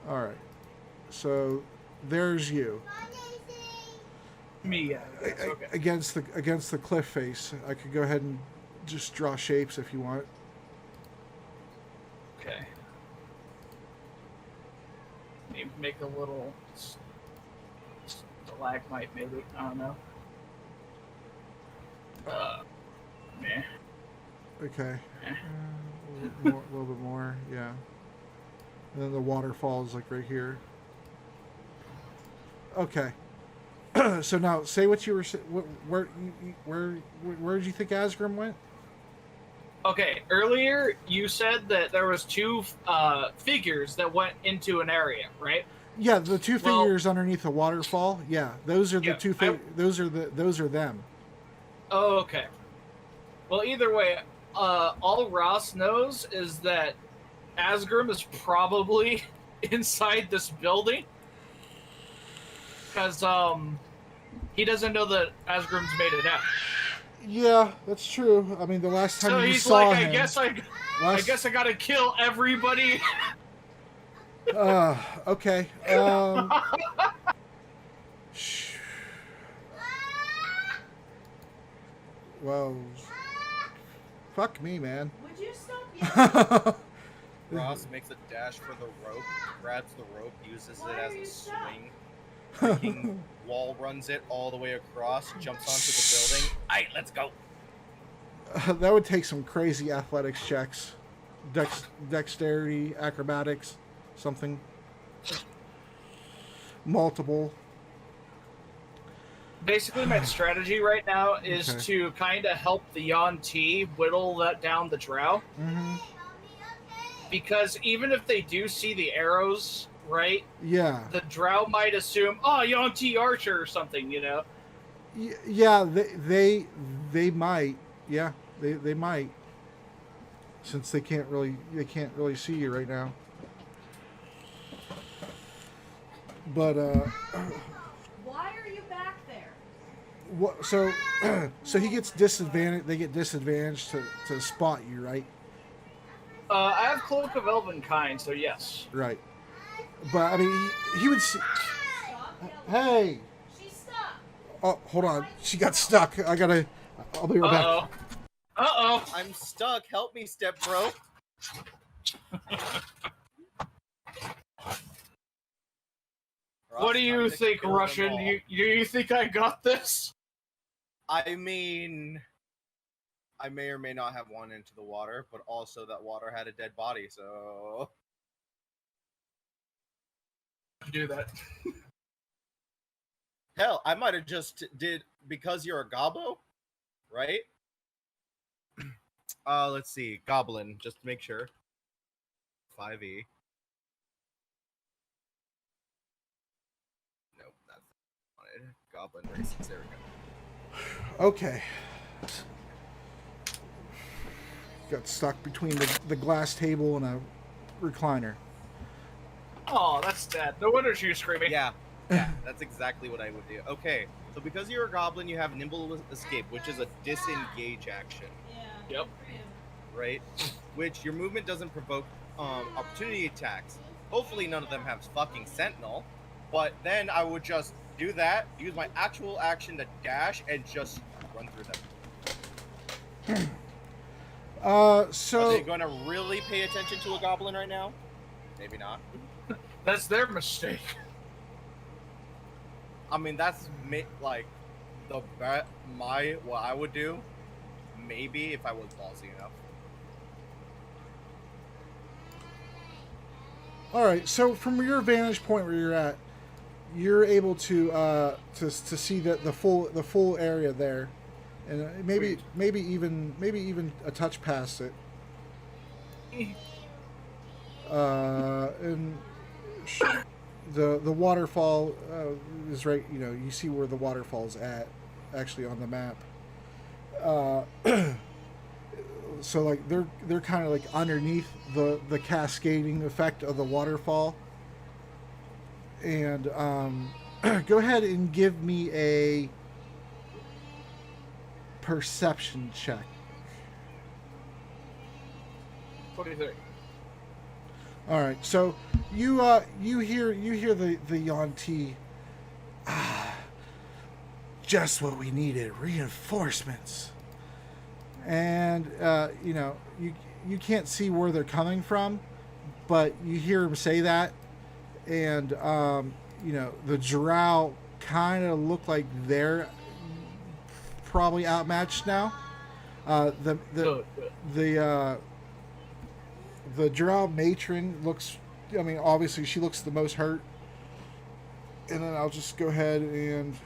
All right. So there's you. Me, yeah. Okay. Against the cliff face. I could go ahead and just draw shapes if you want. Okay. Maybe make a little stalagmite, maybe. I don't know. Meh. Okay. Eh. A little bit more, yeah. And then the waterfall is like right here. Okay. So now, say what you were. Where did you think Asgrim went? Okay, earlier you said that there was 2 figures that went into an area, right? Yeah, the 2 figures underneath the waterfall. Yeah, those are the 2 those are them. Oh, okay. Well, either way, all Ross knows is that Asgrim is probably inside this building. Because, he doesn't know that Asgrim's made it out. Yeah, that's true. I mean, the last time So you he's saw like, him... I guess I gotta kill everybody. Okay. Well, fuck me, man. Would you stop Ross makes a dash for the rope, grabs the rope, uses it as a swing. Freaking wall runs it all the way across, jumps onto the building. Alright, let's go. That would take some crazy athletics checks. Dexterity, acrobatics, something. Multiple. Basically, my strategy right now is Okay. to kind of help the Yuan-Ti whittle that down the drow. Mm-hmm. Because even if they do see the arrows, right, Yeah. the drow might assume, oh, Yuan-Ti archer or something, you know? Yeah, they might. Yeah, they might. Since they can't really see you right now. But Why are you back there? what? So so he gets disadvantage. They get disadvantage to spot you, right? I have Cloak of Elvenkind, so yes. Right. But I mean, he would see. Stop yelling. Hey. She's stuck. Oh, hold on. She got stuck. I'll be right back. Uh-oh. Uh-oh. I'm stuck. Help me, step bro. What do you think, Russian? You think I got this? I mean, I may or may not have one into the water, but also that water had a dead body, so Do that. hell, I might have just did because you're a gobbo, right? Let's see, goblin, just to make sure. 5e. Nope, that's not it. Goblin races. There we go. Okay. Got stuck between the glass table and a recliner. Oh, that's sad. No wonder she was screaming. Yeah, that's exactly what I would do. Okay, so because you're a goblin, you have nimble escape, which is a disengage action, Yeah. Yep. good for you. right? Which your movement doesn't provoke opportunity attacks. Hopefully, none of them have fucking sentinel. But then I would just do that, use my actual action to dash, and just run through them. Are So they going to really pay attention to a goblin right now? Maybe not. That's their mistake. I mean, that's like the what I would do. Maybe if I was ballsy enough. all right. So from your vantage point where you're at, you're able to see the full area there, and maybe even a touch past it. And the waterfall is right. You know, you see where the waterfall's at, actually on the map. So like they're kind of like underneath the cascading effect of the waterfall. And go ahead and give me a perception check. 23. All right, so you hear the Yuan-Ti. Just what we needed, reinforcements. And you know, you can't see where they're coming from, but you hear him say that, and you know, the drow kind of look like they're probably outmatched now. Good, good. The drow matron looks, I mean, obviously she looks the most hurt. And then I'll just go ahead and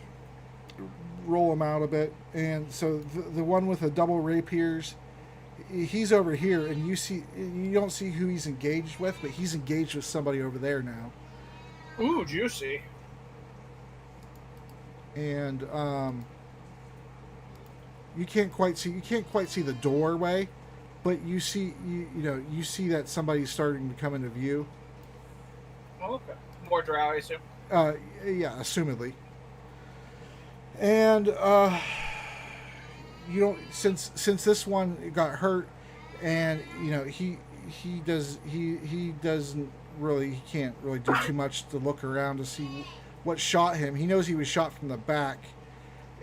roll them out a bit. And so the one with the double rapiers, he's over here, and you don't see who he's engaged with, but he's engaged with somebody over there now. Ooh, juicy. And you can't quite see the doorway, but you see that somebody's starting to come into view. Oh, okay. More drow, I assume. Yeah, assumedly. And you don't, since this one got hurt, and you know he can't really do too much to look around to see what shot him. He knows he was shot from the back,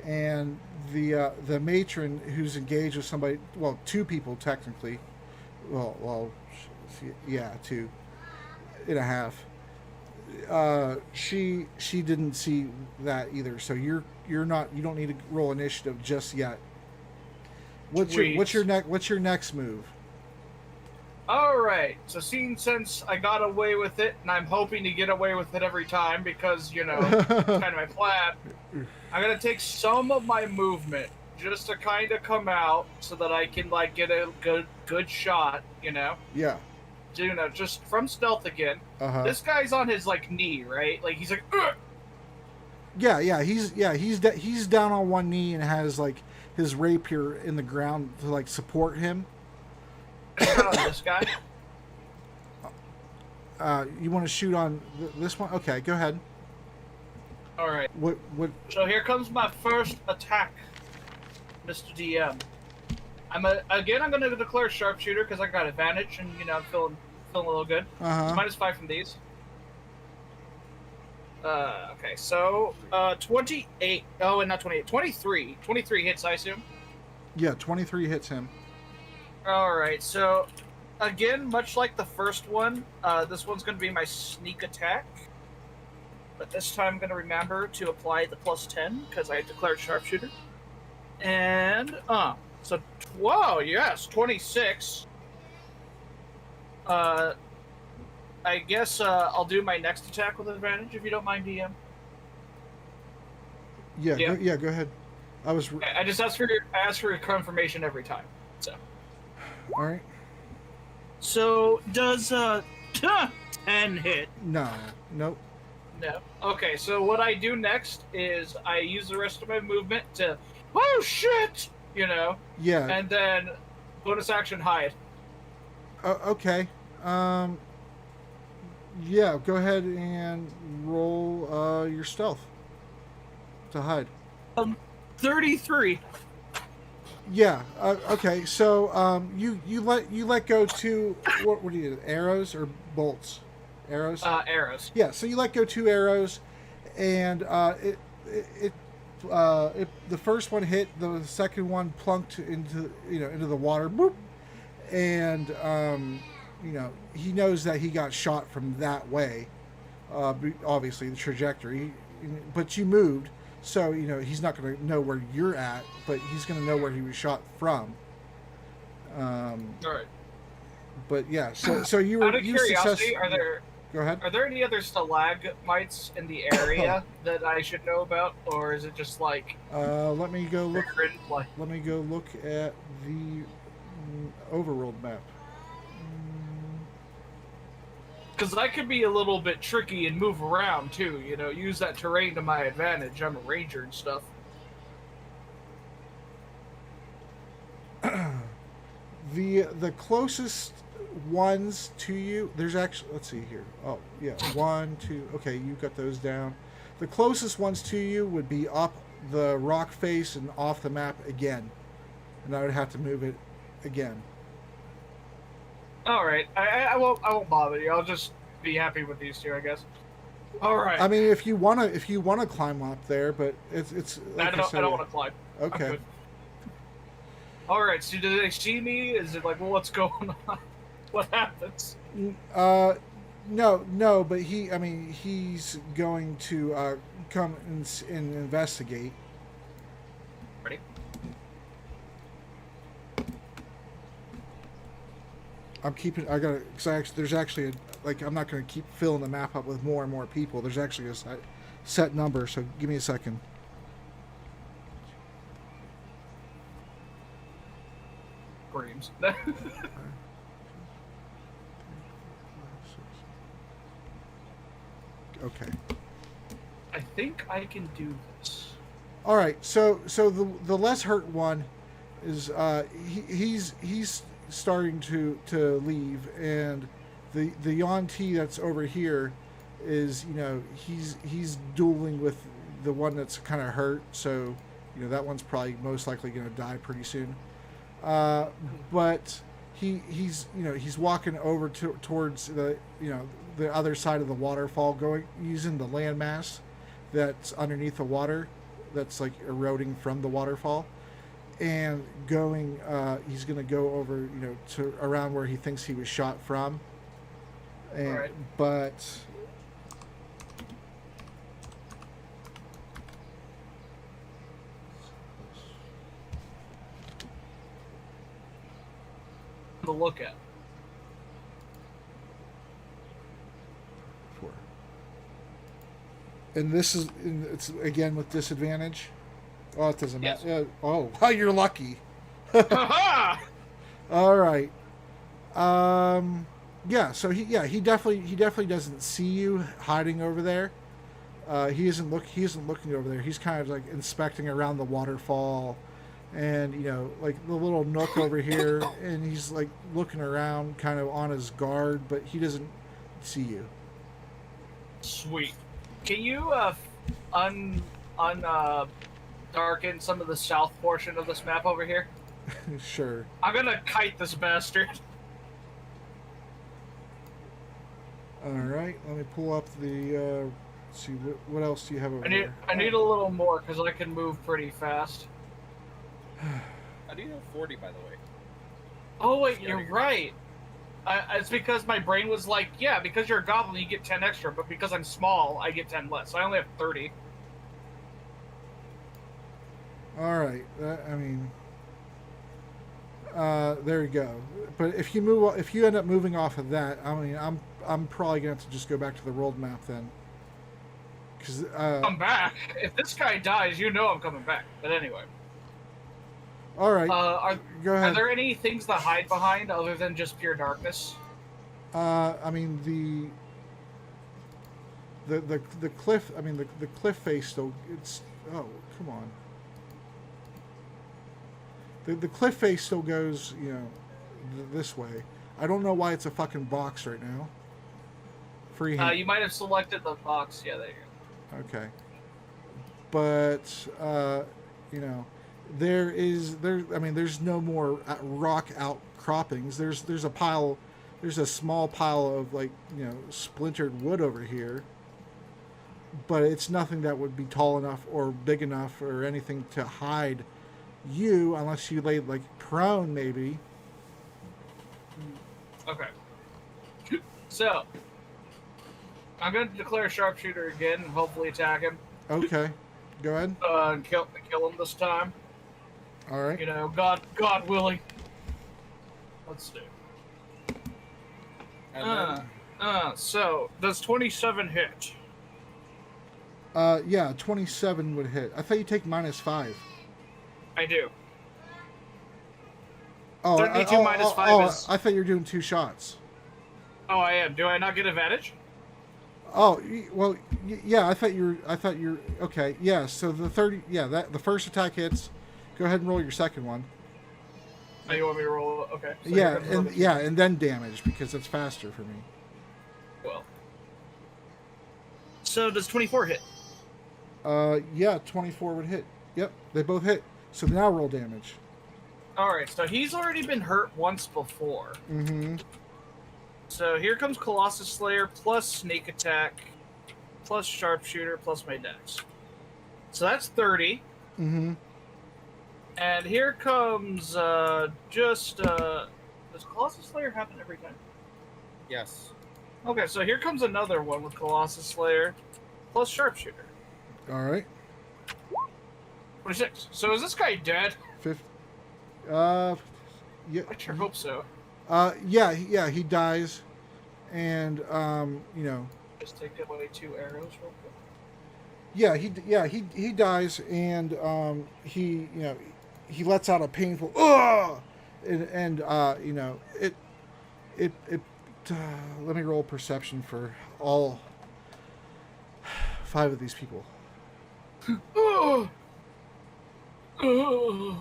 and the matron who's engaged with somebody, well, two people technically, yeah, 2.5. She didn't see that either. So you don't need to roll initiative just yet. What's your next move? All right. So, since I got away with it, and I'm hoping to get away with it every time because it's kind of my plan, I'm gonna take some of my movement just to kind of come out so that I can get a good shot. Yeah. Just from stealth again. This guy's on his knee, right? He's like, ugh! He's down on one knee and has his rapier in the ground to support him. This guy. You want to shoot on this one? Okay, go ahead. All right. What? So here comes my first attack, Mr. DM. I'm going to declare sharpshooter because I got advantage and I'm feeling a little good. -5 from these. Okay, so 28. Oh, and not 28. 23. 23 hits, I assume. Yeah, 23 hits him. All right, so again, much like the first one, this one's going to be my sneak attack. But this time I'm going to remember to apply the +10 because I declared sharpshooter. And, so, whoa, yes, 26. I guess I'll do my next attack with advantage if you don't mind, DM. Yeah. Go ahead. I just ask for your confirmation every time. So. All right. So does 10 hit? No. Nope. No. Okay. So what I do next is I use the rest of my movement to, oh shit, Yeah. and then bonus action hide. Okay. Yeah. Go ahead and roll your stealth to hide. 33. Yeah. Okay. So you let go two what do you do? Arrows or bolts? Arrows. Arrows. Yeah. So you let go 2 arrows, and the first one hit, the second one plunked into the water. Boop. And he knows that he got shot from that way. Obviously the trajectory, but you moved. So, he's not going to know where you're at, but he's going to know where he was shot from. All right. But yeah, so you were. Out of curiosity, Go ahead. Are there any other stalagmites in the area that I should know about, or is it just let me go look. barren, Let me go look at the overworld map. Because I could be a little bit tricky and move around too, use that terrain to my advantage. I'm a ranger and stuff. The closest ones to you, there's actually, let's see here. Oh, yeah, 1, 2. Okay, you got those down. The closest ones to you would be up the rock face and off the map again, and I would have to move it again. All right, I won't bother you. I'll just be happy with these two, I guess. All right. I mean, if you wanna climb up there, but it's. Like I don't want to climb. Okay. All right. So do they see me? Is it like, well, what's going on? What happens? No, but he's going to come and investigate. Ready? There's actually I'm not going to keep filling the map up with more and more people. There's actually a set number, so give me a second. Screams. Okay. I think I can do this. All right. So the less hurt one is he's starting to leave, and the Yuan-Ti that's over here is he's dueling with the one that's kind of hurt, so that one's probably most likely going to die pretty soon. But he's walking over towards the other side of the waterfall, using the landmass that's underneath the water, that's eroding from the waterfall, and going. He's going to go over, to around where he thinks he was shot from. And, Alright. But To look at. and this is it's again with disadvantage. Oh, it doesn't Yes. matter. Oh, you're lucky. Ha All right. Yeah. So he definitely doesn't see you hiding over there. He isn't looking over there. He's kind of like inspecting around the waterfall, and like the little nook over here, and he's like looking around, kind of on his guard, but he doesn't see you. Sweet. Can you darken some of the south portion of this map over here? Sure. I'm gonna kite this bastard. All right. Let me pull up the. Let's see what else do you have over there? I need a little more because I can move pretty fast. How do you have 40, by the way? Oh wait, you're right. It's because my brain was like, yeah, because you're a goblin, you get 10 extra, but because I'm small, I get 10 less. So I only have 30. All right. There you go. But if you end up moving off of that, I'm probably gonna have to just go back to the world map then. Because I'm back. If this guy dies, you know I'm coming back. But anyway. all right. Go Are ahead. there any things to hide behind other than just pure darkness? The cliff. The cliff face still. It's. Oh, come on. The cliff face still goes, this way. I don't know why it's a fucking box right now. Freehand. You might have selected the box. Yeah, there you go. Okay. But there's no more rock outcroppings. There's a small pile of splintered wood over here. But it's nothing that would be tall enough or big enough or anything to hide you unless you laid prone maybe. Okay. So, I'm going to declare sharpshooter again and hopefully attack him. Okay. Go ahead. And kill him this time. All right. God willing. Let's do. And So, does 27 hit? Yeah, 27 would hit. I thought you take -5. I do. Oh, 32 minus 5 is... I thought you were doing 2 shots. Oh, I am. Do I not get advantage? Oh, well, yeah. I thought you're. Okay, yeah. So the 30. Yeah, the first attack hits. Go ahead and roll your second one. Oh, you want me to roll? Okay. So Yeah, here comes the- and then damage because it's faster for me. Well. So does 24 hit? Yeah, 24 would hit. Yep, they both hit. So now roll damage. All right. So he's already been hurt once before. Mm-hmm. So here comes Colossus Slayer plus Sneak Attack plus Sharpshooter plus my Dex. So that's 30. Mm-hmm. And here comes does Colossus Slayer happen every time? yes. Okay, so here comes another one with Colossus Slayer plus Sharpshooter. All right. 26. So is this guy dead? 50. Yeah. I sure hope so. Yeah, he dies, and Just take away 2 arrows real quick. he dies, and he lets out a painful ugh, and it let me roll perception for all 5 of these people. Oh. Ooh.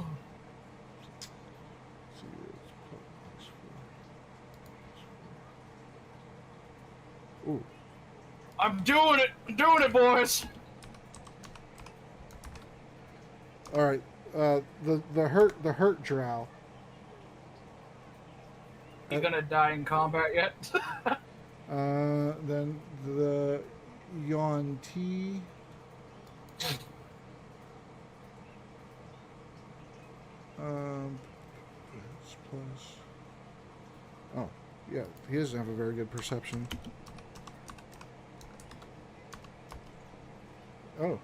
I'm doing it! I'm doing it, boys! All right. The hurt drow. You gonna die in combat yet? Then the Yon T. It's plus. Oh, yeah, he doesn't have a very good perception. Oh,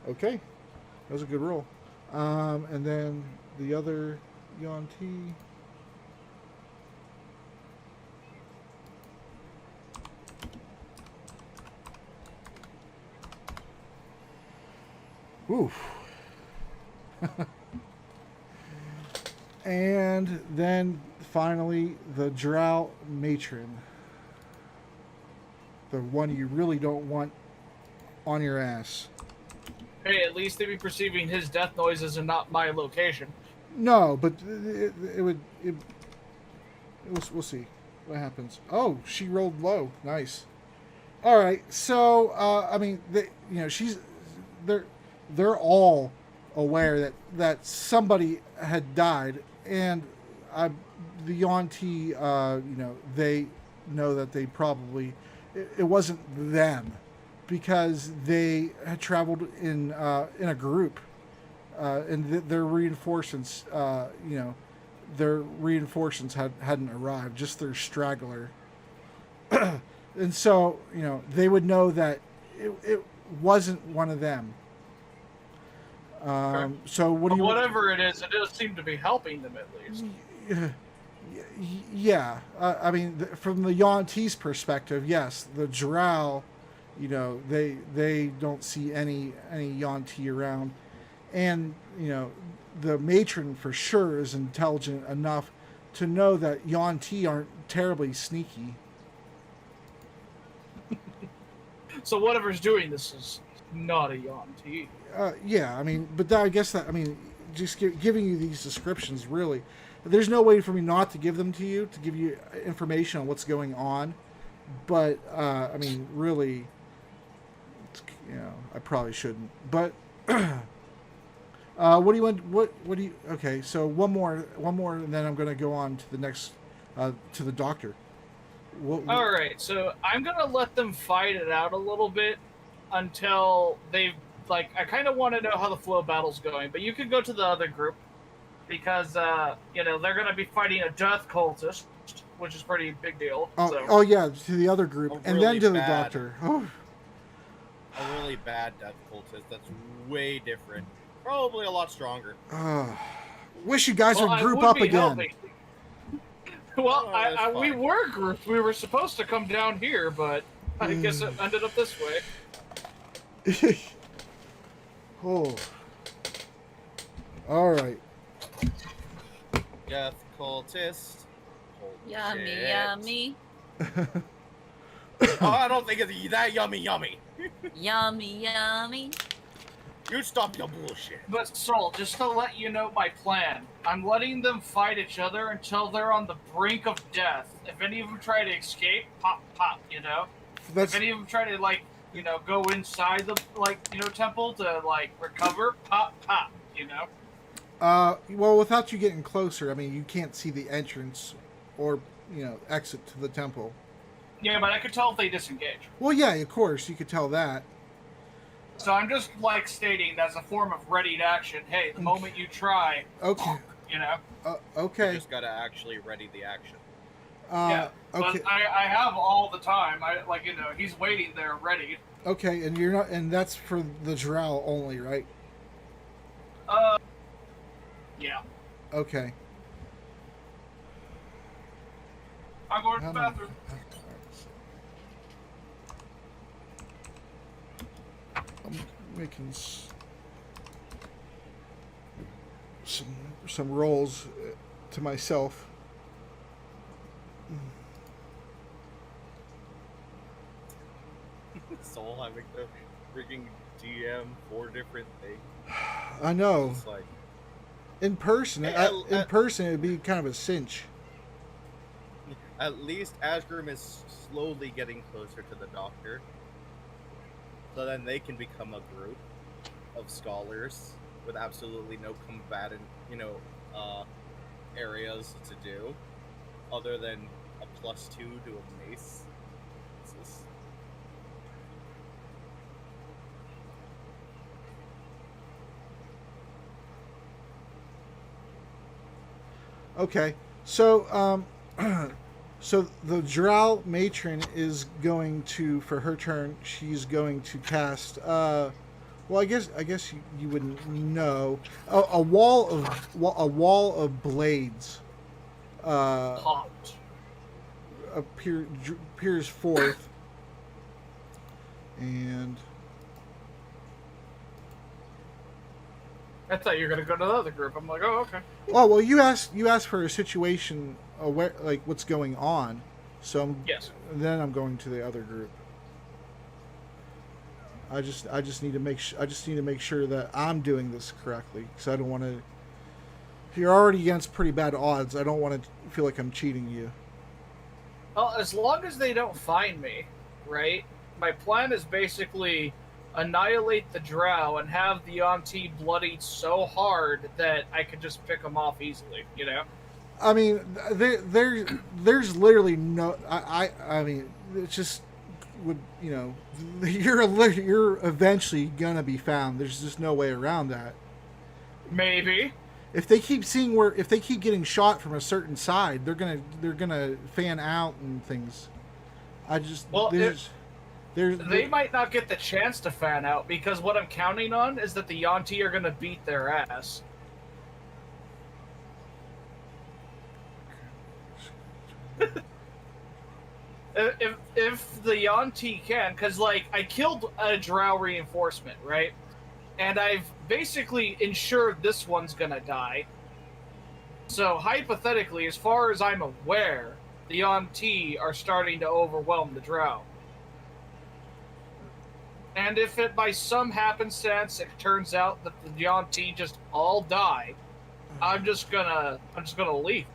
okay, that was a good roll. And then the other Yuan-Ti. Oof. And then finally the Drow matron. The one you really don't want on your ass. Hey, at least they'd be perceiving his death noises and not my location. No, but we'll see what happens. Oh, she rolled low. Nice. All right. So, I mean, they're all aware that somebody had died, and the Yuan-Ti, they know that they probably it wasn't them, because they had traveled in a group, and their reinforcements, their reinforcements hadn't arrived, just their straggler. And so, they would know that it wasn't one of them. So what do you? Whatever it is, it does seem to be helping them at least. Yeah, I mean, from the Yuan-Ti's perspective, yes, the Drow, they don't see any Yuan-Ti around, and the matron for sure is intelligent enough to know that Yuan-Ti aren't terribly sneaky. So whatever's doing this is not a Yuan-Ti. Yeah, I mean, but I guess just giving you these descriptions, really, there's no way for me not to give them to you, to give you information on what's going on. But I mean, really, I probably shouldn't. But what do you want? What do you? Okay, so one more, and then I'm going to go on to the next, to the doctor. All right, so I'm gonna let them fight it out a little bit until they've I kind of want to know how the flow of battle's going. But you could go to the other group because they're gonna be fighting a death cultist, which is pretty big deal. Oh yeah, to the other group, and really then to the bad. doctor. Oh. A really bad death cultist that's way different. Probably a lot stronger. Wish you guys would I group would up be again. helping. Well, Oh, that's we fine. were grouped. We were supposed to come down here, but I guess it ended up this way. Oh. All right. Death cultist. Holy Yummy, shit. yummy. Oh, I don't think it's that yummy. Yummy, yummy. You stop your bullshit. But Sol, just to let you know my plan, I'm letting them fight each other until they're on the brink of death. If any of them try to escape, pop, That's If any of them try to go inside the temple to recover, pop, well, without you getting closer, I mean, you can't see the entrance or exit to the temple. Yeah, but I could tell if they disengage. Well, yeah, of course, you could tell that. So I'm just Mm. stating as a form of readied action. Hey, the moment you try, Okay. Okay. You just gotta actually ready the action. Yeah, Okay. but I have all the time. He's waiting there ready. Okay, and you're not, and that's for the drow only, right? Yeah. Okay. I'm going to the Hold on. bathroom. I'm making some rolls to myself. Soul having the freaking DM 4 different things. I know. It's like, In person, in person, it'd be kind of a cinch. at least Asgrim is slowly getting closer to the doctor. So then they can become a group of scholars with absolutely no combatant, areas to do, other than a +2 to a mace. It's just- Okay, so so the Drow matron is going to, for her turn, she's going to cast. Well, I guess you wouldn't know a wall of blades. Hot. Appears forth, and I thought you were gonna go to the other group. I'm like, oh, okay. oh well, you asked for a situation aware, like what's going on, so Yes. then I'm going to the other group. I just need to make sure that I'm doing this correctly, because I don't want to. If you're already against pretty bad odds, I don't want to feel like I'm cheating you. Well, as long as they don't find me, right? My plan is basically annihilate the Drow and have the Auntie bloodied so hard that I could just pick them off easily, you know? I mean, there's literally no. I mean, it's just would you're eventually gonna be found. There's just no way around that. Maybe. If they keep getting shot from a certain side, they're gonna fan out and things. They might not get the chance to fan out, because what I'm counting on is that the Yanti are gonna beat their ass. if the Yanti can, because like I killed a Drow reinforcement, right? And I've basically ensured this one's gonna die. So hypothetically, as far as I'm aware, the Yanti are starting to overwhelm the Drow. And if it by some happenstance it turns out that the Yanti just all die, I'm just gonna leave.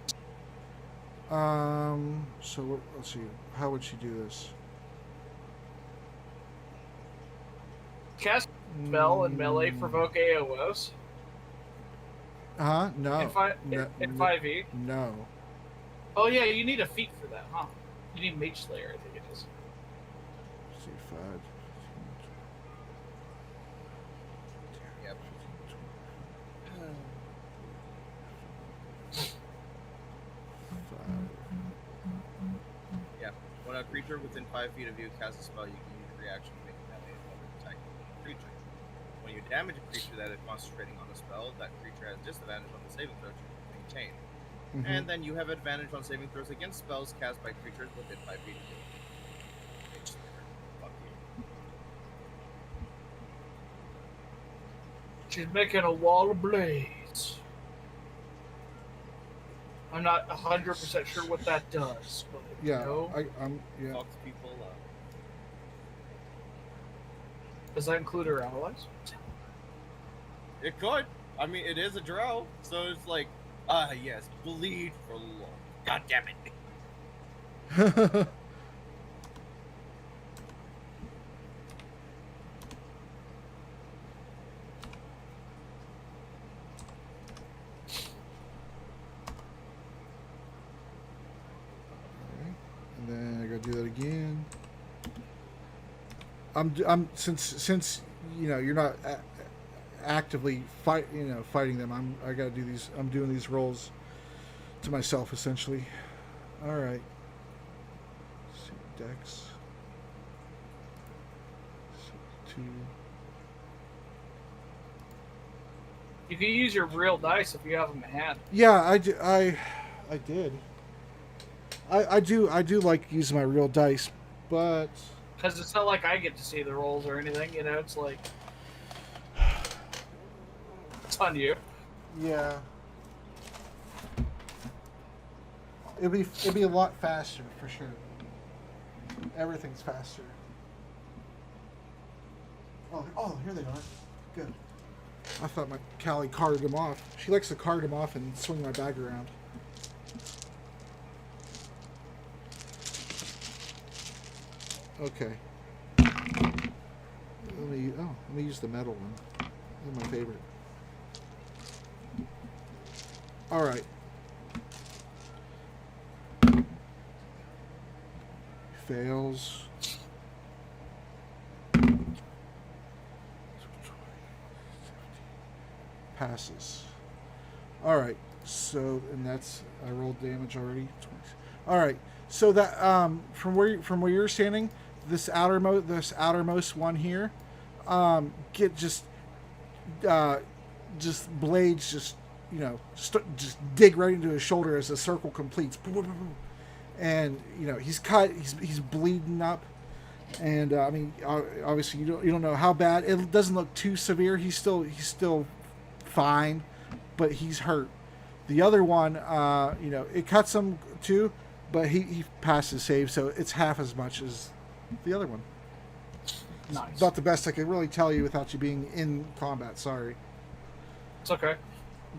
So let's see. How would she do this? Cast spell and melee provoke AOS. No. In 5e. No. Oh yeah, you need a feat for that, huh? You need Mage Slayer, I think it is. Let's see, 5. Yep. Yeah. When a creature within 5 feet of you casts a spell, you can use a reaction to make that another attack the creature. When you damage a creature that is concentrating on a spell, that creature has disadvantage on the saving throws you maintain. Mm-hmm. And then you have advantage on saving throws against spells cast by creatures within 5 feet of you. Fuck you. She's making a wall of blades. I'm not 100% sure what that does, but Yeah, you know, I'm yeah. Fucks people up. does that include her allies? It could. I mean, it is a drow, so it's like, yes, bleed for long. God damn it. And then I gotta do that again. I'm since you're not actively fighting them. I gotta do these. I'm doing these rolls to myself essentially. All right. Let's see, Dex. 2. You can use your real dice if you have them in hand. Yeah, I did. I do like using my real dice, but Because it's not like I get to see the rolls or anything, you know, it's like... It's on you. yeah, it'd be a lot faster for sure. Everything's faster. Oh, here they are. Good. I thought my Callie carted him off. She likes to cart him off and swing my bag around. Okay. Let me use the metal one. That's my favorite. All right. Fails. Passes. All right. So, and that's I rolled damage already. 20. All right. So that from where you're standing, this outermost one here, get just blades just just dig right into his shoulder as the circle completes, and he's cut. He's bleeding up, and I mean obviously you don't know how bad. It doesn't look too severe. He's still fine, but he's hurt. The other one, it cuts him too, but he passed his save, so it's half as much as the other one. Nice. It's not the best I could really tell you without you being in combat. Sorry, It's okay.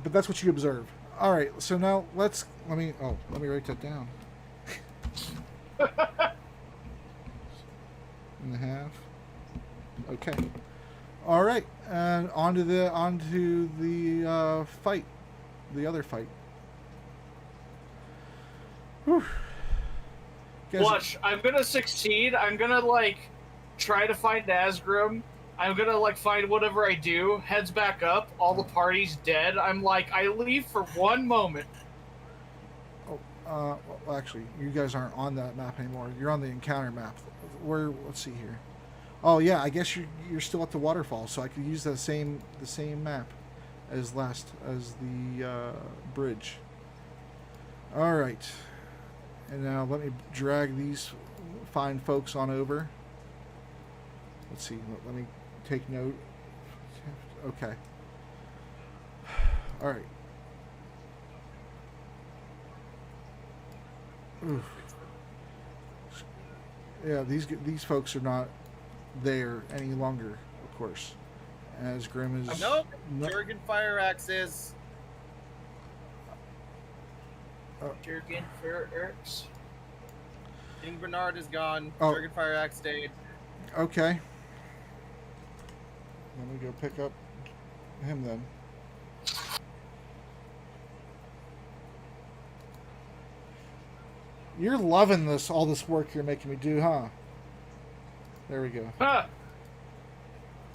but that's what you observe. All right, so now let me write that down. And a half. Okay. All right, and on to the fight. The other fight. Whew. Guys, Watch, I'm gonna succeed. I'm gonna try to find Asgrim. I'm gonna find whatever I do. Heads back up. All the party's dead. I'm I leave for one moment. well, actually, you guys aren't on that map anymore. You're on the encounter map. Let's see here. Oh yeah, I guess you're still at the waterfall, so I could use the same map as the bridge. All right, and now let me drag these fine folks on over. Let's see. Let me take note. Okay. All right. Oof. Yeah, these folks are not there any longer, of course. As Grim is. Nope. Jurgen Fire Axe is. Jurgen Firax. King Bernard is gone. Oh. Jurgen Fire Axe stayed. Okay. Let me go pick up him then. You're loving all this work you're making me do, huh? There we go. Huh.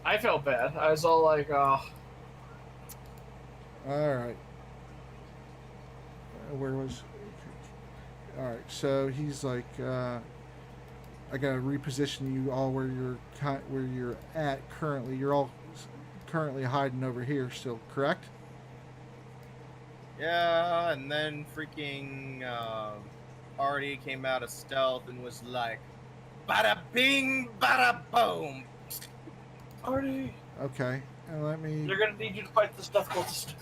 I felt bad. I was all like, oh. All right. Where was? All right. So he's like, I gotta reposition you all where you're at currently. You're all currently hiding over here still, correct? Yeah, and then freaking Artie came out of stealth and was like, bada bing, bada boom. Artie, Okay. And let me. they're gonna need you to fight the stuff cultist.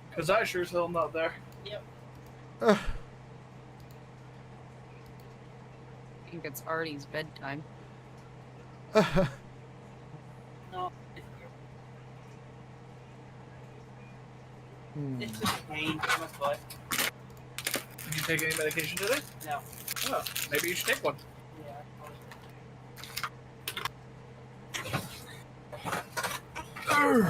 Because I sure as hell am not there. Ugh. I think it's Artie's bedtime. No, Hmm. it's just a pain in my butt. Did you take any medication today? No. Oh, maybe you should take one. Yeah. Hmm.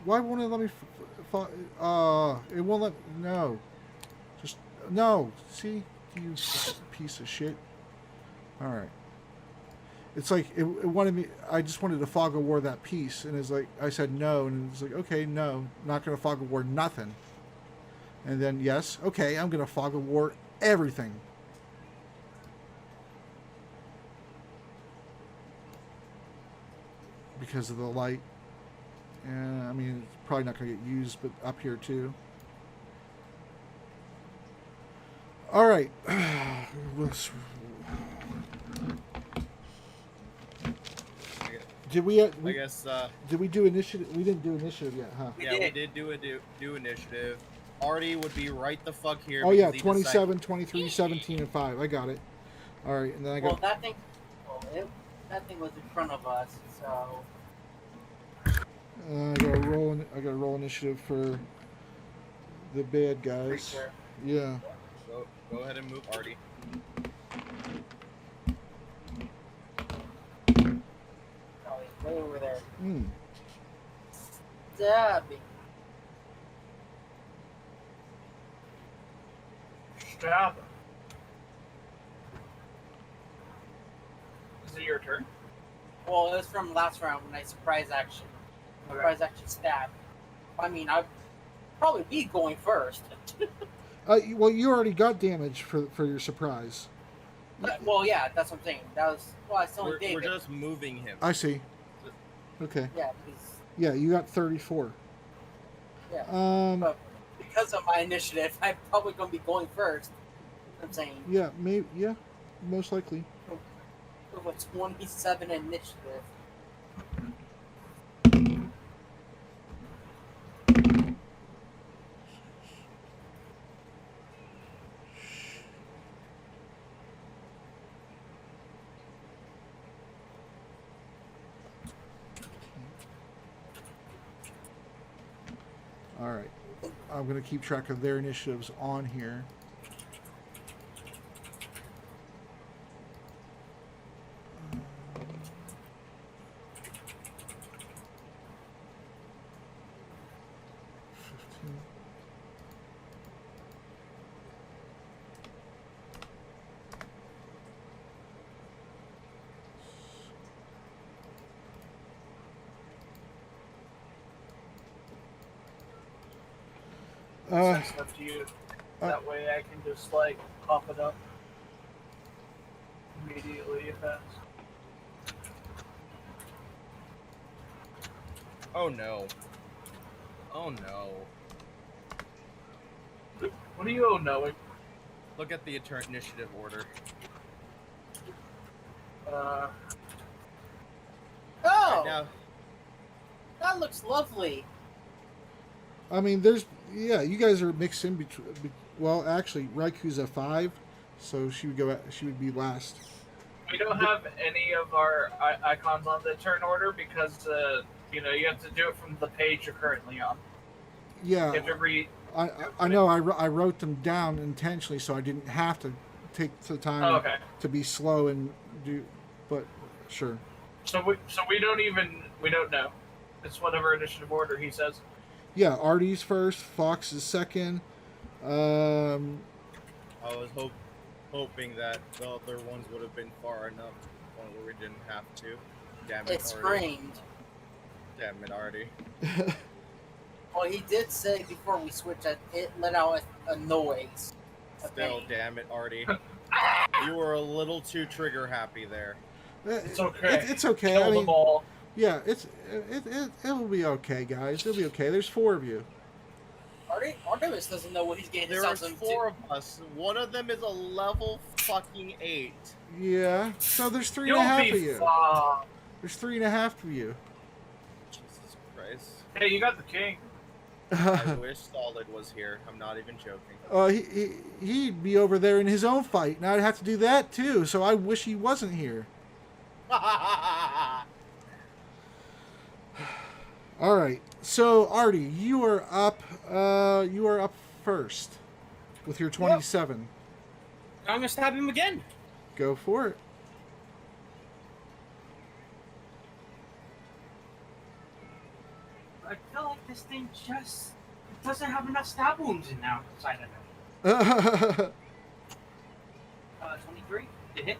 Why won't it let me? It won't let. No, just no. See, you piece of shit. All right. It's like it wanted me. I just wanted to fog of war that piece, and it's like I said no, and it's like okay, no, not gonna fog of war nothing. And then yes, okay, I'm gonna fog of war everything. Because of the light. Yeah, I mean, it's probably not going to get used, but up here too. All right. Did we? I guess. Did we do initiative? We didn't do initiative yet, huh? Yeah, we did do initiative. Artie would be right the fuck here. Oh yeah, because he 27, 23, 17, and 5. I got it. All right, and then I Well, got. that thing was in front of us, so I got to roll. I got to roll initiative for the bad guys. Creature. Yeah. Go ahead and move Artie. Oh, he's way over there. Hmm. Stabbing. Stab. Is it your turn? Well, it was from last round when I surprise action. Surprise action stab. I mean, I'd probably be going first. Well, you already got damage for your surprise. Well, yeah, that's what I'm saying. That was, well, I still only We're David. just moving him. I see. Okay. Yeah, because, Yeah, you got 34. yeah. Um. Because of my initiative, I'm probably going to be going first. I'm saying, Yeah. Maybe. Yeah. Most likely. with 27 initiative. All right. I'm gonna keep track of their initiatives on here. Send stuff to you. That way I can just like pop it up immediately if that's. Oh no. Oh no. What do you owe knowing? Look at the initiative order. Uh, Oh, Now, that looks lovely. I mean, there's you guys are mixed in between. Well, actually, Raiku's a 5, so she would be last. we don't have any of our icons on the turn order because you know, you have to do it from the page you're currently on. Yeah, You have to read. I know. I wrote them down intentionally so I didn't have to take the time Oh, okay. to be slow and do. But sure. So we don't know. It's whatever initiative order he says. Yeah, Artie's first, Fox is second. I was hoping that the other ones would have been far enough where we didn't have to. Damn it, It's Artie. framed. Damn it, Artie. Well, he did say before we switched that it let out a noise. A Still, bang. damn it, Artie. You were a little too trigger happy there. It's okay. It's okay. Kill I mean, them all. yeah, it'll be okay, guys. It'll be okay. There's 4 of you. Artemis doesn't know what he's getting There himself was into. 4 of us. One of them is a level fucking 8. Yeah. So there's 3 You'll and a half be of you. fine. There's 3 and a half of you. Jesus Christ. Hey, you got the king. I wish Solid was here. I'm not even joking. He'd be over there in his own fight, and I'd have to do that too. So I wish he wasn't here. All right. So Artie, you are up. You are up first with your 27. I'm gonna stab him again. Go for it. I feel like this thing just doesn't have enough stab wounds in now inside of it. 23 to hit.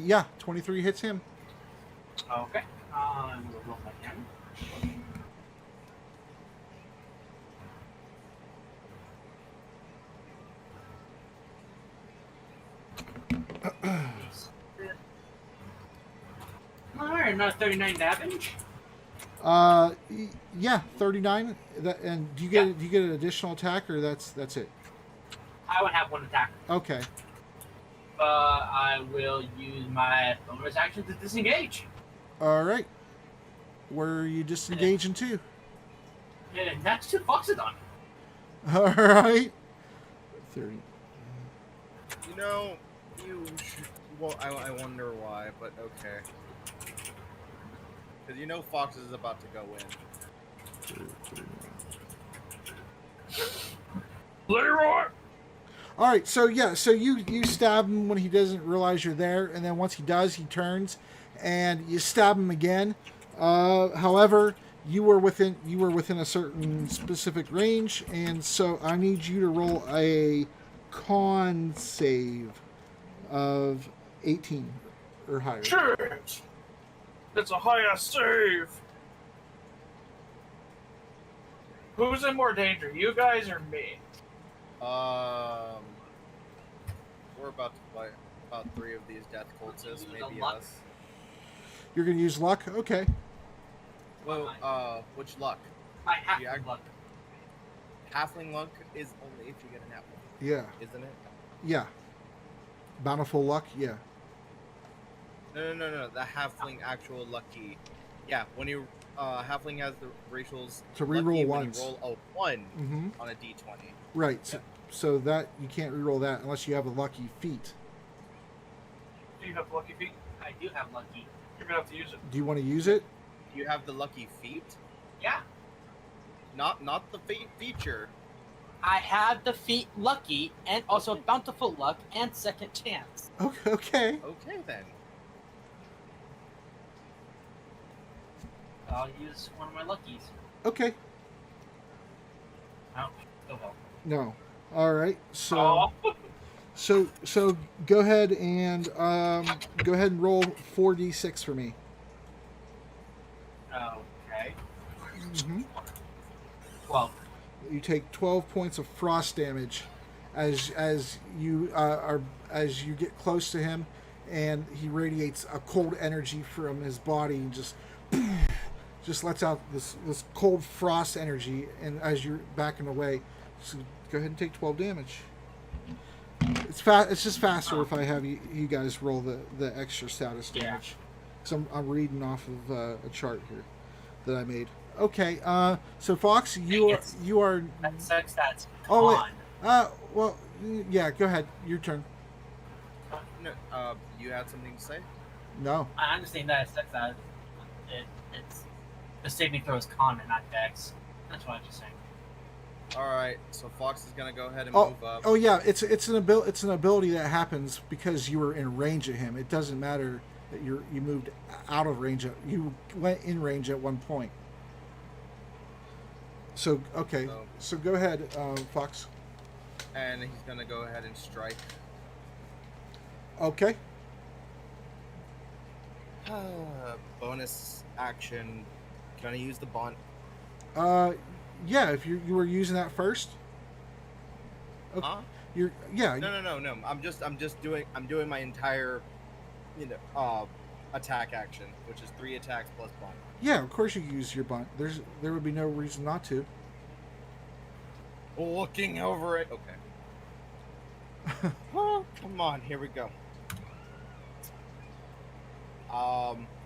Yeah, 23 hits him. Okay. We'll roll that damage. Alright, another 39 damage. Yeah, 39. And do you get an additional attack, or that's it? I would have one attack. Okay. I will use my bonus action to disengage. All right. Where are you disengaging to? And that's to Foxodon. All right. 30. You know, you should... Well, I wonder why, but okay. Because you know Fox is about to go in. Leroy. All right, so yeah, so you stab him when he doesn't realize you're there, and then once he does, he turns, and you stab him again. However, you were within a certain specific range, and so I need you to roll a con save of 18 or higher. Shit! It's a higher save. Who's in more danger, you guys or me? We're about to fight about 3 of these death cultists, maybe luck. us. You're gonna use luck, okay? Well, which luck? I have Yeah, luck. Halfling luck is only if you get an apple, Yeah, isn't it? yeah. Bountiful luck, yeah. No. The halfling actual lucky. Yeah, when you halfling has the racials To lucky reroll when ones. you roll a 1 Mm-hmm. on a d20. Right. So that you can't reroll that unless you have a lucky feat. Do you have lucky feet? I do have lucky. You're gonna have to use it. Do you want to use it? You have the lucky feat, Yeah. not the feature. I have the feat lucky and also bountiful luck and second chance. Okay. Okay. Okay then. I'll use one of my luckies. Okay. Oh, oh well. No. All right. So Oh, so go ahead and roll 4d6 for me. Okay. Mm-hmm. 12. You take 12 points of frost damage as you get close to him, and he radiates a cold energy from his body and just lets out this cold frost energy, and as you're backing away, so go ahead and take 12 damage. It's just faster if I have you guys roll the extra status Yeah. damage. So I'm reading off of a chart here that I made. Okay, so Fox, you are. That sucks. That's Oh, wait. con. Well, yeah. Go ahead. Your turn. No, you had something to say? No. I understand that it sucks that it's the saving throw is con and not dex. That's what I'm just saying. All right, so Fox is gonna go ahead and Oh, move up. oh yeah. It's an ability that happens because you were in range of him. It doesn't matter that you moved out of range. You went in range at one point. So okay. So go ahead, Fox. And he's gonna go ahead and strike. Okay. Bonus action. Can I use the bond? Yeah. If you were using that first. Okay. Huh? Yeah. No. I'm doing my entire, attack action, which is 3 attacks plus bond. Yeah, of course you can use your bunt. There would be no reason not to. Looking over it. Okay. Oh, come on, here we go.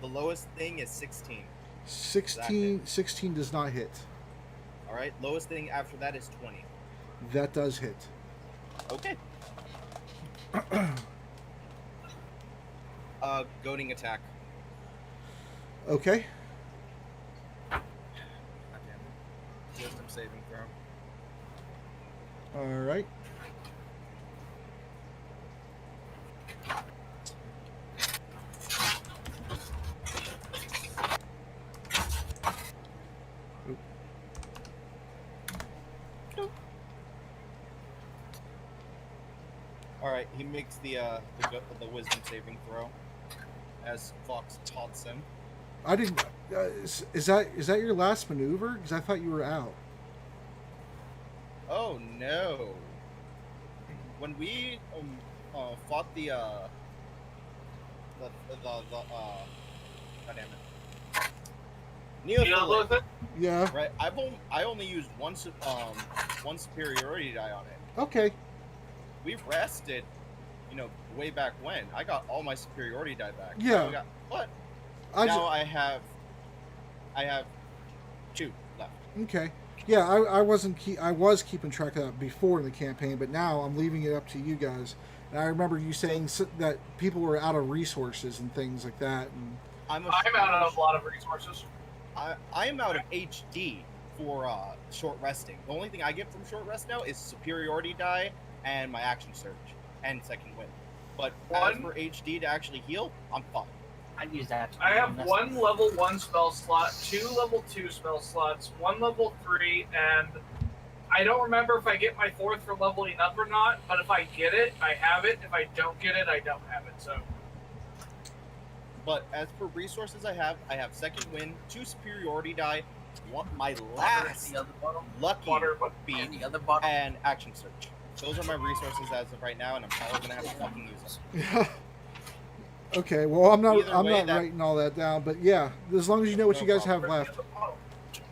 The lowest thing is 16. 16 does not hit. All right, lowest thing after that is 20. That does hit. Okay. Goading attack. Okay. God damn it. Wisdom saving throw. All right. All right, he makes the wisdom saving throw as Fox taunts him. I didn't. Is that your last maneuver? Because I thought you were out. Oh no! When we fought the God damn it, Neophyte, Yeah. right? I only used one superiority die on it. Okay. We've rested, way back when. I got all my superiority die back. Yeah. What? I Now I have 2 left. Okay. Yeah, I was keeping track of that before in the campaign, but now I'm leaving it up to you guys. And I remember you saying that people were out of resources and things like that. And I'm out of a lot of resources. I am out of HD for short resting. The only thing I get from short rest now is superiority die and my action surge and second wind. But as for HD to actually heal, I'm fine. I'd use that. I have one level 1 spell slot, 2 level 2 spell slots, 1 level 3, and I don't remember if I get my 4th for leveling up or not, but if I get it, I have it. If I don't get it, I don't have it. So, But as for resources I have second wind, 2 superiority die, my last The other bottle. lucky water, beat, And the other bottle. and action surge. Those are my resources as of right now, and I'm probably gonna have to fucking use them. Okay, well, I'm Either not way, that- writing all that down, but yeah, as long as you know what No you guys problem. have left.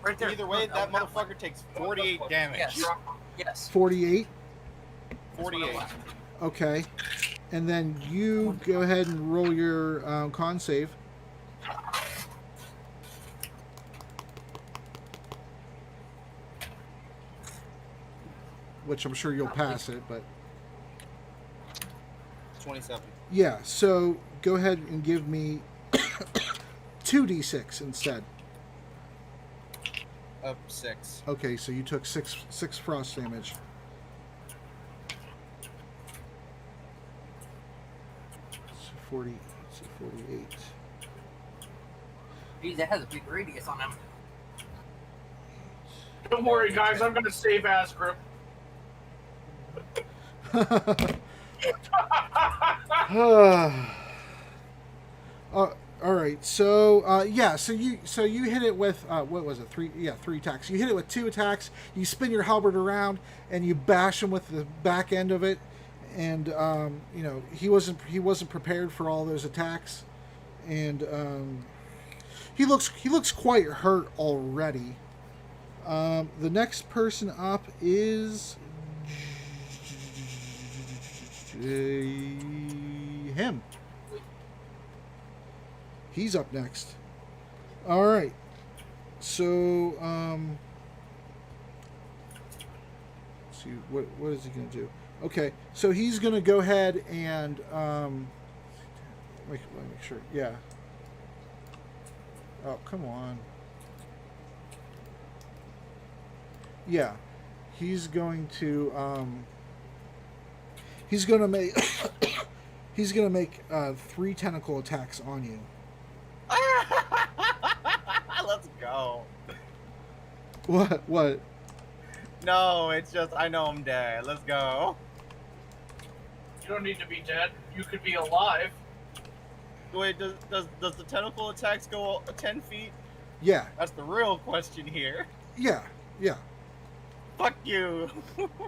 Right there. Either way, that motherfucker takes 48 damage. Yes. Yes. 48. 48. Okay, and then you go ahead and roll your con save. Which I'm sure you'll pass it, but 27. yeah. So go ahead and give me 2d6 instead. Up 6. Okay, so you took six frost damage. So 40. So 48. Geez, that has a big radius on him. don't worry, guys. I'm gonna save Asgrip. All right. So yeah. So you hit it with what was it? 3 attacks. You hit it with 2 attacks. You spin your halberd around and you bash him with the back end of it, and you know he wasn't prepared for all those attacks, and he looks quite hurt already. The next person up is him. He's up next. All right. So, let's see what is he going to do? Okay, so he's going to go ahead and make sure. Yeah. Oh, come on. Yeah, he's going to make he's gonna make 3 tentacle attacks on you. Let's go. What? No, it's just I know I'm dead. Let's go. You don't need to be dead. You could be alive. Wait, does the tentacle attacks go 10 feet? Yeah, That's the real question here. yeah. Fuck you.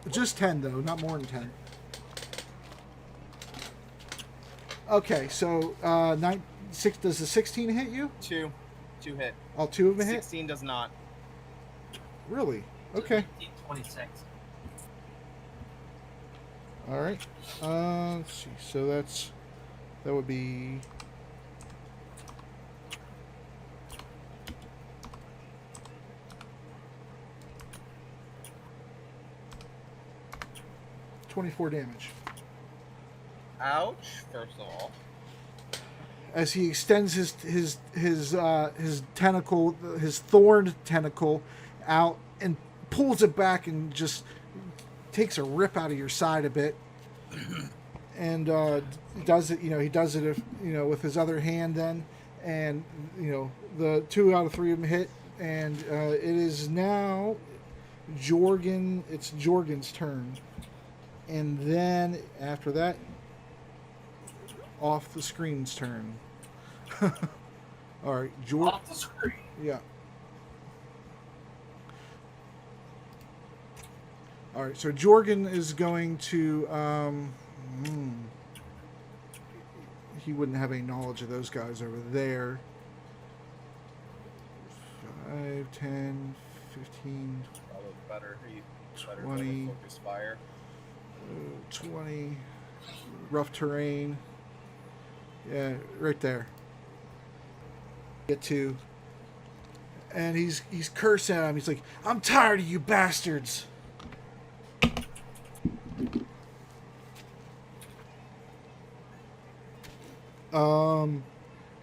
Just 10 though, not more than 10. Okay, so 6 does the 16 hit you? 2 hit. All 2 of them hit? 16 does not. Really? Okay. 26. All right. Let's see. So that would be 24 damage. Ouch. First of all. As he extends his tentacle, his thorned tentacle, out and pulls it back and just takes a rip out of your side a bit, and does it. He does it with his other hand then, and the 2 out of 3 of them hit, and it is now Jorgen. It's Jorgen's turn, and then after that, off the screen's turn. All right, Off the screen. Yeah. All right, so Jorgen is going to. He wouldn't have any knowledge of those guys over there. 5, 10, 15, Probably better. Better 20. focus fire. 20. Rough terrain. Yeah, right there. Get to. And he's cursing at him. He's like, "I'm tired of you bastards."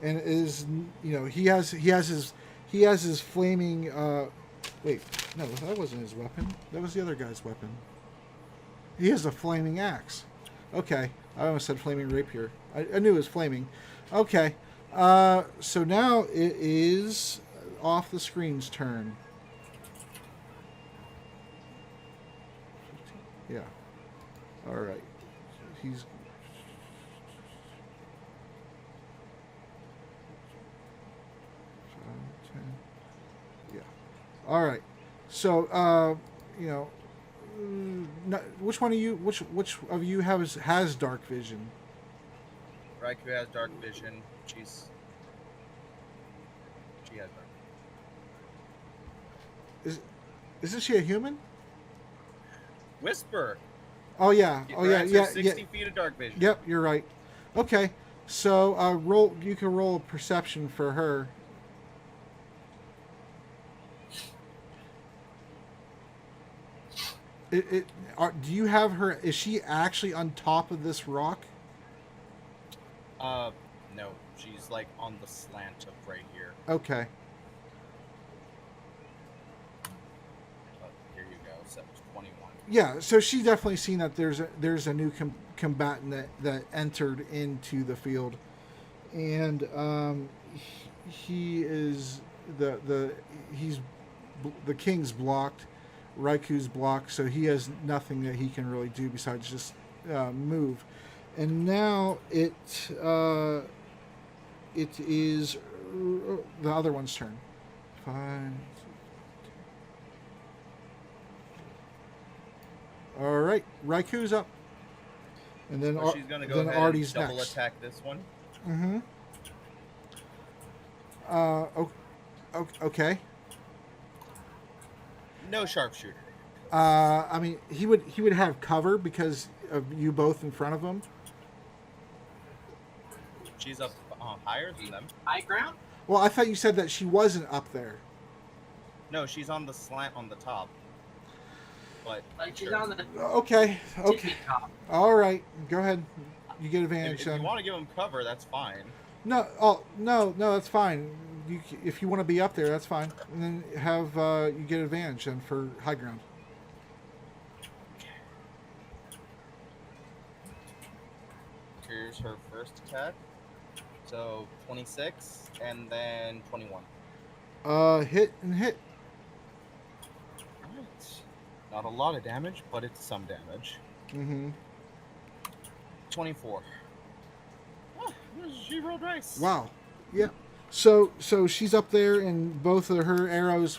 And it is he has his flaming wait. No, that wasn't his weapon. That was the other guy's weapon. He has a flaming axe. Okay. I almost said flaming rapier. I knew it was flaming. Okay. So now it is off the screen's turn. Yeah. All right. He's... Yeah. All right. So, you know, which one of you? Which of you has dark vision? Raikou has dark vision. She has dark. Isn't she a human? Whisper. Oh yeah. It Oh yeah. grants her Yeah. 60 feet of dark vision. Yep. You're right. Okay. So roll. You can roll a perception for her. Do you have her? Is she actually on top of this rock? No. She's like on the slant of right here. Okay. Here you go. So it's 21. Yeah. So she's definitely seen that there's a new combatant that entered into the field, and he is the king's blocked. Raikou's blocked, so he has nothing that he can really do besides just move. And now it is the other one's turn. 5. All right, Raikou's up, and then So she's gonna go then ahead Artie's and double next. attack this one. Mm-hmm. Okay. No sharpshooter. I mean, he would have cover because of you both in front of him. She's up higher than them. High ground? Well, I thought you said that she wasn't up there. No, she's on the slant on the top. But Like she's sure. on the Okay. tippy top. All right. Go ahead. You get If advantage you then. want to give him cover, that's fine. No. Oh no. That's fine. If you want to be up there, that's fine. And then have you get advantage then for high ground. Here's her first attack. So 26 and then 21. Hit and hit. Alright. Not a lot of damage, but it's some damage. Mm-hmm. 24. Oh, she rolled dice. Wow. Yeah. So she's up there, and both of her arrows,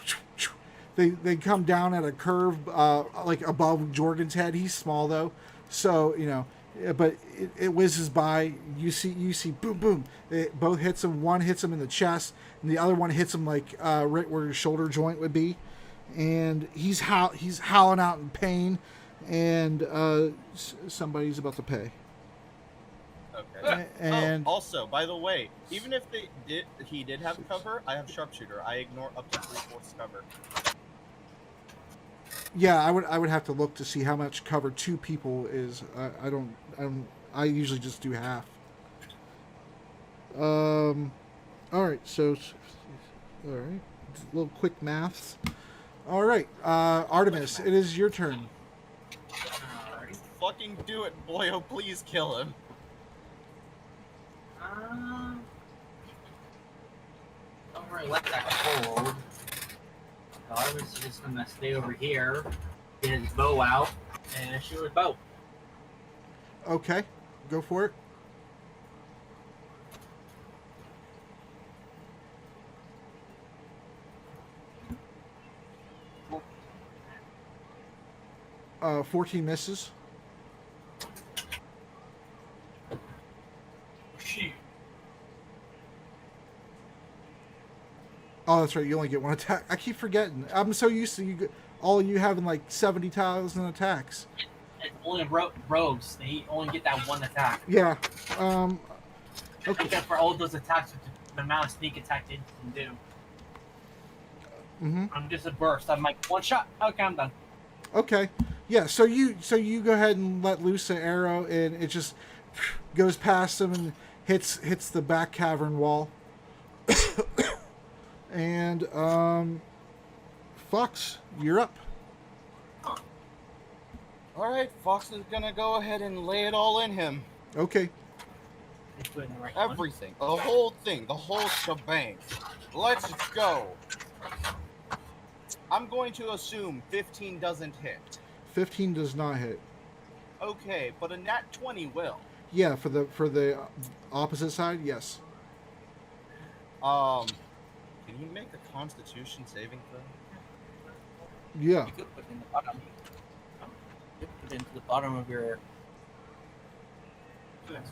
they come down at a curve, like above Jorgen's head. He's small though, so you know, but it whizzes by. You see, boom, boom. It both hits him. One hits him in the chest, and the other one hits him like right where his shoulder joint would be, and he's howling out in pain, and somebody's about to pay. Okay. And also, by the way, even if he did have cover, I have sharpshooter. I ignore up to 3/4 cover. yeah, I would have to look to see how much cover two people is. I usually just do half. All right, so all right, a little quick maths. All right, Artemis, it is your turn. Fucking do it, boyo! Please kill him. Don't really let that hold. I was just gonna stay over here, get his bow out, and shoot his bow. Okay, go for it. Uh, 14 misses. Shoot. Oh, that's right. You only get one attack. I keep forgetting. I'm so used to all you having like 70,000 attacks. It's only rogues. They only get that one attack. Yeah. Okay. Except for all those attacks with the amount of sneak attack they can do. Mm-hmm. I'm just a burst. I'm like one shot. Okay, I'm done. Okay. Yeah. So you go ahead and let loose an arrow, and it just goes past him and hits the back cavern wall. And Fox, you're up. All right, Fox is gonna go ahead and lay it all in him. Okay. It's doing the right one. Everything, the whole thing, the whole shebang. Let's go. I'm going to assume 15 doesn't hit. 15 does not hit. Okay, but a nat 20 will. Yeah, for the opposite side, yes. Can you make a Constitution saving throw? Yeah. You could put it in the bottom. You could put it into the bottom of your.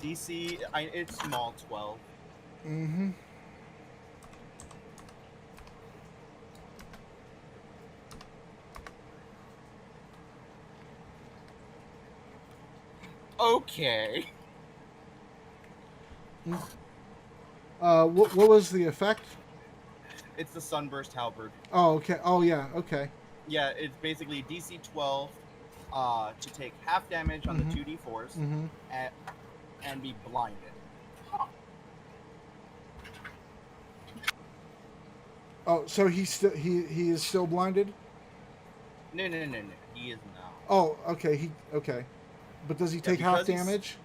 DC, it's small, 12. Mm-hmm. Okay. What was the effect? It's the Sunburst Halberd. Oh, okay. Oh, yeah. Okay. Yeah, it's basically DC 12 to take half damage on Mhm. the 2d4s Mm-hmm. and be blinded. Oh, so he is still blinded? No. He is now. Oh, okay. Okay. But does he take half because he's- damage?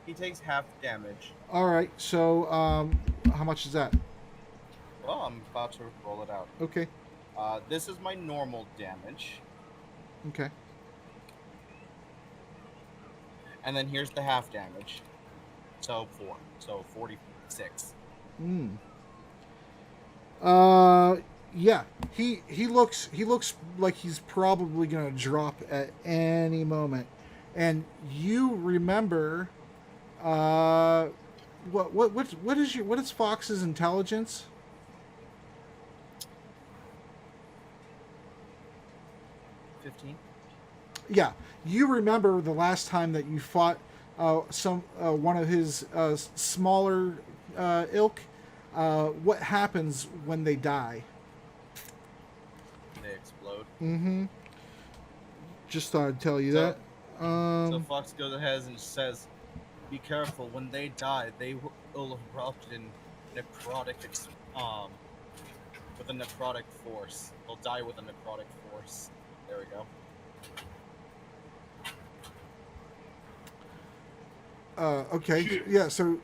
He takes half damage. All right. So, how much is that? Well, I'm about to roll it out. Okay. This is my normal damage. Okay. And then here's the half damage. So 4. So 46. Hmm. Yeah. He looks like he's probably gonna drop at any moment, and you remember, what is Fox's intelligence? 15. Yeah, you remember the last time that you fought one of his smaller ilk. What happens when they die? They explode. Mm-hmm. Just thought I'd tell you So- that. So Fox goes ahead and says, "Be careful. When they die, they will erupt in necrotic, with a necrotic force. They'll die with a necrotic force." There we go. Okay. Yeah. So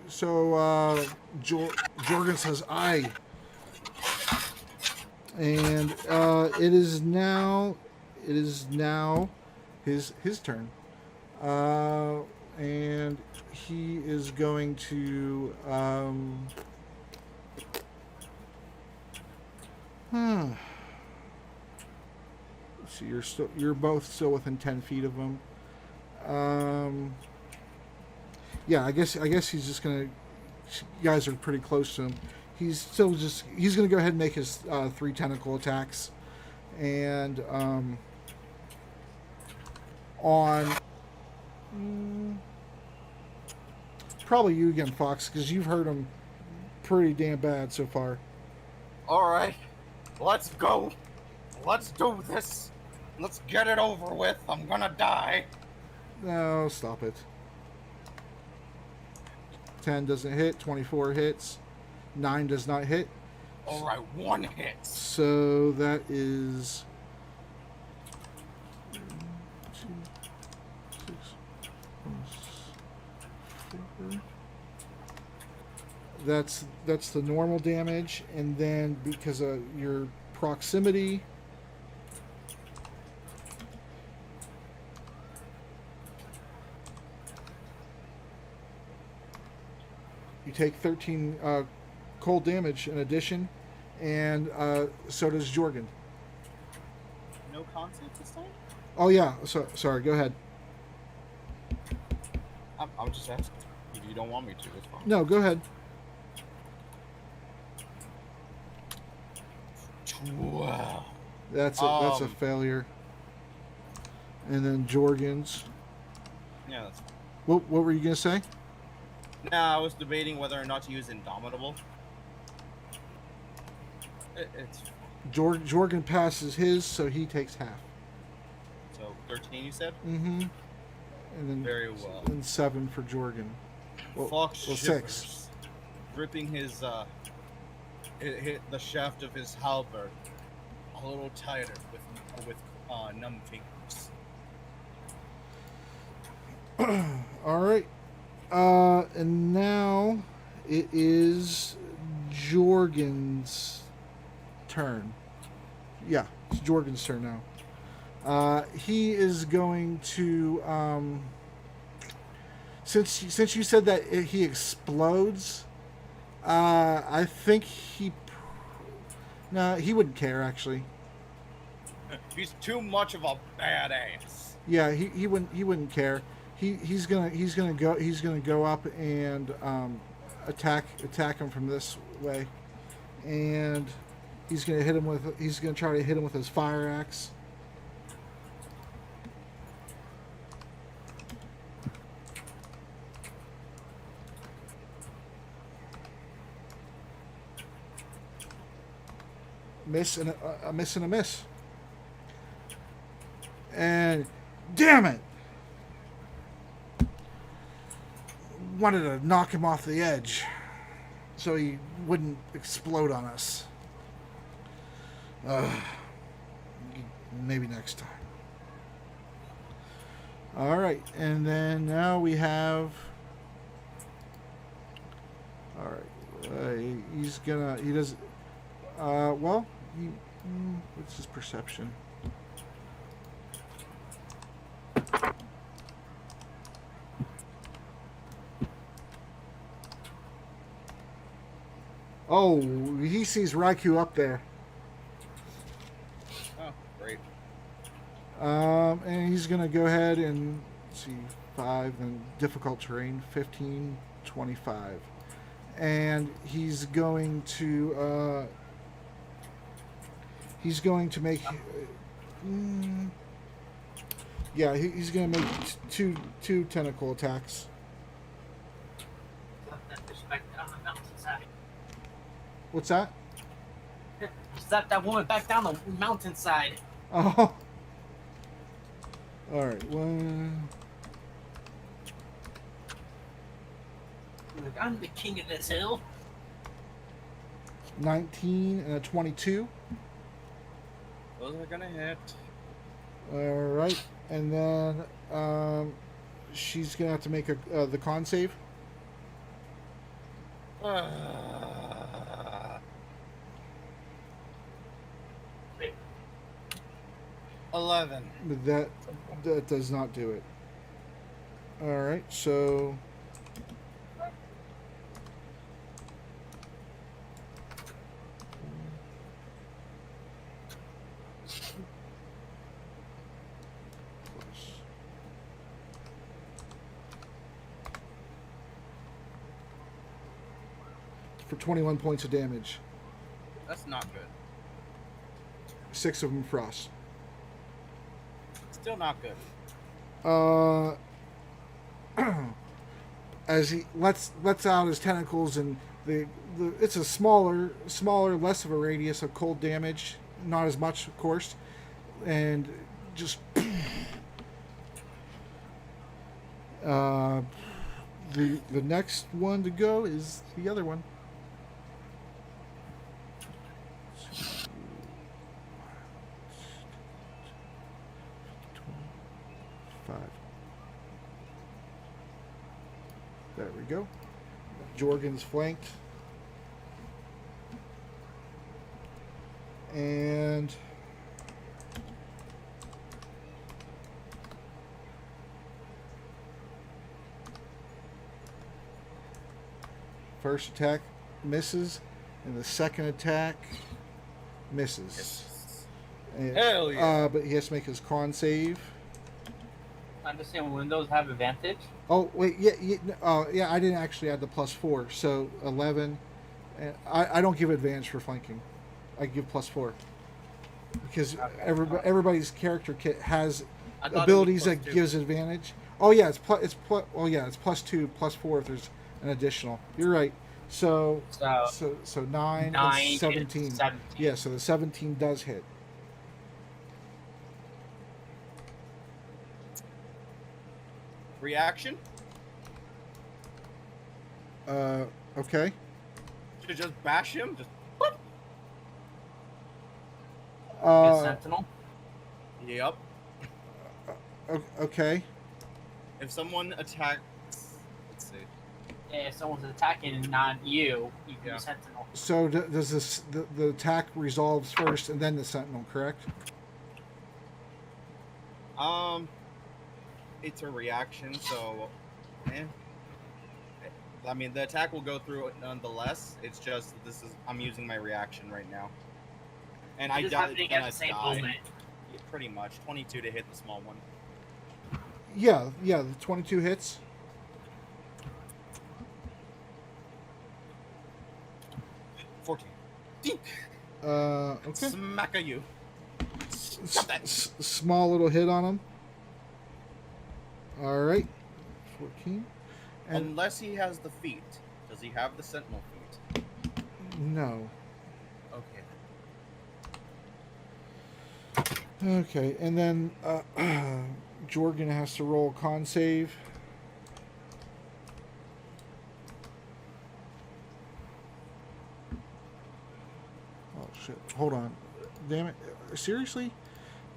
Jorgen says aye, and it is now his turn, and he is going to So you're both still within 10 feet of him. Yeah, I guess he's just gonna. You guys are pretty close to him. He's gonna go ahead and make his 3 tentacle attacks, and on probably you again, Fox, because you've hurt him pretty damn bad so far. All right, let's go. Let's do this. Let's get it over with. I'm gonna die. No, stop it. 10 doesn't hit. 24 hits. 9 does not hit. All right, 1 hit. So that is 2, 6, 4. That's the normal damage, and then because of your proximity, you take 13 cold damage in addition, and so does Jorgen. No concept this time? Oh yeah, sorry. Go ahead. I'm just asking. If you don't want me to, it's fine. No, go ahead. 12. That's a failure. And then Jorgen's. Yeah, that's fine. What were you gonna say? Nah, I was debating whether or not to use Indomitable. It's Jorgen passes his, so he takes half. so 13. You said? Mm-hmm. And then Very well. And 7 for Jorgen. Well, Fox well, shivers, 6. gripping his hit the shaft of his halberd. I'll a little tighter with numb fingers. All right. And now it is Jorgen's turn. Yeah, it's Jorgen's turn now. He is going to since you said that he explodes, I think no, he wouldn't care actually. He's too much of a badass. Yeah, he wouldn't care. He's gonna go up and attack him from this way, and he's gonna try to hit him with his fire axe. Miss and a miss and a miss. And damn it! Wanted to knock him off the edge so he wouldn't explode on us. Maybe next time. All right, and then now we have. All right, he does. Well, what's his perception? Oh, he sees Raikou up there. Oh, great. And he's gonna go ahead and let's see 5 and difficult terrain 15, 25, and he's going to make. Yeah, he's gonna make two tentacle attacks. Slap that bitch back down the mountainside. What's that? Slap that woman back down the mountainside. Oh. All right. One. Look, I'm the king of this hill. 19 and a 22. Those are gonna hit. All right, and then she's gonna have to make the con save. 11. But that does not do it. All right, so. For 21 points of damage. That's not good. 6 of them frost. Still not good. As he lets out his tentacles, and it's a smaller, less of a radius of cold damage, not as much, of course, and just the next one to go is the other one. There we go. Jorgen's flanked. And first attack misses, and the second attack misses. And, Hell yeah. but he has to make his con save. I understand Windows have advantage. Oh wait, yeah. I didn't actually add the +4, so 11. And I don't give advantage for flanking. I give +4 because everybody's character kit has abilities that gives advantage. Oh yeah, it's +2, +4 if there's an additional. You're right. So 9 and 17. Yeah, so the 17 does hit. Reaction? Okay. To just bash him? Just Sentinel. Yep. Okay. If someone attacks, let's see. Yeah, if someone's attacking and not you, you can Yeah. be Sentinel. So does the attack resolves first and then the sentinel, correct? It's a reaction, so, I mean, the attack will go through it nonetheless. It's just I'm using my reaction right now, and I Just doubt happening it's at gonna the same die. moment. Yeah, pretty much 22 to hit the small one. Yeah, the 22 hits. 14. Okay. Smack a you. Small little hit on him. All right. 14. And Unless he has the feet. Does he have the sentinel feet? no. Okay. Okay, and then Jorgen has to roll a con save. Oh shit! Hold on. Damn it! Seriously?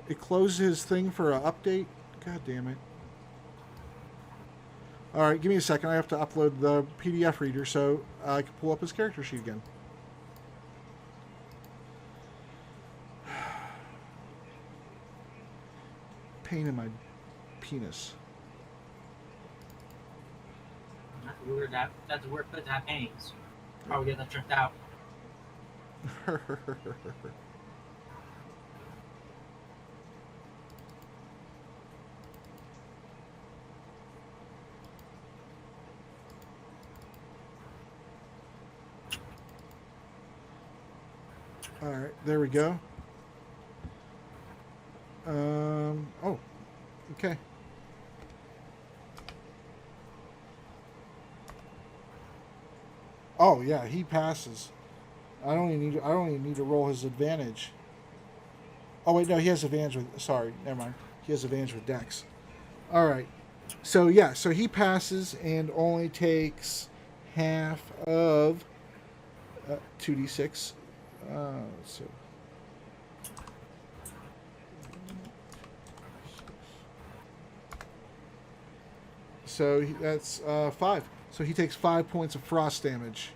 It closed his thing for an update? God damn it! All right, give me a second. I have to upload the PDF reader so I can pull up his character sheet again. Pain in my penis. That's weird. That's a weird place to have pains. Probably get that tricked out. All right, there we go. Oh, okay. Oh yeah, he passes. I don't even need to roll his advantage. Oh wait, no, he has advantage with. Sorry, never mind. He has advantage with Dex. All right. So yeah, so he passes and only takes half of 2d6. So. So that's 5. So he takes 5 points of frost damage.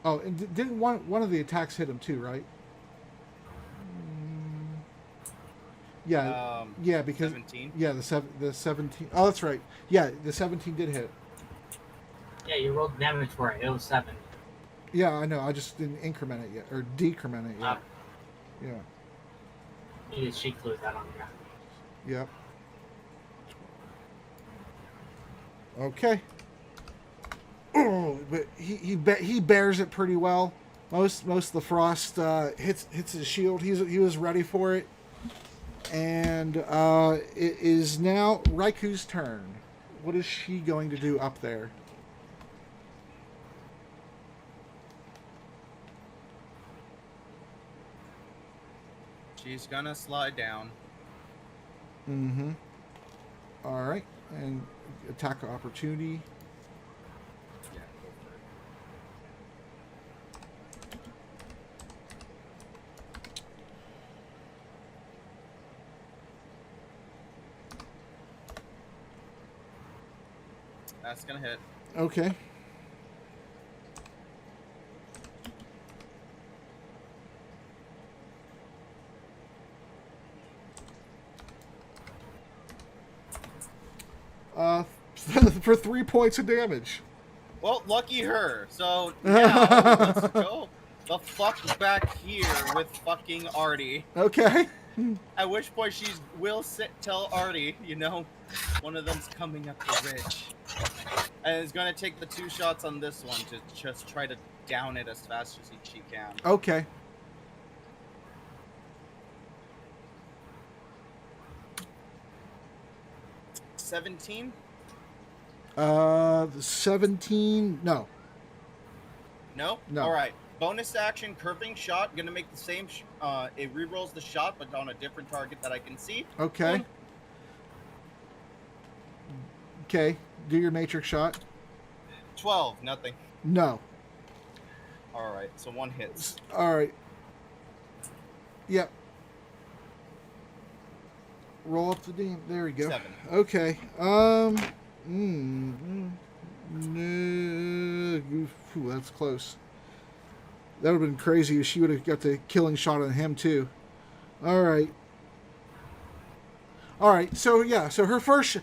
Oh, and didn't one of the attacks hit him too, right? Yeah, yeah, because 17. yeah, the 17. Oh, that's right. Yeah, the 17 did hit. Yeah, you rolled damage for it. It was 7. Yeah, I know. I just didn't increment it yet or decrement it yet. Yeah. You just sheet closed that on you. Yep. Okay. Oh, but he bears it pretty well. Most of the frost hits his shield. He was ready for it, and it is now Raiku's turn. What is she going to do up there? She's gonna slide down. Mm-hmm. All right, and attack of opportunity. Yeah, go for it. That's gonna hit. Okay. For 3 points of damage. Well, lucky her. So now let's go the fuck back here with fucking Artie. Okay. At which point she will tell Artie, you know, one of them's coming up the ridge. And is gonna take the 2 shots on this one to just try to down it as fast as she can. Okay. $17? The 17. No. No? No. Alright. Bonus action, curving shot. Gonna make the same. It rerolls the shot, but on a different target that I can see. Okay. Okay, do your matrix shot. 12, nothing. No. All right, so one hits. All right. Yep. Roll up the damn. There we go. 7. Okay. No, phew, that's close. That would have been crazy if she would have got the killing shot on him too. All right. All right. So yeah. So her first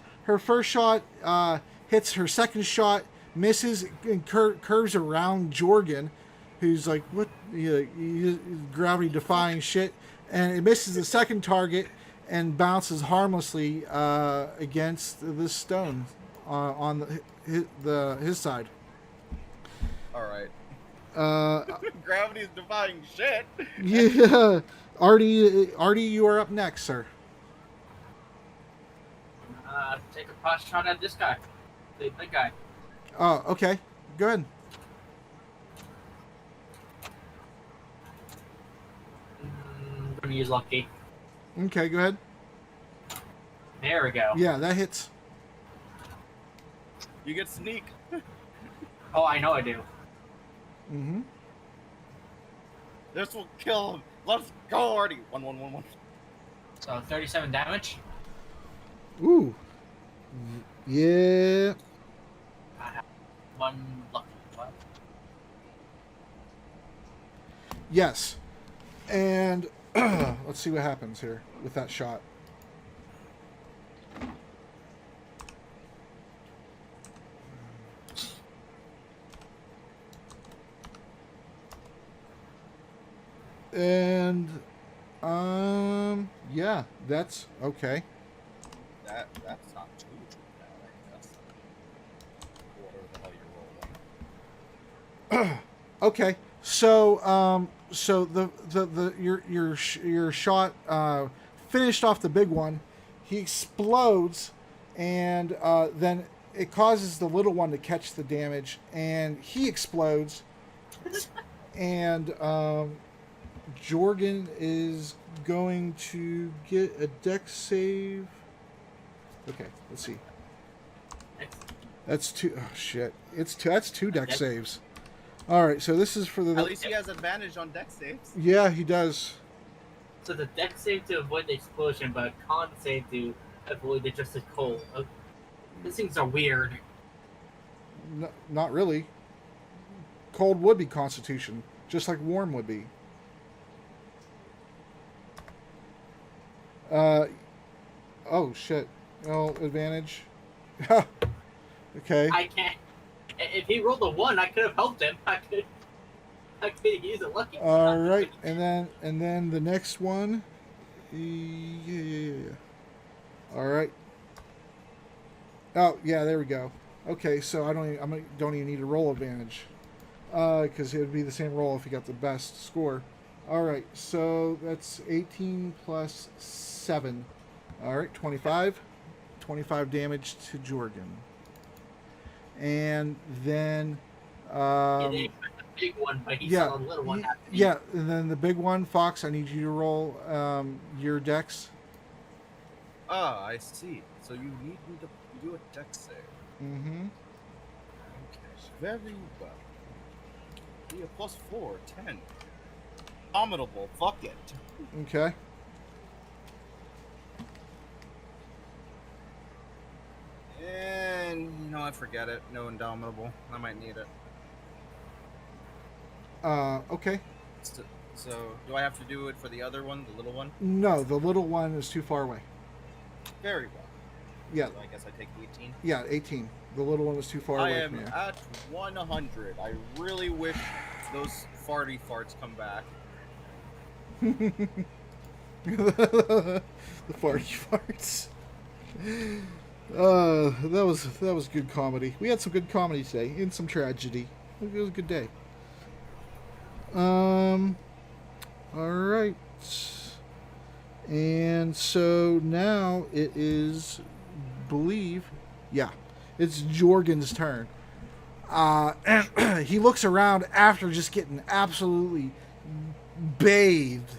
shot hits. Her second shot misses and curves around Jorgen, who's like, what? Gravity defying shit, and it misses the second target and bounces harmlessly against this stone on his side. All right. Uh, Gravity's defying shit. yeah, Artie, you are up next, sir. Take a pot shot at this guy, the big guy. Oh, okay. Go ahead. I'm gonna use lucky. Okay, go ahead. There we go. Yeah, that hits. You get sneak. Oh, I know I do. Mm-hmm. This will kill him. Let's go, Artie. 1-1-1-1. So 37 damage. Ooh. Yeah. I have one lucky. What? Yes. And let's see what happens here with that shot. And yeah, that's okay. That's not too bad, I guess. Whatever the hell you're rolling. Okay. So so your shot finished off the big one. He explodes, and then it causes the little one to catch the damage, and he explodes. And Jorgen is going to get a dex save. Okay, let's see. That's two. Oh shit! It's two. That's two dex saves. All right, so this is for the. At least he has advantage on dex saves. Yeah, he does. So the dex save to avoid the explosion, but con save to avoid the just as cold. These things are weird. Not really. Cold would be Constitution, just like warm would be. Oh shit. Oh, advantage. Okay. I can't. If he rolled a 1, I could have helped him. I could use a lucky. All right, and then the next one. Yeah. All right. Oh yeah, there we go. Okay, so I don't even need to roll advantage, because it would be the same roll if he got the best score. All right, so that's 18 plus 7. All right, 25. 25 damage to Jorgen. And then the big one, but he saw the little one. Yeah, and then the big one, Fox, I need you to roll your dex. Ah, I see. So you need me to do a dex save. Mm-hmm. Okay, very well. Be a +4, 10. Abominable, fuck it. Okay. And I forget it. No indomitable. I might need it. Okay. So do I have to do it for the other one, the little one? No, the little one is too far away. Very well. Yeah. So I guess I take 18. Yeah, 18. The little one was too far I away am from you. at 100. I really wish those farty farts come back. The farty farts. That was good comedy. We had some good comedy today and some tragedy. It was a good day. All right. And so now it is, it's Jorgen's turn. He looks around after just getting absolutely bathed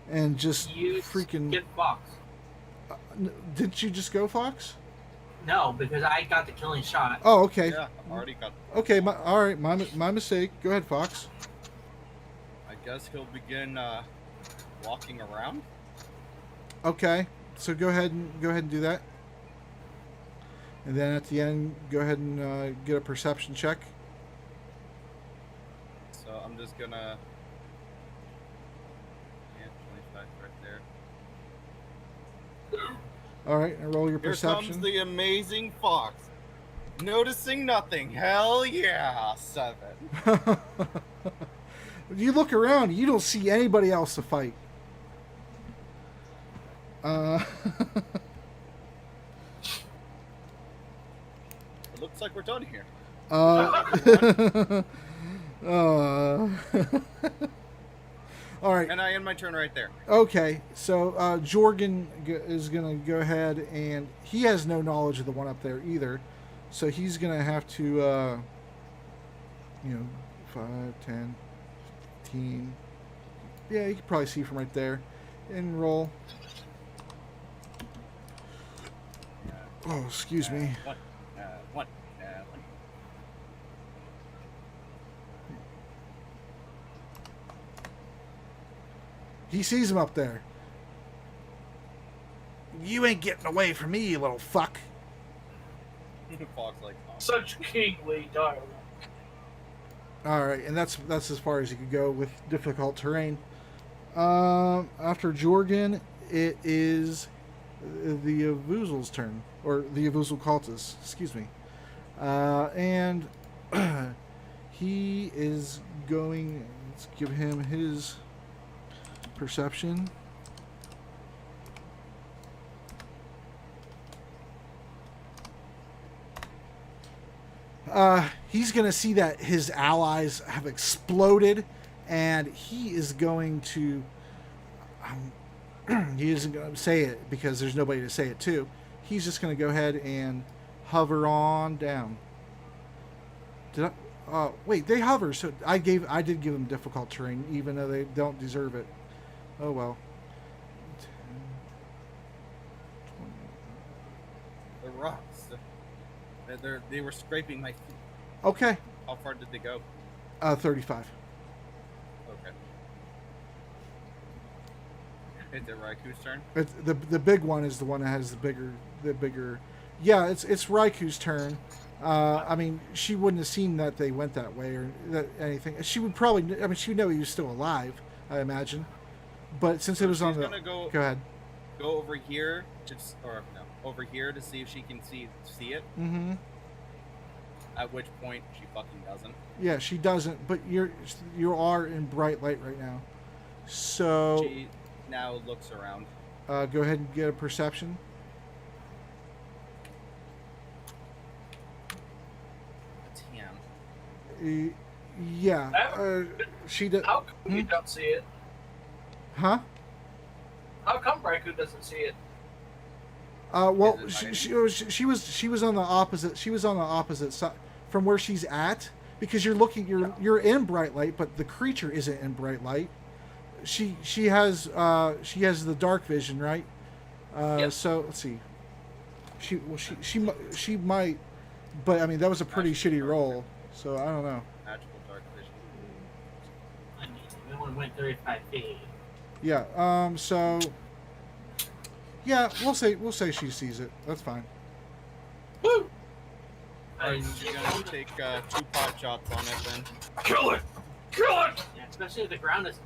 and just freaking. Get Fox. Didn't you just go, Fox? No, because I got the killing shot. Oh, okay. Yeah, already got. Okay, all right, my mistake. Go ahead, Fox. I guess he'll begin walking around. Okay, so go ahead and do that. And then at the end, go ahead and get a perception check. So I'm just gonna. Yeah, 25 right there. All right, and roll your Here perception. comes the amazing Fox. Noticing nothing. Hell yeah, 7. You look around, you don't see anybody else to fight. It looks like we're done here. All right. And I end my turn right there. Okay, so Jorgen is going to go ahead, and he has no knowledge of the one up there either. So he's going to have to, 5, 10, 15. Yeah, you can probably see from right there. And roll. Oh, excuse me. One. He sees him up there. You ain't getting away from me, you little fuck. Fox like, oh. Such kingly dialogue. All right, and that's as far as you could go with difficult terrain. After Jorgen, it is the Avuzal's turn, or the Avuzal cultist, excuse me. And he is going. Let's give him his perception. He's going to see that his allies have exploded, and he is going to. He isn't going to say it because there's nobody to say it to. He's just going to go ahead and hover on down. Did I? Wait, they hover. So I did give them difficult terrain, even though they don't deserve it. Oh well. 10, 20. The rocks. They were scraping my feet. Okay. How far did they go? 35. Okay. Is it Raiku's turn? It's the big one is the one that has the bigger. Yeah, it's Raiku's turn. I mean, she wouldn't have seen that they went that way or that anything. She would probably. I mean, she would know he was still alive. I imagine. But since it was on the. Go ahead. Go over here over here to see if she can see it. Mm-hmm. At which point she fucking doesn't. Yeah, she doesn't. But you are in bright light right now. So. She now looks around. Go ahead and get a perception. Yeah. She does. How come you don't see it? Huh? How come Raikou doesn't see it? Well, she was on the opposite. She was on the opposite side from where she's at because you're in bright light, but the creature isn't in bright light. She has the dark vision, right? Yep. So let's see. She might, but I mean that was a pretty shitty roll. So I don't know. Magical dark vision. I mean, we only went 35 feet. Yeah. So. Yeah, we'll say she sees it. That's fine. Woo! Alright, you're gonna take 2 pot shots on it then. Kill it! Kill it! Yeah, especially if the ground is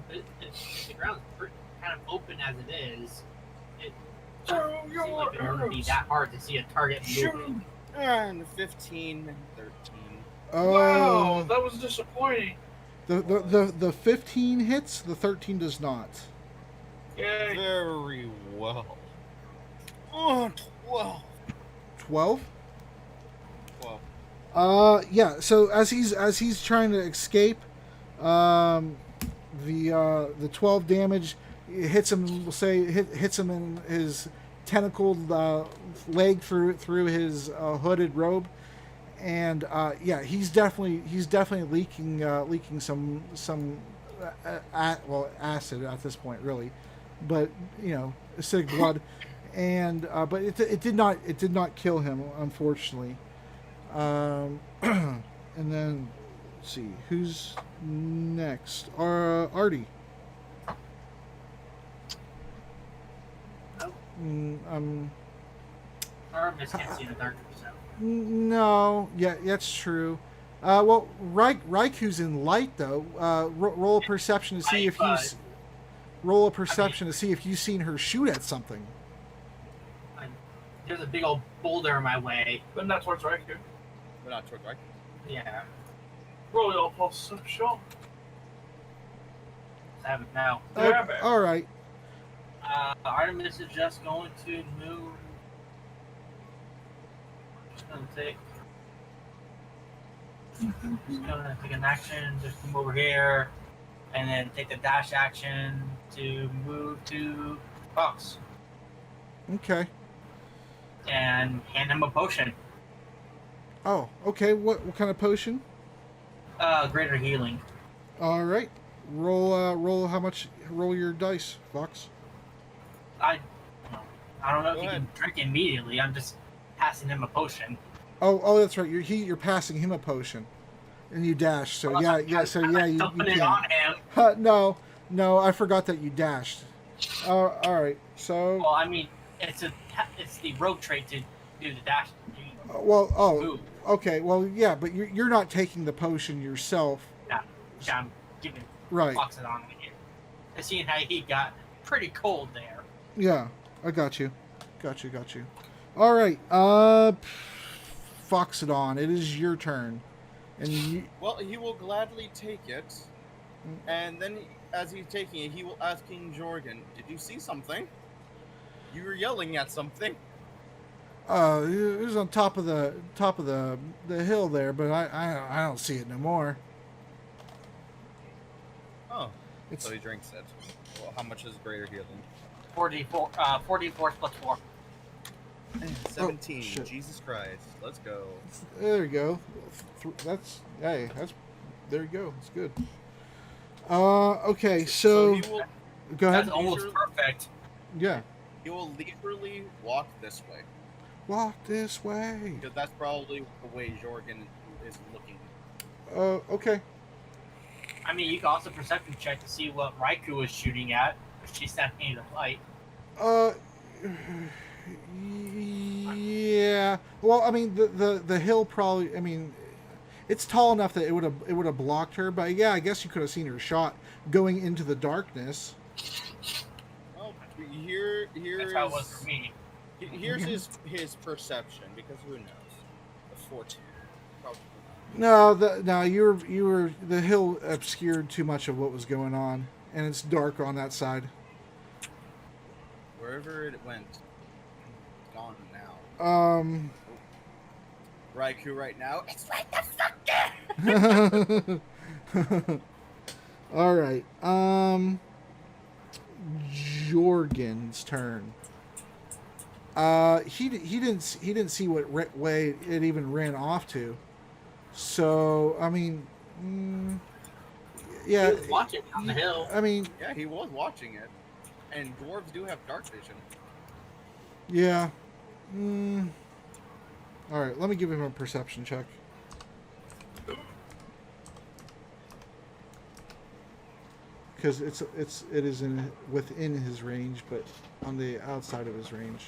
kind of open as it is. It doesn't seem like it wouldn't be that hard to see a target moving. And 15 and 13. Wow, that was disappointing. The 15 hits. The 13 does not. Yay. Very well. Oh, 12. 12. 12. Yeah. So as he's trying to escape, the 12 damage hits him. We'll say hits him in his tentacled leg through his hooded robe, and yeah, he's definitely leaking some acid at this point, really, but acidic blood. and but it did not kill him, unfortunately. And then let's see who's next. Artie. Aramis can't see the dark himself. No, yeah, that's true. Well, Raiku's in light though. Roll a perception to see if he's. Roll a perception to see if you've seen her shoot at something. There's a big old boulder in my way. But not towards Riker. But not toward right. Yeah. Roll your perception. I have it now. All right. Artemis is just going to move. Just gonna take an action, just come over here, and then take the dash action to move to Fox Okay. and hand him a potion. Oh, okay. What kind of potion? Greater healing. All right. Roll how much? Roll your dice, Fox. I don't know if Go he ahead. can drink immediately. I'm just passing him a potion. Oh, that's right. You're passing him a potion, and you dash. So yeah. You Dumping it can. on him. No, I forgot that you dashed. All right. So Well, I mean, it's the rogue trait to do the dash. Move. okay. Well, yeah, but you're not taking the potion yourself, Yeah, I'm giving right? Fox it on here. I seen how he got pretty cold there. Yeah, I got you. All right. Foxodon, it is your turn, and you. Well, he will gladly take it, and then as he's taking it, he will ask King Jorgen, "Did you see something? You were yelling at something." It was on top of the hill there, but I don't see it no more. Oh, It's so he drinks it. Well, how much is greater healing? 44 plus 4. 17. shit. Jesus Christ. Let's go. there you go. There you go. It's good. Okay, so he will go ahead. That's almost perfect. Yeah. he will leisurely walk this way, Walk this way. because that's probably the way Jorgen is looking. Okay. I mean, you can also perception check to see what Raikou is shooting at, if she's standing in the light. Yeah. Well, I mean, the hill probably. I mean, it's tall enough that it would have blocked her. But yeah, I guess you could have seen her shot going into the darkness. Oh, That's how it was for me. here's his perception, because who knows? A 14. Probably No, you were the hill obscured too much of what was going on, and it's dark on that side. wherever it went, it's gone now. Raikou right now. It's right the fuck there. All right. Jorgen's turn. He didn't see what way it even ran off to. So I mean, yeah. He was watching on the hill. I mean, Yeah, he was watching it, and dwarves do have dark vision. yeah. All right. Let me give him a perception check. Because it is within his range, but on the outside of his range.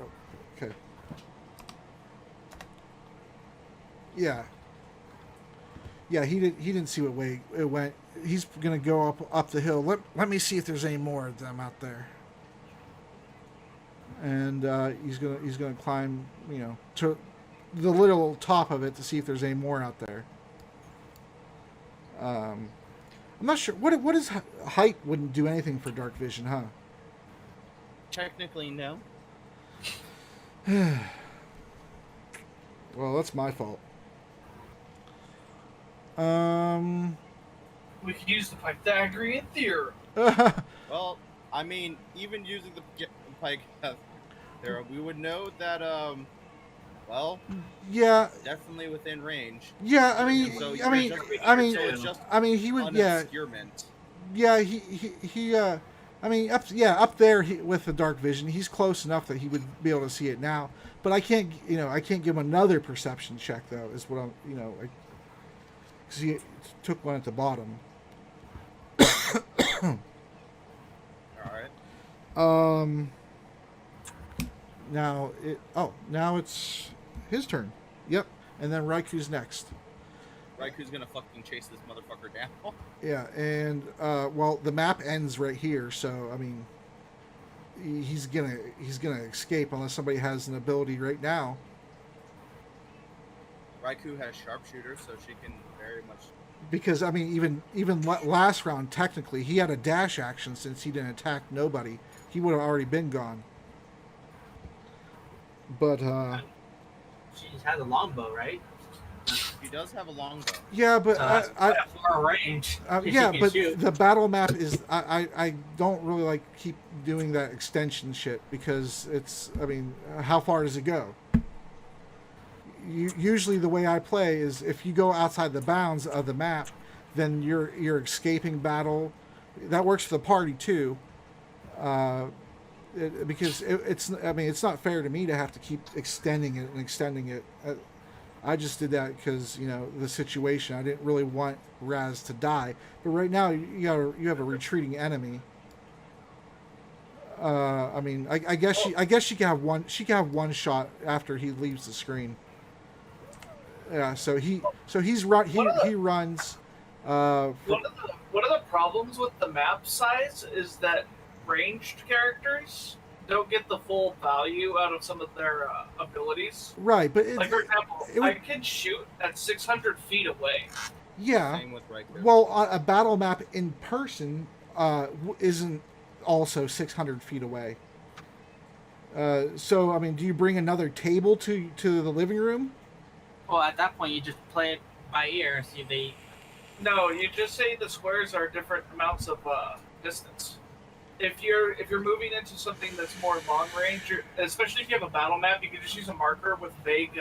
Oh, okay. Yeah. Yeah, he didn't see what way it went. He's gonna go up the hill. Let me see if there's any more of them out there. And he's gonna climb, to the little top of it to see if there's any more out there. I'm not sure. What is height wouldn't do anything for dark vision, huh? Technically, no. Well, that's my fault. We could use the Pythagorean theorem. Well, I mean, even using the Pythagorean theorem, we would know that Well, Yeah, definitely within range. yeah. I mean, So I you're mean, just- I mean, so it's just I mean, he would. Yeah, unobscurement. yeah. He. I mean, up there with the dark vision, he's close enough that he would be able to see it now. But I can't, I can't give him another perception check though. Is what I'm, because he took one at the bottom. All right. Now it's his turn. Yep, and then Raiku's next. Raiku's gonna fucking chase this motherfucker down. Yeah, and well, the map ends right here, so I mean, he's gonna escape unless somebody has an ability right now. Raikou has sharpshooter, so she can very much. Because I mean, even last round, technically, he had a dash action since he didn't attack nobody. He would have already been gone. But She just has a longbow, right? He does have a longbow. yeah, but That's quite a far range. if yeah, she can but shoot. the battle map is I don't really like keep doing that extension shit because it's I mean how far does it go? Usually the way I play is if you go outside the bounds of the map, then you're escaping battle. That works for the party too, because it's I mean it's not fair to me to have to keep extending it. I just did that because the situation. I didn't really want Raz to die, but right now you have a retreating enemy. I mean, I guess she can have one. She can have one shot after he leaves the screen. Yeah, so he runs. One of the problems with the map size is that ranged characters don't get the full value out of some of their abilities. Right, but Like for example, it would- I can shoot at 600 feet away. yeah. Same with Raikou. Well, a battle map in person isn't also 600 feet away. So I mean, do you bring another table to the living room? Well, at that point, you just play it by ear and see if they. No, you just say the squares are different amounts of distance. If you're moving into something that's more long range, especially if you have a battle map, you can just use a marker with vague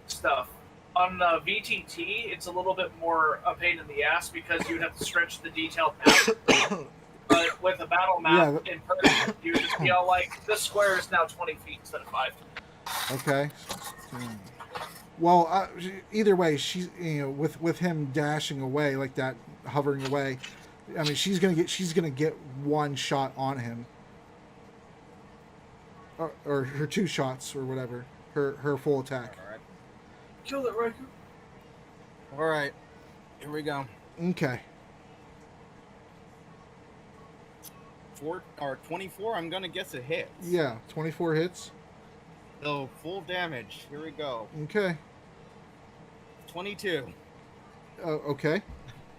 stuff. On VTT, it's a little bit more a pain in the ass because you'd have to stretch the detail out. But with a battle map in person, you just be all like, this square is now 20 feet instead of 5. Okay. Well, either way, she's with him dashing away like that, hovering away. I mean, she's gonna get one shot on him, or her two shots or whatever, her full attack. All right. Kill it, Raikou. All right. Here we go. Okay. 24. I'm gonna guess it hits. Yeah, 24 hits. So full damage. Here we go. Okay. 22. Okay.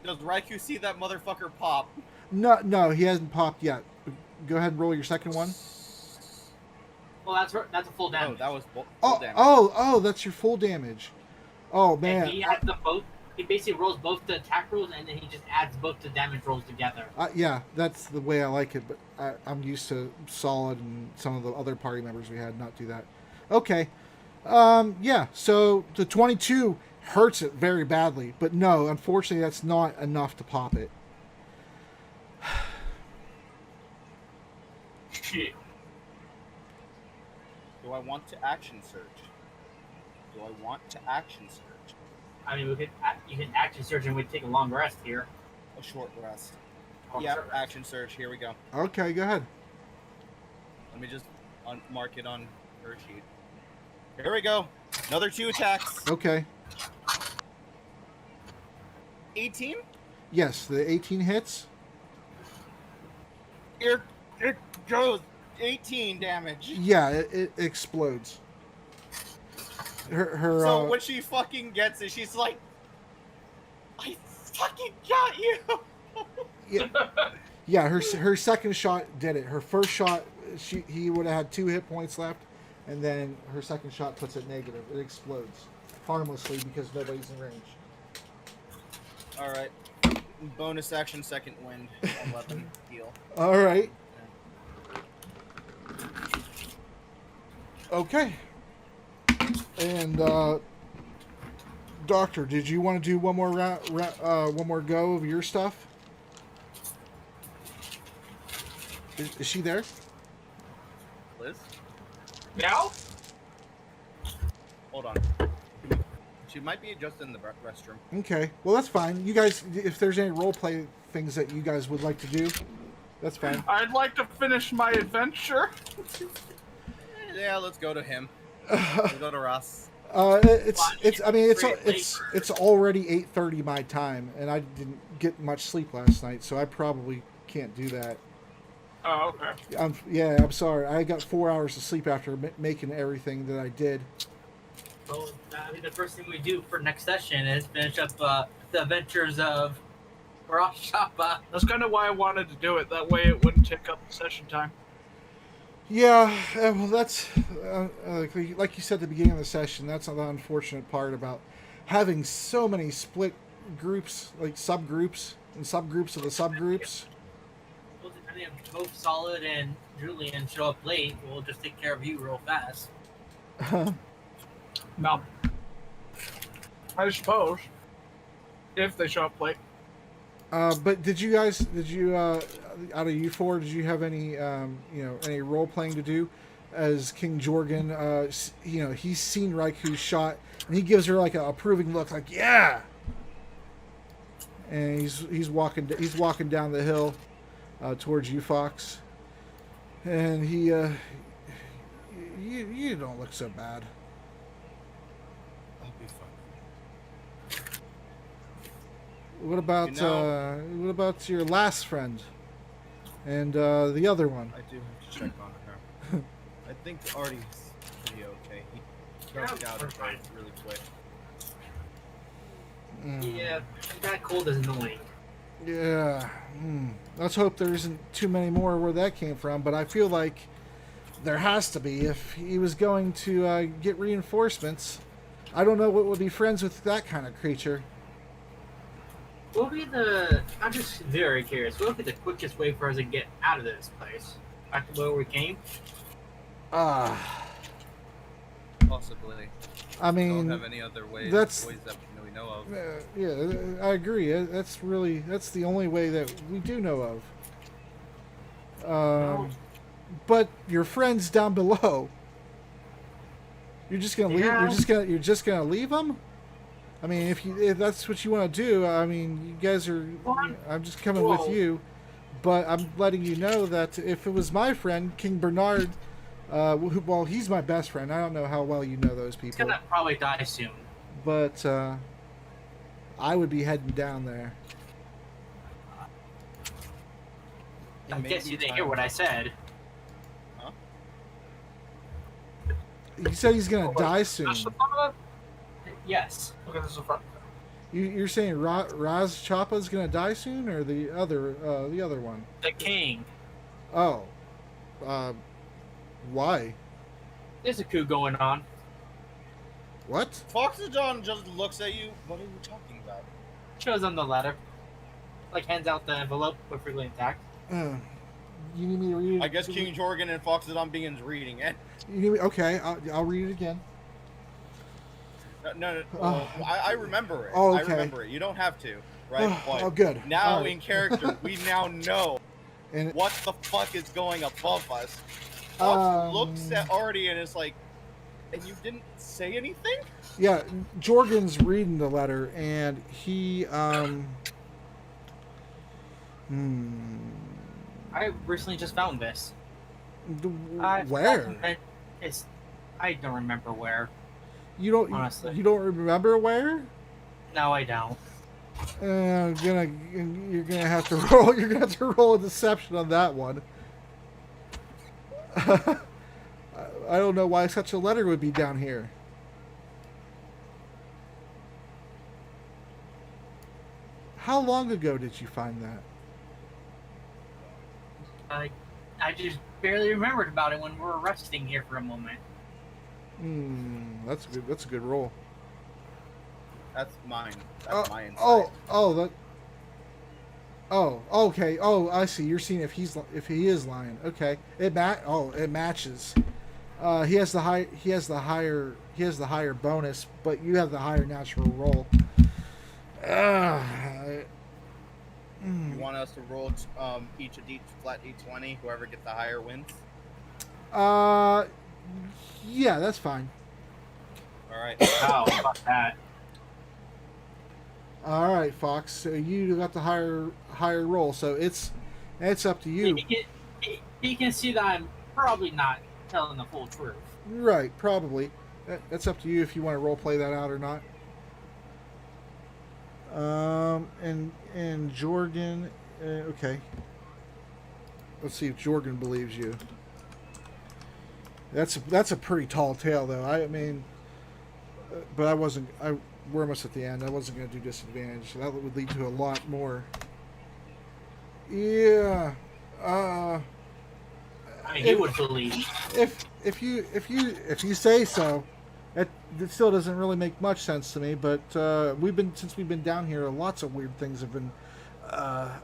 Does Raikou see that motherfucker pop? No, he hasn't popped yet. Go ahead and roll your second one. Well, that's a full Oh, damage. that was full Oh, damage. oh, that's your full damage. Oh And man. he has the both. He basically rolls both the attack rolls and then he just adds both the damage rolls together. Yeah, that's the way I like it, but I'm used to Solid and some of the other party members we had not do that. Okay. Yeah, so the 22 hurts it very badly, but no, unfortunately that's not enough to pop it. Shit. Do I want to action search? I mean, you can action search and we take a long rest here. A short rest. Or Yeah, short rest. action search. Here we go. Okay, go ahead. Let me just mark it on her sheet. Here we go. Another 2 attacks. Okay. 18? Yes, the 18 hits. Here it goes. 18 damage. Yeah, it explodes. Her So when she fucking gets it, she's like, I fucking got you. yeah, her second shot did it. Her first shot, he would have had 2 hit points left, and then her second shot puts it negative. It explodes harmlessly because nobody's in range. All right. Bonus action, second wind, 11 heal. All right. Okay. And Doctor, did you want to do one more one more go of your stuff? Is she there? Liz? Now? Hold on. She might be just in the restroom. Okay. Well, that's fine. You guys, if there's any role play things that you guys would like to do, that's fine. I'd like to finish my adventure. Yeah, let's go to him. Let's go to Ross. It's. I mean, it's already 8:30 my time, and I didn't get much sleep last night, so I probably can't do that. Oh, okay. I'm sorry. I got 4 hours of sleep after making everything that I did. Well, I mean, the first thing we do for next session is finish up the adventures of Ross Chapa. That's kind of why I wanted to do it. That way it wouldn't take up the session time. Yeah, well, that's like you said at the beginning of the session. That's the unfortunate part about having so many split groups, like subgroups and subgroups of the subgroups. Well, depending if both Solid and Julian show up late, we'll just take care of you real fast. No. I suppose. If they show up late. But did you out of you four, did you have any any role playing to do as King Jorgen? He's seen Raiku's shot and he gives her like a approving look, like yeah. And he's walking down the hill towards you, Fox, and he you don't look so bad. I'll be fine. What about what about your last friend and the other one? I do have to check on her. I think Artie's pretty okay. He dropped out of her really quick. Yeah, that cold is annoying. Yeah. Let's hope there isn't too many more where that came from, but I feel like there has to be. If he was going to get reinforcements, I don't know what would be friends with that kind of creature. What would be I'm just very curious. What would be the quickest way for us to get out of this place? Back to where we came? Possibly. I mean, don't have any other ways ways that we know of. yeah, I agree. That's the only way that we do know of. But your friends down below, you're just gonna leave. You're just gonna leave them. I mean, if that's what you want to do, I mean, you guys are. I'm just coming with you, but I'm letting you know that if it was my friend King Bernard, well, he's my best friend. I don't know how well you know those people. He's gonna probably die soon. But I would be heading down there. I guess you didn't hear what I said. Huh? He said he's gonna die soon. Yes. Okay, this is the front. You're saying Raz Choppa's gonna die soon, or the other one? The king. Oh, why? There's a coup going on. What? Foxajon just looks at you. What are you talking about? Shows him the letter. Like hands out the envelope, perfectly intact. You need me to read it? I guess King Jorgen and Foxajon begins reading it. You need me? Okay, I'll read it again. No. I remember it. Oh, I okay. remember it. You don't have to, right? Oh, good. Now All right. in character, we now know And what the fuck is going above us. Fox looks at Artie and is like, "And you didn't say anything?" yeah, Jorgen's reading the letter, and he I recently just found this. Where? I don't remember where. You don't. Honestly. You don't remember where? No, I don't. You're gonna have to roll. You're gonna have to roll a deception on that one. I don't know why such a letter would be down here. How long ago did you find that? I just barely remembered about it when we were resting here for a moment. That's good. That's a good roll. That's mine. That's my insight. Okay. Oh, I see. You're seeing if he is lying. Okay. It matches. He has the higher bonus, but you have the higher natural roll. You want us to roll each a flat d20? Whoever gets the higher wins. Yeah, that's fine. All right. Oh, fuck that. All right, Fox. So you got the higher roll, so it's up to you. He can see that I'm probably not telling the full truth. Right, probably. That's up to you if you want to role play that out or not. And Jorgen, okay. Let's see if Jorgen believes you. That's a pretty tall tale, though. I mean, but we're almost at the end. I wasn't going to do disadvantage, so that would lead to a lot more. Yeah. I mean, he would believe. If you say so, it still doesn't really make much sense to me. But since we've been down here, lots of weird things have been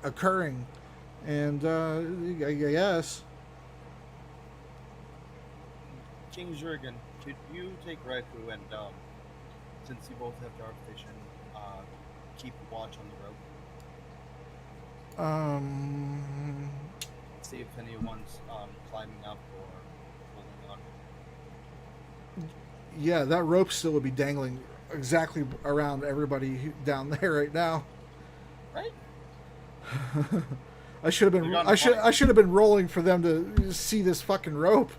occurring, and I guess. King Jurgen, could you take Raikou and since you both have dark vision, keep watch on the rope? See if anyone's climbing up or holding on. Yeah, that rope still would be dangling exactly around everybody down there right now. Right. I should have been rolling for them to see this fucking rope.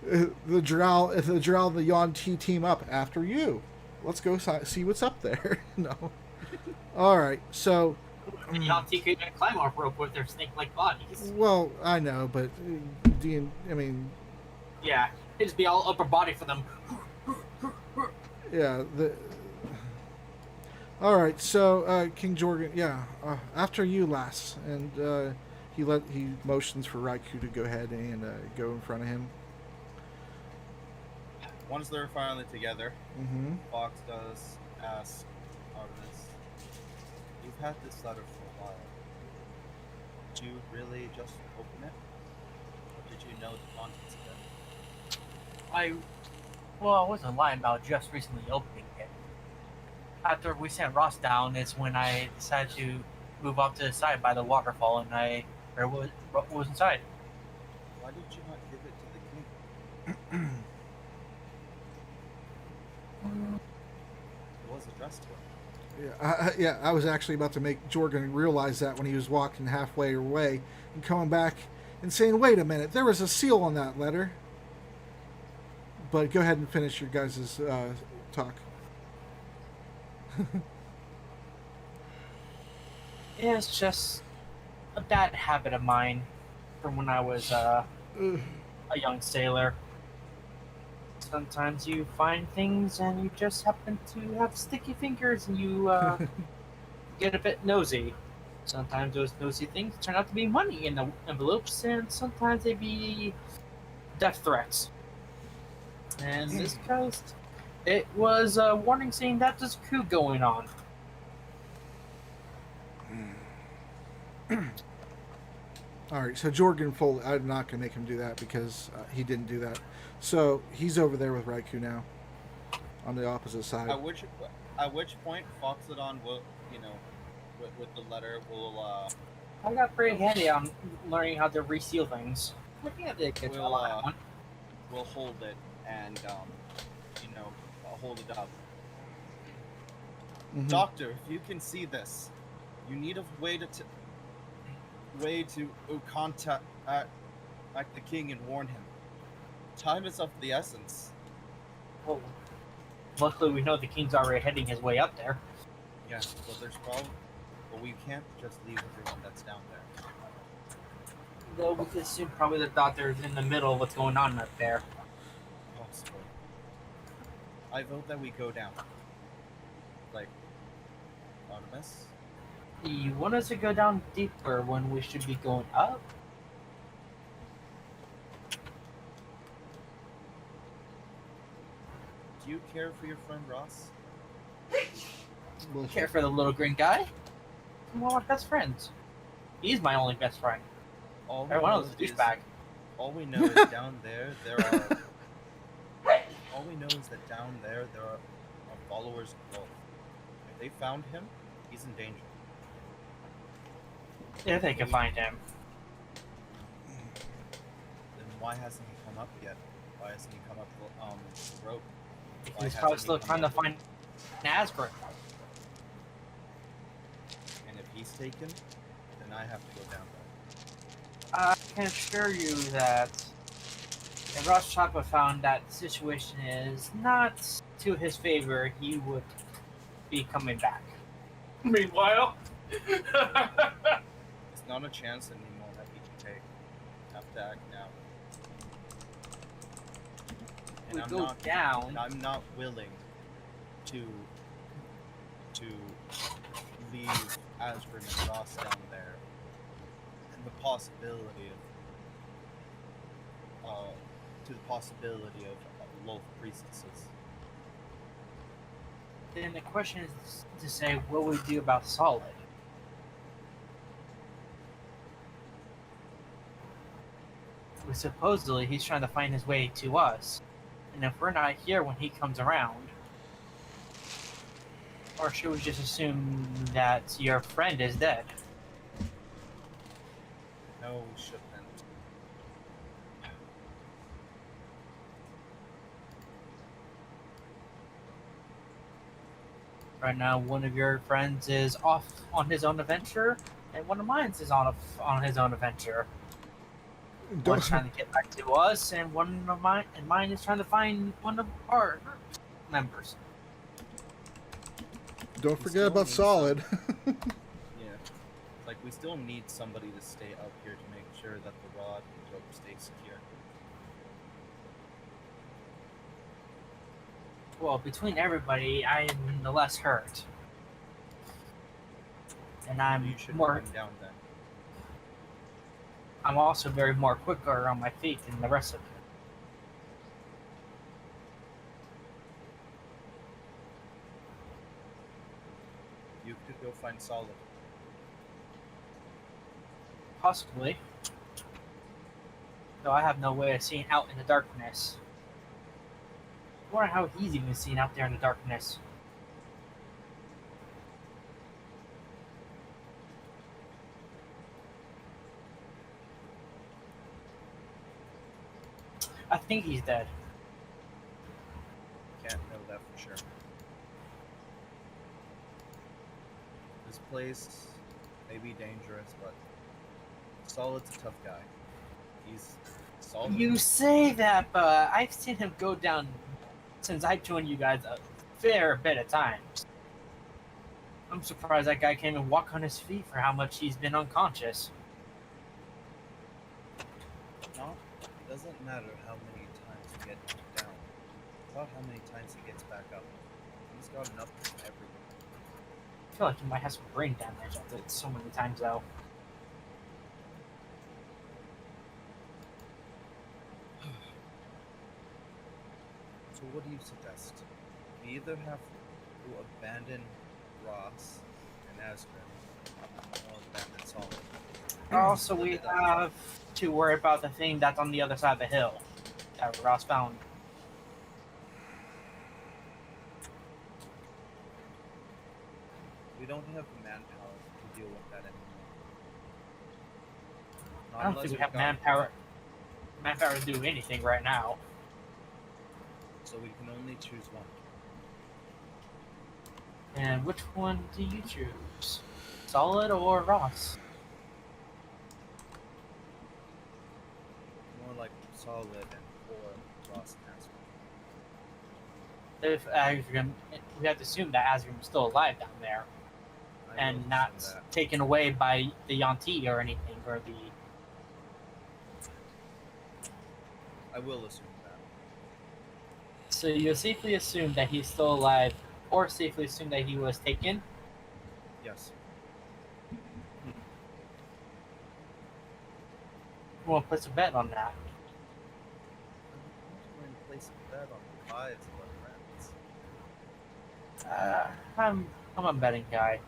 the Drow and the Yuan Ti team up after you. Let's go see what's up there. No. All right. So. Y'all couldn't climb off rope with their snake-like bodies. Well, I know, but I mean. Yeah, it'd just be all upper body for them. Yeah. All right. So King Jorgen, yeah. After you, Lass, and he motions for Raikou to go ahead and go in front of him. Once they're finally together, Fox does ask Artemis, "You've had this letter for a while. Did you really just open it? Or did you know the contents of it?" I wasn't lying about just recently opening it. After we sent Ross down is when I decided to move off to the side by the waterfall, and I heard what was inside. Why did you not give it to the king? It was addressed to him. Yeah, I was actually about to make Jorgen realize that when he was walking halfway away and coming back and saying, "Wait a minute, there was a seal on that letter." But go ahead and finish your guys' talk. It's just a bad habit of mine from when I was a young sailor. Sometimes you find things and you just happen to have sticky fingers and you get a bit nosy. Sometimes those nosy things turn out to be money in the envelopes, and sometimes they be death threats. And in this case, it was a warning saying that there's a coup going on. All right, so Jorgen folded. I'm not going to make him do that because he didn't do that. So he's over there with Raikou now, on the opposite side. At which point, Foxodon will, with the letter, will. I got pretty handy on learning how to reseal things. I think I did get to a lot of one. We'll hold it and, hold it up. Mhm. Doctor, if you can see this, you need a way to contact the king and warn him. Time is of the essence. Well, luckily we know the king's already heading his way up there. Yes, but we can't just leave everyone that's down there. Though we could assume probably the doctor's in the middle of what's going on up there. Possible. I vote that we go down. Like, Artemis? You want us to go down deeper when we should be going up? Do you care for your friend Ross? Care for the little green guy? We're best friends. He's my only best friend. All we Everyone know else is a is- douchebag. All we know is down there are. All we know is that down there are followers of both. If they found him, he's in danger. If they can find him. Then why hasn't he come up yet? Why hasn't he come up the rope? Why He's hasn't probably he still come trying to up? find Nazgûl. And if he's taken, then I have to go down there. I can assure you that if Ross Choppa found that the situation is not to his favor, he would be coming back. Meanwhile, It's not a chance anymore that he can take. Have to act now. We And go down. And I'm not willing to leave Asgrim and Ross down there, and the possibility of Loth priestesses. Then the question is to say, what would we do about Solid? Supposedly, he's trying to find his way to us. And if we're not here when he comes around, or should we just assume that your friend is dead? No, we shouldn't. Right now, one of your friends is off on his own adventure, and one of mine is on his own adventure. One's Don't, trying to get back to us, and mine is trying to find one of our members. don't We forget still about need Solid. Yeah. Like, we still need somebody to stay up here to make sure that the rod and rope stay secure. Well, between everybody, I am the less hurt. And You should more. come down then. I'm also very more quicker on my feet than the rest of them. You could go find Solid. Possibly. Though I have no way of seeing out in the darkness. I wonder how he's even seen out there in the darkness. I think he's dead. Can't know that for sure. This place may be dangerous, but Solid's a tough guy. He's solid. You say that, but I've seen him go down since I've joined you guys a fair bit of times. I'm surprised that guy can't even walk on his feet for how much he's been unconscious. No, it doesn't matter how many times he gets knocked down. It's about how many times he gets back up. He's got enough for everyone. I feel like he might have some brain damage after it so many times, though. So what do you suggest? We either have to abandon Ross and Asgrim, or abandon Solid. Also, we have to worry about the thing that's on the other side of the hill that Ross found. We don't have the manpower to deal with that anymore. Not I don't unless think we we've have got- manpower to do anything right now. So we can only choose one. And which one do you choose? Solid or Ross? More like Solid and or Ross and Asgrim. If Asgrim, we have to assume that Asgrim is still alive down there I and will not assume that. taken away by the Yanti or anything, or the. I will assume that. So you safely assume that he's still alive, or safely assume that he was taken. Yes. We'll place a bet on that. I'm going to place a bet on the lives of our friends. I'm a betting guy.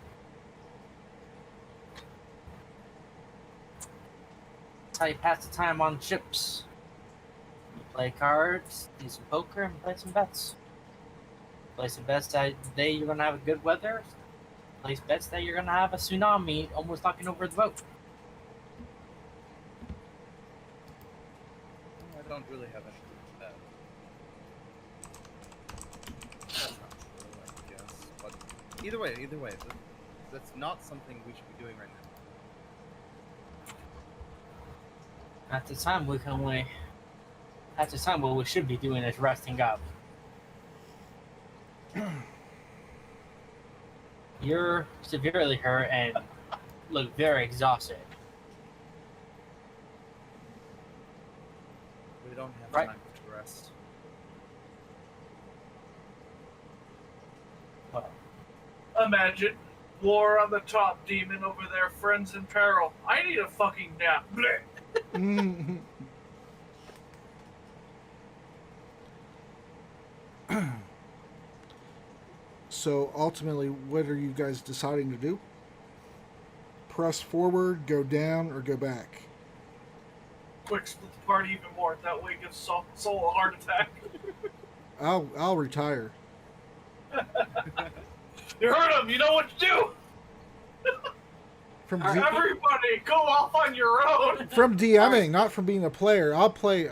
how you pass the time on ships. You play cards, do some poker, and play some bets. Place some bets that day you're gonna have a good weather. Place bets that you're gonna have a tsunami almost knocking over the boat. I don't really have any good bet. That's not true, I guess. But either way, that's not something we should be doing right now. At the time, we can only. At the time, what we should be doing is resting up. You're severely hurt and look very exhausted. We don't have Right. time to rest. What? Imagine war on the top, demon over there, friends in peril. I need a fucking nap. Blech. So ultimately, what are you guys deciding to do? Press forward, go down, or go back? Quick, split the party even more. That way, give Soul a heart attack. I'll retire. You heard him. You know what to do. From Everybody, go off on your own. from DMing, not from being a player. I'll play.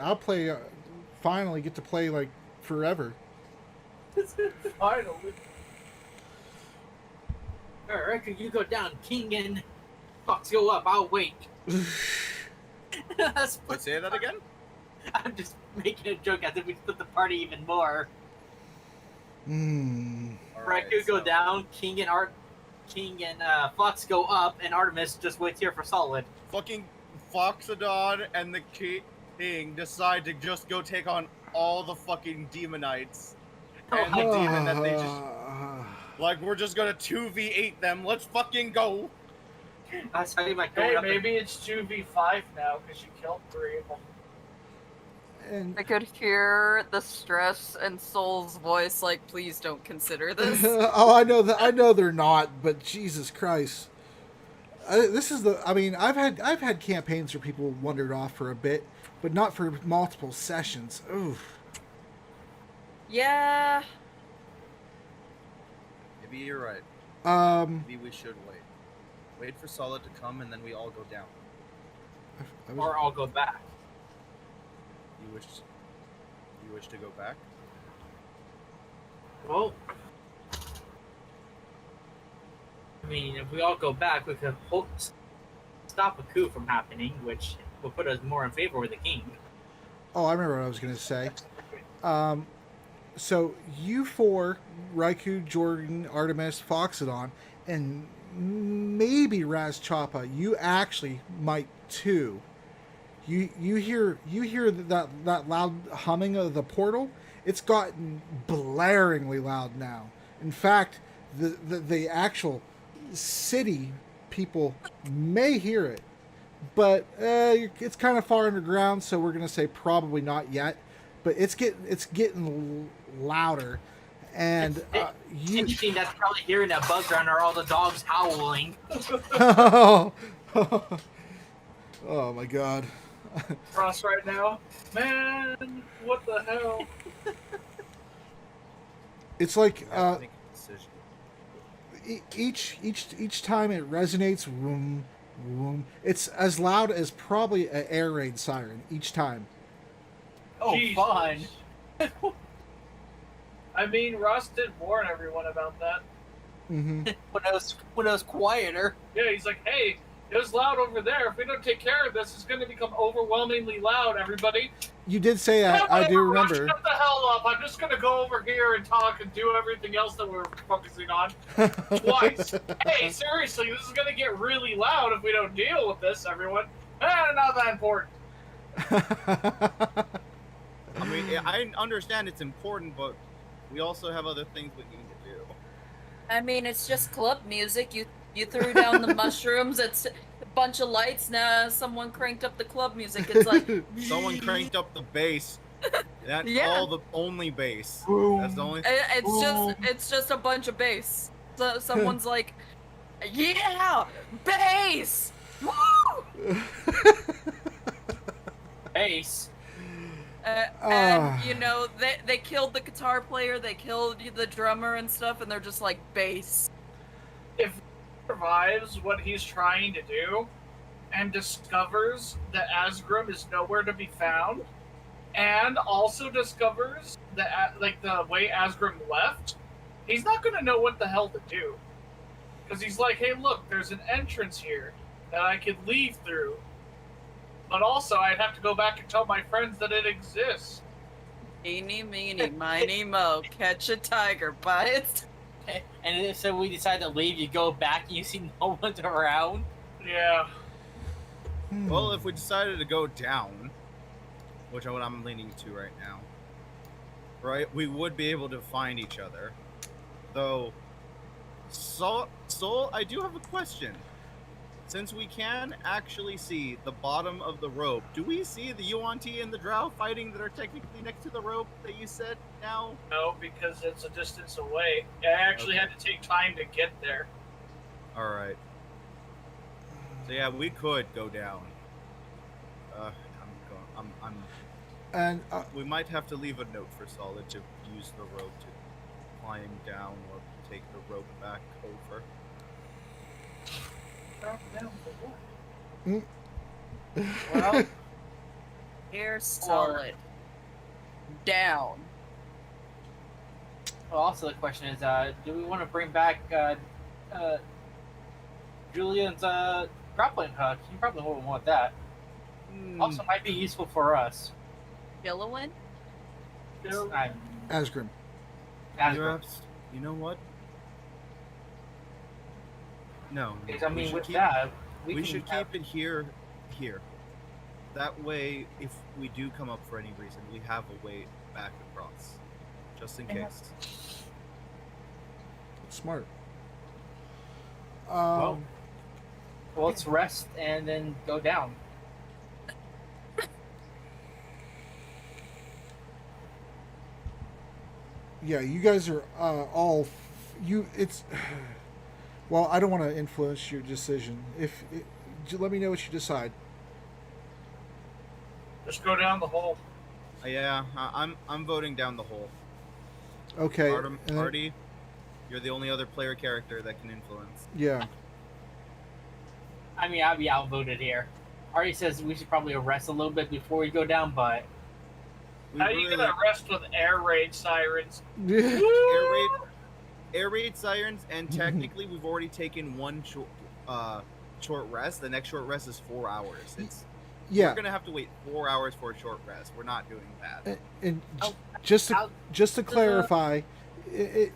Finally, get to play like forever. Finally. Alright, you go down, King and Fox go up. I'll wait. That's- Wait, say that again? I'm just making a joke as if we split the party even more. Alright, Raku go so- down, King and Fox go up, and Artemis just waits here for solid. Fucking Foxodon and the King decide to just go take on all the fucking demonites. And the demon that they just... Like, we're just gonna 2v8 them. Let's fucking go. I saw you like Hey, going up. maybe it's 2v5 now because you killed 3 of them. And I could hear the stress in Soul's voice, like, please don't consider this. oh, I know that. I know they're not, but Jesus Christ, this is the. I mean, I've had campaigns where people wandered off for a bit, but not for multiple sessions. Oof. Yeah. Maybe you're right. Maybe we should wait. Wait for Solid to come and then we all go down. I was- Or I'll go back. You wish to go back? Well, I mean, if we all go back, we could stop a coup from happening, which will put us more in favor with the king. Oh, I remember what I was going to say. So you four, Raikou, Jordan, Artemis, Foxodon, and maybe Raz Choppa, you actually might too. You hear that loud humming of the portal? It's gotten blaringly loud now. In fact, the actual city people may hear it, but it's kind of far underground, so we're gonna say probably not yet. But it's getting louder, and you. Interesting, that's probably hearing that bug run or all the dogs howling. Oh my God. Frost right now. Man, what the hell? It's like We have to make a decision. each time it resonates, vroom, vroom. It's as loud as probably an air raid siren each time. Oh, Jesus. fun. I mean, Ross did warn everyone about that. Mm-hmm. When it was quieter. Yeah, he's like, hey, it was loud over there. If we don't take care of this, it's going to become overwhelmingly loud, everybody. You did say that. I do Ross, remember. shut the hell up. I'm just going to go over here and talk and do everything else that we're focusing on. Twice. Hey, seriously, this is going to get really loud if we don't deal with this, everyone. Not that important. I mean, I understand it's important, but we also have other things we need to do. I mean, it's just club music. You threw down the mushrooms. It's a bunch of lights. Now someone cranked up the club music. It's like Someone cranked up the bass. That's Yeah. all the only bass. That's the only. it's just a bunch of bass. So someone's like, yeah, bass. Woo! base. And you know, they killed the guitar player, they killed the drummer and stuff, and they're just like base. If he survives what he's trying to do and discovers that Asgrim is nowhere to be found, and also discovers that like the way Asgrim left, he's not going to know what the hell to do. Because he's like, hey, look, there's an entrance here that I could leave through. But also, I'd have to go back and tell my friends that it exists. Eeny, meeny, miny, mo, catch a tiger by its... And if so we decide to leave, you go back and you see no one's around. Yeah. Well, if we decided to go down, which is what I'm leaning to right now, right, we would be able to find each other. Though, Soul, I do have a question. Since we can actually see the bottom of the rope, do we see the Yuan-Ti and the Drow fighting that are technically next to the rope that you said now? No, because it's a distance away. I actually had to take time to get there. Alright. So yeah, we could go down. And we might have to leave a note for Solid to use the rope to climb down or take the rope back over. Well, Here's Solid. Down. well, also the question is, do we want to bring back Julian's grappling hook? You probably won't want that. Also, might be useful for us. Gilliwan? Asgrim. You know what? No. I mean, with that, we should keep it here. That way, if we do come up for any reason, we have a way back across, just in case. Smart. Well, let's rest and then go down. Yeah, you guys are it's well, I don't want to influence your decision. Let me know what you decide. Just go down the hole. Yeah, I'm voting down the hole. Okay. Artie, you're the only other player character that can influence. Yeah. I mean, I'll be outvoted here. Artie says we should probably rest a little bit before we go down, but How are you gonna rest with air raid sirens? Air raid sirens, and technically we've already taken one short rest. The next short rest is 4 hours. Yeah. We're gonna have to wait 4 hours for a short rest. We're not doing that. And just to clarify, it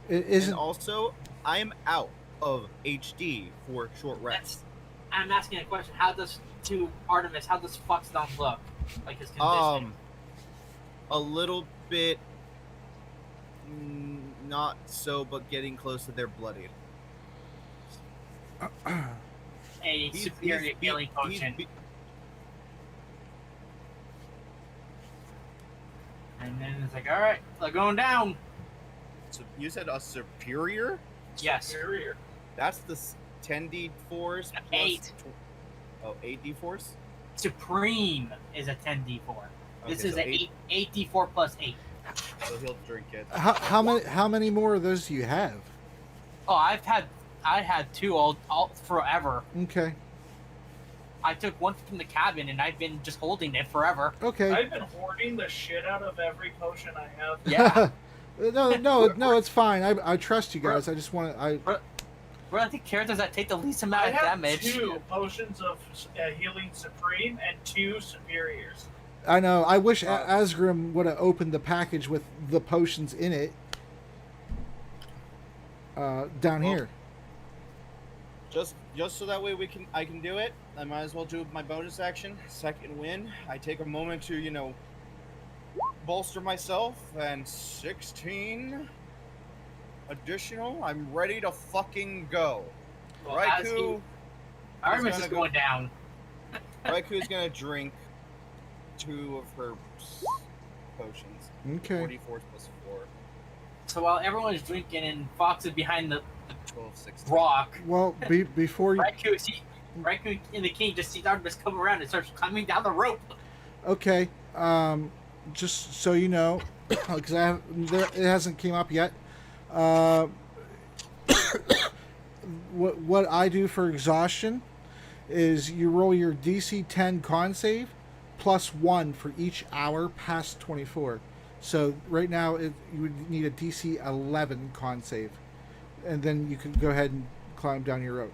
isn't. And also, I'm out of HD for short rest. I'm asking a question. How does Foxdom look? Like his condition? A little bit, not so, but getting close to their bloodied. A superior healing potion. And then it's like, all right, we're going down. So you said a superior? Yes. Superior. That's the 10d4s plus 8. 8d4s? Supreme is a 10d4. This Okay, is so an 8d4 plus 8. So he'll drink it. How many more of those do you have? Oh, I had 2 all forever. Okay. I took one from the cabin and I've been just holding it forever. Okay. I've been hoarding the shit out of every potion I have. Yeah. no, it's fine. I trust you guys. I just want to. We're like the characters that take the least amount of damage. I have 2 potions of healing supreme and 2 superiors. I know. I wish Asgrim would have opened the package with the potions in it. Down here. Just so that way I can do it. I might as well do my bonus action. Second win. I take a moment to bolster myself, and 16 additional. I'm ready to fucking go. Well, Raikou. Artemis is going down. Raiku's gonna drink 2 of her potions. Okay. 44 plus 4. So while everyone's drinking and Fox is behind the 12, 16. rock, Well, before you. Raikou, Raikou and the king just see Artemis come around and starts climbing down the rope. Okay. Just so you know, because it hasn't came up yet. What I do for exhaustion is you roll your DC 10 con save plus 1 for each hour past 24. So right now you would need a DC 11 con save, and then you can go ahead and climb down your rope.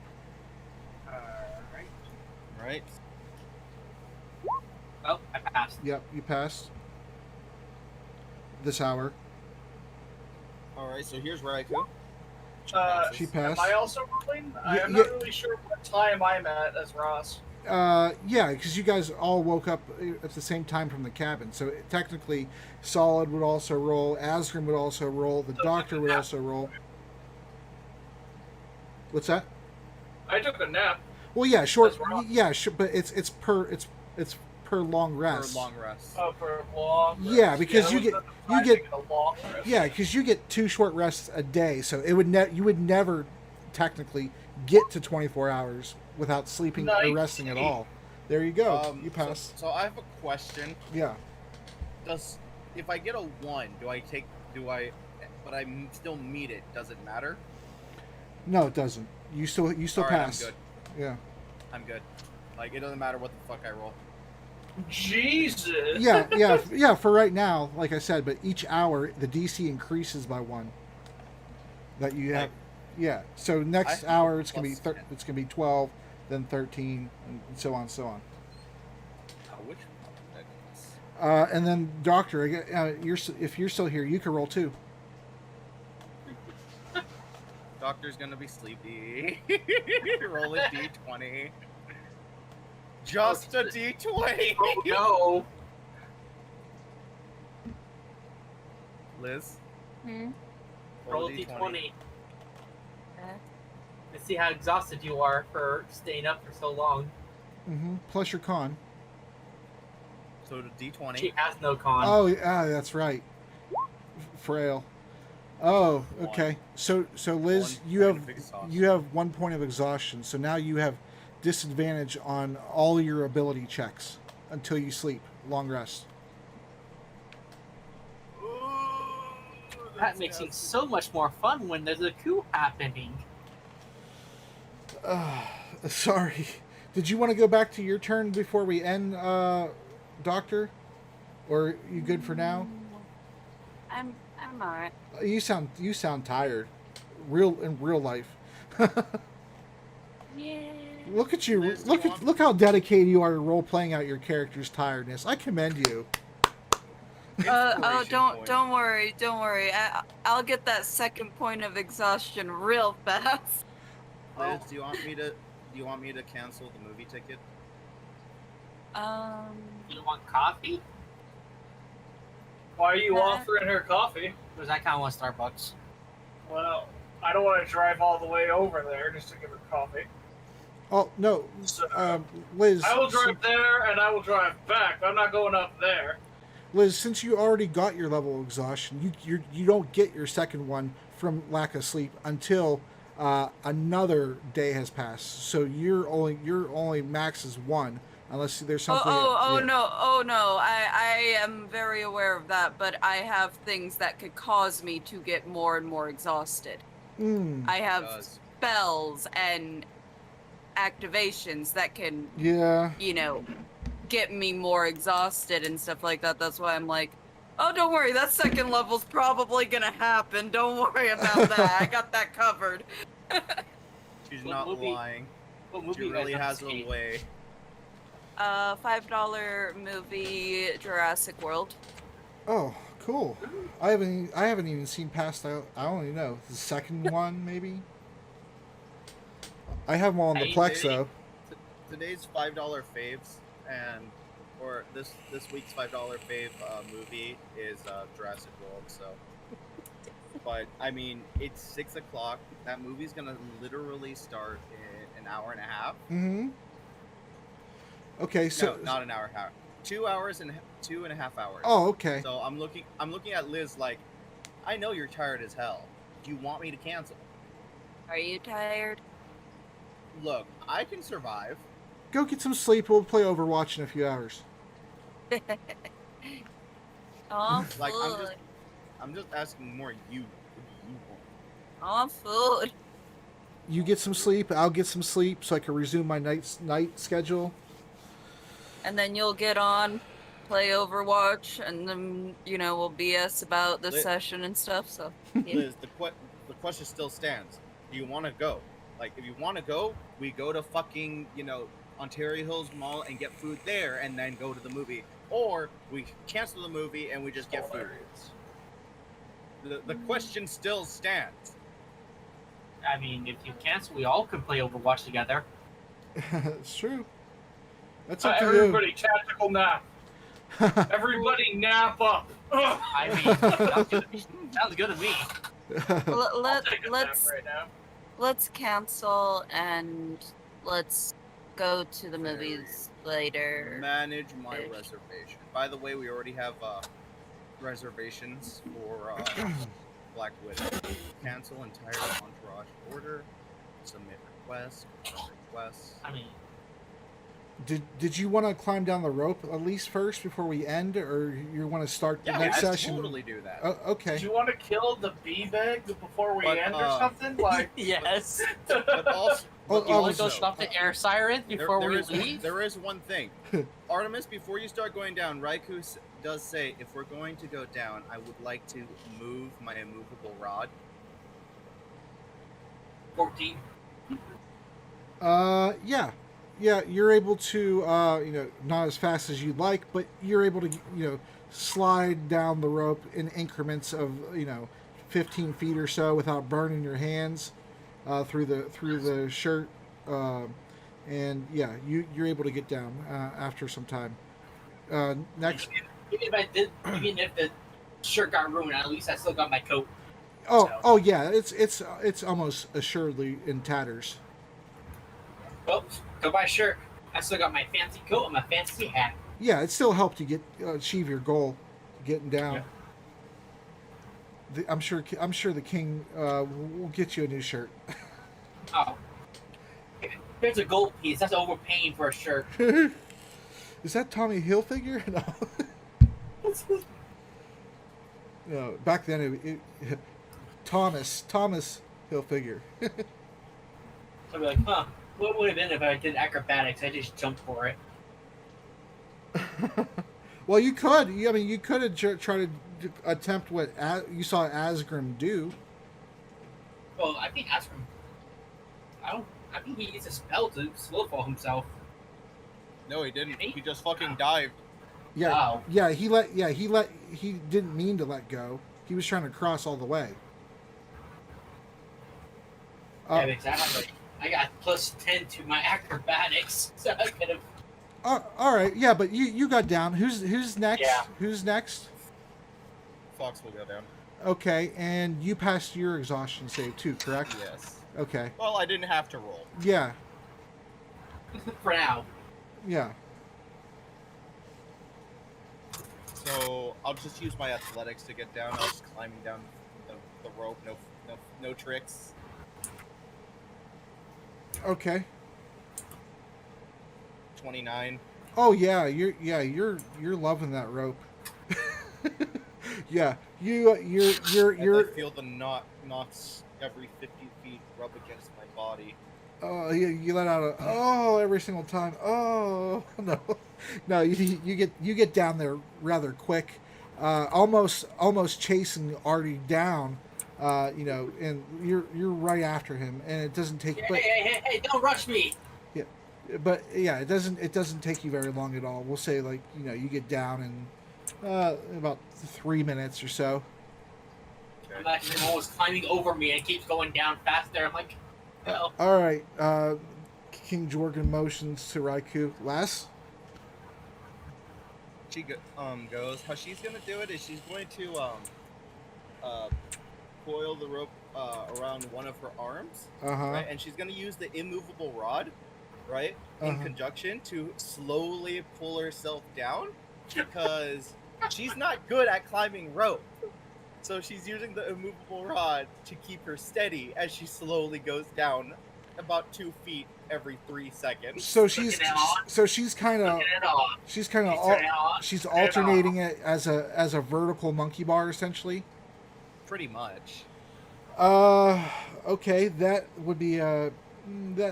Right. Oh, I passed. Yep, you passed this hour. All right. So here's Raikou. She passed. Am I also rolling? Yeah, I'm yeah. not really sure what time I'm at as Ross. Yeah, because you guys all woke up at the same time from the cabin. So technically, Solid would also roll, Asgrim would also roll, the Doctor would also roll. What's that? I took a nap. Well, yeah, short. That's wrong. Yeah, but it's per long rest. For long rest. Oh, for a long rest. Yeah, because you I get- was you get- taking a long rest. Yeah, because you get 2 short rests a day, so it would you would never technically get to 24 hours without sleeping or resting at all. There you go. You passed. So I have a question. Yeah. If I get a 1, but I still meet it, does it matter? No, it doesn't. You still All right, pass. I'm good. Yeah. I'm good. Like, it doesn't matter what the fuck I roll. Jesus. Yeah. For right now, like I said, but each hour the DC increases by 1. That you have. Yeah. So next I hour it's gonna be plus 10. it's gonna be 12, then 13, and so on, so on. Which? And then Doctor, if you're still here, you can roll too. Doctor's gonna be sleepy. Roll a d20. Just a d20. Oh no. Liz, Hmm? Roll a d20. And see how exhausted you are for staying up for so long. Plus your con. So the d20. She has no con. Oh, yeah, that's right. Frail. Oh, okay. So Liz, 1 you point have of exhaustion. 1 point of exhaustion. So now you have disadvantage on all your ability checks until you sleep. Long rest. That makes it so much more fun when there's a coup happening. Sorry. Did you want to go back to your turn before we end, Doctor? Or are you good for now? I'm alright. You sound tired. In real life. Yeah. Look at you. Liz, Look how dedicated you are to role playing out your character's tiredness. I commend you. Oh, Inspiration point. don't worry. I'll get that second point of exhaustion real fast. Liz, do you want me to cancel the movie ticket? You want coffee? Why are you Uh, offering her coffee? Because I kind of want Starbucks. Well, I don't want to drive all the way over there just to give her coffee. Oh no, So, Liz. I will drive there and I will drive back. I'm not going up there. Liz, since you already got your level of exhaustion, you don't get your second one from lack of sleep until another day has passed. So your only max is 1, unless there's something. Oh yeah. no! I am very aware of that, but I have things that could cause me to get more and more exhausted. I have Does. spells and activations that can, Yeah. get me more exhausted and stuff like that. That's why I'm like, oh, don't worry, that second level's probably gonna happen. Don't worry about that. I got that covered. She's What not movie? lying. What movie She you guys really have has to see? a way. $5 movie Jurassic World. Oh, cool. I haven't even seen past. I don't even know the second one maybe. I have them all on the Hey, Plex dude. though. Today's $5 faves, or this week's $5 fave movie is Jurassic World. So, but I mean, it's 6 o'clock. That movie's gonna literally start in an hour and a half. Mm-hmm. Okay, so No, not an hour and a half. 2 hours and 2.5 hours. oh, okay. So I'm looking at Liz like, I know you're tired as hell. Do you want me to cancel? Are you tired? Look, I can survive. Go get some sleep. We'll play Overwatch in a few hours. Oh, Like, food. I'm just asking more you. What do you want? Oh, food. You get some sleep. I'll get some sleep so I can resume my night schedule. And then you'll get on, play Overwatch, and then, we'll BS about the Lit. session and stuff, so. Yeah. Liz, the question still stands. Do you want to go? Like, if you want to go, we go to fucking, Ontario Hills Mall and get food there and then go to the movie. Or we cancel the movie and we just get food. The question still stands. I mean, if you cancel, we all can play Overwatch together. It's true. That's up to Everybody, tactical nap. Everybody nap up. Ugh. I mean, sounds good to me. Let, Take a nap let's right now. let's cancel and let's go to the movies later. Manage my Ish. reservation. By the way, we already have reservations for Black Widow. Cancel entire entourage order. Submit request. Requests. I mean, Did you want to climb down the rope at least first before we end, or you want to start the Yeah, next I'd session? totally do that. Oh, okay. Do you want to kill the bee-bag before we But, end or something? Like, Yes. But also, Oh, You want to go also- stop the air siren before we leave? There is one thing. Artemis, before you start going down, Raikou does say, if we're going to go down, I would like to move my immovable rod. 14. Yeah, you're able to, not as fast as you'd like, but you're able to, slide down the rope in increments of, 15 feet or so without burning your hands through the shirt, and yeah, you're able to get down after some time. Next, Even if the shirt got ruined, at least I still got my coat. oh yeah, it's almost assuredly in tatters. Well, go buy a shirt. I still got my fancy coat and my fancy hat. Yeah, it still helped you achieve your goal, getting down. Yeah. I'm sure the king will get you a new shirt. Oh. Here's a gold piece. That's overpaying for a shirt. Is that Tommy Hilfiger? No. No. Back then, Thomas Hilfiger. I'd be like, huh, what would have been if I did acrobatics? I just jumped for it. Well, you could. You could have tried to attempt what you saw Asgrim do. Well, I think Asgrim. I think he used a spell to slowfall himself. No, he didn't. Really? He just fucking dived. Yeah, Wow. yeah. He didn't mean to let go. He was trying to cross all the way. Yeah, exactly. I got plus 10 to my acrobatics, so I could have. All right. Yeah, but you got down. Who's next? Yeah. Who's next? Fox will go down. Okay, and you passed your exhaustion save too, correct? Yes. Okay. Well, I didn't have to roll. Yeah. For now. Yeah. So I'll just use my athletics to get down. I was climbing down the rope. No tricks. Okay. 29. Oh yeah, you're loving that rope. Yeah, you're I feel the knots every 50 feet rub against my body. you let out a every single time. Oh no, you get down there rather quick, almost chasing Artie down, and you're right after him, and it doesn't take. Hey, don't rush me! But yeah, it doesn't take you very long at all. We'll say you get down in about 3 minutes or so. I'm actually almost climbing over me and it keeps going down faster. I'm like, hell. All right, King Jorgen motions to Raikou. Les? She goes. How she's gonna do it is she's going to coil the rope around one of her arms, right? And she's gonna use the immovable rod, right, in conjunction to slowly pull herself down, because she's not good at climbing rope. So she's using the immovable rod to keep her steady as she slowly goes down about 2 feet every 3 seconds. So she's Looking it on. so she's kind of Looking it on. she's kind Turn it of on. she's Turn it alternating on. it as a vertical monkey bar essentially. Pretty much. Okay, that would be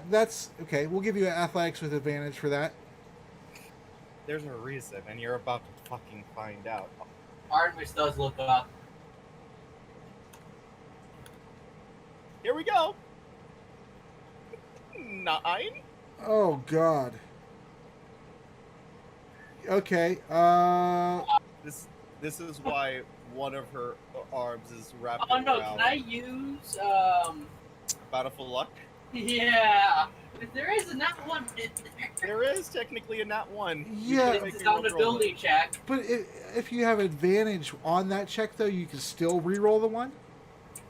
that's okay. We'll give you athletics with advantage for that. There's a reason, and you're about to fucking find out. Artemis does look up. Here we go. 9. Oh God. Okay. This is why one of her arms is wrapped Oh no, around can I use Bountiful Luck. yeah. If there is a nat one in there. There is technically a nat 1. Yeah. You can It's make a me roll ability it. check. But if you have advantage on that check though, you can still re-roll the one.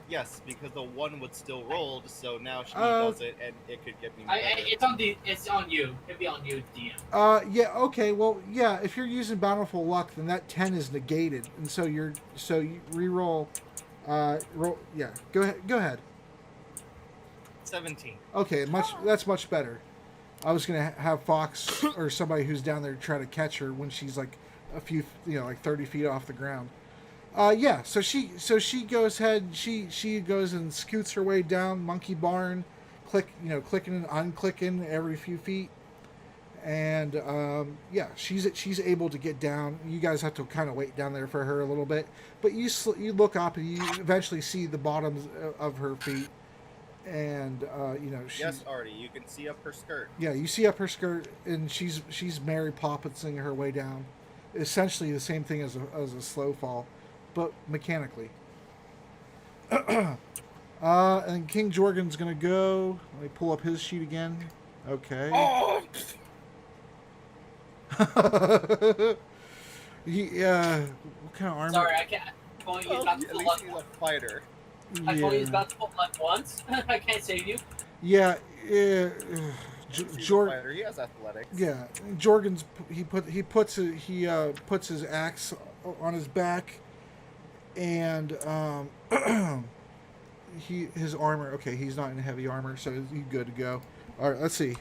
Yes, because the 1 would still roll, so now she Oh. does it, and it could get me better. It's on you. It'd be on you, DM. Yeah. Okay. Well, yeah. If you're using Bountiful Luck, then that 10 is negated, and so you re-roll. Roll. Yeah. Go ahead. Go ahead. 17. Okay. That's much better. I was gonna have Fox or somebody who's down there try to catch her when she's like a few, like 30 feet off the ground. Yeah. So she goes ahead. She goes and scoots her way down Monkey Barn, clicking and unclicking every few feet, and yeah, she's able to get down. You guys have to kind of wait down there for her a little bit, but you look up and you eventually see the bottoms of her feet, and Yes, Artie, you can see up her skirt. yeah, you see up her skirt, and she's Mary Poppinsing her way down. Essentially the same thing as a slow fall, but mechanically. And King Jorgen's gonna go. Let me pull up his sheet again. Okay. Oh! What kind of armor? Sorry, I can't. I've only used about to At pull least luck. he's a fighter. I've only used Yeah. about to pull luck once. I can't save you. Yeah. He's a Jorgen. fighter. He has athletics. Yeah, Jorgen's he puts his axe on his back, and his armor. Okay, he's not in heavy armor, so he's good to go. All right, let's see.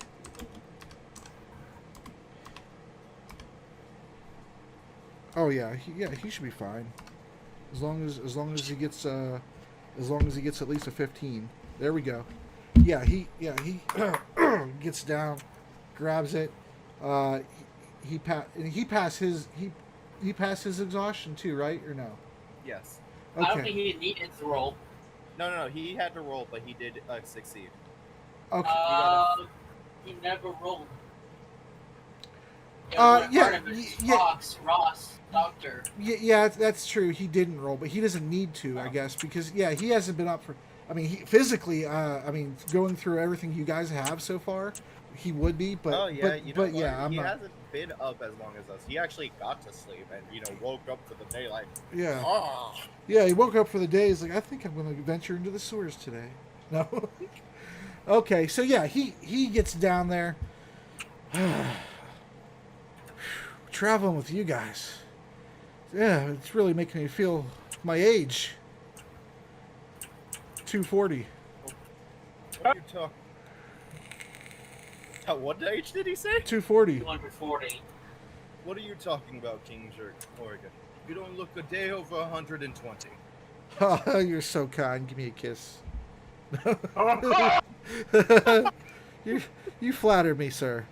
Oh yeah, he should be fine, as long as he gets at least a 15. There we go. Yeah, he gets down, grabs it. He passed his exhaustion too, right or no? Yes. I don't Okay. think he needed to roll. No. He had to roll, but he did succeed. Okay. He never rolled. Yeah, Artemis, yeah. Fox, Ross, Doctor. Yeah, that's true. He didn't roll, but he doesn't need to, I guess, because he hasn't been up for. I mean, physically, going through everything you guys have so far, he would be, but Oh yeah, but, you know but what? yeah, I'm he not. hasn't been up as long as us. He actually got to sleep and woke up for the daylight. Yeah, Oh. yeah. He woke up for the day. He's like, I think I'm going to venture into the sewers today. No. Okay, so yeah, he gets down there. Traveling with you guys. Yeah, it's really making me feel my age. 240. What are you talking? At what age did he say? 240. 240. What are you talking about, King Oregon? You don't look a day over 120. Oh, you're so kind. Give me a kiss. You flatter me, sir.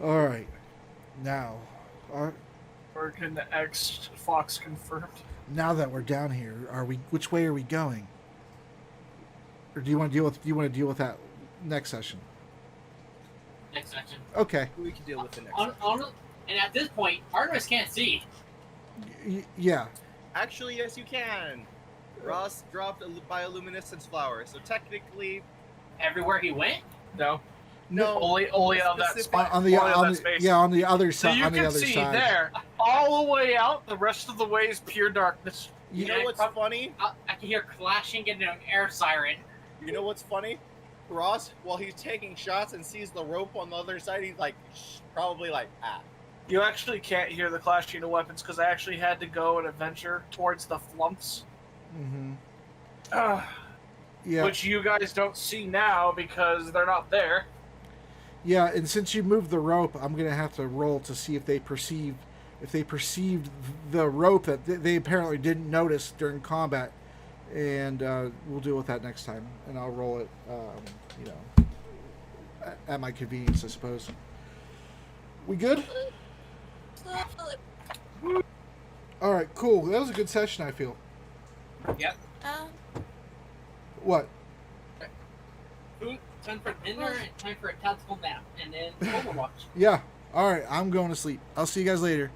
All right. Now, Oregon X Fox confirmed. now that we're down here, which way are we going? Or do you want to deal with that next session? Next section. Okay. We can deal with the next. And at this point, Artemis can't see. Yeah. Actually, yes, you can. Ross dropped a bioluminescence flower, so technically, Everywhere he went. No, no. only on that Specific- spot. On the only on that the, space. yeah, on the other So side. you On the can other see side. there, all the way out. The rest of the way is pure darkness. You Yeah, know what's funny? I can hear clashing in an air siren. You know what's funny? Ross, while he's taking shots and sees the rope on the other side, he's like, probably like, ah. You actually can't hear the clashing of weapons because I actually had to go and adventure towards the flumps. Mm-hmm. Yeah. which you guys don't see now because they're not there. Yeah, and since you moved the rope, I'm gonna have to roll to see if they perceived the rope that they apparently didn't notice during combat, and we'll deal with that next time. And I'll roll it, at my convenience, I suppose. We good? All right, cool. That was a good session, I feel. Yep. What? Food, time for dinner, and time for a tactical nap, and then Overwatch. Yeah. All right, I'm going to sleep. I'll see you guys later.